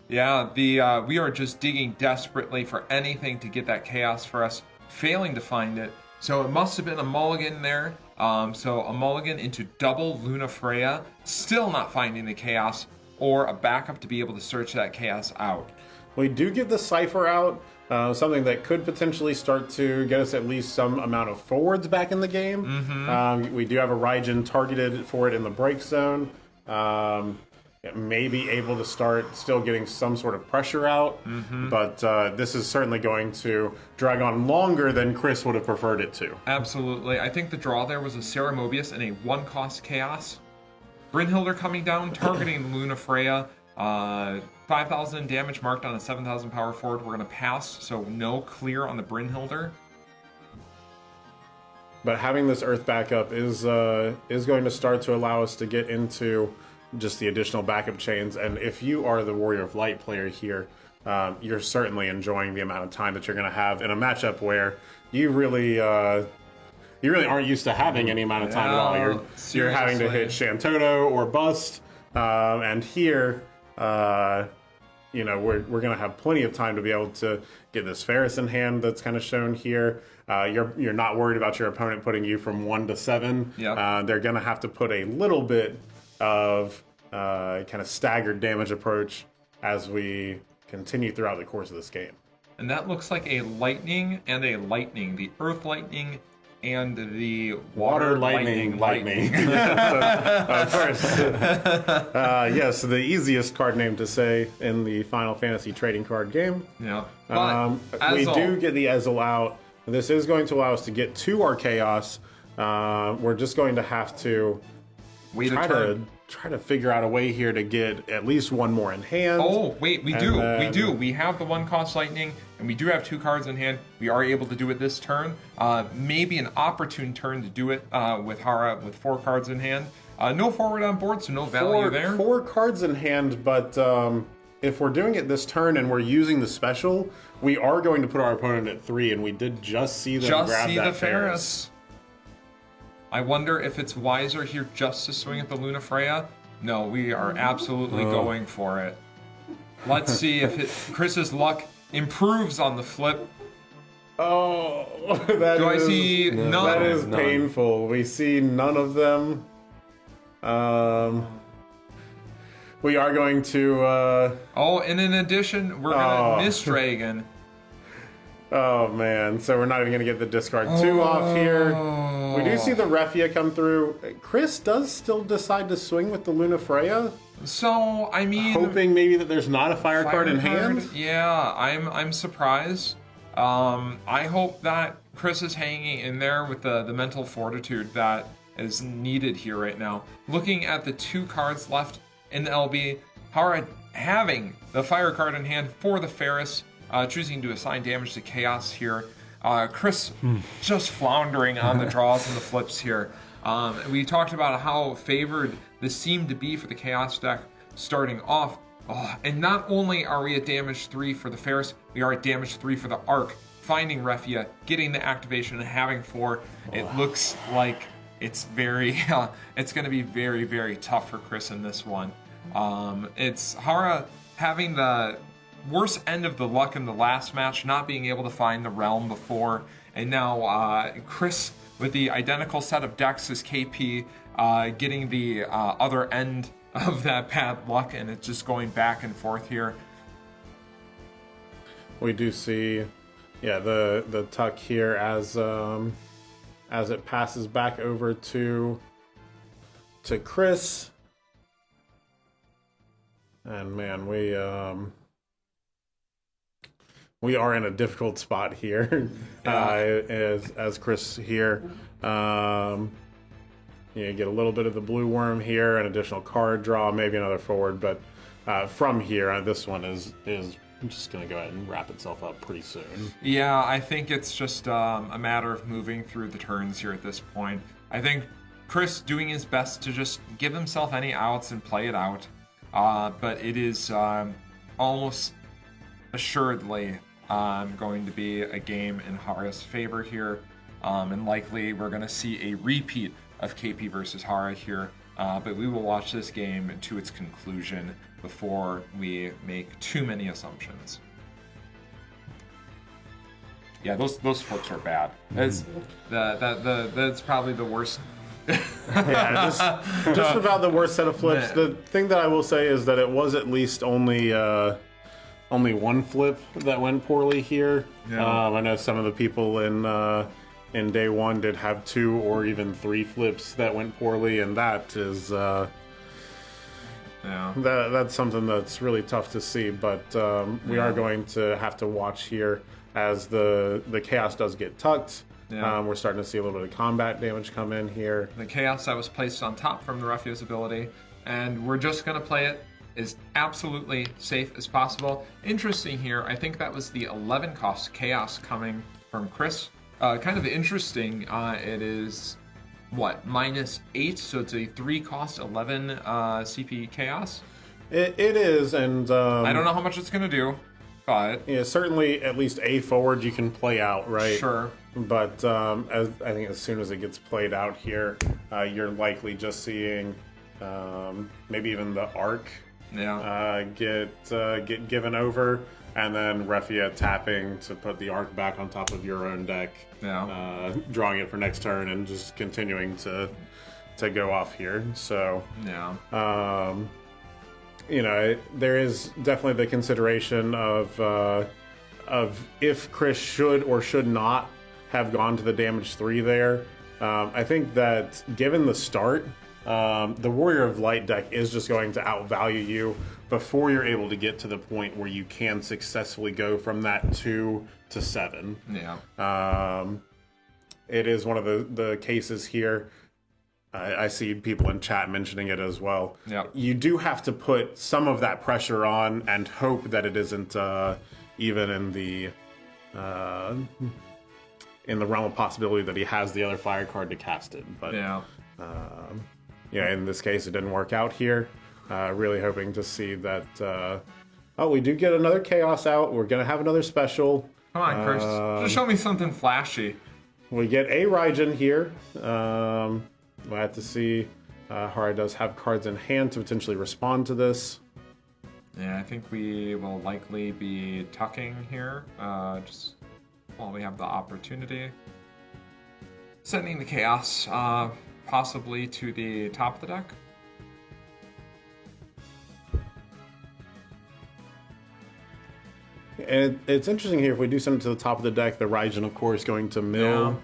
Yeah, we are just digging desperately for anything to get that Chaos for us. failing to find it. So it must have been a mulligan there. So a mulligan into double Luna Freya, still not finding the chaos, or a backup to be able to search that chaos out. We do get the Cypher out, something that could potentially start to get us at least some amount of forwards back in the game. We do have a Raijin targeted for it in the break zone. It may be able to start still getting some sort of pressure out, but this is certainly going to drag on longer than Chris would have preferred it to. Absolutely. I think the draw there was a Sarah Mobius and a 1-cost Chaos. Brynhilder coming down, targeting Luna Freya. 5,000 damage marked on a 7,000 power forward. We're going to pass, so no clear on the Brynhilder. But having this Earth backup is going to start to allow us to get into just the additional backup chains. And if you are the Warrior of Light player here, you're certainly enjoying the amount of time that you're going to have in a matchup where you really aren't used to having any amount of time at all. You're having to hit Shantoto or bust, and here, we're going to have plenty of time to be able to get this Ferris in hand that's kind of shown here. You're not worried about your opponent putting you from 1 to 7. Yep. They're going to have to put a little bit of kind of staggered damage approach as we continue throughout the course of this game. And that looks like a lightning and a lightning. The Earth Lightning and the Water Lightning. Of course. Yes, the easiest card name to say in the Final Fantasy trading card game. Yeah. We do get the Ezel out. This is going to allow us to get to our Chaos. We're just going to have to try to figure out a way here to get at least one more in hand. Oh, wait, we do. We have the 1-cost Lightning, and we do have 2 cards in hand. We are able to do it this turn. Maybe an opportune turn to do it with Hara with 4 cards in hand. No forward on board, so no value there. 4 cards in hand, but if we're doing it this turn and we're using the special, we are going to put our opponent at 3, and we did just see them grab that Ferris. I wonder if it's wiser here just to swing at the Luna Freya. No, we are absolutely going for it. Let's see if Chris's luck improves on the flip. Oh, I see none? That is painful. We see none of them. We are going to... and in addition, we're going to miss Dragon. Oh, man. So we're not even going to get the discard 2 off here. We do see the Refia come through. Chris does still decide to swing with the Luna Freya. So, I mean... hoping maybe that there's not a fire card in hand? Yeah, I'm surprised. I hope that Chris is hanging in there with the mental fortitude that is needed here right now. Looking at the 2 cards left in the LB, Hara having the fire card in hand for the Ferris, choosing to assign damage to Chaos here. Chris just floundering on the draws and the flips here. We talked about how favored this seemed to be for the Chaos deck starting off. And not only are we at damage 3 for the Ferris, we are at damage 3 for the Arc. Finding Refia, getting the activation, and having 4. It looks like it's it's going to be very, very tough for Chris in this one. It's Hara having the worst end of the luck in the last match, not being able to find the realm before, and now Chris with the identical set of decks as KP, getting the other end of that bad luck, and it's just going back and forth here. We do see, the tuck here as it passes back over to Chris, and man, we are in a difficult spot here, as Chris here. You get a little bit of the blue worm here, an additional card draw, maybe another forward, but from here, this one is just going to go ahead and wrap itself up pretty soon. Yeah, I think it's just a matter of moving through the turns here at this point. I think Chris doing his best to just give himself any outs and play it out, but it is almost assuredly going to be a game in Hara's favor here, and likely we're going to see a repeat of KP versus Hara here, but we will watch this game to its conclusion before we make too many assumptions. Yeah, those flips are bad. That's that's probably the worst. Yeah, just about the worst set of flips. The thing that I will say is that it was at least only one flip that went poorly here. Yeah. I know some of the people in day one did have 2 or even 3 flips that went poorly, and that is that's something that's really tough to see. But we are going to have to watch here as the chaos does get tucked. Yeah. We're starting to see a little bit of combat damage come in here. The chaos that was placed on top from the Refuse ability, and we're just going to play it as absolutely safe as possible. Interesting here, I think that was the 11 cost chaos coming from Chris. Kind of interesting, it is, what, -8, so it's a 3 cost 11 CP chaos? It is, and I don't know how much it's going to do, but... Yeah, certainly at least a forward you can play out, right? Sure. But I think as soon as it gets played out here, you're likely just seeing maybe even the arc get given over, and then Refia tapping to put the arc back on top of your own deck, drawing it for next turn, and just continuing to go off here. So there is definitely the consideration of if Chris should or should not have gone to the damage 3 there. I think that given the start, the Warrior of Light deck is just going to outvalue you before you're able to get to the point where you can successfully go from that 2 to 7. Yeah. It is one of the cases here. I see people in chat mentioning it as well. Yeah. You do have to put some of that pressure on and hope that it isn't even in the realm of possibility that he has the other fire card to cast it. But in this case, it didn't work out here. Really hoping to see that. We do get another chaos out. We're gonna have another special. Come on, Chris. Just show me something flashy. We get a Raijin here. We'll have to see. Hara does have cards in hand to potentially respond to this. Yeah, I think we will likely be tucking here, just while we have the opportunity. Sending the chaos, possibly to the top of the deck. And it's interesting here, if we do send it to the top of the deck, the Raijin, of course, going to mill.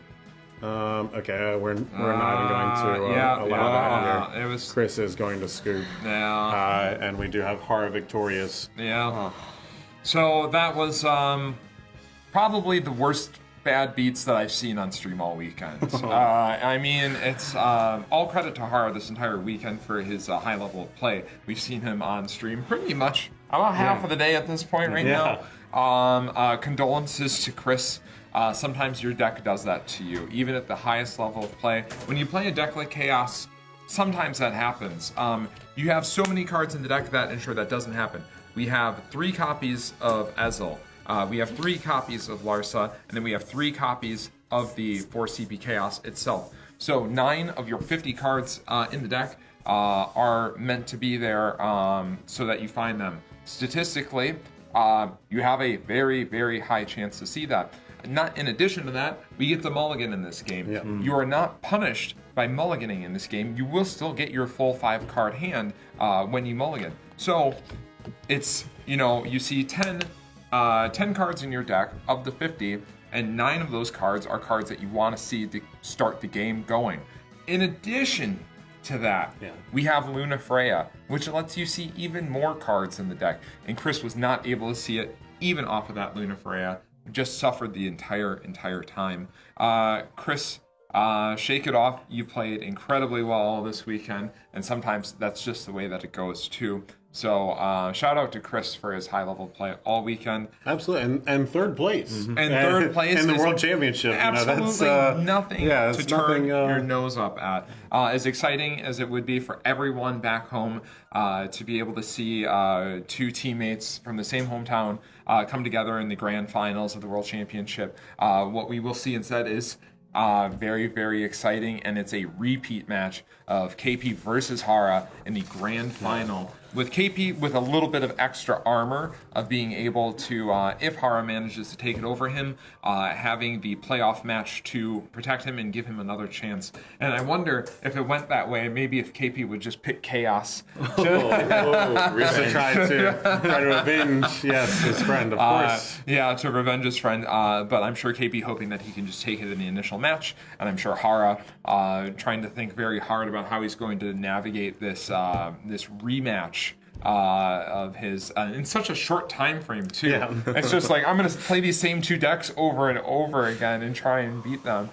Okay, we're not even going to allow that here. Chris is going to scoop. Yeah. And we do have Hara victorious. Yeah. So that was probably the worst bad beats that I've seen on stream all weekend. I mean, it's all credit to Hara this entire weekend for his high level of play. We've seen him on stream pretty much about half of the day at this point now. Condolences to Chris. Sometimes your deck does that to you, even at the highest level of play. When you play a deck like Chaos, sometimes that happens. You have so many cards in the deck that ensure that doesn't happen. We have 3 copies of Ezel. We have 3 copies of Larsa, and then we have 3 copies of the 4CP Chaos itself. So 9 of your 50 cards in the deck are meant to be there so that you find them. Statistically, you have a very, very high chance to see that. Not in addition to that, we get the mulligan in this game. Yeah. You are not punished by mulliganing in this game. You will still get your full 5-card hand when you mulligan. So it's, you see 10 cards in your deck of the 50, and 9 of those cards are cards that you want to see to start the game going. In addition to that, we have Luna Freya, which lets you see even more cards in the deck. And Chris was not able to see it even off of that Luna Freya. Just suffered the entire time. Chris, shake it off. You played incredibly well this weekend, and sometimes that's just the way that it goes too. So shout out to Chris for his high level play all weekend. Absolutely, and third place. Mm-hmm. And third place in the World Championship. Absolutely nothing to turn your nothing, nose up at. As exciting as it would be for everyone back home to be able to see 2 teammates from the same hometown come together in the grand finals of the World Championship. What we will see instead is very, very exciting, and it's a repeat match of KP versus Hara in the grand final with KP with a little bit of extra armor of being able to, if Hara manages to take it over him, having the playoff match to protect him and give him another chance. And I wonder if it went that way, maybe if KP would just pick Chaos. Risa tried to avenge, his friend, of course. To revenge his friend. But I'm sure KP hoping that he can just take it in the initial match. And I'm sure Hara trying to think very hard about how he's going to navigate this rematch of his in such a short time frame too. Yeah. It's just like I'm going to play these same 2 decks over and over again and try and beat them.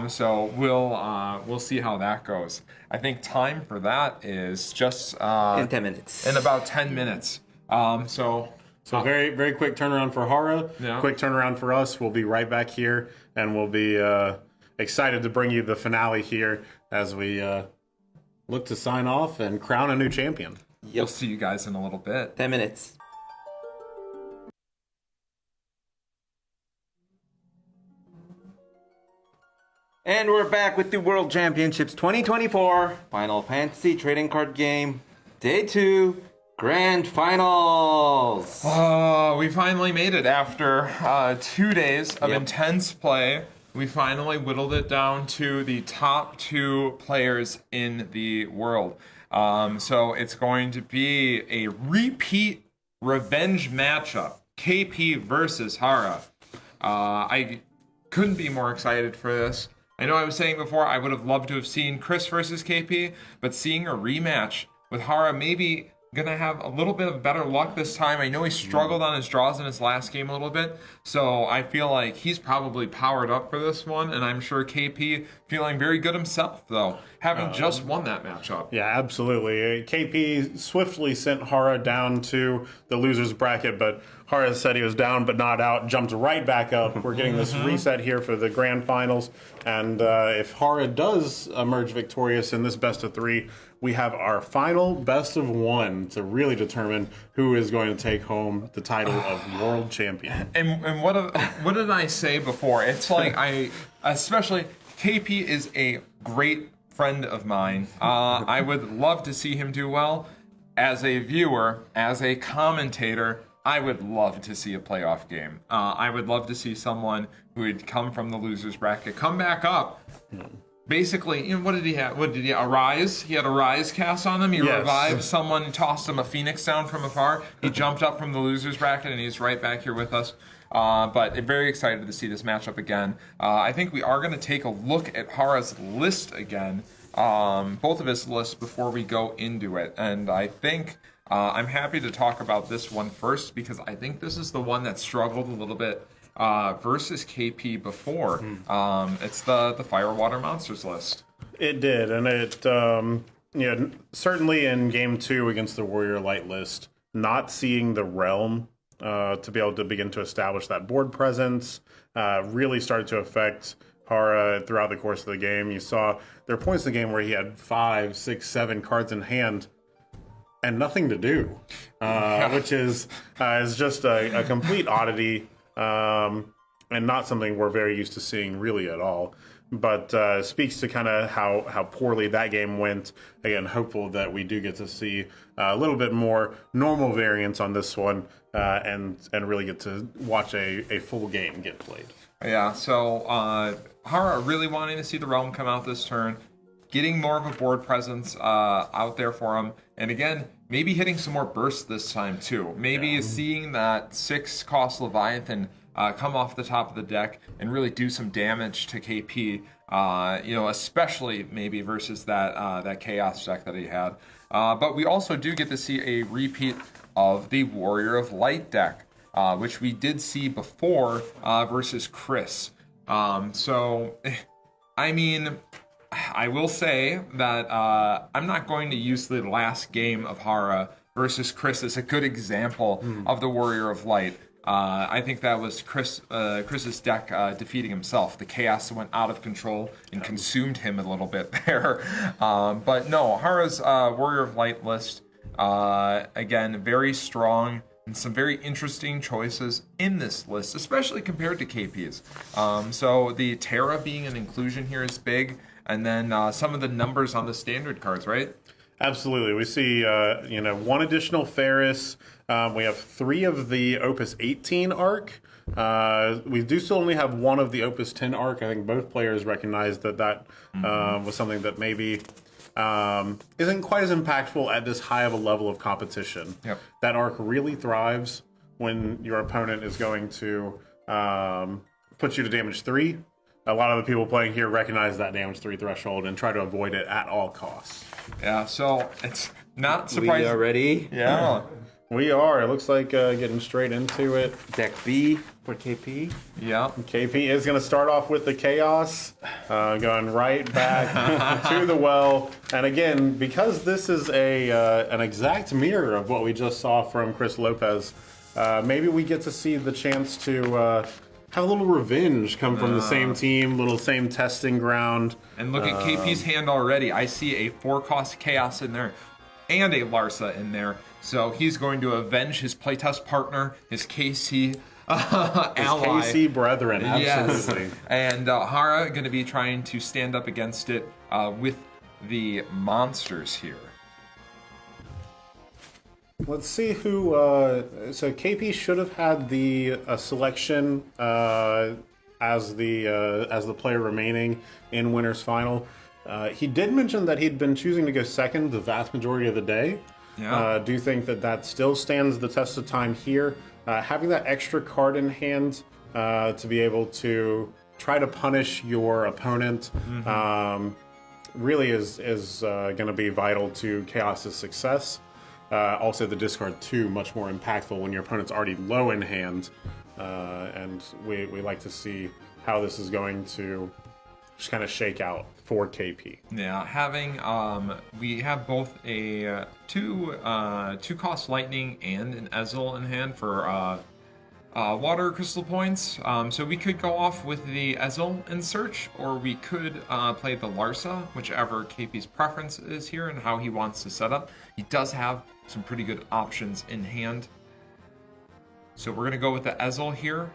So we'll see how that goes. I think time for that is just in 10 minutes. In about 10 minutes. So very, very quick turnaround for Hara. Yeah. Quick turnaround for us. We'll be right back here, and we'll be excited to bring you the finale here as we look to sign off and crown a new champion. Yep. We'll see you guys in a little bit. 10 minutes. And we're back with the World Championships 2024 Final Fantasy Trading Card Game, Day 2, Grand Finals. We finally made it after 2 days of intense play. We finally whittled it down to the top 2 players in the world. So it's going to be a repeat revenge matchup, KP versus Hara. I couldn't be more excited for this. I know I was saying before I would have loved to have seen Chris versus KP, but seeing a rematch with Hara maybe gonna have a little bit of better luck this time. I know he struggled on his draws in his last game a little bit, so I feel like he's probably powered up for this one, and I'm sure KP feeling very good himself, though, having just won that matchup. Yeah, absolutely. KP swiftly sent Hara down to the loser's bracket, but Hara said he was down but not out, jumped right back up. We're getting this reset here for the grand finals, and if Hara does emerge victorious in this best of 3, we have our final best of 1 to really determine who is going to take home the title of world champion. And what did I say before? It's like especially KP is a great friend of mine. I would love to see him do well. As a viewer, as a commentator, I would love to see a playoff game. I would love to see someone who had come from the loser's bracket come back up. Basically, what did he have? A rise? He had a rise cast on him. He revived someone, tossed him a phoenix down from afar. He jumped up from the loser's bracket, and he's right back here with us. But very excited to see this matchup again. I think we are going to take a look at Hara's list again, both of his lists, before we go into it. And I think I'm happy to talk about this one first, because I think this is the one that struggled a little bit versus KP before. It's the Firewater Monsters list. It did, and it certainly in game 2 against the Warrior Light list, not seeing the Realm to be able to begin to establish that board presence really started to affect Hara throughout the course of the game. You saw there were points in the game where he had 5, 6, 7 cards in hand and nothing to do, which is just a complete oddity. And not something we're very used to seeing really at all. But speaks to kind of how poorly that game went. Again, hopeful that we do get to see a little bit more normal variance on this one and really get to watch a full game get played. Yeah, so Hara really wanting to see the Realm come out this turn, getting more of a board presence out there for him. And again, maybe hitting some more bursts this time too. Maybe seeing that 6-cost Leviathan come off the top of the deck and really do some damage to KP. Especially maybe versus that Chaos deck that he had. But we also do get to see a repeat of the Warrior of Light deck, which we did see before versus Chris. I will say that I'm not going to use the last game of Hara versus Chris as a good example of the Warrior of Light. I think that was Chris's deck defeating himself. The chaos went out of control and consumed him a little bit there. But no, Hara's Warrior of Light list, again, very strong and some very interesting choices in this list, especially compared to KP's. So the Terra being an inclusion here is big. And then some of the numbers on the standard cards, right? Absolutely. We see, one additional Ferris. We have 3 of the Opus 18 arc. We do still only have 1 of the Opus 10 arc. I think both players recognized that was something that maybe isn't quite as impactful at this high of a level of competition. Yep. That arc really thrives when your opponent is going to put you to damage 3. A lot of the people playing here recognize that damage 3 threshold and try to avoid it at all costs. Yeah, so it's not surprising. We are ready. Yeah. We are. It looks like getting straight into it. Deck B for KP. Yeah. KP is going to start off with the Chaos, going right back to the well. And again, because this is an exact mirror of what we just saw from Chris Lopez, maybe we get to see the chance to have a little revenge come from the same team, little same testing ground. And look at KP's hand already. I see a 4-cost Chaos in there and a Larsa in there. So he's going to avenge his playtest partner, his KC ally. His KC brethren, absolutely. Yes. And Hara going to be trying to stand up against it with the monsters here. Let's see who. So KP should have had the selection as the player remaining in winners final. He did mention that he'd been choosing to go second the vast majority of the day. Yeah. Do you think that still stands the test of time here? Having that extra card in hand to be able to try to punish your opponent really is going to be vital to Chaos's success. Also, the discard too, much more impactful when your opponent's already low in hand, and we like to see how this is going to just kind of shake out for KP. Yeah, having we have both a two cost lightning and an Ezel in hand for water crystal points. So we could go off with the Ezel in search, or we could play the Larsa, whichever KP's preference is here and how he wants to set up. He does have some pretty good options in hand. So we're gonna go with the Ezel here.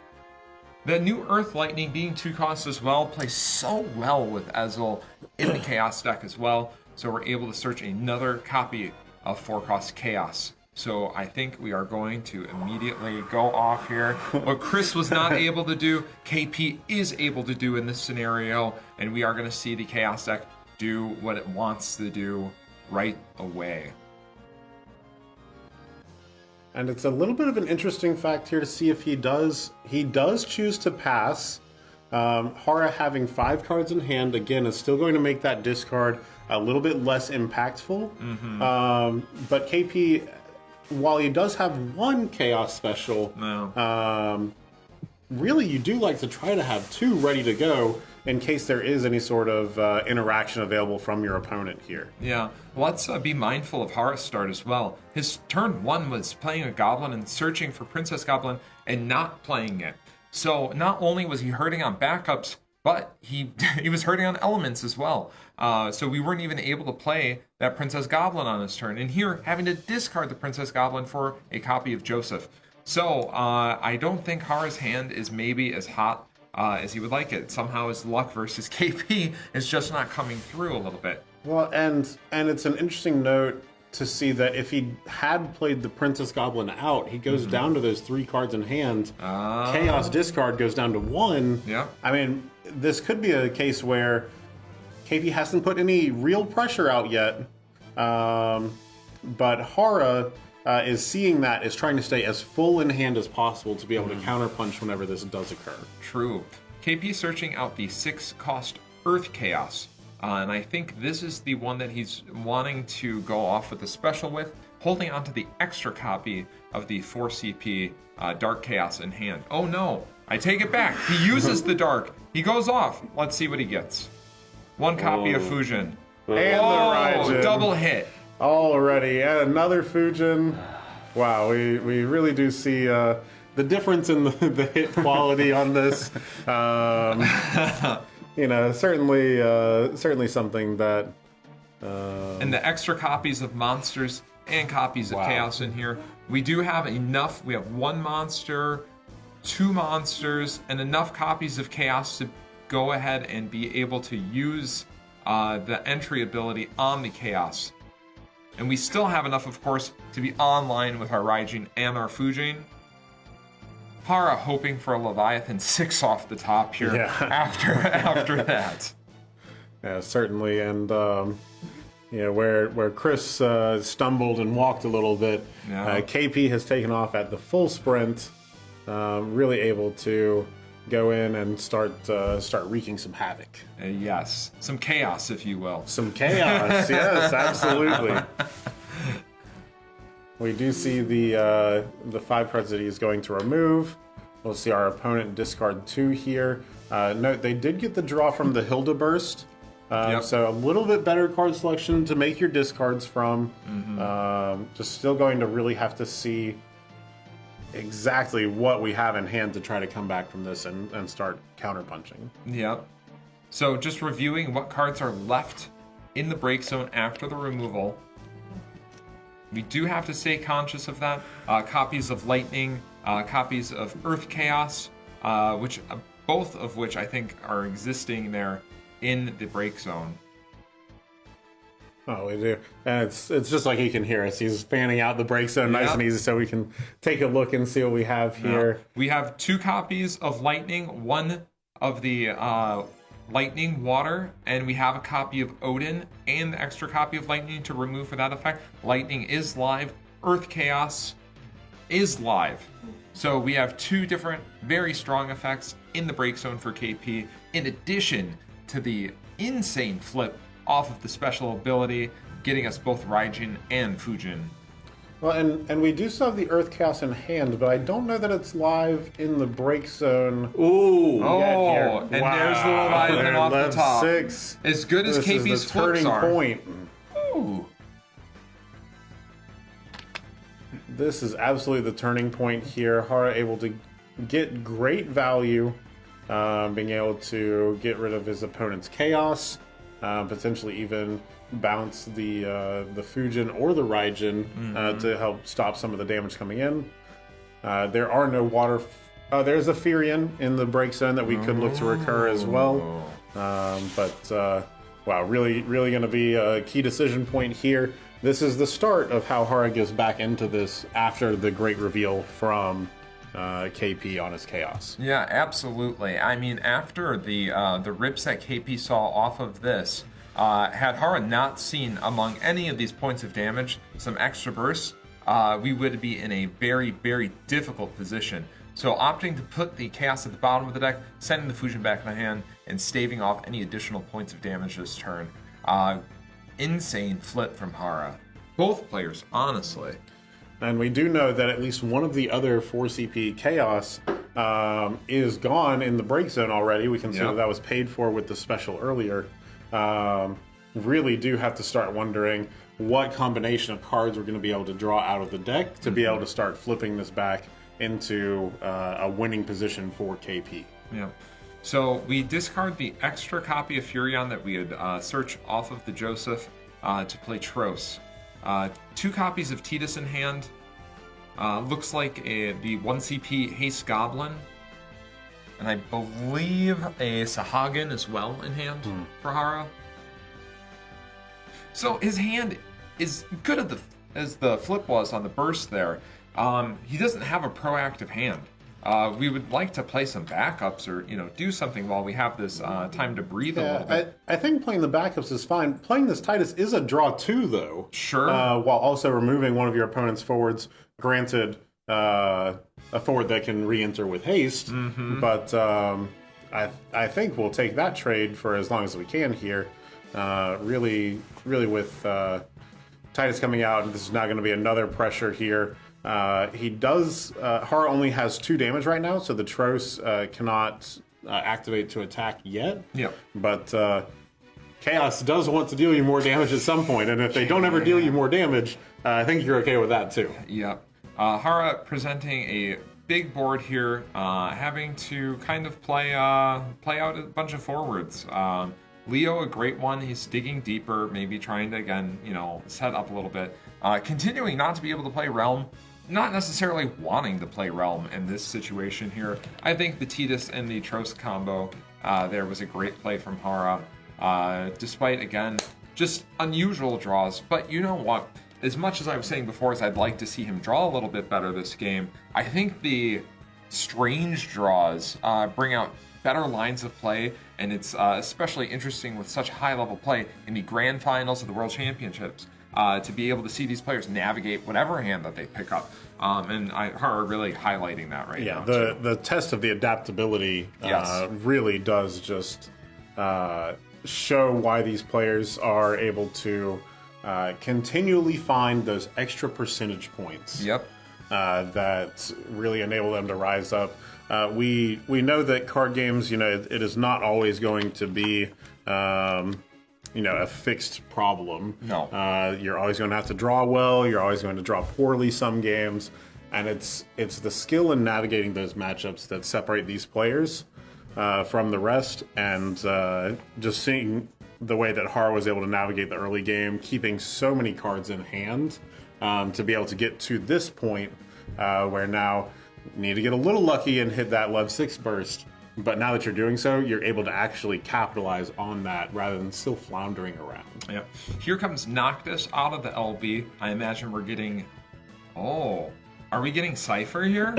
The new Earth Lightning being 2 costs as well plays so well with Ezel in the Chaos deck as well. So we're able to search another copy of 4-cost Chaos. So I think we are going to immediately go off here. What Chris was not able to do, KP is able to do in this scenario. And we are going to see the Chaos deck do what it wants to do right away. And it's a little bit of an interesting fact here to see if he does choose to pass. Hara having 5 cards in hand, again, is still going to make that discard a little bit less impactful. But KP, while he does have 1 Chaos special, really you do like to try to have 2 ready to go in case there is any sort of interaction available from your opponent here. Yeah, let's be mindful of Hara's start as well. His turn 1 was playing a Goblin and searching for Princess Goblin and not playing it. So not only was he hurting on backups, but he was hurting on elements as well. So we weren't even able to play that Princess Goblin on his turn. And here, having to discard the Princess Goblin for a copy of Joseph. So I don't think Hara's hand is maybe as hot as he would like it. Somehow his luck versus KP is just not coming through a little bit. Well, and it's an interesting note to see that if he had played the Princess Goblin out, he goes down to those 3 cards in hand. Chaos discard goes down to 1. Yeah. I mean, this could be a case where KP hasn't put any real pressure out yet, but Hara is seeing that, is trying to stay as full in hand as possible to be able to counterpunch whenever this does occur. True. KP searching out the 6-cost Earth Chaos. And I think this is the one that he's wanting to go off with the special with, holding on to the extra copy of the 4 CP Dark Chaos in hand. Oh no, I take it back. He uses the Dark. He goes off. Let's see what he gets. 1 copy of Fujin. And the Raijin. Double hit. Already, and another Fujin. Wow, we really do see the difference in the hit quality on this. Certainly something that... And the extra copies of monsters and copies of Chaos in here. We do have enough. We have 1 monster, 2 monsters, and enough copies of Chaos to go ahead and be able to use the entry ability on the Chaos. And we still have enough, of course, to be online with our Raijin and our Fujin. Hara hoping for a Leviathan 6 off the top here after that. Yeah, certainly. And, where Chris stumbled and walked a little bit, KP has taken off at the full sprint, really able to go in and start wreaking some havoc. Yes, some chaos, if you will. Some chaos, yes, absolutely. We do see the 5 cards that he's going to remove. We'll see our opponent discard 2 here. Note, they did get the draw from the Hilda Burst. So a little bit better card selection to make your discards from. Just still going to really have to see exactly what we have in hand to try to come back from this and start counterpunching. Yep. So just reviewing what cards are left in the break zone after the removal. We do have to stay conscious of that. Copies of Lightning, copies of Earth Chaos, which both of which I think are existing there in the break zone. Oh, we do. And it's just like he can hear us. He's fanning out the break zone nice and easy so we can take a look and see what we have here. We have 2 copies of Lightning, 1 of the Lightning Water, and we have a copy of Odin and the extra copy of Lightning to remove for that effect. Lightning is live. Earth Chaos is live. So we have 2 different very strong effects in the break zone for KP, in addition to the insane flip off of the special ability, getting us both Raijin and Fujin. Well, and we do still have the Earth Chaos in hand, but I don't know that it's live in the break zone. Ooh! Here. And there's the Leviathan off the top. 6. As good as KP's flips turning are. Point. Ooh. This is absolutely the turning point here. Hara able to get great value, being able to get rid of his opponent's Chaos, potentially even bounce the Fujin or the Raijin to help stop some of the damage coming in. There are no water. There's a Furion in the break zone that we could look to recur as well. Wow, really going to be a key decision point here. This is the start of how Hara gets back into this after the great reveal from KP on his Chaos. Yeah, absolutely. I mean, after the rips that KP saw off of this, had Hara not seen among any of these points of damage some extra bursts, we would be in a very, very difficult position. So opting to put the Chaos at the bottom of the deck, sending the Fujin back in the hand, and staving off any additional points of damage this turn. Insane flip from Hara. Both players, honestly. And we do know that at least one of the other 4CP Chaos is gone in the break zone already. We can see that was paid for with the special earlier. Really do have to start wondering what combination of cards we're going to be able to draw out of the deck to be able to start flipping this back into a winning position for KP. Yeah. So we discard the extra copy of Furion that we had searched off of the Joseph to play Tros. 2 copies of Tidus in hand. Looks like the 1CP Haste Goblin. And I believe a Sahagin as well in hand for Hara. So his hand is good as the flip was on the burst there. He doesn't have a proactive hand. We would like to play some backups or, do something while we have this time to breathe a little bit. I think playing the backups is fine. Playing this Titus is a draw 2, though. Sure. While also removing one of your opponent's forwards. Granted, a forward that can re-enter with haste. But I think we'll take that trade for as long as we can here. Really with Titus coming out, this is not going to be another pressure here. Hara only has 2 damage right now, so the Tros cannot activate to attack yet. Yep. But Chaos does want to deal you more damage at some point, and if they don't ever deal you more damage, I think you're okay with that too. Yep. Hara presenting a big board here, having to kind of play out a bunch of forwards. Leo, a great one. He's digging deeper, maybe trying to, again, set up a little bit. Continuing not to be able to play Realm. Not necessarily wanting to play Realm in this situation here. I think the Tidus and the Tros combo there was a great play from Hara. Despite, again, just unusual draws. But you know what? as much as I was saying before, is I'd like to see him draw a little bit better this game. I think the strange draws bring out better lines of play, and it's especially interesting with such high-level play in the grand finals of the World Championships to be able to see these players navigate whatever hand that they pick up. And are really highlighting that right now. Yeah, the test of the adaptability really does just show why these players are able to continually find those extra percentage points. Yep. That really enable them to rise up. We know that card games, it is not always going to be, a fixed problem. No. You're always going to have to draw well. You're always going to draw poorly some games, and it's the skill in navigating those matchups that separate these players from the rest. And just seeing the way that Har was able to navigate the early game, keeping so many cards in hand. To be able to get to this point where now you need to get a little lucky and hit that Lev 6 burst. But now that you're doing so, you're able to actually capitalize on that rather than still floundering around. Yeah. Here comes Noctis out of the LB. I imagine we're getting... Oh, are we getting Cypher here?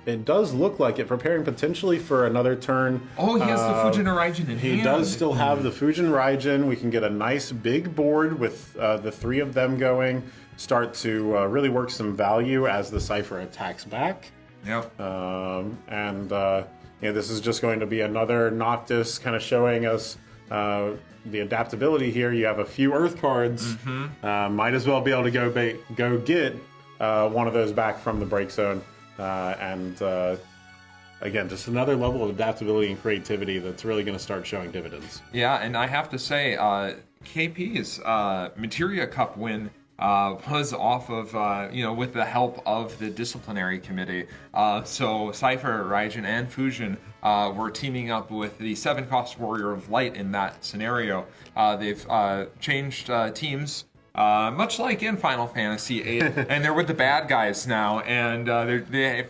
It does look like it, preparing potentially for another turn. Oh, he has the Fujin Raijin in hand. He does still have the Fujin Raijin. We can get a nice big board with the three of them going. Start to really work some value as the Cypher attacks back. Yep. This is just going to be another Noctis kind of showing us the adaptability here. You have a few Earth cards. Mm-hmm. Might as well be able to go get one of those back from the break zone. Again, just another level of adaptability and creativity that's really going to start showing dividends. Yeah, and I have to say, KP's Materia Cup win was off of, with the help of the disciplinary committee. So Cypher, Raijin, and Fujin were teaming up with the 7-cost Warrior of Light in that scenario. They've changed teams. Much like in Final Fantasy VIII, and they're with the bad guys now, and they're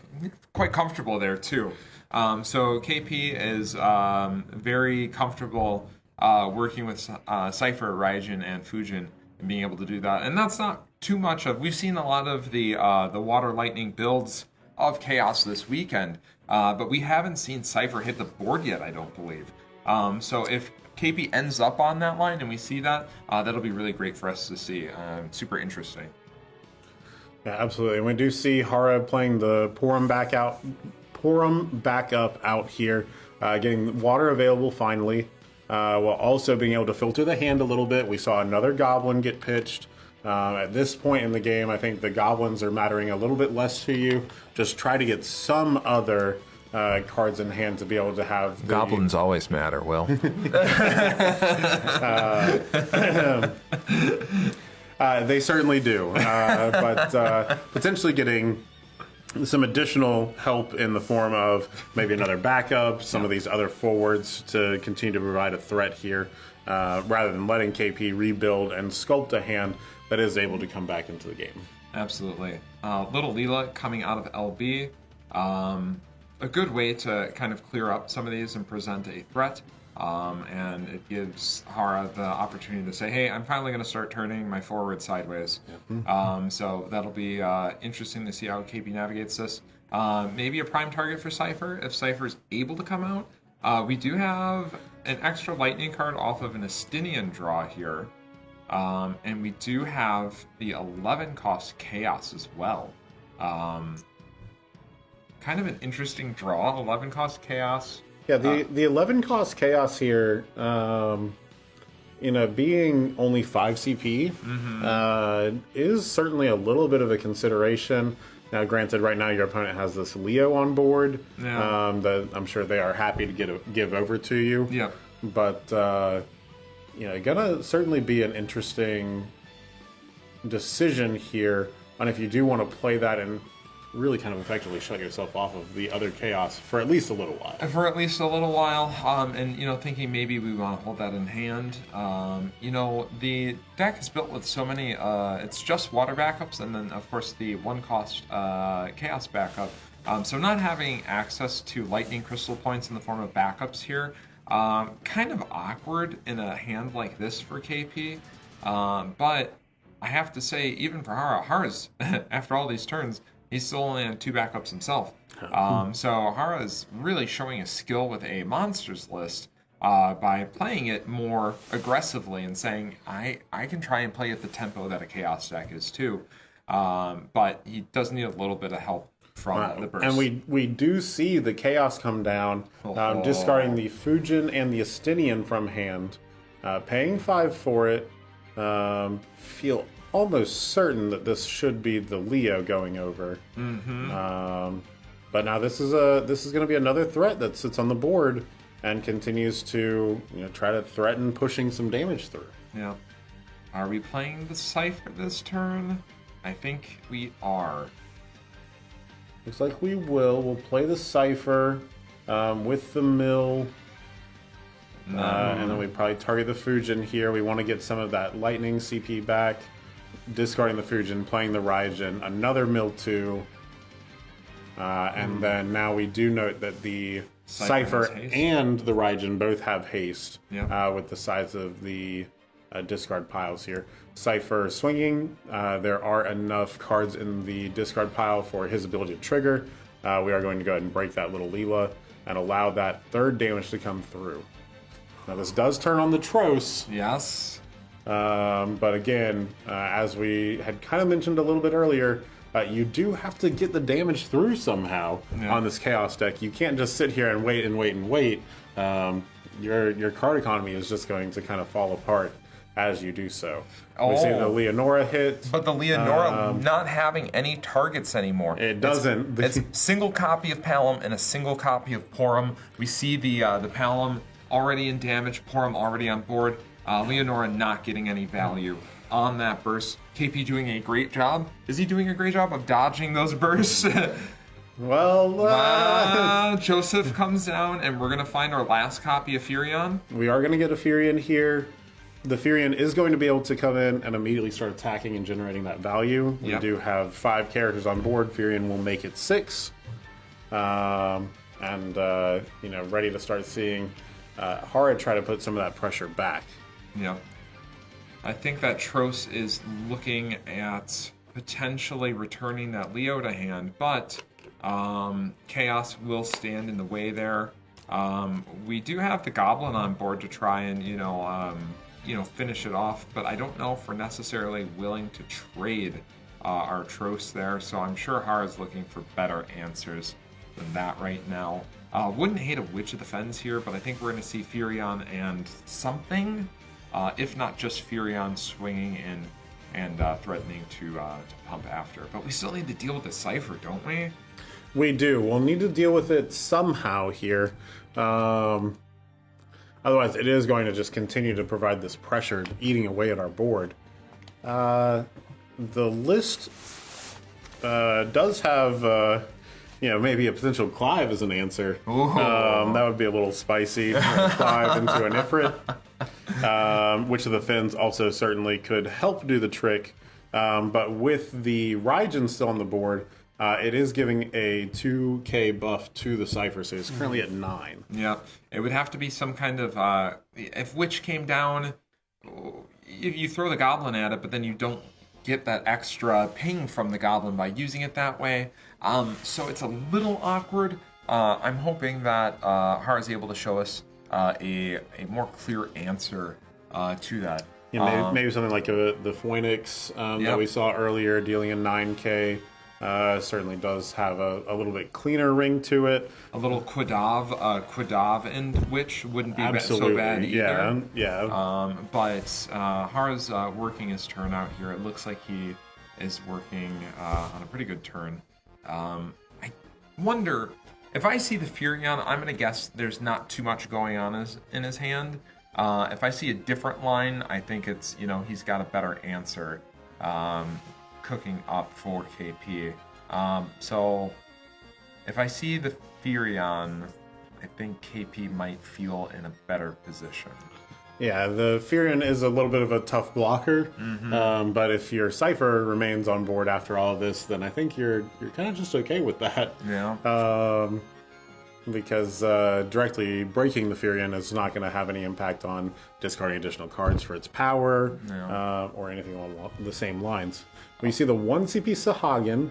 quite comfortable there too. So KP is very comfortable working with Cypher, Raijin, and Fujin, and being able to do that. And that's not too much of. We've seen a lot of the Water Lightning builds of Chaos this weekend, but we haven't seen Cypher hit the board yet, I don't believe. So if KP ends up on that line and we see that, that'll be really great for us to see. Super interesting. Yeah, absolutely. And we do see Hara playing the Porum backup out here, getting water available finally, while also being able to filter the hand a little bit. We saw another Goblin get pitched. At this point in the game, I think the Goblins are mattering a little bit less to you. Just try to get some other cards in hand to be able to have... Goblins always matter, Will. They certainly do. But potentially getting some additional help in the form of maybe another backup, some of these other forwards to continue to provide a threat here, rather than letting KP rebuild and sculpt a hand that is able to come back into the game. Absolutely. Little Leela coming out of LB. A good way to kind of clear up some of these and present a threat. And it gives Hara the opportunity to say, hey, I'm finally going to start turning my forward sideways. Yep. So that'll be interesting to see how KP navigates this. Maybe a prime target for Cypher, if Cypher's able to come out. We do have an extra lightning card off of an Estinian draw here. And we do have the 11-cost Chaos as well. Kind of an interesting draw, 11-cost Chaos. Yeah, the 11-cost Chaos here, being only 5 CP, is certainly a little bit of a consideration. Now, granted, right now your opponent has this Leo on board that I'm sure they are happy to give over to you. Yeah. But, gonna certainly be an interesting decision here on if you do want to play that and really kind of effectively shut yourself off of the other Chaos for at least a little while. And thinking maybe we want to hold that in hand. The deck is built with so many, it's just water backups, and then of course the 1-cost Chaos backup. So not having access to lightning crystal points in the form of backups here, kind of awkward in a hand like this for KP. But I have to say, even for Hara's, after all these turns, he's still only on 2 backups himself. So Hara is really showing a skill with a monsters list by playing it more aggressively and saying, I can try and play at the tempo that a Chaos deck is too. But he does need a little bit of help from the burst. And we do see the Chaos come down, discarding the Fujin and the Astinian from hand, paying 5 for it. Feel almost certain that this should be the Leo going over. But now this is going to be another threat that sits on the board and continues to try to threaten pushing some damage through. Yeah. Are we playing the Cypher this turn? I think we are. Looks like we will. We'll play the Cypher with the Mill. And then we probably target the Fujin here. We want to get some of that Lightning CP back. Discarding the Fujin, playing the Raijin, another Mill 2. And then now we do note that the Cypher and the Raijin both have haste with the size of the discard piles here. Cypher swinging. There are enough cards in the discard pile for his ability to trigger. We are going to go ahead and break that little Leela and allow that 3rd damage to come through. Now this does turn on the Tros. Yes. But again, as we had kind of mentioned a little bit earlier, you do have to get the damage through somehow on this Chaos deck. You can't just sit here and wait and wait and wait. Your card economy is just going to kind of fall apart as you do so. We see the Leonora hit. But the Leonora not having any targets anymore. It doesn't. It's single copy of Palom and a single copy of Porum. We see the Palom already in damage, Porum already on board. Leonora not getting any value on that burst. KP doing a great job. Is he doing a great job of dodging those bursts? Well, Joseph comes down, and we're going to find our last copy of Furion. We are going to get a Furion here. The Furion is going to be able to come in and immediately start attacking and generating that value. We do have 5 characters on board. Furion will make it 6. Ready to start seeing Hara try to put some of that pressure back. Yeah. I think that Tros is looking at potentially returning that Leo to hand, but Chaos will stand in the way there. We do have the Goblin on board to try and, finish it off, but I don't know if we're necessarily willing to trade our Tros there, so I'm sure Hara's looking for better answers than that right now. Wouldn't hate a Witch of the Fens here, but I think we're going to see Furion and something, if not just Furion swinging in and threatening to pump after. But we still need to deal with the Cypher, don't we? We do. We'll need to deal with it somehow here. Otherwise, it is going to just continue to provide this pressure eating away at our board. The list does have... maybe a potential Clive as an answer. That would be a little spicy. Clive into an Ifrit. Witch of the Fens also certainly could help do the trick. But with the Raijin still on the board, it is giving a 2k buff to the Cypher, so it's currently at 9. Yeah, it would have to be some kind of... if Witch came down, you throw the Goblin at it, but then you don't get that extra ping from the Goblin by using it that way. So it's a little awkward. I'm hoping that Hara is able to show us a more clear answer to that. Maybe something like the Phoenix that we saw earlier, dealing a 9k. Certainly does have a little bit cleaner ring to it. A little Quadav and Witch wouldn't be so bad either. Yeah. But Hara's working his turn out here. It looks like he is working on a pretty good turn. I wonder, if I see the Furion, I'm going to guess there's not too much going on in his hand. If I see a different line, I think it's, he's got a better answer cooking up for KP. So if I see the Furion, I think KP might feel in a better position. Yeah, the Furion is a little bit of a tough blocker, but if your Cypher remains on board after all of this, then I think you're kind of just okay with that. Yeah. because directly breaking the Furion is not going to have any impact on discarding additional cards for its power or anything along the same lines. We see the 1 CP Sahagin.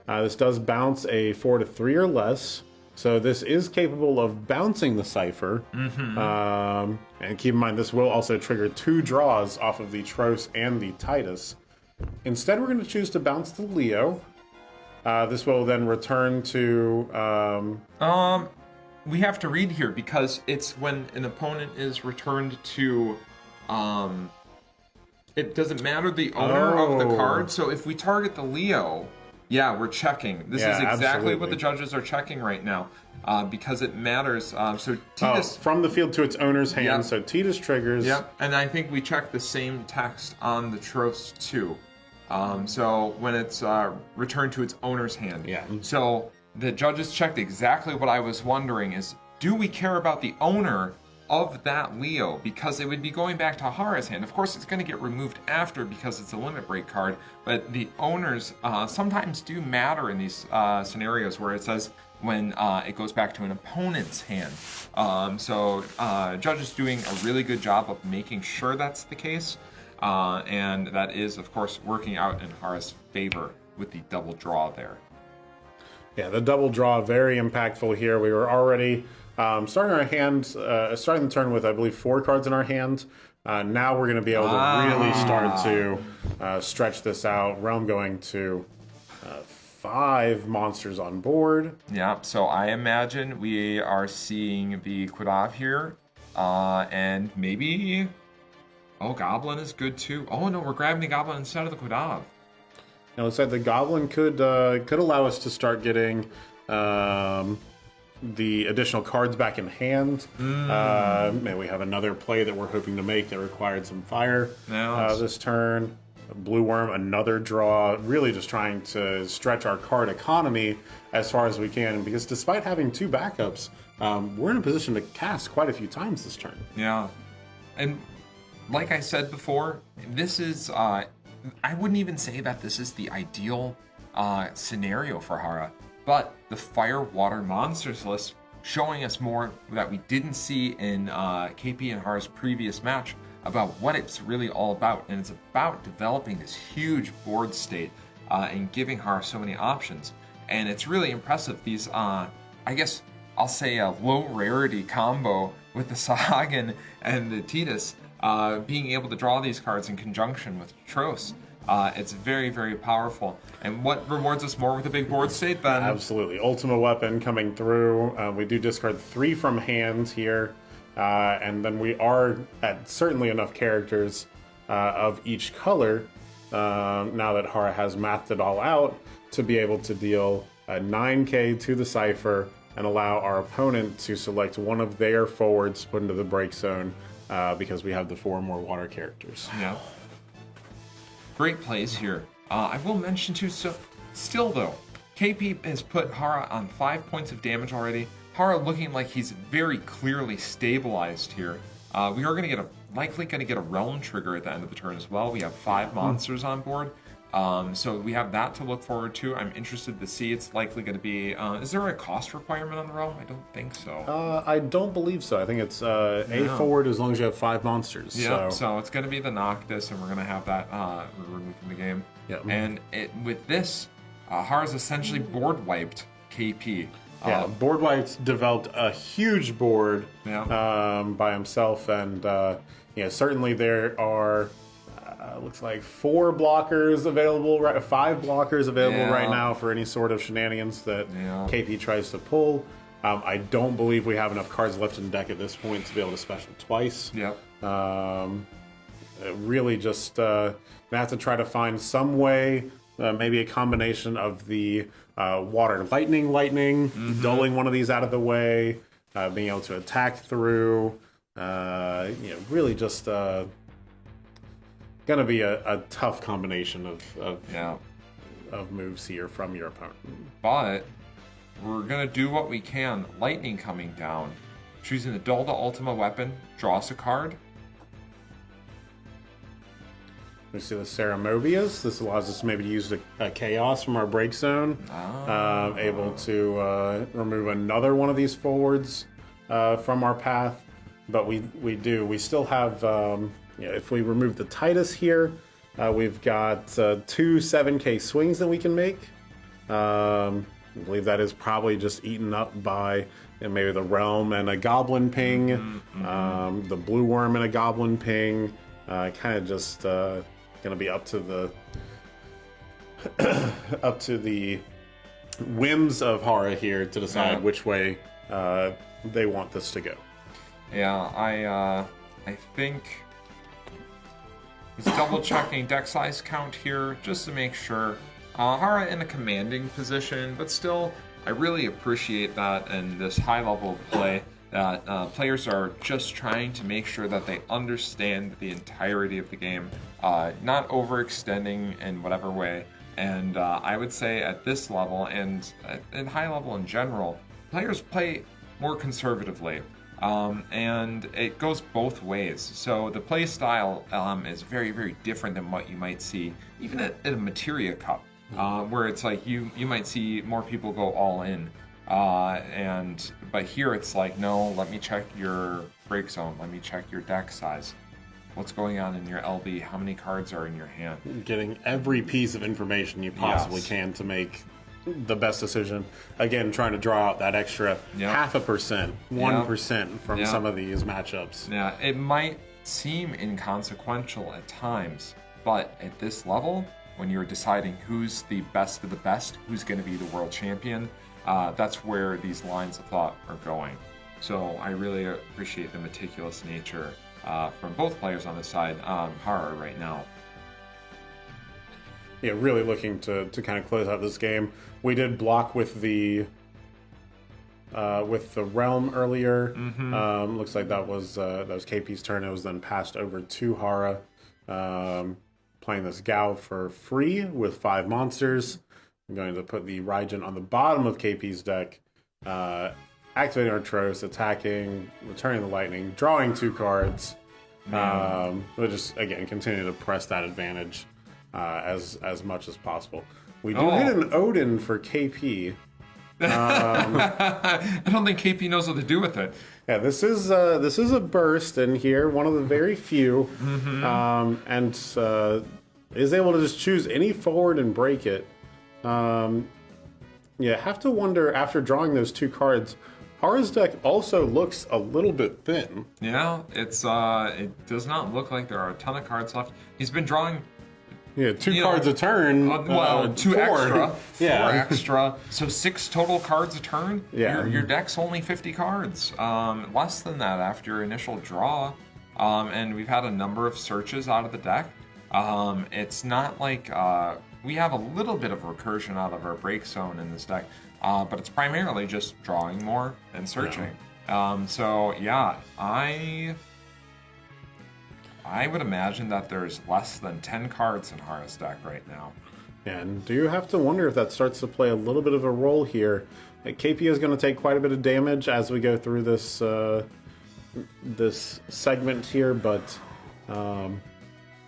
This does bounce a 4/3 or less. So this is capable of bouncing the Cypher. And keep in mind, this will also trigger 2 draws off of the Tros and the Titus. Instead, we're going to choose to bounce the Leo. This will then return to... We have to read here because it's when an opponent is returned to... it doesn't matter the owner of the card. So if we target the Leo... Yeah, we're checking. This is exactly what the judges are checking right now, because it matters. So Titus from the field to its owner's hand. Yep. So Titus triggers. Yep, and I think we check the same text on the Tros too. So when it's returned to its owner's hand. Yeah. So the judges checked exactly what I was wondering: is do we care about the owner of that Leo, because it would be going back to Hara's hand. Of course, it's going to get removed after because it's a limit break card, but the owners sometimes do matter in these scenarios where it says when it goes back to an opponent's hand. So Judge is doing a really good job of making sure that's the case, and that is, of course, working out in Hara's favor with the double draw there. Yeah, the double draw, very impactful here. We were already... starting our hand, starting the turn with, I believe, 4 cards in our hand. Now we're going to be able to really start to stretch this out. Realm going to 5 monsters on board. Yeah, so I imagine we are seeing the Quadav here, and maybe... Oh, Goblin is good too. Oh no, we're grabbing the Goblin instead of the Quadav. Now, it said the Goblin could allow us to start getting... the additional cards back in hand. Maybe we have another play that we're hoping to make that required some fire this turn. Blue Worm, another draw. Really just trying to stretch our card economy as far as we can, because despite having 2 backups, we're in a position to cast quite a few times this turn. Yeah. And like I said before, this is... I wouldn't even say that this is the ideal scenario for Hara. But the Fire Water Monsters list showing us more that we didn't see in KP and Hara's previous match about what it's really all about. And it's about developing this huge board state and giving Hara so many options. And it's really impressive. These, I guess I'll say a low rarity combo with the Sahagin and the Titus being able to draw these cards in conjunction with Tros. It's very, very powerful. And what rewards us more with a big board state then? Absolutely. Ultima Weapon coming through. We do discard 3 from hand here. And then we are at certainly enough characters of each color, now that Hara has mathed it all out, to be able to deal a 9k to the Cypher and allow our opponent to select one of their forwards to put into the break zone, because we have the 4 more water characters. Yeah. Great plays here. I will mention too, so still though, KP has put Hara on 5 points of damage already. Hara looking like he's very clearly stabilized here. We are going to get likely going to get a Realm trigger at the end of the turn as well. We have 5 monsters on board. So we have that to look forward to. I'm interested to see. It's likely going to be... is there a cost requirement on the Realm? I don't think so. I don't believe so. I think it's a forward as long as you have 5 monsters. Yeah, so it's going to be the Noctis, and we're going to have that removed from the game. Yep. And with this, Hara's essentially board wiped KP. Board Wipes developed a huge board by himself, and certainly there are... looks like 4 blockers available, 5 blockers available right now for any sort of shenanigans that KP tries to pull. I don't believe we have enough cards left in the deck at this point to be able to special twice. Really just have to try to find some way, maybe a combination of the water lightning, dulling one of these out of the way, being able to attack through, really just... going to be a tough combination of moves here from your opponent. But we're going to do what we can. Lightning coming down. Choosing the Dolda Ultima Weapon. Draw us a card. We see the Ceramobius. This allows us maybe to use a Chaos from our break zone. Able to remove another one of these forwards from our path. But we still have, if we remove the Titus here, we've got 2 7K swings that we can make. I believe that is probably just eaten up by maybe the Realm and a Goblin Ping, the Blue Worm and a Goblin Ping. Kind of just going to be up to the whims of Hara here to decide which way they want this to go. Yeah, I think he's double checking deck size count here just to make sure. Hara in a commanding position, but still, I really appreciate that and this high level of play that players are just trying to make sure that they understand the entirety of the game, not overextending in whatever way. And I would say at this level and at high level in general, players play more conservatively. And it goes both ways. So the play style is very, very different than what you might see even at a Materia Cup, where it's like you might see more people go all in. But here it's like, no, let me check your break zone. Let me check your deck size. What's going on in your LB? How many cards are in your hand? Getting every piece of information you possibly can to make the best decision. Again, trying to draw out that extra 0.5%, 1% from some of these matchups. Yeah, it might seem inconsequential at times, but at this level, when you're deciding who's the best of the best, who's going to be the world champion, that's where these lines of thought are going. So I really appreciate the meticulous nature from both players on the side. Hara right now. Yeah, really looking to kind of close out this game. We did block with the Realm earlier. Looks like that was KP's turn. It was then passed over to Hara. Playing this Gao for free with 5 monsters. I'm going to put the Raijin on the bottom of KP's deck. Activating our Tros, attacking, returning the Lightning, drawing 2 cards. We'll just, again, continue to press that advantage as much as possible. We do hit an Odin for KP. I don't think KP knows what to do with it. Yeah, this is a burst in here, one of the very few, and is able to just choose any forward and break it. Have to wonder, after drawing those 2 cards, Hara's deck also looks a little bit thin. Yeah, it does not look like there are a ton of cards left. He's been drawing 2 cards a turn. 2 4. extra. 4 extra. So 6 total cards a turn? Yeah. Your deck's only 50 cards. Less than that after your initial draw. And we've had a number of searches out of the deck. It's not like we have a little bit of recursion out of our break zone in this deck. But it's primarily just drawing more and searching. I would imagine that there's less than 10 cards in Hara's deck right now. And do you have to wonder if that starts to play a little bit of a role here? KP is going to take quite a bit of damage as we go through this this segment here, but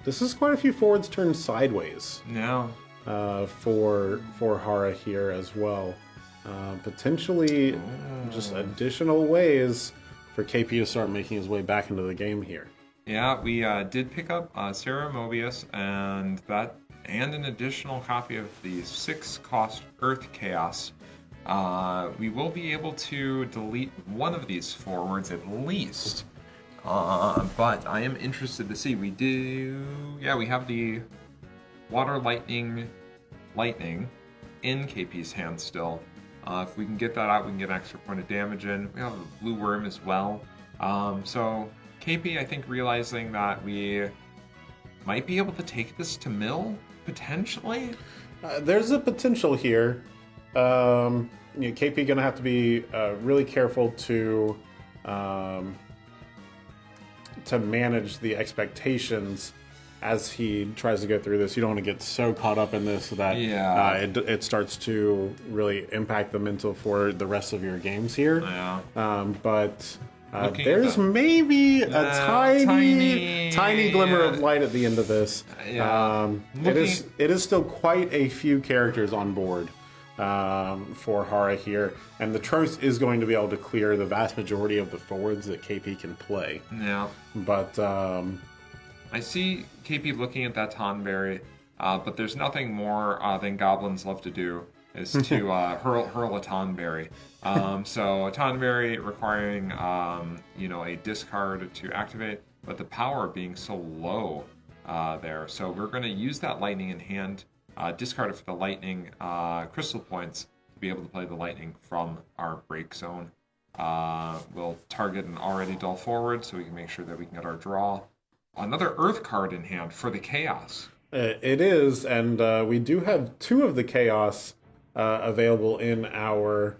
this is quite a few forwards turned sideways. Yeah. For Hara here as well. Potentially just additional ways for KP to start making his way back into the game here. Yeah, we did pick up Ceramobius and an additional copy of the 6-cost Earth Chaos. We will be able to delete one of these forwards at least. But I am interested to see. We have the Water Lightning in KP's hand still. If we can get that out, we can get an extra point of damage in. We have a Blue Worm as well. So KP, I think, realizing that we might be able to take this to mill, potentially. There's a potential here. KP going to have to be really careful to manage the expectations as he tries to go through this. You don't want to get so caught up in this that it starts to really impact the mental for the rest of your games here. Yeah. But There's maybe a tiny glimmer of light at the end of this. Yeah. It is still quite a few characters on board for Hara here, and the Trost is going to be able to clear the vast majority of the forwards that KP can play. Yeah. But I see KP looking at that Tonberry, but there's nothing more than goblins love to do is to hurl a Tonberry. So a Tonberry requiring a discard to activate, but the power being so low there. So we're going to use that lightning in hand, discard it for the lightning crystal points to be able to play the lightning from our break zone. We'll target an already dull forward so we can make sure that we can get our draw. Another Earth card in hand for the Chaos. It is, and we do have 2 of the Chaos available in our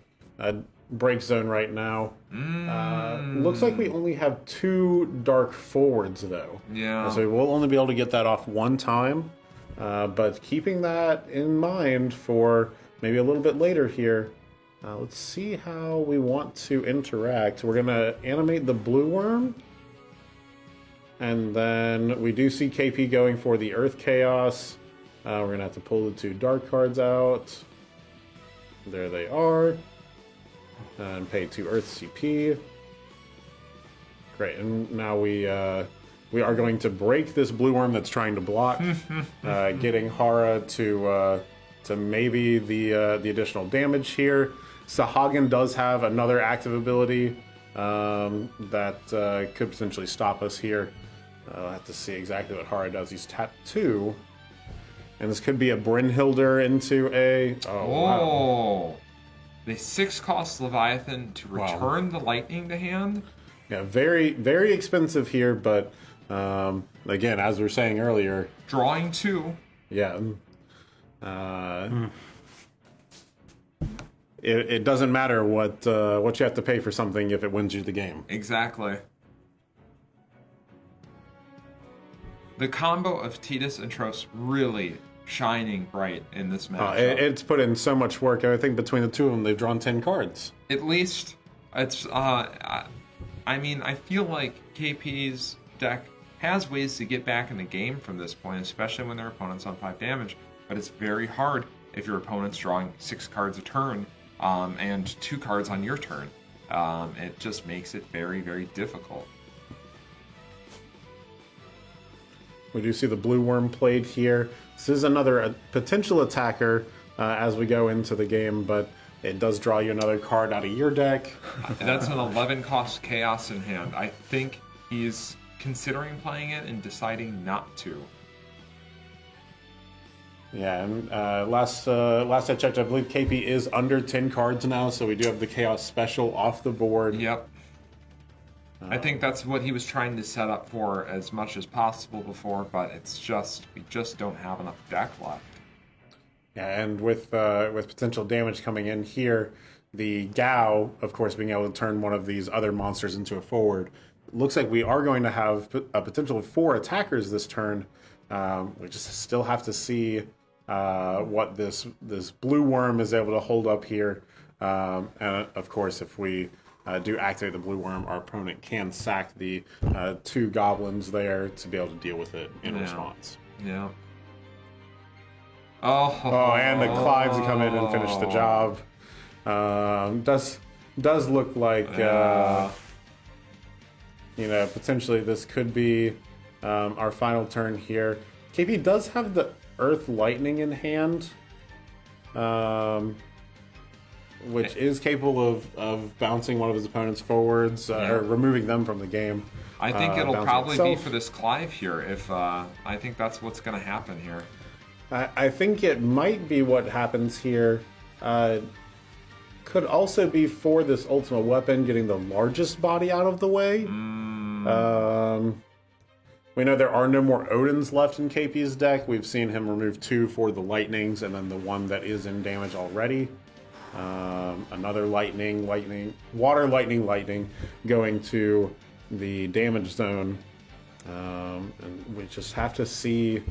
break zone right now. Looks like we only have 2 dark forwards, though. Yeah. So we'll only be able to get that off 1 time. But keeping that in mind for maybe a little bit later here, let's see how we want to interact. We're going to animate the blue worm. And then we do see KP going for the Earth Chaos. We're going to have to pull the 2 dark cards out. There they are. And pay 2 Earth CP. Great, and now we are going to break this blue worm that's trying to block, getting Hara to maybe the additional damage here. Sahagin does have another active ability that could potentially stop us here. I'll have to see exactly what Hara does. He's tapped 2. And this could be a Brynhilder into a... Wow. The 6-cost Leviathan to return the lightning to hand? Yeah, very, very expensive here, but again, as we were saying earlier... Drawing 2. Yeah. It doesn't matter what you have to pay for something if it wins you the game. Exactly. The combo of Tidus and Trost really shining bright in this matchup. It's put in so much work. I think between the 2 of them, they've drawn 10 cards. At least, it's. I feel like KP's deck has ways to get back in the game from this point, especially when their opponent's on 5 damage. But it's very hard if your opponent's drawing 6 cards a turn and 2 cards on your turn. It just makes it very, very difficult. We do see the blue worm played here. This is another potential attacker as we go into the game, but it does draw you another card out of your deck. That's an 11-cost Chaos in hand. I think he's considering playing it and deciding not to. Yeah, and last I checked, I believe KP is under 10 cards now, so we do have the Chaos Special off the board. Yep. I think that's what he was trying to set up for as much as possible before, but we just don't have enough deck left. Yeah, and with potential damage coming in here, the Gao, of course, being able to turn one of these other monsters into a forward. Looks like we are going to have a potential of 4 attackers this turn. We just still have to see what this blue worm is able to hold up here. And of course, if we do activate the blue worm, our opponent can sack the 2 goblins there to be able to deal with it in response. Yeah. Oh, and the Clives come in and finish the job. Does look like potentially this could be our final turn here. KP does have the Earth Lightning in hand, which is capable of bouncing one of his opponent's forwards or removing them from the game. I think it'll probably be for this Clive here. If I think that's what's going to happen here. I think it might be what happens here. Could also be for this ultimate weapon getting the largest body out of the way. We know there are no more Odins left in KP's deck. We've seen him remove 2 for the lightnings and then the one that is in damage already. Another water lightning going to the damage zone. And we just have to see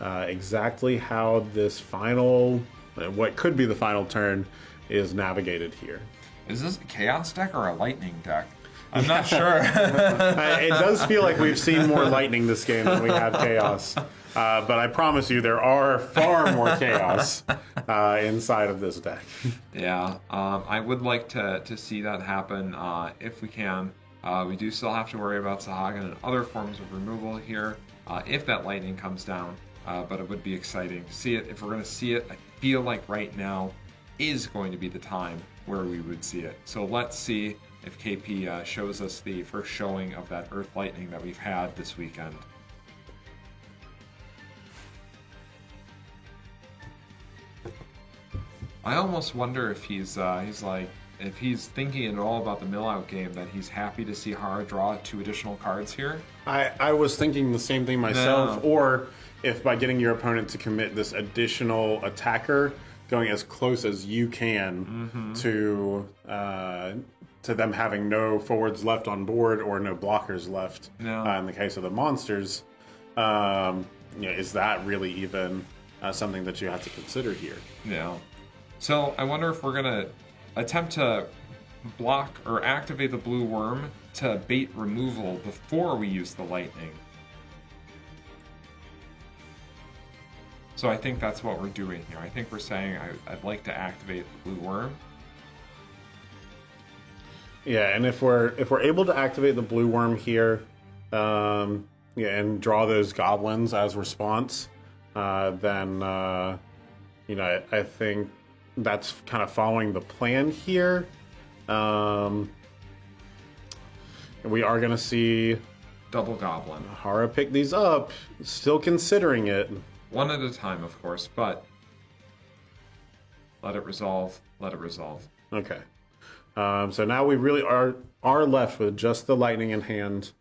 exactly how this what could be the final turn is navigated here. Is this a Chaos deck or a Lightning deck? I'm not sure. It does feel like we've seen more lightning this game than we have chaos. But I promise you, there are far more chaos inside of this deck. Yeah, I would like to see that happen if we can. We do still have to worry about Sahagin and other forms of removal here if that lightning comes down. But it would be exciting to see it. If we're going to see it, I feel like right now is going to be the time where we would see it. So let's see if KP shows us the first showing of that Earth Lightning that we've had this weekend. I almost wonder if he's thinking at all about the mill-out game, that he's happy to see Hara draw 2 additional cards here. I was thinking the same thing myself, No. or if by getting your opponent to commit this additional attacker, going as close as you can to them having no forwards left on board or no blockers left. No. In the case of the monsters, is that really even something that you have to consider here? Yeah. So I wonder if we're gonna attempt to block or activate the blue worm to bait removal before we use the lightning. So I think that's what we're doing here. I think we're saying I'd like to activate the blue worm. Yeah, and if we're able to activate the blue worm here, and draw those goblins as response, then I think that's kind of following the plan here. We are going to see Double goblin. Hara pick these up, still considering it. One at a time, of course, but let it resolve. Let it resolve. Okay. So now we really are left with just the lightning in hand.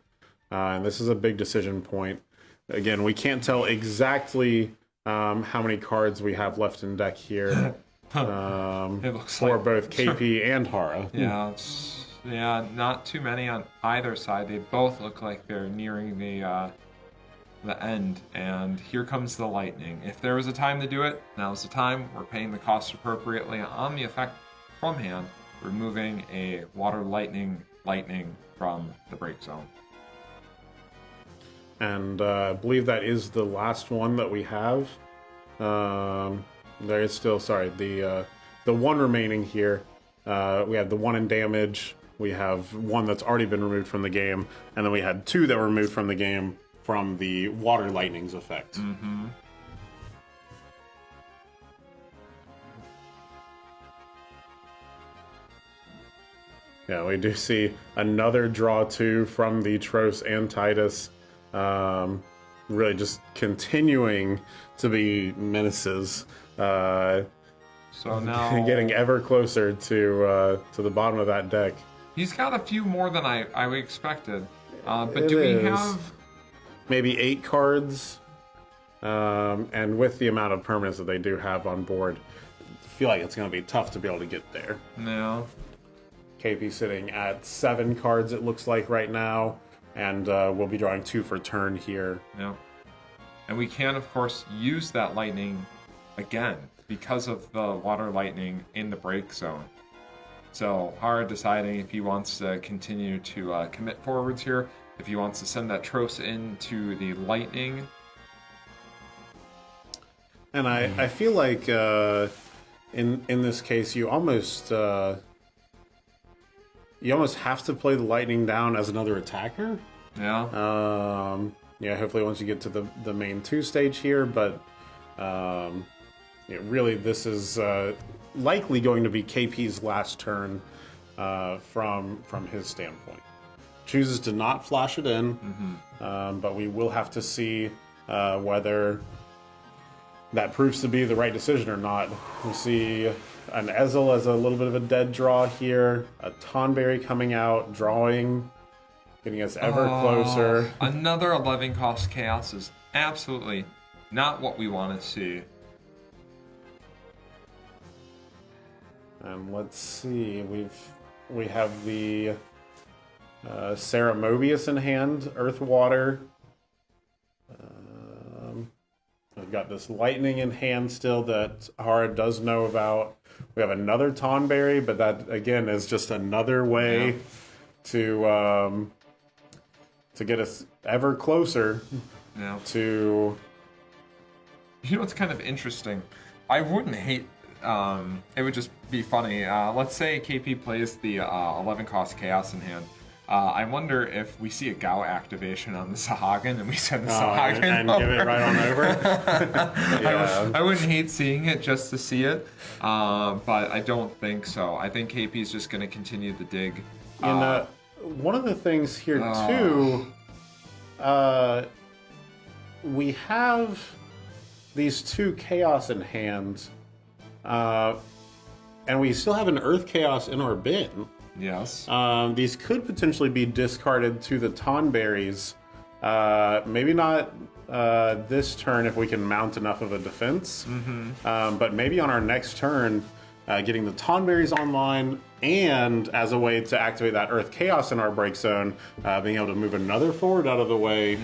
And this is a big decision point. Again, we can't tell exactly how many cards we have left in deck here It looks for like both KP and Hara. Yeah, not too many on either side. They both look like they're nearing the end, and here comes the lightning. If there was a time to do it, now's the time. We're paying the cost appropriately on the effect from hand, removing a water lightning from the break zone. And I believe that is the last one that we have. There is still, the one remaining here. We have the one in damage. We have one that's already been removed from the game, and then we had 2 that were removed from the game from the water lightning's effect. Mm-hmm. Yeah, we do see another draw 2 from the Tros and Titus. Really just continuing to be menaces. So now Getting ever closer to the bottom of that deck. he's got a few more than I expected. But It do we is. have... Maybe 8 cards. And with the amount of permanents that they do have on board, I feel like it's going to be tough to be able to get there. No. KP sitting at 7 cards, it looks like, right now. And we'll be drawing 2 for turn here. No. And we can, of course, use that lightning again because of the water lightning in the break zone. So Hara deciding if he wants to continue to commit forwards here, if he wants to send that Tros into the lightning. And I feel like in this case you almost have to play the lightning down as another attacker. Yeah. Hopefully once you get to the main 2 stage here, but really this is likely going to be KP's last turn from his standpoint. Chooses to not flash it in, but we will have to see whether that proves to be the right decision or not. We see an Ezel as a little bit of a dead draw here, a Tonberry coming out, drawing, getting us ever closer. Another 11 cost chaos is absolutely not what we want to see. And let's see, we have the Sarah Mobius in hand, Earth Water. We've got this lightning in hand still that Hara does know about. We have another Tonberry, but that again is just another way to get us ever closer to. You know what's kind of interesting? I wouldn't hate. It would just be funny. Let's say KP plays the 11 cost Chaos in hand. I wonder if we see a Gao activation on the Sahagin and we send the Sahagin and give it right on over. Yeah. I wouldn't hate seeing it just to see it, but I don't think so. I think KP is just going to continue the dig. And one of the things here too, we have these 2 Chaos in hand, and we still have an Earth Chaos in our bin. Yes. These could potentially be discarded to the Tonberries. Maybe not this turn if we can mount enough of a defense. But maybe on our next turn, getting the Tonberries online and as a way to activate that Earth Chaos in our break zone, being able to move another forward out of the way,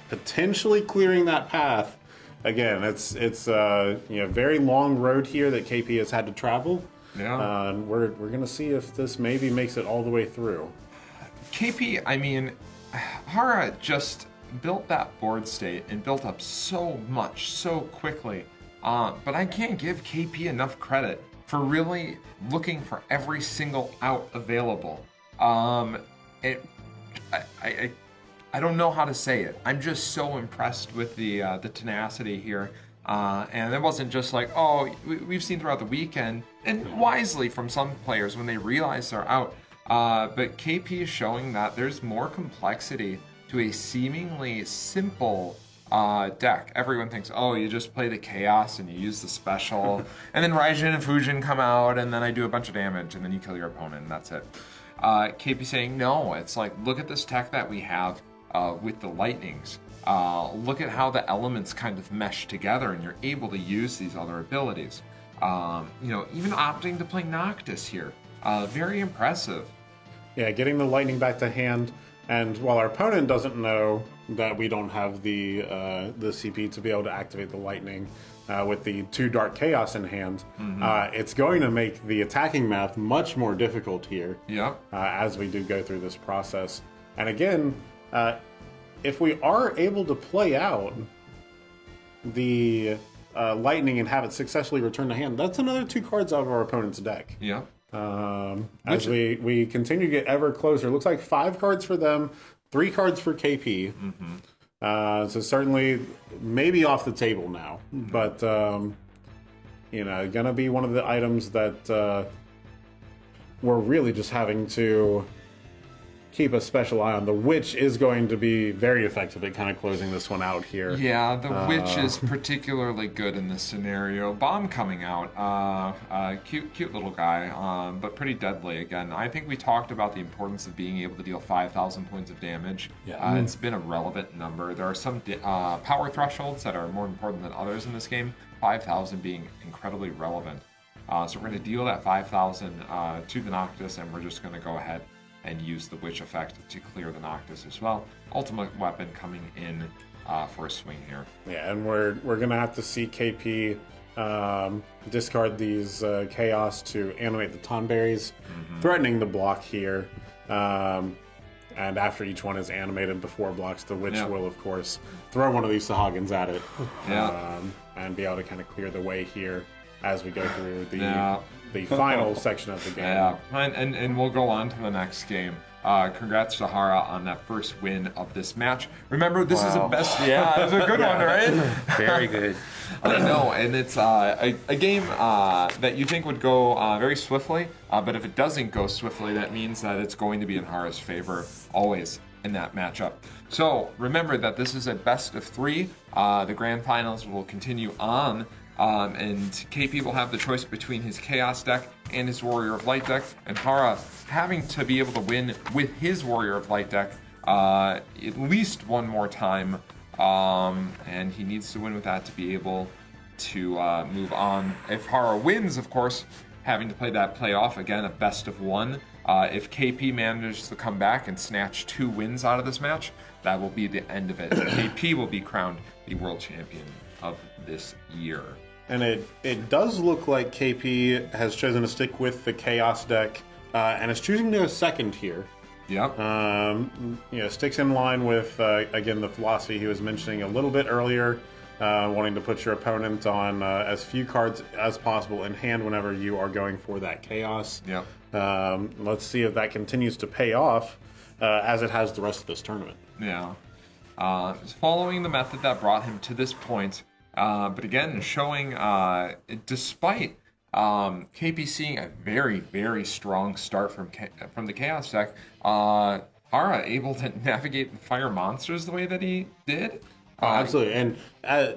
potentially clearing that path. Again, it's a very long road here that KP has had to travel. Yeah. We're going to see if this maybe makes it all the way through. KP, I mean, Hara just built that board state and built up so much so quickly. But I can't give KP enough credit for really looking for every single out available. I don't know how to say it. I'm just so impressed with the tenacity here. And it wasn't just like, we've seen throughout the weekend, and wisely from some players when they realize they're out. But KP is showing that there's more complexity to a seemingly simple deck. Everyone thinks, you just play the Chaos and you use the special, and then Raijin and Fujin come out, and then I do a bunch of damage, and then you kill your opponent, and that's it. KP saying, no, it's like, look at this tech that we have with the Lightnings. Look at how the elements kind of mesh together and you're able to use these other abilities. Even opting to play Noctis here. Very impressive. Yeah, getting the Lightning back to hand. And while our opponent doesn't know that we don't have the CP to be able to activate the Lightning with the 2 Dark Chaos in hand, it's going to make the attacking math much more difficult here as we do go through this process. And again, if we are able to play out the Lightning and have it successfully return to hand, that's another 2 cards out of our opponent's deck. Yeah. As we continue to get ever closer. It looks like 5 cards for them, 3 cards for KP. So certainly maybe off the table now. But, gonna be one of the items that we're really just having to keep a special eye on. The Witch is going to be very effective at kind of closing this one out here. Yeah, the Witch is particularly good in this scenario. Bomb coming out, cute little guy, but pretty deadly again. I think we talked about the importance of being able to deal 5,000 points of damage. It's been a relevant number. There are some power thresholds that are more important than others in this game, 5,000 being incredibly relevant. So we're going to deal that 5,000 to the Noctis, and we're just going to go ahead and use the Witch effect to clear the Noctis as well. Ultimate weapon coming in for a swing here. Yeah, and we're going to have to see KP discard these Chaos to animate the Tonberries, threatening the block here. And after each one is animated before blocks, the Witch will, of course, throw one of these Sahagins at it and be able to kind of clear the way here as we go through the final section of the game. Yeah, and we'll go on to the next game. Congrats to Hara on that first win of this match. Remember, this is a best... Yeah, it was a good one, right? Very good. I know, and it's a game that you think would go very swiftly, but if it doesn't go swiftly, that means that it's going to be in Hara's favor always in that matchup. So remember that this is a best of 3. The grand finals will continue on. And KP will have the choice between his Chaos deck and his Warrior of Light deck, and Hara having to be able to win with his Warrior of Light deck at least one more time, and he needs to win with that to be able to move on. If Hara wins, of course, having to play that playoff, again, a best of 1. If KP manages to come back and snatch 2 wins out of this match, that will be the end of it. KP will be crowned the world champion of this year. And it does look like KP has chosen to stick with the Chaos deck, and is choosing to go second here. Yep. Sticks in line with, again, the philosophy he was mentioning a little bit earlier, wanting to put your opponent on as few cards as possible in hand whenever you are going for that chaos. Yep. Let's see if that continues to pay off as it has the rest of this tournament. Yeah. Following the method that brought him to this point, but again, showing, despite KP seeing a very, very strong start from the Chaos deck, Hara able to navigate the fire monsters the way that he did. Absolutely, and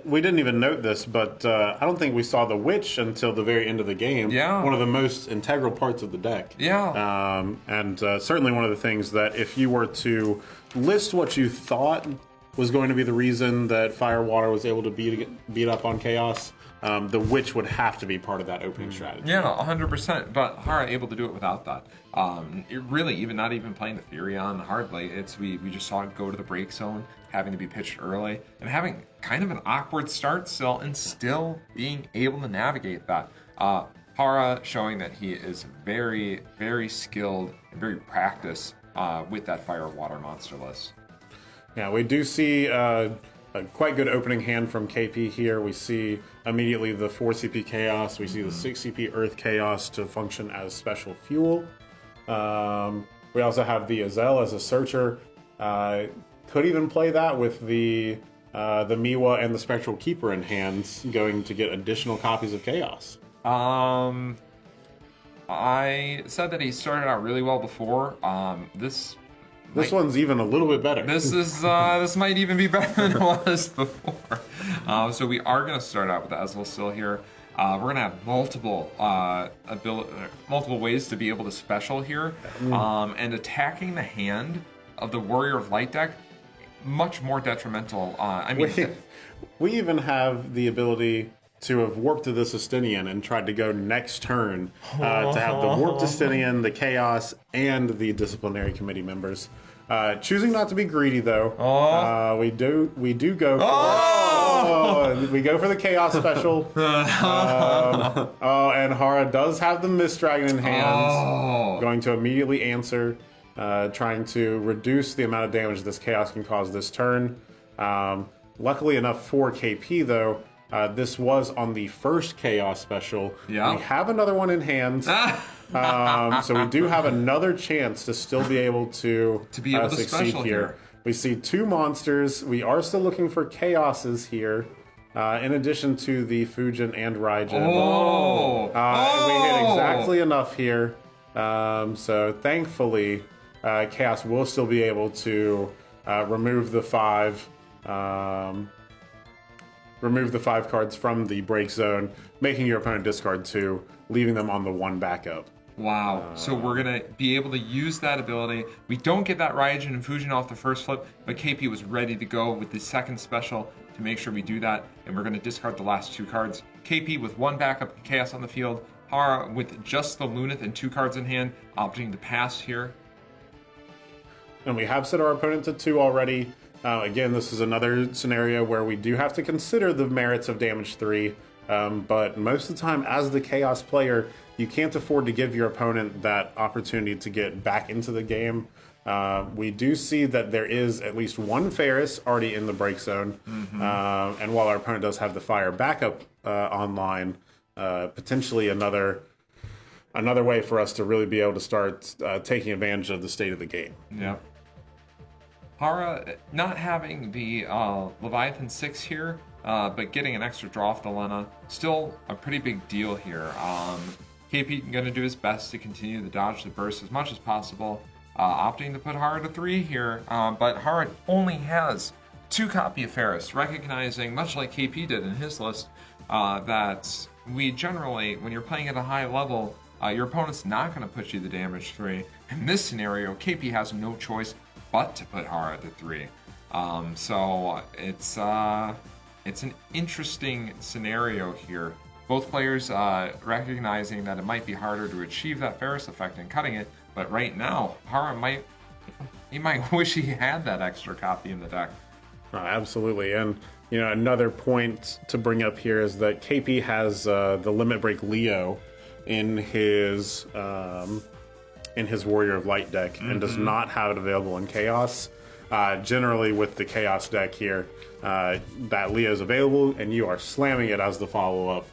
we didn't even note this, but I don't think we saw the Witch until the very end of the game. Yeah. One of the most integral parts of the deck. Yeah. And certainly one of the things that if you were to list what you thought was going to be the reason that Firewater was able to beat up on Chaos, the Witch would have to be part of that opening strategy. Yeah, 100%. But Hara able to do it without that. Really, even not even playing the Fury on hardly. We just saw it go to the break zone, having to be pitched early, and having kind of an awkward start still, and still being able to navigate that. Hara showing that he is very, very skilled and very practiced with that fire water monster list. Yeah, we do see a quite good opening hand from KP here. We see immediately the 4 CP Chaos. We see the 6 CP Earth Chaos to function as special fuel. We also have the Azel as a searcher. Could even play that with the Miwa and the Spectral Keeper in hands, going to get additional copies of Chaos. I said that he started out really well before. This one's even a little bit better. This might even be better than it was before. So we are going to start out with the Azel still here. We're going to have multiple ways to be able to special here, and attacking the hand of the Warrior of Light deck much more detrimental. We even have the ability to have warped to the Sistinian and tried to go next turn to have the warped Sistinian, the Chaos, and the Disciplinary Committee members. Choosing not to be greedy, though. We do go for we go for the Chaos special. And Hara does have the Mist Dragon in hand, going to immediately answer, trying to reduce the amount of damage this Chaos can cause this turn. Luckily enough for KP, though, this was on the first Chaos special. Yeah. We have another one in hand. So we do have another chance to still be able to be able to succeed special here. We see 2 monsters. We are still looking for Chaoses here, in addition to the Fujin and Raijin. We hit exactly enough here. So thankfully, Chaos will still be able to remove the 5 cards from the break zone, making your opponent discard 2, leaving them on the 1 backup. Wow. So we're going to be able to use that ability. We don't get that Raijin and Fujin off the first flip, but KP was ready to go with the second special to make sure we do that, and we're going to discard the last 2 cards. KP with 1 backup Chaos on the field, Hara with just the Lunith and 2 cards in hand, opting to pass here. And we have set our opponent to 2 already. Again, this is another scenario where we do have to consider the merits of damage 3, but most of the time as the Chaos player, you can't afford to give your opponent that opportunity to get back into the game. We do see that there is at least 1 Ferris already in the break zone, and while our opponent does have the fire backup online, potentially another way for us to really be able to start taking advantage of the state of the game. Yeah. Hara not having the Leviathan 6 here, but getting an extra draw off the Lena, still a pretty big deal here. KP going to do his best to continue to dodge the burst as much as possible, opting to put Hara to 3 here, but Hara only has 2 copy of Ferris, recognizing, much like KP did in his list, that we generally, when you're playing at a high level, your opponent's not going to put you the damage 3. In this scenario, KP has no choice but to put Hara to 3. So it's an interesting scenario here. Both players recognizing that it might be harder to achieve that Ferris effect and cutting it, but right now, Hara might wish he had that extra copy in the deck. Absolutely, and another point to bring up here is that KP has the Limit Break Leo in his in his Warrior of Light deck and does not have it available in Chaos. Generally, with the Chaos deck here, that Leo's available, and you are slamming it as the follow-up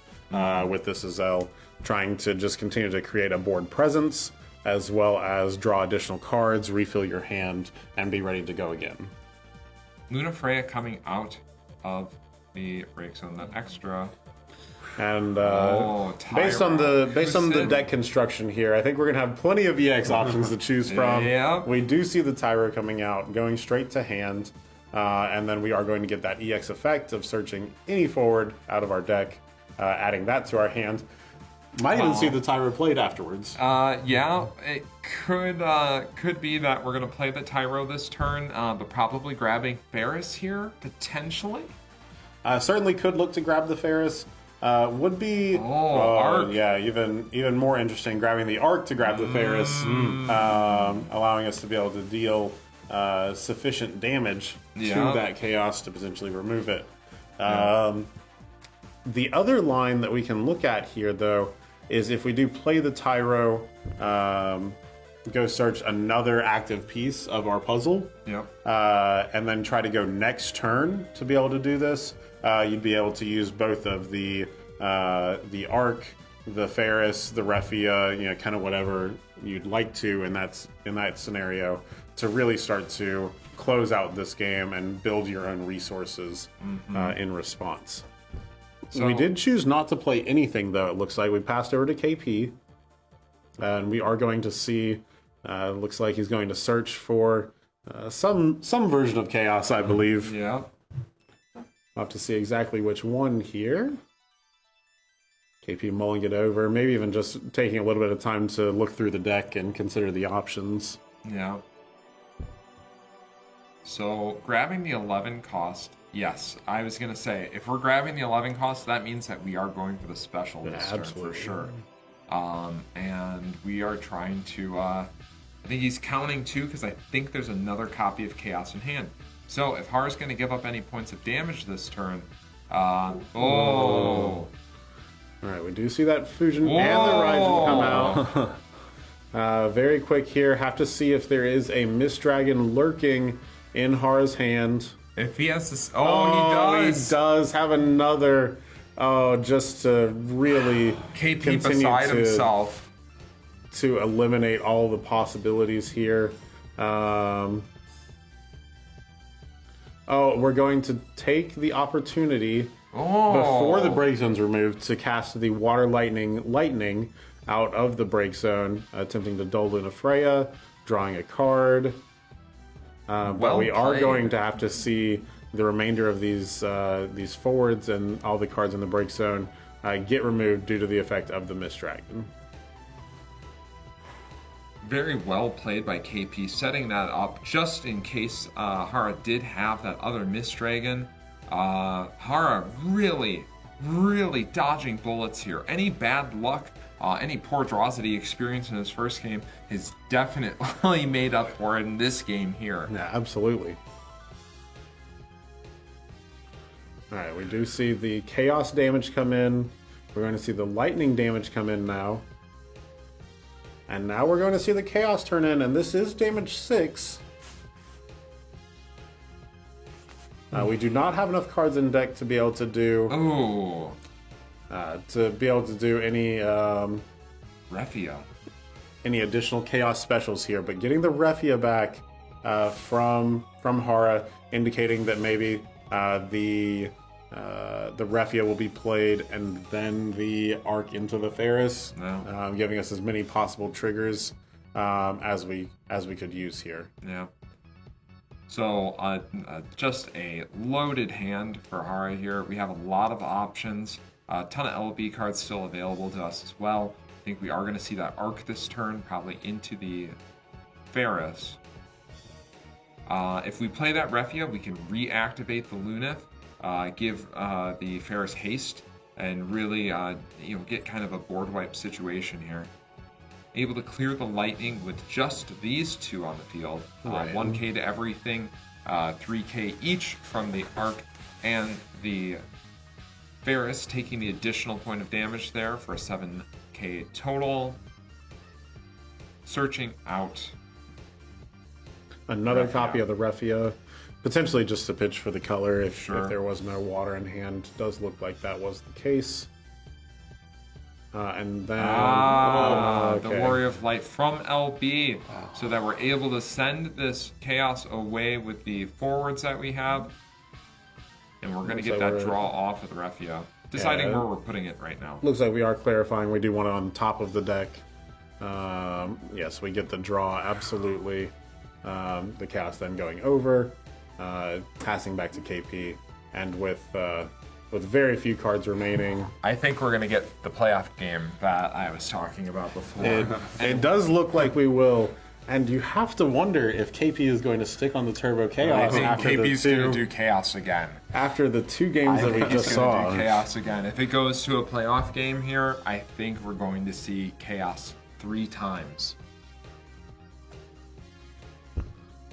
with this Azel, trying to just continue to create a board presence, as well as draw additional cards, refill your hand, and be ready to go again. Luna Freya coming out of the break zone, the extra. And based on the deck construction here, I think we're gonna have plenty of EX options to choose from. Yeah. We do see the Tyro coming out, going straight to hand, and then we are going to get that EX effect of searching any forward out of our deck, adding that to our hand. Might even see the Tyro played afterwards. Yeah, it could be that we're gonna play the Tyro this turn, but probably grabbing Ferris here potentially. Certainly could look to grab the Ferris. Would be Arc. Yeah, even more interesting, grabbing the Arc to grab the Ferris, allowing us to be able to deal sufficient damage to that Chaos to potentially remove it. The other line that we can look at here, though, is if we do play the Tyro, go search another active piece of our puzzle, and then try to go next turn to be able to do this. You'd be able to use both of the Arc, the Ferris, the Refia, kind of whatever you'd like to in that scenario, to really start to close out this game and build your own resources in response. So we did choose not to play anything, though. It looks like we passed over to KP, and we are going to see. Looks like he's going to search for some version of Chaos, I believe. Yeah. We'll have to see exactly which one here. KP mulling it over, maybe even just taking a little bit of time to look through the deck and consider the options. Yeah. So grabbing the 11 cost, yes. I was going to say, if we're grabbing the 11 cost, that means that we are going for the special this turn for sure. And we are trying to, I think he's counting too, because I think there's another copy of Chaos in hand. So if Hara's going to give up any points of damage this turn, All right, we do see that Fusion and the Raijin come out. Very quick here, have to see if there is a Mist Dragon lurking in Hara's hand. If he has this, he does. He does have another. Just to really KP continue beside himself to eliminate all the possibilities here. We're going to take the opportunity before the break zone's removed to cast the Water Lightning out of the break zone, attempting to dull Luna Freya, drawing a card. But we are going to have to see the remainder of these forwards and all the cards in the break zone get removed due to the effect of the Mist Dragon. Very well played by KP, setting that up just in case Hara did have that other Mist Dragon. Hara really, really dodging bullets here. Any bad luck, any poor draws that he experienced in his first game is definitely made up for in this game here. Yeah, absolutely. All right, we do see the Chaos damage come in. We're going to see the Lightning damage come in now. And now we're going to see the Chaos turn in, and this is damage 6. We do not have enough cards in deck to be able to do... any... Refia. Any additional Chaos specials here, but getting the Refia back from Hara, indicating that maybe the Refia will be played and then the Arc into the Ferris, giving us as many possible triggers as we could use here. Yeah. So just a loaded hand for Hara here. We have a lot of options. A ton of LB cards still available to us as well. I think we are going to see that Arc this turn, probably into the Ferris. If we play that Refia, we can reactivate the Lunith, give the Ferris haste, and really get kind of a board wipe situation here. Able to clear the Lightning with just these two on the field. 1k to everything, 3k each from the Arc and the Ferris, taking the additional point of damage there for a 7k total. searching out Another Raffia. copy of the Raffia, potentially just a pitch for the color if Sure. there was no water in hand. Does look like that was the case. And then the Warrior of Light from LB, so that we're able to send this Chaos away with the forwards that we have, and we're going to get like that draw off of the Raffia. Deciding Yeah. where we're putting it right now. Looks like we are clarifying. We do want it on top of the deck. Yes, we get the draw, absolutely. The Chaos then going over, passing back to KP, and with very few cards remaining, I think we're going to get the playoff game that I was talking about before. it does look like we will. And you have to wonder if KP is going to stick on the Turbo I Chaos think after KP's going to the do Chaos again. two games that we He's just going to saw. do Chaos again. If it goes to a playoff game here, I think we're going to see Chaos 3 times.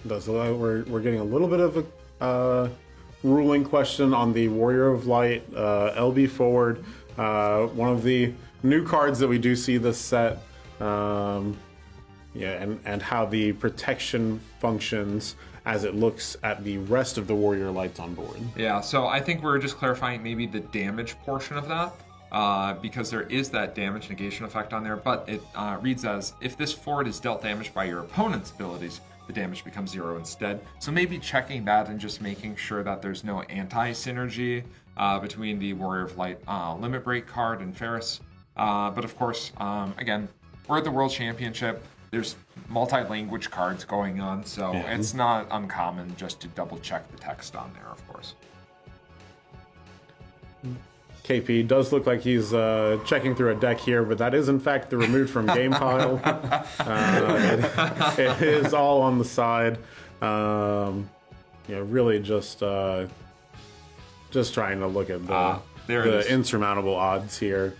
Does look like we're getting a little bit of a ruling question on the Warrior of Light LB forward. One of the new cards that we do see this set. And how the protection functions as it looks at the rest of the Warrior Lights on board. Yeah, so I think we're just clarifying maybe the damage portion of that, because there is that damage negation effect on there, but it reads as, if this forward is dealt damage by your opponent's abilities, the damage becomes 0 instead. So maybe checking that and just making sure that there's no anti-synergy between the Warrior of Light Limit Break card and Ferris. But of course, again, we're at the World Championship. There's multi-language cards going on, so it's not uncommon just to double check the text on there, of course. KP does look like he's checking through a deck here, but that is in fact the removed from game pile. It is all on the side. Really just trying to look at there it is. the insurmountable odds here,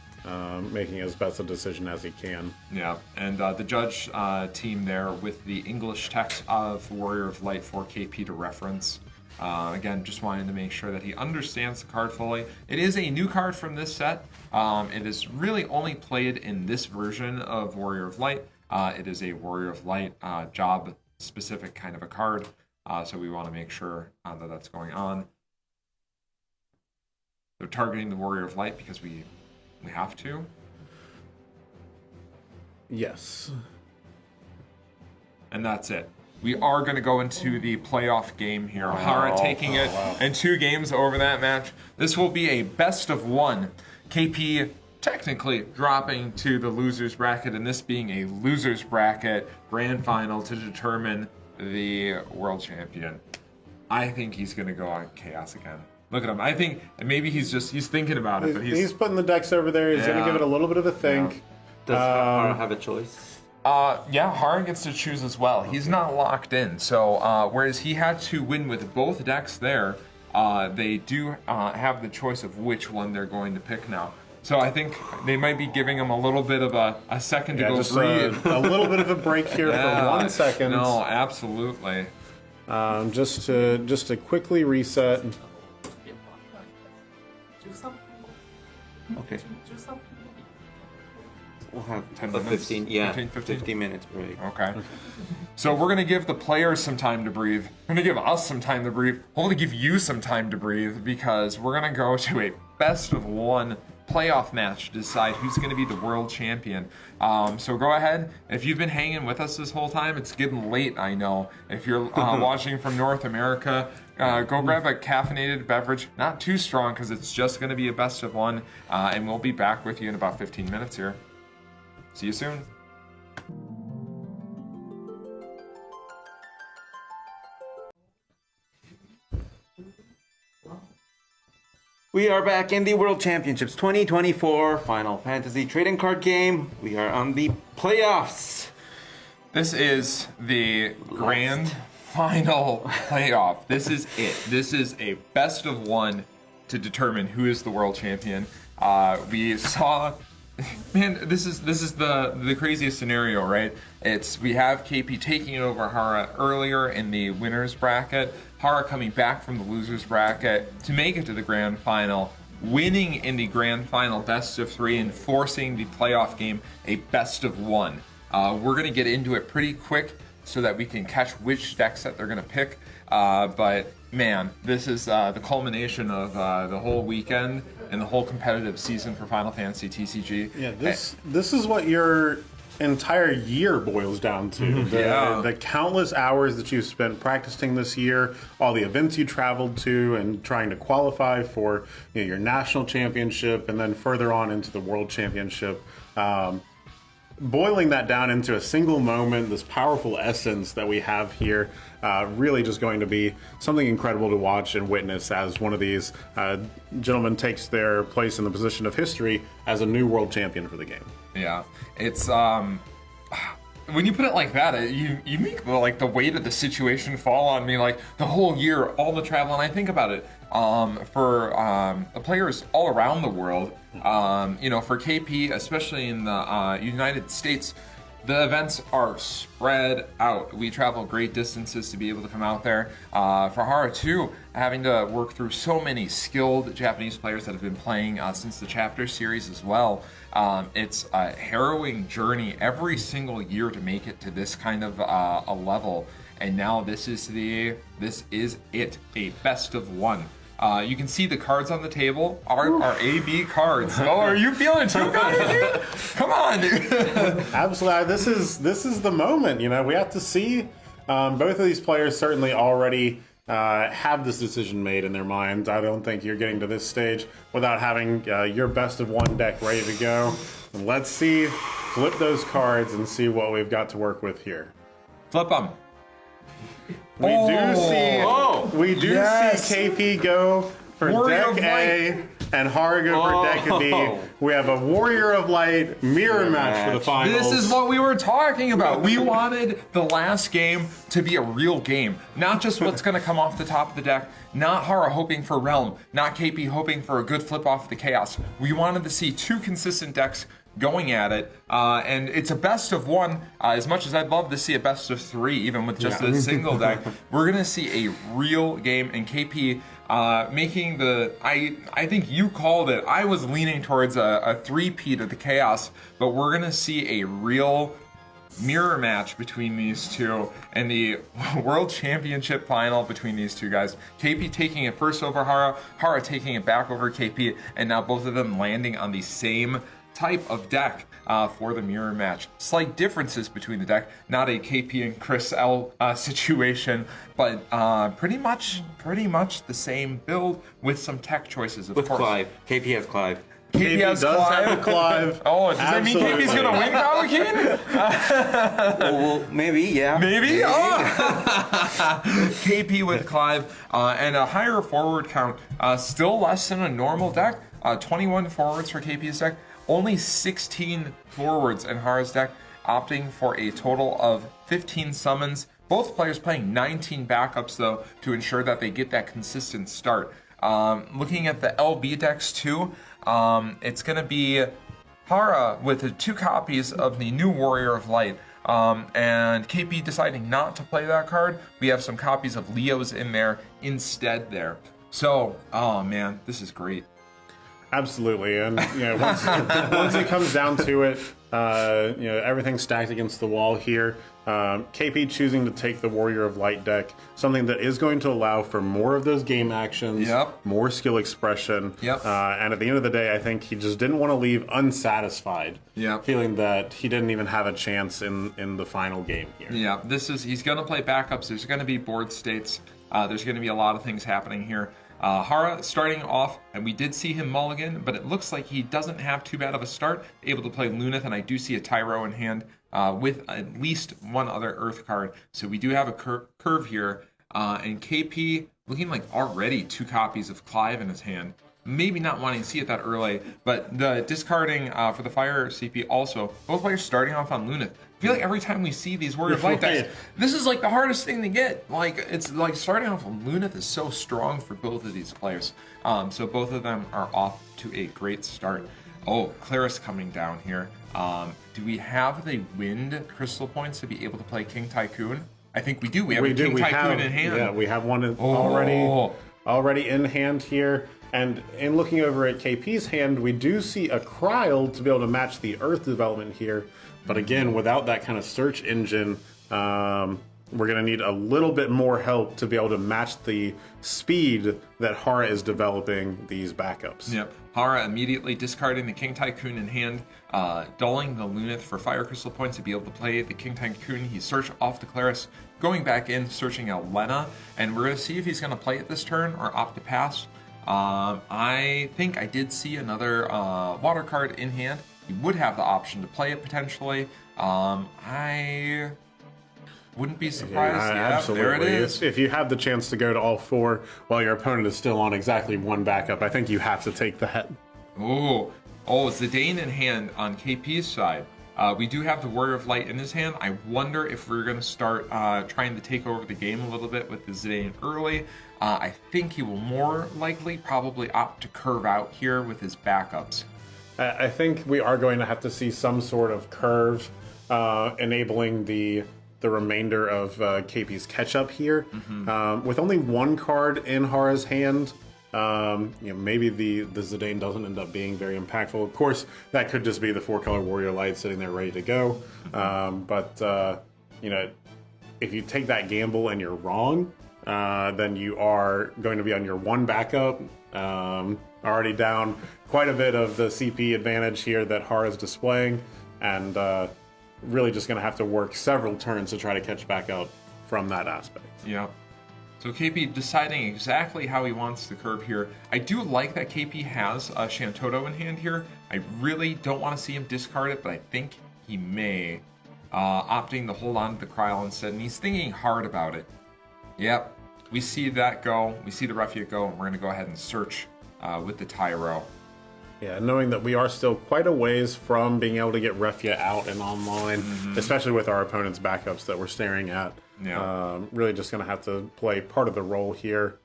making as best a decision as he can. Yeah, and the judge team there with the English text of Warrior of Light for KP to reference. Again, just wanting to make sure that he understands the card fully. It is a new card from this set. It is really only played in this version of Warrior of Light. It is a Warrior of Light job-specific kind of a card, so we want to make sure that that's going on. They're targeting the Warrior of Light because we have to. Yes. And that's it. We are going to go into the playoff game here. Hara taking it in 2 games over that match. This will be a best of 1. KP technically dropping to the loser's bracket, and this being a loser's bracket grand final to determine the world champion. I think he's going to go on Chaos again. Look at him. I think maybe he's thinking about it, but He's putting the decks over there. He's going to give it a little bit of a think. Does Hara have a choice? Yeah, Hara gets to choose as well. He's not locked in. So whereas he had to win with both decks there, they do have the choice of which one they're going to pick now. So I think they might be giving him a little bit of a second to go just breathe. a little bit of a break here for 1 second. No, absolutely. Just to quickly reset. Okay. We'll have 10 But minutes. 15 15 minutes break. Okay. So we're going to give the players some time to breathe. We're going to give us some time to breathe. We're going to give you some time to breathe because we're going to go to a best of 1 playoff match to decide who's going to be the world champion. So go ahead. If you've been hanging with us this whole time, it's getting late, I know. If you're watching from North America, go grab a caffeinated beverage. Not too strong because it's just going to be a best of 1. And we'll be back with you in about 15 minutes here. See you soon. We are back in the World Championships 2024 Final Fantasy trading card game. We are on the playoffs. This is the grand final playoff. This is it. This is a best of 1 to determine who is the world champion. We saw, man, this is the craziest scenario, right? We have KP taking it over Hara earlier in the winners bracket. Hara coming back from the losers bracket to make it to the grand final, winning in the grand final best of 3 and forcing the playoff game a best of 1. We're going to get into it pretty quick so that we can catch which decks that they're going to pick. But man, this is the culmination of the whole weekend and the whole competitive season for Final Fantasy TCG. Yeah, this is what your entire year boils down to. The countless hours that you've spent practicing this year, all the events you traveled to and trying to qualify for your national championship and then further on into the world championship. Boiling that down into a single moment, this powerful essence that we have here, really just going to be something incredible to watch and witness as one of these gentlemen takes their place in the position of history as a new world champion for the game. Yeah, it's when you put it like that, you make the weight of the situation fall on me. Like the whole year, all the travel, and I think about it for the players all around the world. For KP, especially in the United States, the events are spread out. We travel great distances to be able to come out there. For Hara too, having to work through so many skilled Japanese players that have been playing since the Chapter series as well. It's a harrowing journey every single year to make it to this kind of a level. And now this is it, a best of one. You can see the cards on the table are AB cards. Oh, are you feeling too good, dude? Come on, dude. Absolutely. This is the moment. We have to see. Both of these players certainly already have this decision made in their minds. I don't think you're getting to this stage without having your best of one deck ready to go. And let's see, flip those cards and see what we've got to work with here. Flip them. We do see KP go for Warrior deck A and Hara go for deck B. We have a Warrior of Light mirror match for the finals. This is what we were talking about. We wanted the last game to be a real game, not just what's going to come off the top of the deck, not Hara hoping for Realm, not KP hoping for a good flip off the Chaos. We wanted to see two consistent decks going at it, and it's a best of one. As much as I'd love to see a best of three, even with just a single deck, we're gonna see a real game. And KP making I think you called it. I was leaning towards a three-peat of the Chaos, but we're gonna see a real mirror match between these two and the World Championship final between these two guys. KP taking it first over Hara taking it back over KP, and now both of them landing on the same type of deck for the mirror match. Slight differences between the deck, not a KP and Chris L situation, but pretty much the same build with some tech choices, of with course. Clive. KP has Clive. KP does have a Clive. Oh, does that mean KP's gonna win, Kawakeen? Well, maybe, yeah. Maybe? Oh. KP with Clive and a higher forward count, still less than a normal deck. 21 forwards for KP's deck. Only 16 forwards in Hara's deck, opting for a total of 15 summons. Both players playing 19 backups, though, to ensure that they get that consistent start. Looking at the LB decks, too, it's going to be Hara with 2 copies of the new Warrior of Light. And KP deciding not to play that card. We have some copies of Leo's in there instead there. So, oh man, this is great. Absolutely, and once it comes down to it, everything's stacked against the wall here. KP choosing to take the Warrior of Light deck, something that is going to allow for more of those game actions, more skill expression, and at the end of the day, I think he just didn't want to leave unsatisfied, feeling that he didn't even have a chance in the final game here. Yeah, he's going to play backups. There's going to be board states. There's going to be a lot of things happening here. Hara starting off, and we did see him mulligan, but it looks like he doesn't have too bad of a start. Able to play Lunith, and I do see a Tyro in hand with at least one other Earth card. So we do have a curve here. And KP looking like already 2 copies of Clive in his hand. Maybe not wanting to see it that early, but the discarding for the Fire CP also. Both players starting off on Lunith. I feel like every time we see these Warrior of Light decks, this is like the hardest thing to get. Like, it's like starting off on Lunith is so strong for both of these players. So both of them are off to a great start. Oh, Claris coming down here. Do we have the wind crystal points to be able to play King Tycoon? I think we do. We have King Tycoon in hand. Yeah, we have one already in hand here. And in looking over at KP's hand, we do see a Kryl to be able to match the Earth development here. But again, without that kind of search engine, we're going to need a little bit more help to be able to match the speed that Hara is developing these backups. Yep. Hara immediately discarding the King Tycoon in hand, dulling the Lunith for Fire Crystal points to be able to play the King Tycoon. He searched off the Claris, going back in, searching out Lena, and we're going to see if he's going to play it this turn or opt to pass. I think I did see another water card in hand. He would have the option to play it potentially. I wouldn't be surprised. Yeah, absolutely. There it is. If you have the chance to go to all four while your opponent is still on exactly one backup, I think you have to take that. Oh, Zidane in hand on KP's side. We do have the Warrior of Light in his hand. I wonder if we're going to start trying to take over the game a little bit with the Zidane early. I think he will more likely probably opt to curve out here with his backups. I think we are going to have to see some sort of curve enabling the remainder of KP's catch-up here. With only one card in Hara's hand, maybe the Zidane doesn't end up being very impactful. Of course, that could just be the 4-color Warrior Light sitting there ready to go. But if you take that gamble and you're wrong, then you are going to be on your one backup, already down quite a bit of the CP advantage here that Hara is displaying, and really just going to have to work several turns to try to catch back up from that aspect. Yeah. So KP deciding exactly how he wants to curve here. I do like that KP has a Shantoto in hand here. I really don't want to see him discard it, but I think he may. Opting to hold on to the Kryl instead, and he's thinking hard about it. Yep, we see that go. We see the Refia go, and we're going to go ahead and search with the Tyro. Yeah, knowing that we are still quite a ways from being able to get Refia out and online, especially with our opponent's backups that we're staring at. Yeah. Really just going to have to play part of the role here.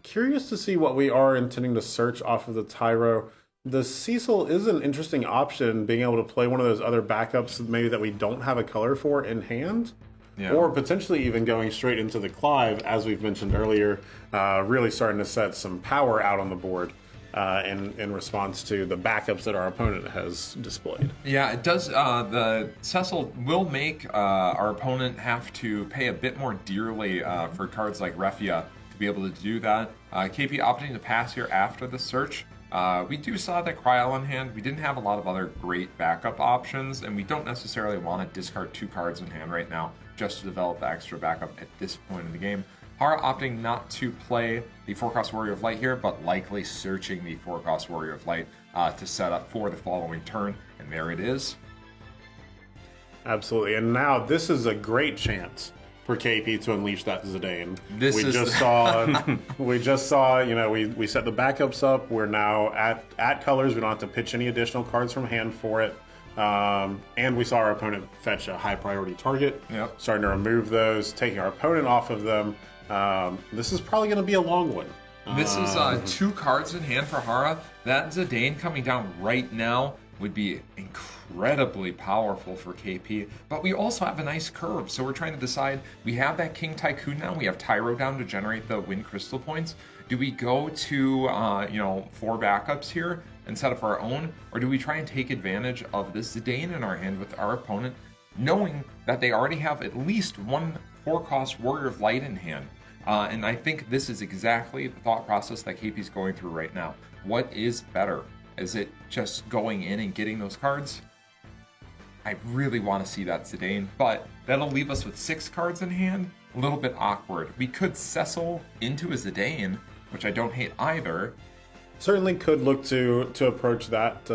Curious to see what we are intending to search off of the Tyro. The Cecil is an interesting option, being able to play one of those other backups maybe that we don't have a color for in hand. Yeah. Or potentially even going straight into the Clive, as we've mentioned earlier, really starting to set some power out on the board. In response to the backups that our opponent has displayed. Yeah, it does. The Cecil will make our opponent have to pay a bit more dearly for cards like Refia to be able to do that. KP opting to pass here after the search. We do saw that Kryl in hand. We didn't have a lot of other great backup options, and we don't necessarily want to discard 2 cards in hand right now just to develop the extra backup at this point in the game. Hara opting not to play the 4-cost Warrior of Light here, but likely searching the 4-cost Warrior of Light to set up for the following turn, and there it is. Absolutely, and now this is a great chance for KP to unleash that Zidane. We just saw, we set the backups up. We're now at colors. We don't have to pitch any additional cards from hand for it. And we saw our opponent fetch a high priority target. Yep. Starting to remove those, taking our opponent off of them. This is probably going to be a long one. This is 2 cards in hand for Hara. That Zidane coming down right now would be incredibly powerful for KP. But we also have a nice curve, so we're trying to decide. We have that King Tycoon now. We have Tyro down to generate the Wind Crystal points. Do we go to 4 backups here and set up our own, or do we try and take advantage of this Zidane in our hand with our opponent, knowing that they already have at least 1 4-cost Warrior of Light in hand? And I think this is exactly the thought process that KP's going through right now. What is better? Is it just going in and getting those cards? I really want to see that Zidane, but that'll leave us with 6 cards in hand. A little bit awkward. We could Cecil into a Zidane, which I don't hate either. Certainly could look to approach that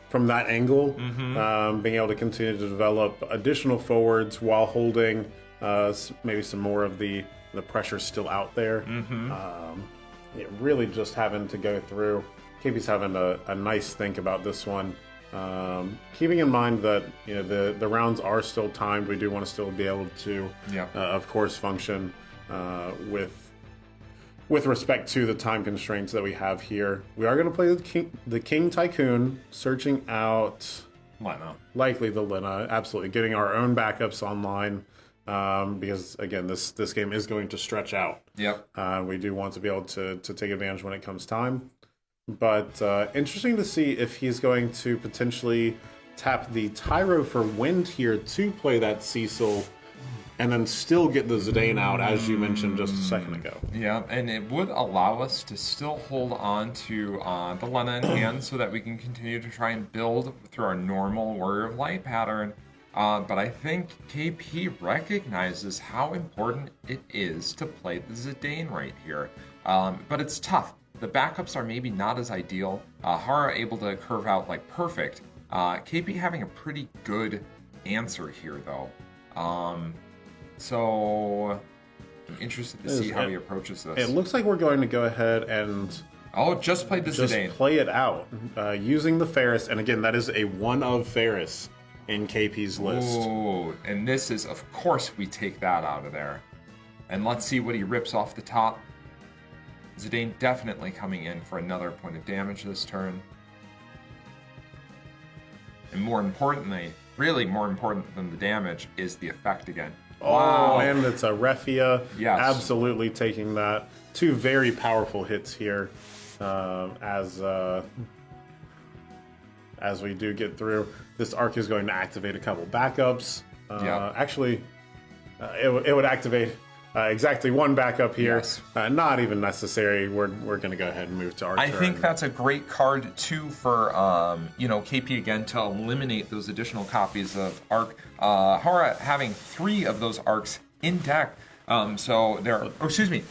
from that angle, being able to continue to develop additional forwards while holding maybe some more of the pressure still out there. Really just having to go through. KP's having a nice think about this one. Keeping in mind that the rounds are still timed. We do want to still be able to, of course, function with respect to the time constraints that we have here. We are going to play the King Tycoon, searching out Lena. Likely the Lena, absolutely. Getting our own backups online. because again, this game is going to stretch out. Yep. We do want to be able to take advantage when it comes time. But interesting to see if he's going to potentially tap the Tyro for wind here to play that Cecil, and then still get the Zidane out, as you mentioned just a second ago. Yeah, and it would allow us to still hold on to the Lena in hand so that we can continue to try and build through our normal Warrior of Light pattern. But I think KP recognizes how important it is to play the Zidane right here. But it's tough. The backups are maybe not as ideal. Hara able to curve out like perfect. KP having a pretty good answer here though. So I'm interested to see how he approaches this. It looks like we're going to go ahead and just play the Zidane. play it out using the Ferris. And again, that is a one of Ferris in KP's list. Ooh, and this is, of course, we take that out of there. And let's see what he rips off the top. Zidane definitely coming in for another point of damage this turn. And more importantly, really more important than the damage, is the effect again. Wow. And it's a Refia. Yes. Absolutely taking that. Two very powerful hits here as we do get through. This arc is going to activate a couple backups. Actually, it would activate exactly one backup here. Yes. Not even necessary. We're going to go ahead and move to our turn. I think that's a great card too for KP again to eliminate those additional copies of Arc. Hara having 3 of those Arcs in deck. So there. Oh, excuse me.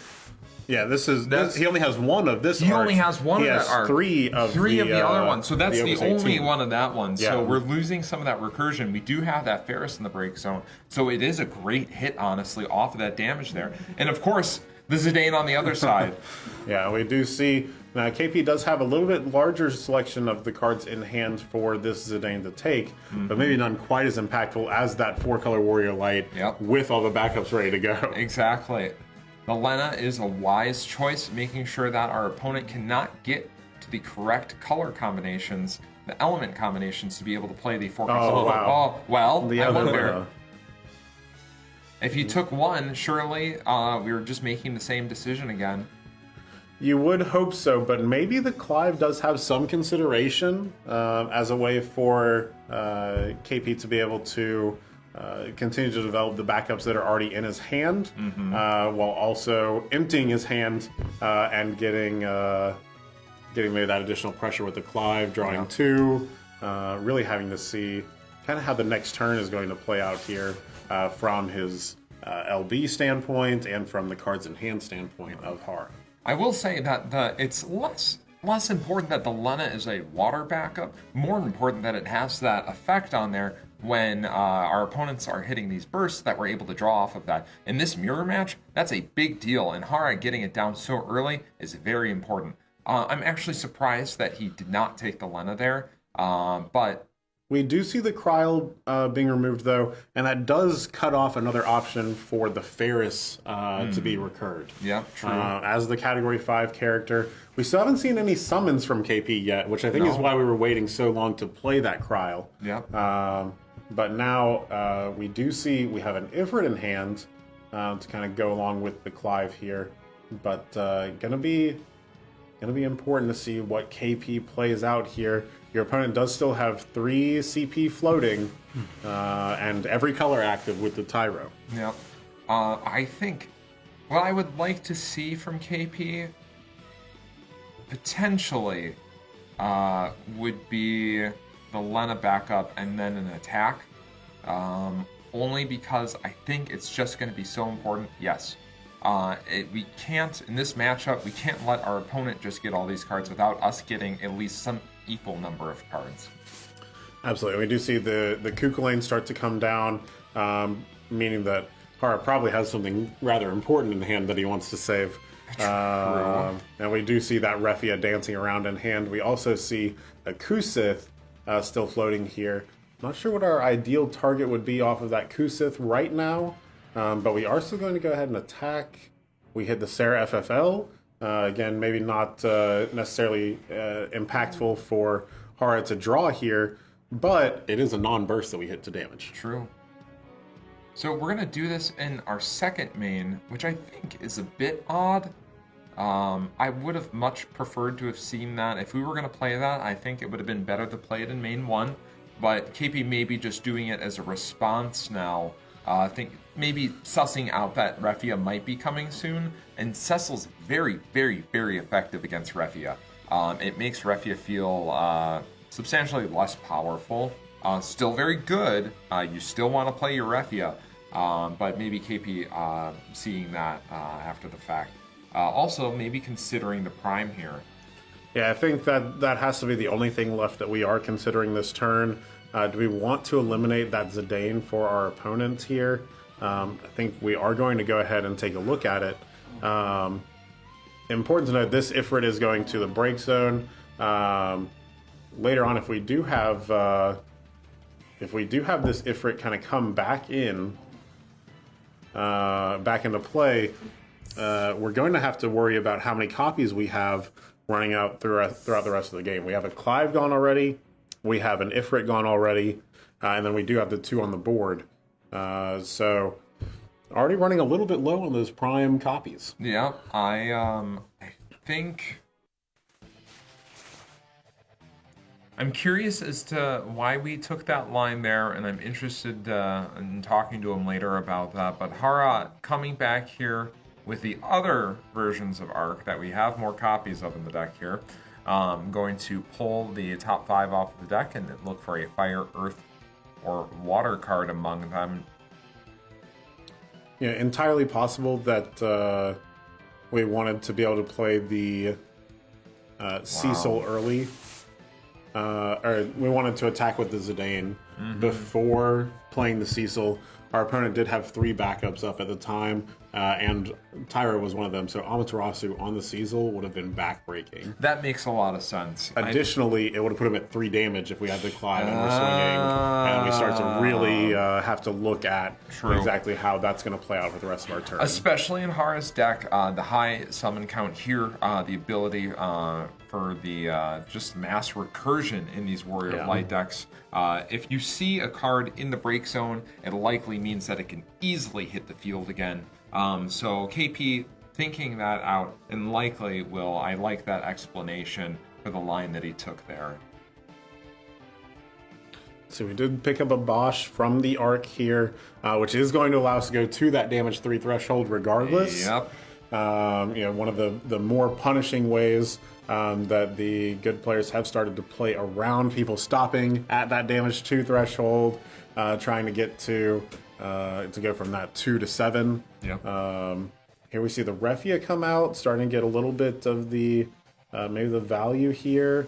Yeah, he only has one of this. He only has one of that arc. Three of the other one. So that's the only 18. one of that one. Yeah. So we're losing some of that recursion. We do have that Ferris in the break zone. So it is a great hit, honestly, off of that damage there. And of course, the Zidane on the other side. Yeah, we do see. Now, KP does have a little bit larger selection of the cards in hand for this Zidane to take, but maybe not quite as impactful as that 4-color Warrior Light with all the backups ready to go. Exactly. The Lena is a wise choice, making sure that our opponent cannot get to the correct color combinations, the element combinations, to be able to play the 4 colors. Oh, wow. Oh, well, The I other wonder. Lena. If you took one, surely we were just making the same decision again. You would hope so, but maybe the Clive does have some consideration as a way for KP to be able to continue to develop the backups that are already in his hand, while also emptying his hand and getting maybe that additional pressure with the Clive, drawing 2, really having to see kind of how the next turn is going to play out here from his LB standpoint and from the cards in hand standpoint of Har. I will say that it's less important that the Lena is a water backup, more important that it has that effect on there when our opponents are hitting these bursts that we're able to draw off of that. In this mirror match, that's a big deal, and Hara getting it down so early is very important. I'm actually surprised that he did not take the Lena there, but... We do see the Cryo being removed, though, and that does cut off another option for the Ferris to be recurred. Yeah, true. As the Category 5 character. We still haven't seen any summons from KP yet, which I think is why we were waiting so long to play that Cryo. Yeah. But now we do see we have an Ifrit in hand to kind of go along with the Clive here. But gonna be important to see what KP plays out here. Your opponent does still have 3 CP floating and every color active with the Tyro. Yep. I think what I would like to see from KP potentially would be the Lena backup and then an attack. Only because I think it's just going to be so important. Yes. We can't, in this matchup, we can't let our opponent just get all these cards without us getting at least some equal number of cards. Absolutely. We do see the Kukulane start to come down, meaning that Hara probably has something rather important in hand that he wants to save. And we do see that Refia dancing around in hand. We also see a Kusith still floating here. Not sure what our ideal target would be off of that Kusith right now, but we are still going to go ahead and attack. We hit the Sarah FFL. Again, maybe not necessarily impactful for Hara to draw here, but it is a non-burst that we hit to damage. True. So we're going to do this in our second main, which I think is a bit odd. I would have much preferred to have seen that. If we were going to play that, I think it would have been better to play it in main 1. But KP may be just doing it as a response now. I think maybe sussing out that Refia might be coming soon. And Cecil's very, very, very effective against Refia. It makes Refia feel substantially less powerful. Still very good. You still want to play your Refia. But maybe KP seeing that after the fact. Also, maybe considering the Prime here. Yeah, I think that has to be the only thing left that we are considering this turn. Do we want to eliminate that Zidane for our opponents here? I think we are going to go ahead and take a look at it. Important to note, this Ifrit is going to the break zone. Later on, if we do have this Ifrit kind of come back into play, we're going to have to worry about how many copies we have running out throughout the rest of the game. We have a Clive gone already, we have an Ifrit gone already, and then we do have the 2 on the board. So already running a little bit low on those Prime copies. Yeah, I think I'm curious as to why we took that line there, and I'm interested in talking to him later about that. But Hara coming back here with the other versions of Arc that we have more copies of in the deck here. Going to pull the top 5 off the deck and look for a Fire, Earth, or Water card among them. Yeah, entirely possible that we wanted to be able to play the Cecil early. Or we wanted to attack with the Zidane before playing the Cecil. Our opponent did have 3 backups up at the time, and Tyra was one of them. So Amaterasu on the Cecil would have been backbreaking. That makes a lot of sense. Additionally, it would have put him at 3 damage if we had the Clive and we're swinging. And we start to really have to look at exactly how that's going to play out for the rest of our turn. Especially in Hara's deck, the high summon count here, the ability for the just mass recursion in these Warrior of Light decks. If you see a card in the break zone, it likely means that it can easily hit the field again. So KP thinking that out, and likely will. I like that explanation for the line that he took there. So we did pick up a Bosch from the Arc here, which is going to allow us to go to that damage 3 threshold regardless. Yep. One of the more punishing ways that the good players have started to play around people stopping at that damage 2 threshold, trying to get to go from that 2 to 7. Yep. Here we see the Refia come out, starting to get a little bit of the maybe the value here.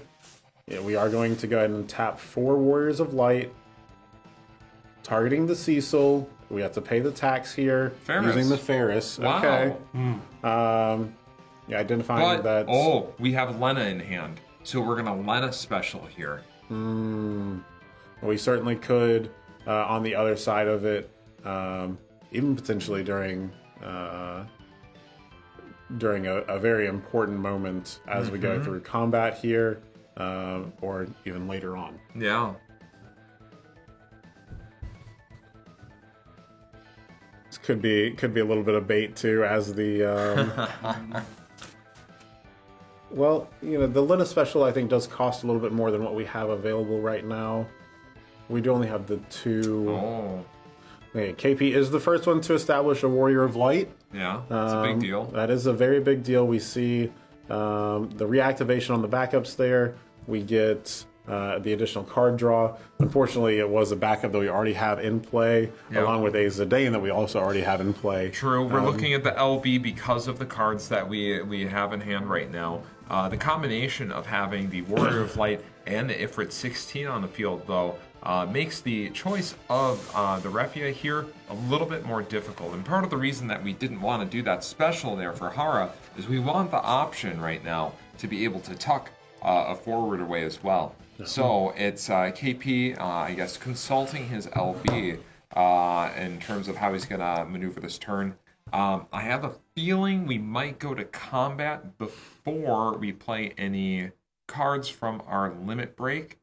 Yeah, we are going to go ahead and tap 4 Warriors of Light, targeting the Cecil. We have to pay the tax here using the Ferris. Wow. Okay. Identifying that. Oh, we have Lena in hand, so we're gonna Lena special here. We certainly could on the other side of it, even potentially during a very important moment as we go through combat here, or even later on. Yeah. This could be a little bit of bait too, as the well, the Lena special I think does cost a little bit more than what we have available right now. We do only have the 2. Oh. Okay, KP is the first one to establish a Warrior of Light. Yeah, that's a big deal. That is a very big deal. We see the reactivation on the backups there. We get the additional card draw. Unfortunately, it was a backup that we already have in play, along with a Zidane that we also already have in play. True. We're looking at the LB because of the cards that we have in hand right now. The combination of having the Warrior of Light and the Ifrit 16 on the field, though, makes the choice of the Refia here a little bit more difficult. And part of the reason that we didn't want to do that special there for Hara is we want the option right now to be able to tuck a forward away as well. So it's KP, I guess, consulting his LB in terms of how he's going to maneuver this turn. I have a feeling we might go to combat before we play any cards from our limit break.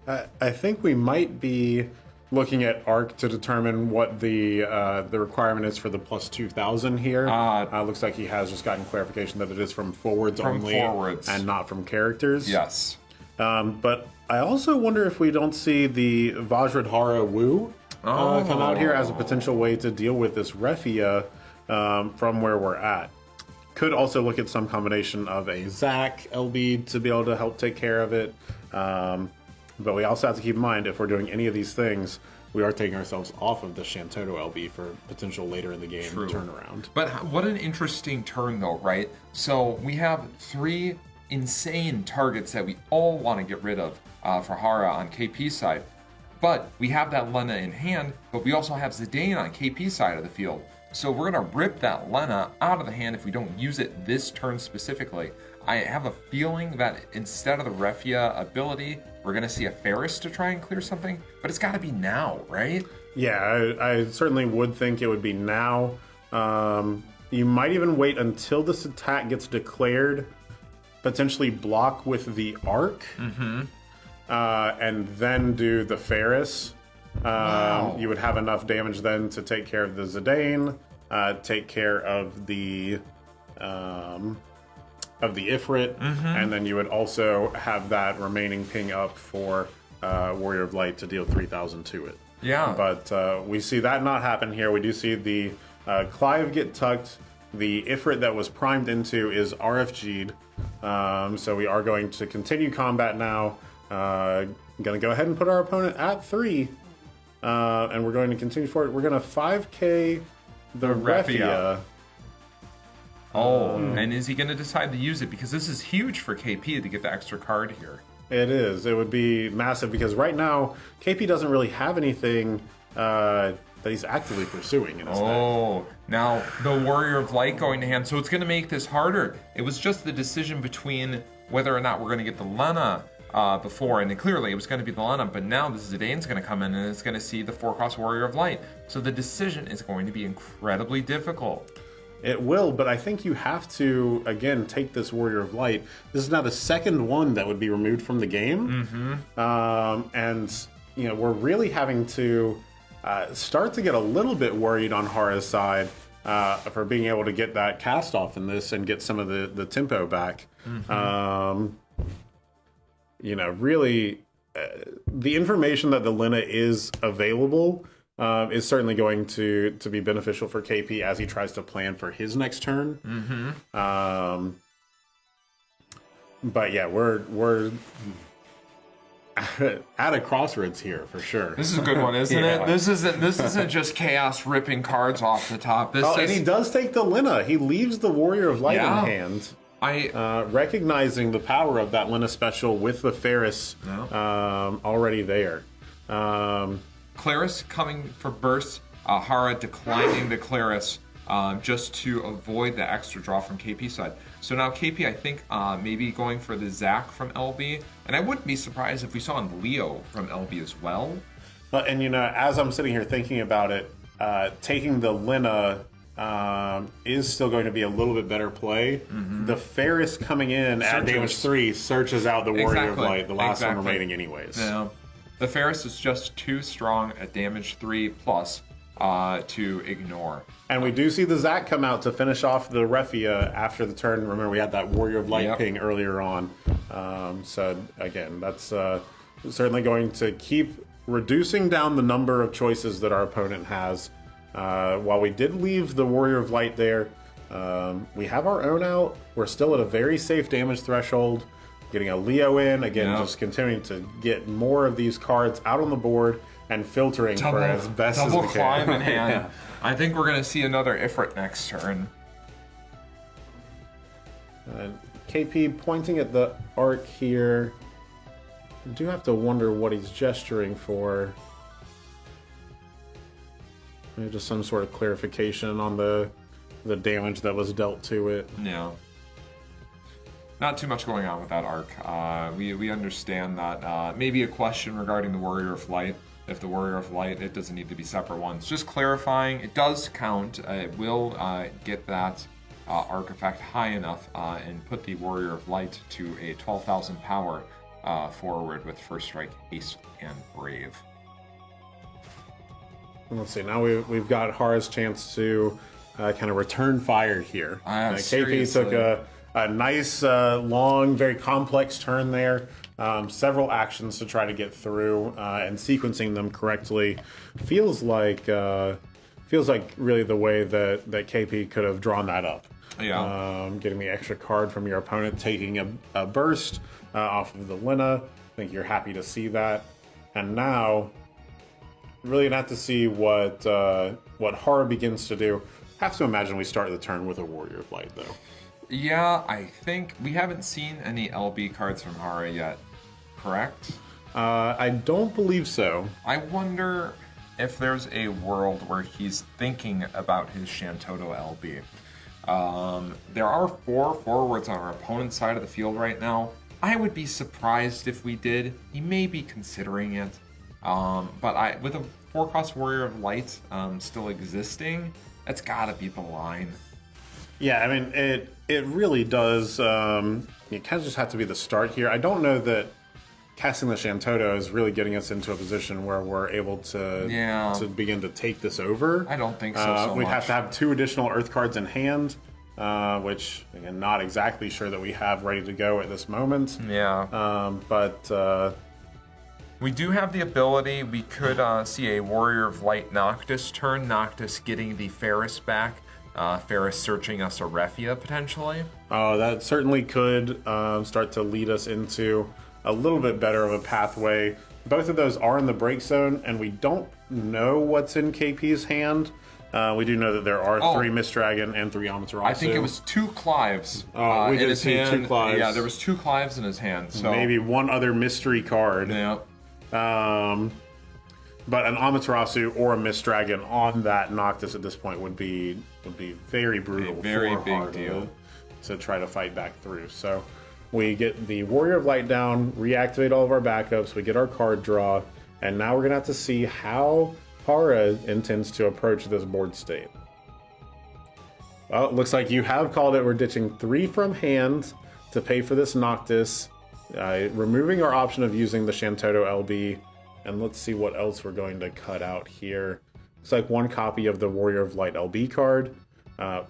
I think we might be looking at Arc to determine what the requirement is for the plus 2,000 here. Looks like he has just gotten clarification that it is from forwards only and not from characters. Yes. But I also wonder if we don't see the Vajradhara Wu come out here as a potential way to deal with this Refia from where we're at. Could also look at some combination of a Zac LB to be able to help take care of it. But we also have to keep in mind, if we're doing any of these things, we are taking ourselves off of the Shantoto LB for potential later in the game turnaround. But what an interesting turn, though, right? So we have 3 insane targets that we all want to get rid of for Hara on KP side. But we have that Lena in hand, but we also have Zidane on KP side of the field. So we're going to rip that Lena out of the hand if we don't use it this turn specifically. I have a feeling that instead of the Refia ability, we're going to see a Ferris to try and clear something, but it's got to be now, right? Yeah, I certainly would think it would be now. You might even wait until this attack gets declared, potentially block with the Arc, and then do the Ferris. You would have enough damage then to take care of the Zidane, take care of the Ifrit, and then you would also have that remaining ping up for Warrior of Light to deal 3,000 to it. Yeah. But we see that not happen here. We do see the Clive get tucked. The Ifrit that was primed into is RFG'd. So we are going to continue combat now. Going to go ahead and put our opponent at 3. And we're going to continue forward. We're going to 5k the Refia. And is he going to decide to use it? Because this is huge for KP to get the extra card here. It is. It would be massive because right now, KP doesn't really have anything that he's actively pursuing in his deck. Now the Warrior of Light going to hand. So it's going to make this harder. It was just the decision between whether or not we're going to get the Lena before, and clearly it was going to be the Lena, but now the Zidane's going to come in and it's going to see the 4-cost Warrior of Light. So the decision is going to be incredibly difficult. It will, but I think you have to, again, take this Warrior of Light. This is now the second one that would be removed from the game. And, you know, we're really having to start to get a little bit worried on Hara's side for being able to get that cast off in this and get some of the tempo back. You know, really, the information that the Lena is available is certainly going to be beneficial for KP as he tries to plan for his next turn. But yeah, we're at a crossroads here for sure. This is a good one, isn't it? This isn't just chaos ripping cards off the top. And he does take the Lena. He leaves the Warrior of Light in hand. Recognizing the power of that Lena special with the Ferris already there. Claris coming for burst, Hara declining the Claris just to avoid the extra draw from KP side. So now KP, I think, maybe going for the Zac from LB, and I wouldn't be surprised if we saw Leo from LB as well. And you know, as I'm sitting here thinking about it, taking the Lena is still going to be a little bit better play. The Ferris coming in at damage 3 searches out the Warrior of Light, the last one remaining anyways. Yeah. The Ferris is just too strong at damage 3 plus to ignore. And we do see the Zac come out to finish off the Refia after the turn. Remember, we had that Warrior of Light ping earlier on. So again, that's certainly going to keep reducing down the number of choices that our opponent has. While we did leave the Warrior of Light there, we have our own out. We're still at a very safe damage threshold. Getting a Leo in, again, just continuing to get more of these cards out on the board and filtering for as best as we can. Double climb in hand. I think we're going to see another Ifrit next turn. KP pointing at the Arc here. I do have to wonder what he's gesturing for. Maybe just some sort of clarification on the damage that was dealt to it. Yeah. Not too much going on with that Arc. We understand that maybe a question regarding the Warrior of Light. If the Warrior of Light, it doesn't need to be separate ones. Just clarifying, it does count. It will get that Arc effect high enough and put the Warrior of Light to a 12,000 power forward with First Strike, Haste, and Brave. let's see. Now we've got Hara's chance to kind of return fire here. KP took a nice, long, very complex turn there. Several actions to try to get through, and sequencing them correctly feels like really the way that KP could have drawn that up. Yeah. Getting the extra card from your opponent, taking a burst off of the Lina. I think you're happy to see that. And now, really gonna have to see what Hara begins to do. Have to imagine we start the turn with a Warrior of Light, though. Yeah, I think we haven't seen any LB cards from Hara yet, correct? I don't believe so. I wonder if there's a world where he's thinking about his Shantoto LB. There are 4 forwards on our opponent's side of the field right now. I would be surprised if we did. He may be considering it. But with a 4-cost Warrior of Light still existing, that's gotta be the line. Yeah, I mean, it really does. It kind of just have to be the start here. I don't know that casting the Shantoto is really getting us into a position where we're able to begin to take this over. I don't think so. We'd have to have 2 additional Earth cards in hand, which, again, not exactly sure that we have ready to go at this moment. Yeah. But we do have the ability. We could see a Warrior of Light Noctis turn. Noctis getting the Ferris back. Ferris searching us a Refia, potentially. That certainly could start to lead us into a little bit better of a pathway. Both of those are in the break zone, and we don't know what's in KP's hand. We do know that there are 3 Mist Dragon and 3 Amaterasu. I think it was 2 Clives we did in his see hand. 2 Clives. Yeah, there was 2 Clives in his hand. So maybe one other mystery card. Yeah. But an Amaterasu or a Mist Dragon on that Noctis at this point would be very brutal. Very for big Hara deal to try to fight back through. So we get the Warrior of Light down, reactivate all of our backups, we get our card draw, and now we're gonna have to see how Hara intends to approach this board state. Well, it looks like you have called it. We're ditching 3 from hand to pay for this Noctis, removing our option of using the Shantoto LB, and let's see what else we're going to cut out here. Looks like 1 copy of the Warrior of Light LB card.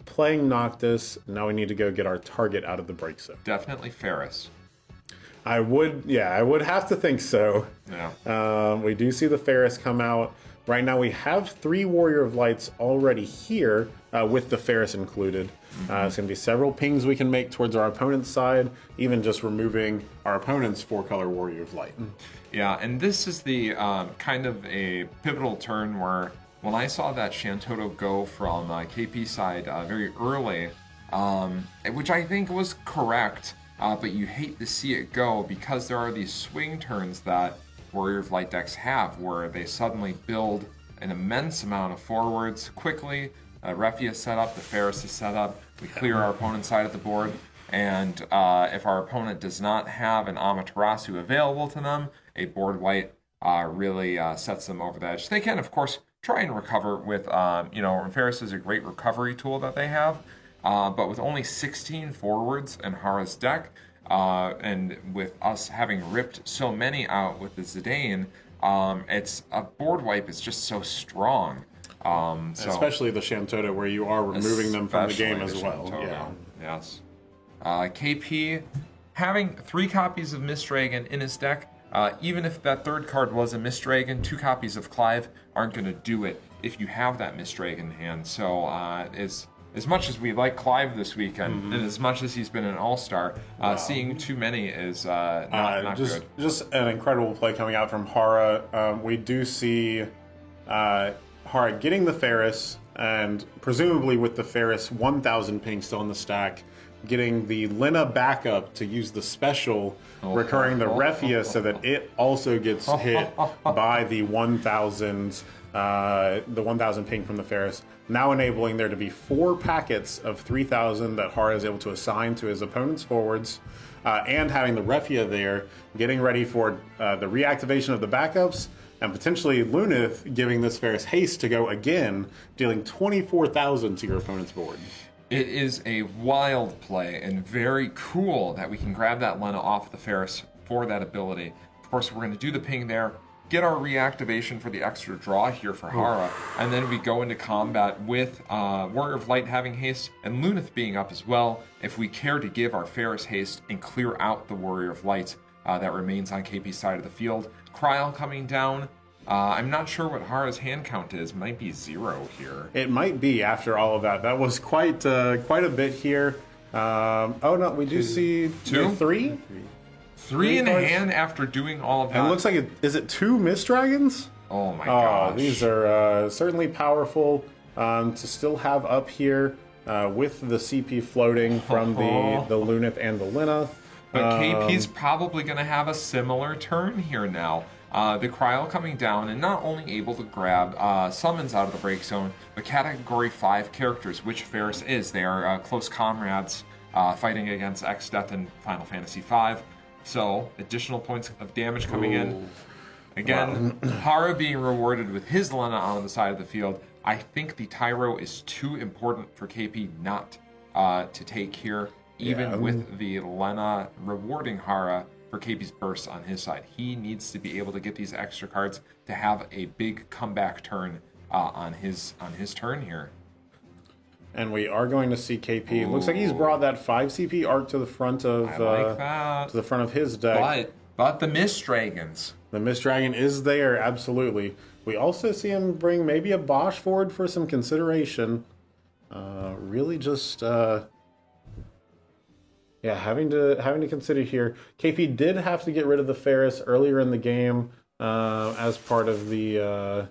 Playing Noctis, now we need to go get our target out of the break zone. Definitely Ferris. I would have to think so. Yeah. We do see the Ferris come out. Right now we have 3 Warrior of Lights already here, with the Ferris included. It's going to be several pings we can make towards our opponent's side, even just removing our opponent's 4-color Warrior of Light. Yeah, and this is the kind of a pivotal turn where when I saw that Shantoto go from KP side very early, which I think was correct, but you hate to see it go because there are these swing turns that Warrior of Light decks have where they suddenly build an immense amount of forwards quickly. Refia is set up, the Ferris is set up, we clear our opponent's side of the board, and if our opponent does not have an Amaterasu available to them, a board wipe really sets them over the edge. They can, of course, try and recover with, Ferris is a great recovery tool that they have, but with only 16 forwards in Hara's deck, and with us having ripped so many out with the Zidane, it's a board wipe is just so strong. Especially the Shantoto, where you are removing them from the game as well. Shantoto. Yeah. Yes. KP having 3 copies of Mist Dragon in his deck, even if that 3rd card was a Mist Dragon, 2 copies of Clive aren't going to do it if you have that Mist Dragon in hand. So as much as we like Clive this weekend, and as much as he's been an all-star, seeing too many is not good. Just an incredible play coming out from Hara. We do see Hara getting the Ferris, and presumably with the Ferris 1,000 ping still in the stack, getting the Lina backup to use the special, recurring the Refia so that it also gets hit by the 1,000 ping from the Ferris, now enabling there to be 4 packets of 3,000 that Hara is able to assign to his opponent's forwards, and having the Refia there, getting ready for the reactivation of the backups, and potentially Lunith giving this Ferris haste to go again, dealing 24,000 to your opponent's board. It is a wild play and very cool that we can grab that Lina off the Ferris for that ability. Of course, we're going to do the ping there. get our reactivation for the extra draw here for Hara, and then we go into combat with Warrior of Light having haste and Lunith being up as well. If we care to give our Ferris haste and clear out the Warrior of Light that remains on KP's side of the field. Kryl coming down. I'm not sure what Hara's hand count is. Might be 0 here. It might be after all of that. That was quite a bit here. Oh no, we do see 2? 3? 3 in cards. hand after doing all of that. And it looks like is it 2 Mist Dragons? Oh my gosh. These are certainly powerful to still have up here with the CP floating from the Lunith and the Lina. But KP's probably going to have a similar turn here now. The Kryl coming down and not only able to grab summons out of the break zone, but Category 5 characters, which Ferris is. They are close comrades fighting against X-Death in Final Fantasy V. So, additional points of damage coming in. Again, Hara being rewarded with his Lena on the side of the field. I think the Tyro is too important for KP not to take here. Even with the Lena rewarding Hara for KP's bursts on his side. He needs to be able to get these extra cards to have a big comeback turn on his turn here. And we are going to see KP. It looks like he's brought that 5 CP arc to the front of to the front of his deck. But the Mist Dragons. The Mist Dragon is there, absolutely. We also see him bring maybe a Bosch forward for some consideration. Really just having to consider here. KP did have to get rid of the Ferris earlier in the game as part of the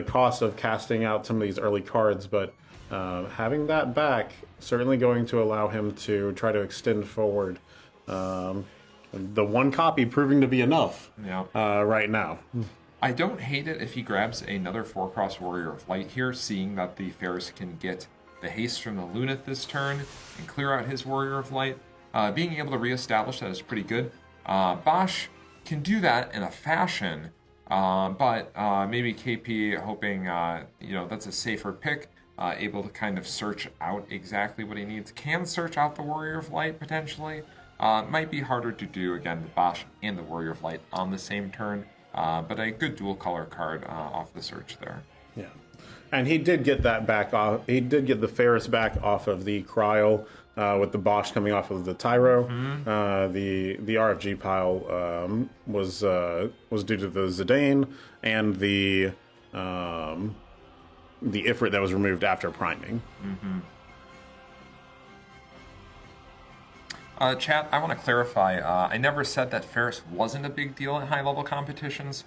cost of casting out some of these early cards, but having that back certainly going to allow him to try to extend forward. The 1 copy proving to be enough right now. I don't hate it if he grabs another 4-cross Warrior of Light here, seeing that the Ferris can get the haste from the Lunith this turn and clear out his Warrior of Light. Being able to reestablish that is pretty good. Bosch can do that in a fashion, but maybe KP hoping, that's a safer pick, able to kind of search out exactly what he needs. Can search out the Warrior of Light potentially. Might be harder to do, again, the Bosch and the Warrior of Light on the same turn, but a good dual color card off the search there. Yeah. And he did get that back off. He did get the Ferris back off of the Kryl with the Bosch coming off of the Tyro. The RFG pile was due to the Zidane and the Ifrit that was removed after priming. Chat, I want to clarify. I never said that Ferris wasn't a big deal in high-level competitions.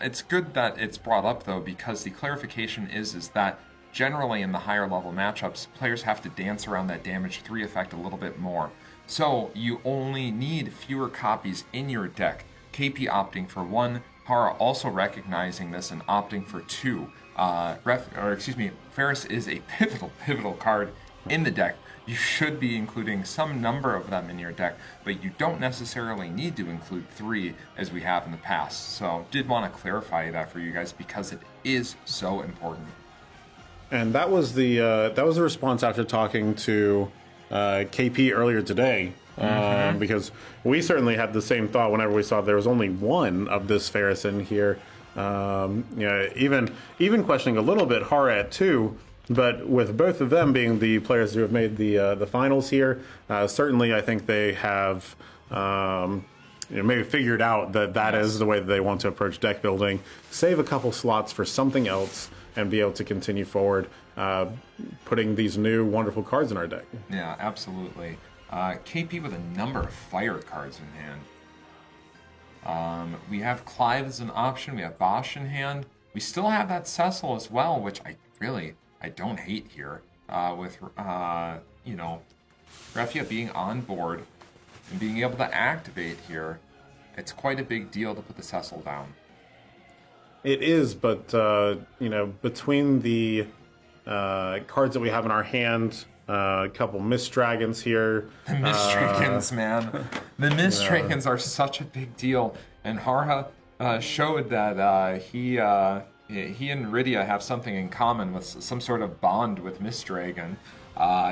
It's good that it's brought up, though, because the clarification is that generally in the higher-level matchups, players have to dance around that damage 3 effect a little bit more. So you only need fewer copies in your deck. KP opting for 1, Hara also recognizing this and opting for 2. Ferris is a pivotal card in the deck. You should be including some number of them in your deck, but you don't necessarily need to include 3 as we have in the past. So did want to clarify that for you guys because it is so important. And that was the response after talking to KP earlier today, because we certainly had the same thought whenever we saw there was only 1 of this Ferris in here. Even questioning a little bit Hara at 2. But with both of them being the players who have made the finals here, certainly I think they have maybe figured out that is the way that they want to approach deck building. Save a couple slots for something else and be able to continue forward, putting these new wonderful cards in our deck. Yeah, absolutely. KP with a number of fire cards in hand. We have Clive as an option. We have Bosch in hand. We still have that Cecil as well, which I don't hate here, with Refia being on board and being able to activate here. It's quite a big deal to put the Cecil down. It is, but between the cards that we have in our hand, a couple Mist Dragons here. The Mist Dragons, man. The Mist Dragons are such a big deal, and Hara showed that he and Rydia have something in common with some sort of bond with Mist Dragon.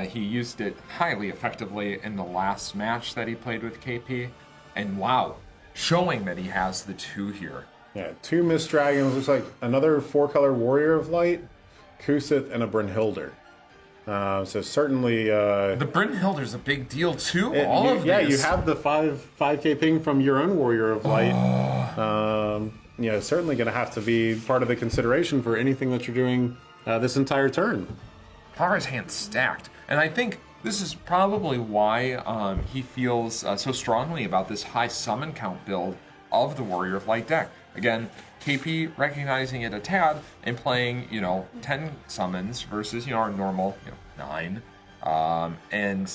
He used it highly effectively in the last match that he played with KP. And wow, showing that he has the 2 here. Yeah, 2 Mist Dragons. Looks like another 4-color Warrior of Light, Kusith, and a Brynhildr. So certainly... the Brynhilder's a big deal, too. All of these. Yeah, you have the 5K ping from your own Warrior of Light. Certainly going to have to be part of the consideration for anything that you're doing this entire turn. Hara's hand's stacked. And I think this is probably why he feels so strongly about this high summon count build of the Warrior of Light deck. Again, KP recognizing it a tad and playing, 10 summons versus, our normal, 9. And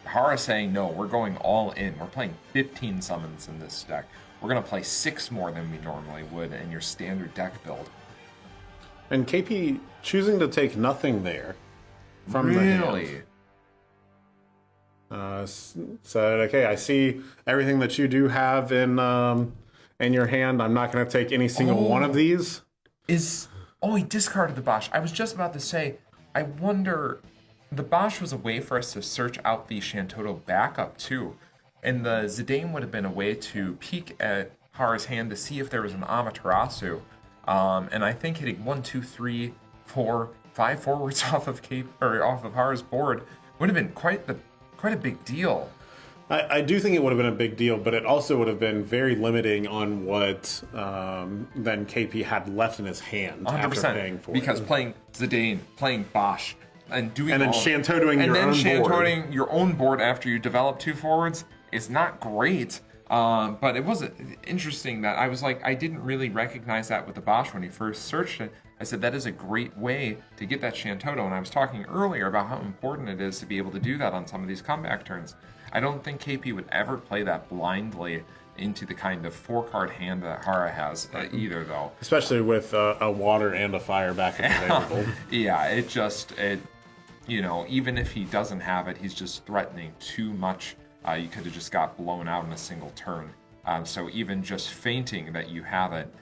Hara saying, no, we're going all in. We're playing 15 summons in this deck. We're going to play 6 more than we normally would in your standard deck build. And KP choosing to take nothing there from the hand. Okay, I see everything that you do have in your hand. I'm not going to take any single one of these. He discarded the Bosch. I was just about to say, I wonder, the Bosch was a way for us to search out the Shantoto backup too. And the Zidane would have been a way to peek at Hara's hand to see if there was an Amaterasu. And I think hitting 1, 2, 3, 4, 5 forwards off of Hara's board would have been quite a big deal. I do think it would have been a big deal, but it also would have been very limiting on what then KP had left in his hand 100%, after paying for because it. playing Zidane, playing Bosch, and then Shantotoing your own board. And then Shantotoing your own board after you develop 2 forwards is not great. But it was interesting that I was like, I didn't really recognize that with the Bosch when he first searched it. I said, that is a great way to get that Shantoto. And I was talking earlier about how important it is to be able to do that on some of these comeback turns. I don't think KP would ever play that blindly into the kind of 4-card hand that Hara has either, though. Especially with a water and a fire backup available. Yeah, even if he doesn't have it, he's just threatening too much. You could have just got blown out in a single turn. So even just fainting that you have it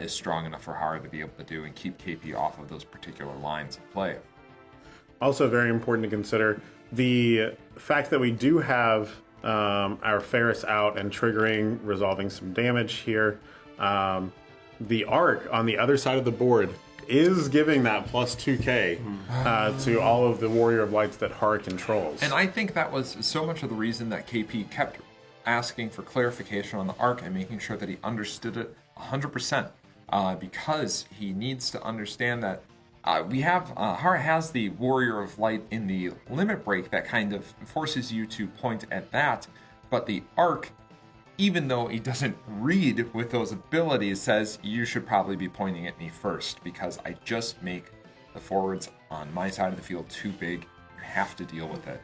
is strong enough for Hara to be able to do and keep KP off of those particular lines of play. Also very important to consider the fact that we do have our Ferris out and triggering, resolving some damage here. The Arc on the other side of the board is giving that plus 2k to all of the Warrior of Lights that Hara controls. And I think that was so much of the reason that KP kept asking for clarification on the Arc and making sure that he understood it 100%, because he needs to understand that Hara has the Warrior of Light in the limit break that kind of forces you to point at that, but the Arc, even though he doesn't read with those abilities, says you should probably be pointing at me first because I just make the forwards on my side of the field too big. You have to deal with it.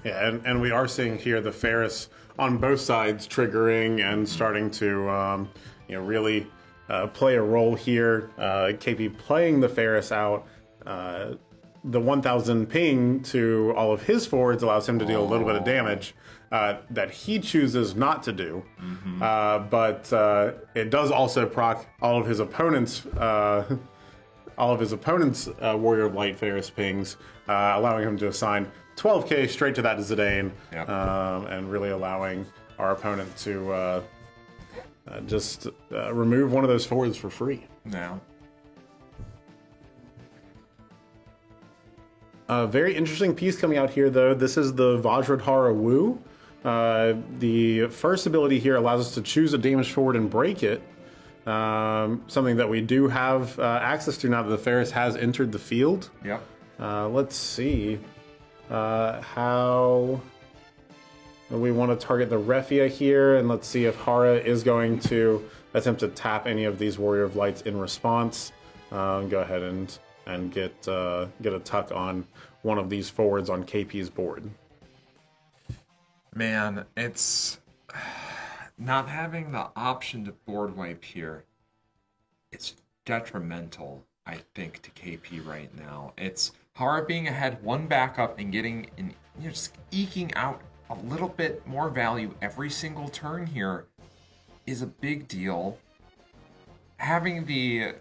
Yeah, and we are seeing here the Ferris on both sides triggering and starting to really play a role here. KP playing the Ferris out. The 1000 ping to all of his forwards allows him to deal a little bit of damage that he chooses not to do. But it does also proc all of his opponents' Warrior of Light Ferris pings, allowing him to assign 12k straight to that Zidane, and really allowing our opponent to just remove one of those forwards for free. Now. A very interesting piece coming out here, though. This is the Vajradhara Wu. The first ability here allows us to choose a damage forward and break it. Something that we do have access to now that the Ferris has entered the field. Yep. Let's see how we want to target the Refia here, and let's see if Hara is going to attempt to tap any of these Warrior of Lights in response. Go ahead and get a tuck on one of these forwards on KP's board. Man, it's not having the option to board wipe here. It's detrimental, I think, to KP right now. It's Hara being ahead one backup and getting just eking out a little bit more value every single turn here is a big deal. Having the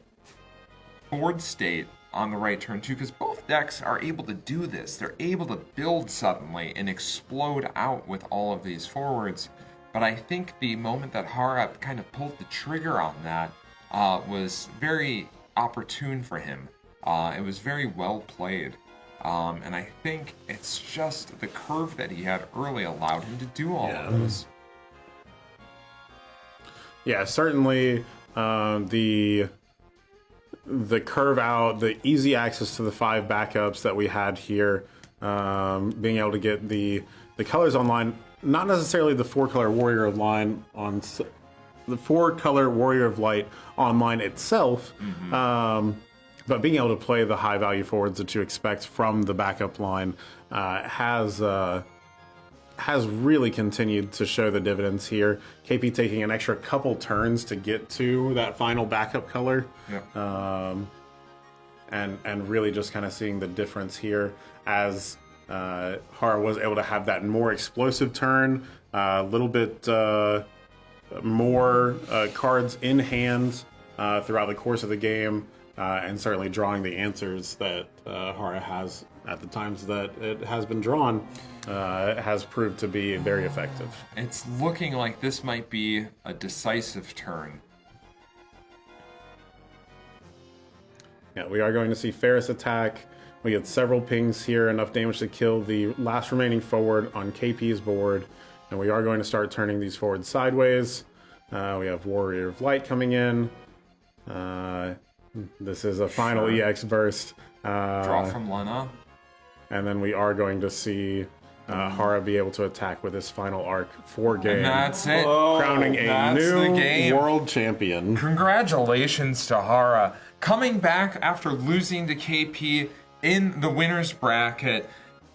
board state on the right turn too, because both decks are able to do this. They're able to build suddenly and explode out with all of these forwards. but I think the moment that Hara kind of pulled the trigger on that was very opportune for him. It was very well played. And I think it's just the curve that he had early allowed him to do all of this. Yeah, certainly the curve out, the easy access to the 5 backups that we had here, being able to get the colors online, not necessarily the 4-color Warrior of Line on the 4-color Warrior of Light online itself, but being able to play the high value forwards that you expect from the backup line has really continued to show the dividends here. KP taking an extra couple turns to get to that final backup color. And really just kind of seeing the difference here as Hara was able to have that more explosive turn, a little bit more cards in hand throughout the course of the game, and certainly drawing the answers that Hara has at the times that it has been drawn. It has proved to be very effective. It's looking like this might be a decisive turn. Yeah, we are going to see Ferris attack. We get several pings here, enough damage to kill the last remaining forward on KP's board. And we are going to start turning these forwards sideways. We have Warrior of Light coming in. This is a final EX burst. Draw from Lena. And then we are going to see Hara be able to attack with his final arc for game. And that's it. Crowning a new world champion. Congratulations to Hara. Coming back after losing to KP in the winner's bracket,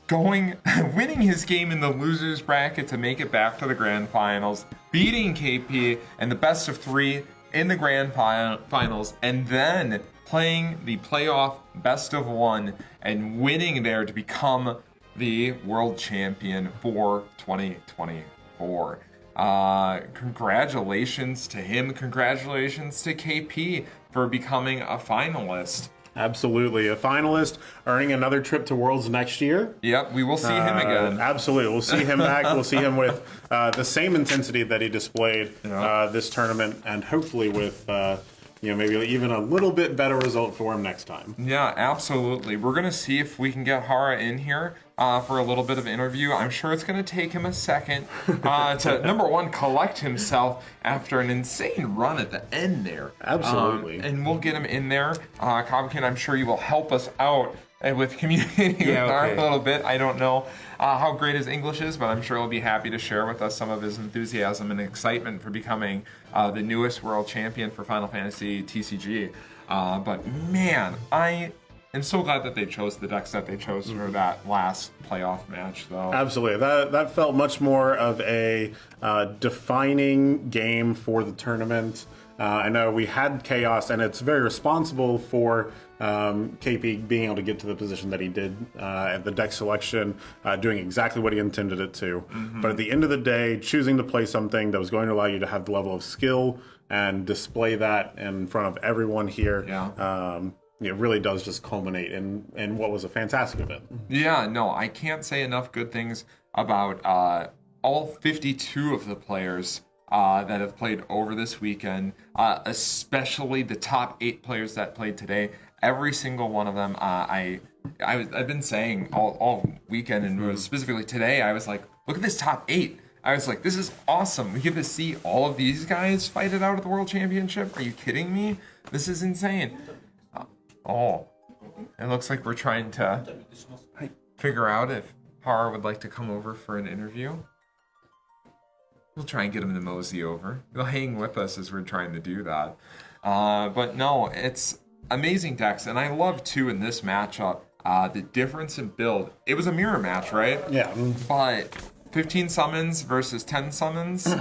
winning his game in the loser's bracket to make it back to the grand finals, beating KP in the best of 3 in the grand finals, and then playing the playoff best of 1 and winning there to become the world champion for 2024. Congratulations to him. Congratulations to KP for becoming a finalist. Absolutely. A finalist, earning another trip to Worlds next year. Yep, we will see him again. Absolutely. We'll see him back. We'll see him with the same intensity that he displayed this tournament, and hopefully with maybe even a little bit better result for him next time. Yeah, absolutely. We're going to see if we can get Hara in here for a little bit of interview. I'm sure it's going to take him a second to, number one, collect himself after an insane run at the end there. Absolutely. And we'll get him in there. Cobkin, I'm sure you will help us out with communicating with Hara a little bit. I don't know how great his English is, but I'm sure he'll be happy to share with us some of his enthusiasm and excitement for becoming the newest world champion for Final Fantasy TCG. But man, I am so glad that they chose the decks that they chose for that last playoff match, though. Absolutely. That felt much more of a defining game for the tournament. I know we had Chaos, and it's very responsible for KP being able to get to the position that he did at the deck selection, doing exactly what he intended it to. But at the end of the day, choosing to play something that was going to allow you to have the level of skill and display that in front of everyone here, it really does just culminate in what was a fantastic event. Yeah, no, I can't say enough good things about all 52 of the players that have played over this weekend, especially the top 8 players that played today. Every single one of them, I've been saying all weekend, and specifically today, I was like, look at this top 8. I was like, this is awesome. We get to see all of these guys fight it out at the World Championship. Are you kidding me? This is insane. It looks like we're trying to figure out if Hara would like to come over for an interview. We'll try and get him to mosey over. He'll hang with us as we're trying to do that. But no, it's amazing decks. And I love, too, in this matchup, the difference in build. It was a mirror match, right? Yeah. But 15 summons versus 10 summons,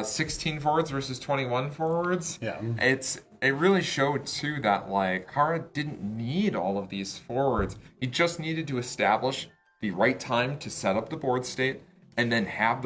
16 forwards versus 21 forwards. Yeah. It really showed, too, that, Hara didn't need all of these forwards. He just needed to establish the right time to set up the board state and then have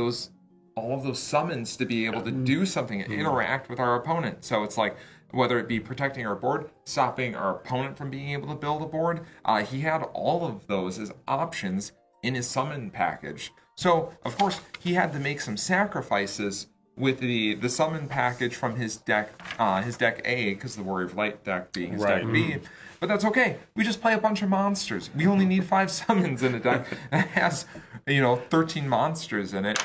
all of those summons to be able to do something and interact with our opponent. So it's like, whether it be protecting our board, stopping our opponent from being able to build a board, he had all of those as options in his summon package. So, of course, he had to make some sacrifices with the summon package from his deck A, because the Warrior of Light deck being his deck B. But that's okay. We just play a bunch of monsters. We only need 5 summons in a deck that has, 13 monsters in it.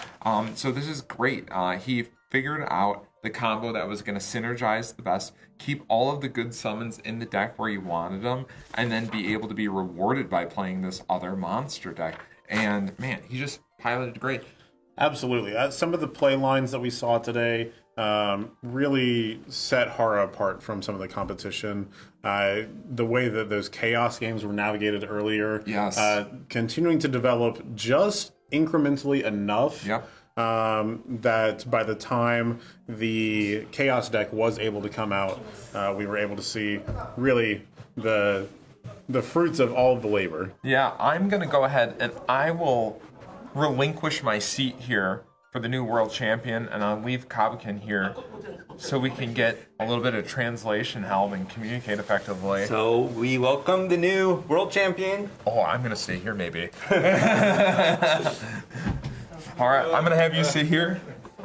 So this is great. He figured out the combo that was going to synergize the best, keep all of the good summons in the deck where he wanted them, and then be able to be rewarded by playing this other monster deck. And man, he just piloted great. Absolutely. Some of the play lines that we saw today really set Hara apart from some of the competition. The way that those chaos games were navigated earlier, yes, continuing to develop just incrementally enough that by the time the chaos deck was able to come out, we were able to see really the fruits of all of the labor. Yeah, I'm going to go ahead and I will relinquish my seat here for the new world champion, and I'll leave Kabukin here so we can get a little bit of translation help and communicate effectively. So we welcome the new world champion. Oh, I'm going to stay here maybe. All right, I'm going to have you sit here.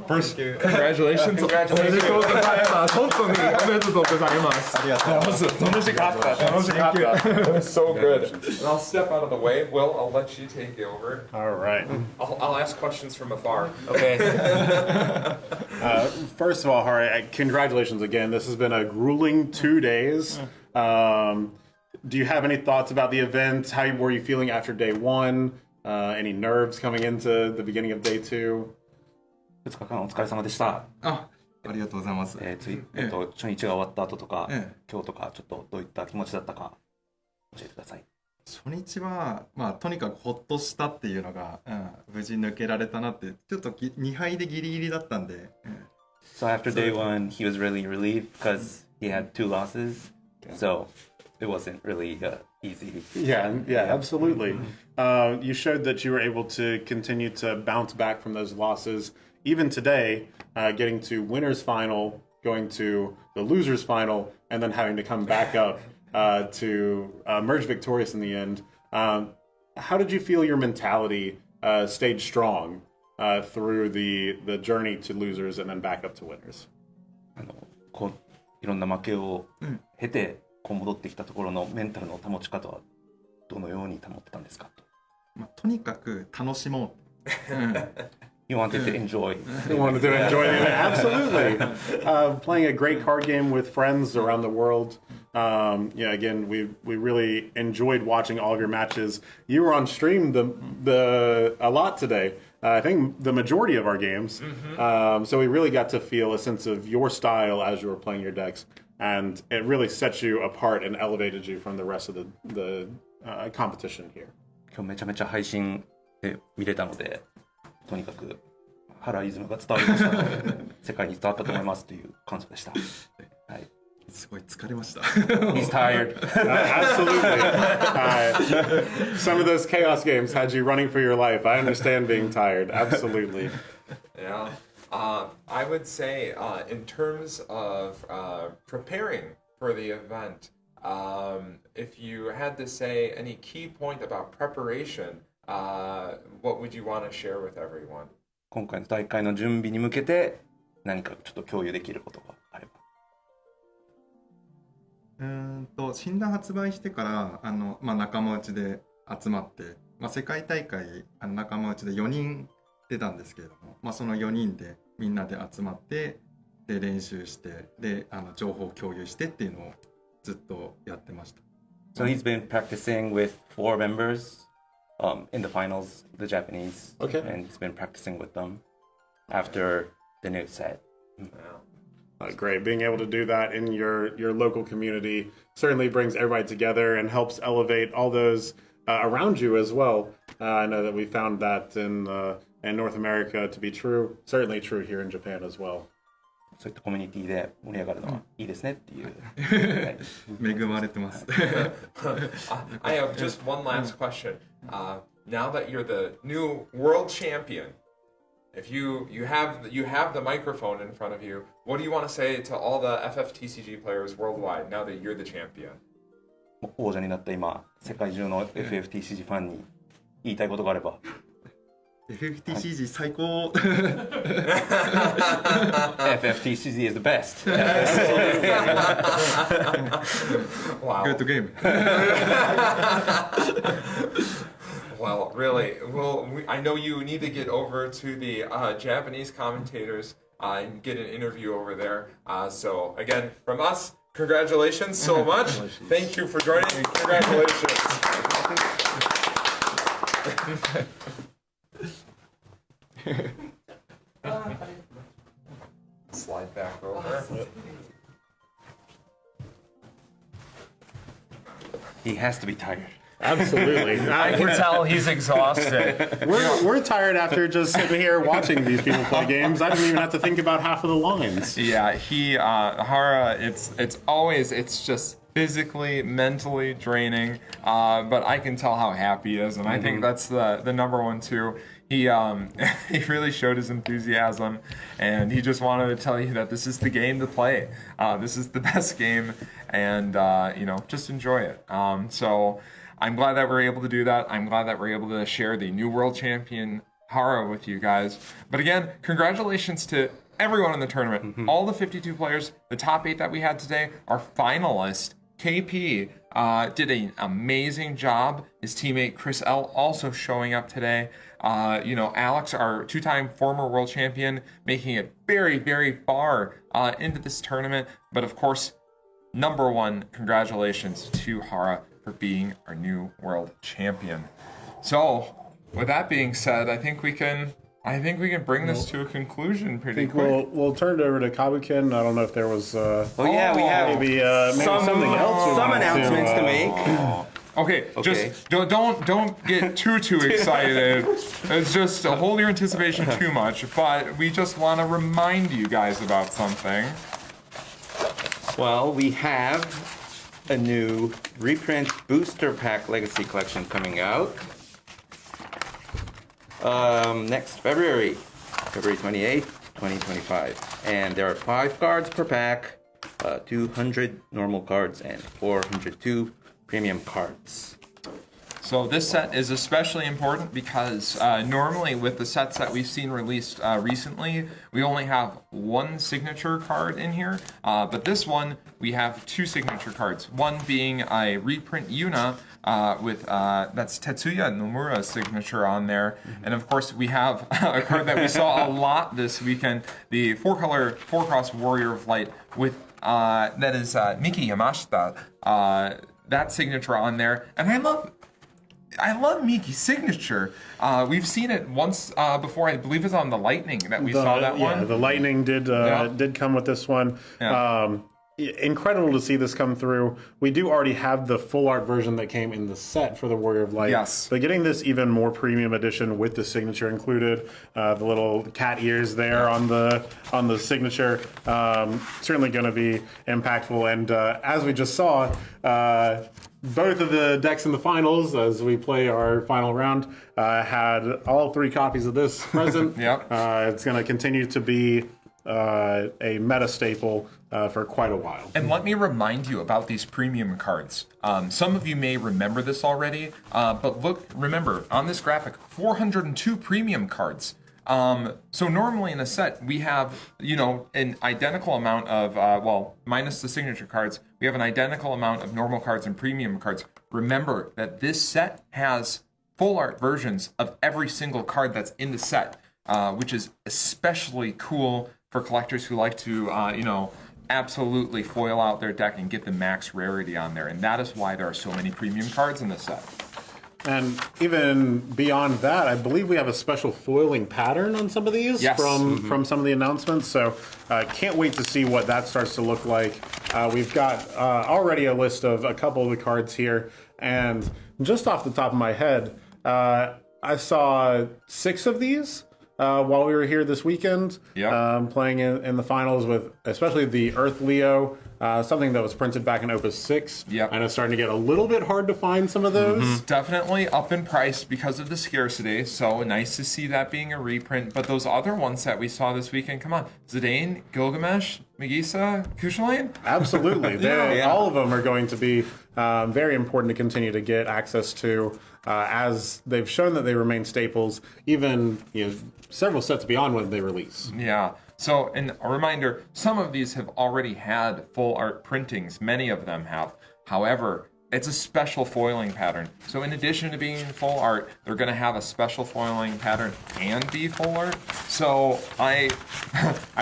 First, congratulations. Congratulations. That was so good. And I'll step out of the way. Will, I'll let you take over. All right. I'll ask questions from afar. Okay. First of all, Hara, congratulations again. This has been a grueling 2 days. Do you have any thoughts about the event? How were you feeling after day 1? Any nerves coming into the beginning of day 2? 2日間お疲れ様でした。ありがとうございます。初日が終わった後とか、今日とかちょっとどういった気持ちだったか教えてください。初日はとにかくほっとしたっていうのが、無事抜けられたなって、ちょっと2敗でギリギリだったんで。So after day 1, he was really relieved because he had 2 losses. So it wasn't really easy. Yeah, absolutely. You showed that you were able to continue to bounce back from those losses. Even today, getting to winner's final, going to the loser's final, and then having to come back up to emerge victorious in the end. How did you feel your mentality stayed strong through the journey to losers and then back up to winners? こういろんな負けを経てこう戻ってきたところのメンタルの保ち方はどのように保ってたんですかと。とにかく楽しもう。You wanted to enjoy. You wanted to enjoy it. Absolutely. Playing a great card game with friends around the world. Again, we really enjoyed watching all of your matches. You were on stream a lot today. I think the majority of our games. So we really got to feel a sense of your style as you were playing your decks. And it really set you apart and elevated you from the rest of the competition here. 今日めちゃめちゃ配信で見れたので、とにかく原イズムが伝わりましたので、世界に伝わったと思いますという感想でした。はい。すごい疲れました。He's tired. Absolutely. Some of those chaos games had you running for your life. I understand being tired. Absolutely. Yeah. I would say in terms of preparing for the event, if you had to say any key point about preparation, what would you want to share with everyone? 今回の大会の準備に向けて何かちょっと共有できることがあれば。診断発売してから仲間内で集まって、世界大会仲間内で4人出たんですけれども、その4人でみんなで集まってで練習してで情報を共有してっていうのをずっとやってました。So he's been practicing with 4 members in the finals, the Japanese. Okay. And he's been practicing with them after the new set. Great. Being able to do that in your local community certainly brings everybody together and helps elevate all those around you as well. I know that we found that in North America to be true, certainly true here in Japan as well. そういったコミュニティで盛り上がるのはいいですねっていう。恵まれてます。I have just one last question. Now that you're the new world champion, if you have the microphone in front of you, what do you want to say to all the FFTCG players worldwide now that you're the champion? 王者になった今、世界中の FFTCG ファンに言いたいことがあれば。FFTCG 最高 FFTCG is the best. Wow. Good game. Well, really. Well, I know you need to get over to the Japanese commentators and get an interview over there. So, again, from us, congratulations so much. Thank you for joining. Congratulations. Slide back over. He has to be tired. Absolutely. I can tell he's exhausted. We're tired after just sitting here watching these people play games. I didn't even have to think about half of the lines. Yeah, Hara, it's just physically, mentally draining, but I can tell how happy he is, and I think that's the number one too. He he really showed his enthusiasm, and he just wanted to tell you that this is the game to play. This is the best game, and just enjoy it. So I'm glad that we're able to do that. I'm glad that we're able to share the new world champion Hara with you guys. But again, congratulations to everyone in the tournament. All the 52 players, the top 8 that we had today, are finalists. KP did an amazing job. His teammate Chris L also showing up today. Alex, our 2-time former world champion, making it very, very far into this tournament. But of course, number one, congratulations to Hara for being our new world champion. So, with that being said, I think we can bring this to a conclusion pretty quick. We'll turn it over to Kabukin. I don't know if there was We have maybe something else. Some announcements to make. Okay, just don't get too excited. It's just hold your anticipation too much. But we just want to remind you guys about something. Well, we have a new reprint booster pack legacy collection coming out next February 28th, 2025. And there are 5 cards per pack, 200 normal cards, and 402 premium cards. So this set is especially important because normally with the sets that we've seen released recently, we only have 1 signature card in here. But this one, we have 2 signature cards. One being a reprint Yuna with that's Tetsuya Nomura's signature on there. And of course, we have a card that we saw a lot this weekend, the 4-color 4-cross Warrior of Light with that is Miki Yamashita. That signature on there. And I love Miki's signature. We've seen it once before. I believe it's on the Lightning that we saw that one. Yeah, the Lightning did come with this one. Yeah. Incredible to see this come through. We do already have the full art version that came in the set for the Warrior of Light. Yes. But getting this even more premium edition with the signature included, the little cat ears there on the signature, certainly going to be impactful. And as we just saw, both of the decks in the finals, as we play our final round, had all 3 copies of this present. Yep. It's going to continue to be a meta staple for quite a while. And let me remind you about these premium cards. Some of you may remember this already, but remember, on this graphic, 402 premium cards. So normally in a set, we have, an identical amount of, minus the signature cards, we have an identical amount of normal cards and premium cards. Remember that this set has full art versions of every single card that's in the set, which is especially cool for collectors who like to, absolutely foil out their deck and get the max rarity on there. And that is why there are so many premium cards in this set. And even beyond that, I believe we have a special foiling pattern on some of these from some of the announcements. So can't wait to see what that starts to look like. We've got already a list of a couple of the cards here. And just off the top of my head, I saw 6 of these while we were here this weekend, playing in the finals with especially the Earth Leo something that was printed back in Opus 6. Yep. And it's starting to get a little bit hard to find some of those. Definitely up in price because of the scarcity, so nice to see that being a reprint. But those other ones that we saw this weekend, come on, Zidane, Gilgamesh, Megisa, Kuchelain? Absolutely. All of them are going to be very important to continue to get access to, as they've shown that they remain staples, even several sets beyond when they release. Yeah. So, and a reminder, some of these have already had full art printings. Many of them have. However, it's a special foiling pattern. So in addition to being full art, they're going to have a special foiling pattern and be full art. So I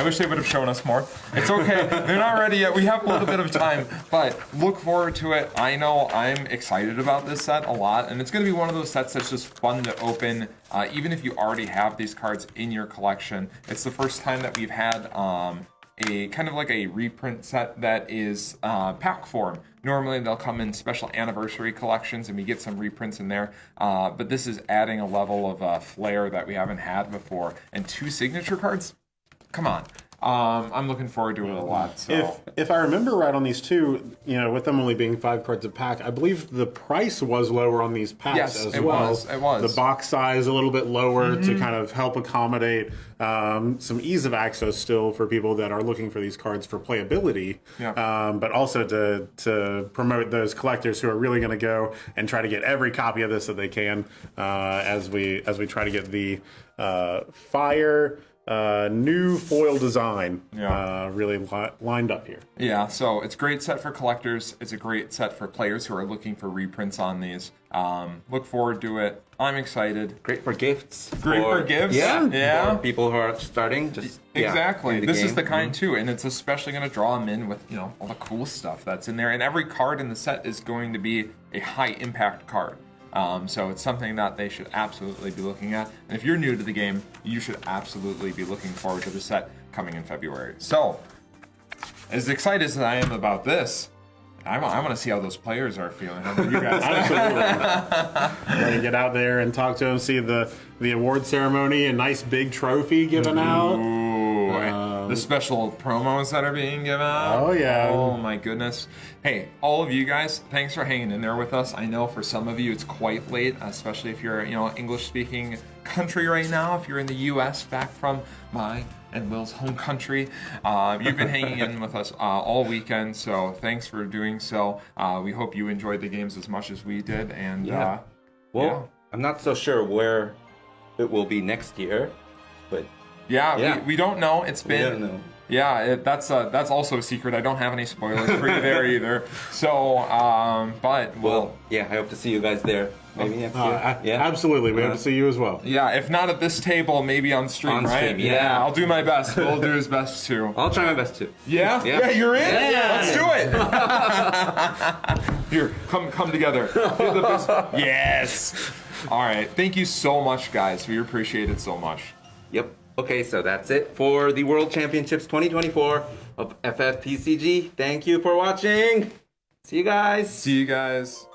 wish they would have shown us more. It's okay. They're not ready yet. We have a little bit of time, but look forward to it. I know I'm excited about this set a lot, and it's going to be one of those sets that's just fun to open. Even if you already have these cards in your collection, it's the first time that we've had a kind of like a reprint set that is pack form. Normally they'll come in special anniversary collections and we get some reprints in there, but this is adding a level of flair that we haven't had before. And 2 signature cards? Come on. I'm looking forward to it a lot. So. If I remember right on these two, with them only being 5 cards a pack, I believe the price was lower on these packs as well. It was. The box size a little bit lower to kind of help accommodate some ease of access still for people that are looking for these cards for playability, but also to promote those collectors who are really going to go and try to get every copy of this that they can as we try to get the Fire new foil design really lined up here. Yeah, so it's a great set for collectors. It's a great set for players who are looking for reprints on these. Look forward to it. I'm excited. Great for gifts. Great for gifts. Yeah. For people who are starting. Exactly. This game. is the kind too, and it's especially going to draw them in with all the cool stuff that's in there. And every card in the set is going to be a high impact card. So it's something that they should absolutely be looking at. And if you're new to the game, you should absolutely be looking forward to the set coming in February. So, as excited as I am about this, I want to see how those players are feeling. How about you guys? Absolutely. We're going to get out there and talk to them, see the award ceremony, a nice big trophy given out. Ooh, the special promos that are being given out. Oh, yeah. Oh, my goodness. Hey, all of you guys, thanks for hanging in there with us. I know for some of you it's quite late, especially if you're, English-speaking country right now. If you're in the U.S., back from my and Will's home country. You've been hanging in with us all weekend, so thanks for doing so. We hope you enjoyed the games as much as we did. And I'm not so sure where it will be next year, but we don't know. It's been. We don't know. Yeah, that's also a secret. I don't have any spoilers for you there either. So, but I hope to see you guys there. Maybe next year. Absolutely, we hope to see you as well. Yeah, if not at this table, maybe on stream, right? Stream, yeah. I'll do my best. Will do his best too. I'll try my best too. Yeah? Yeah. You're in? Yeah. Let's do it. Here, come together. You're the best. Yes. All right. Thank you so much, guys. We appreciate it so much. Yep. Okay, so that's it for the World Championships 2024 of FFTCG. Thank you for watching. See you guys. See you guys.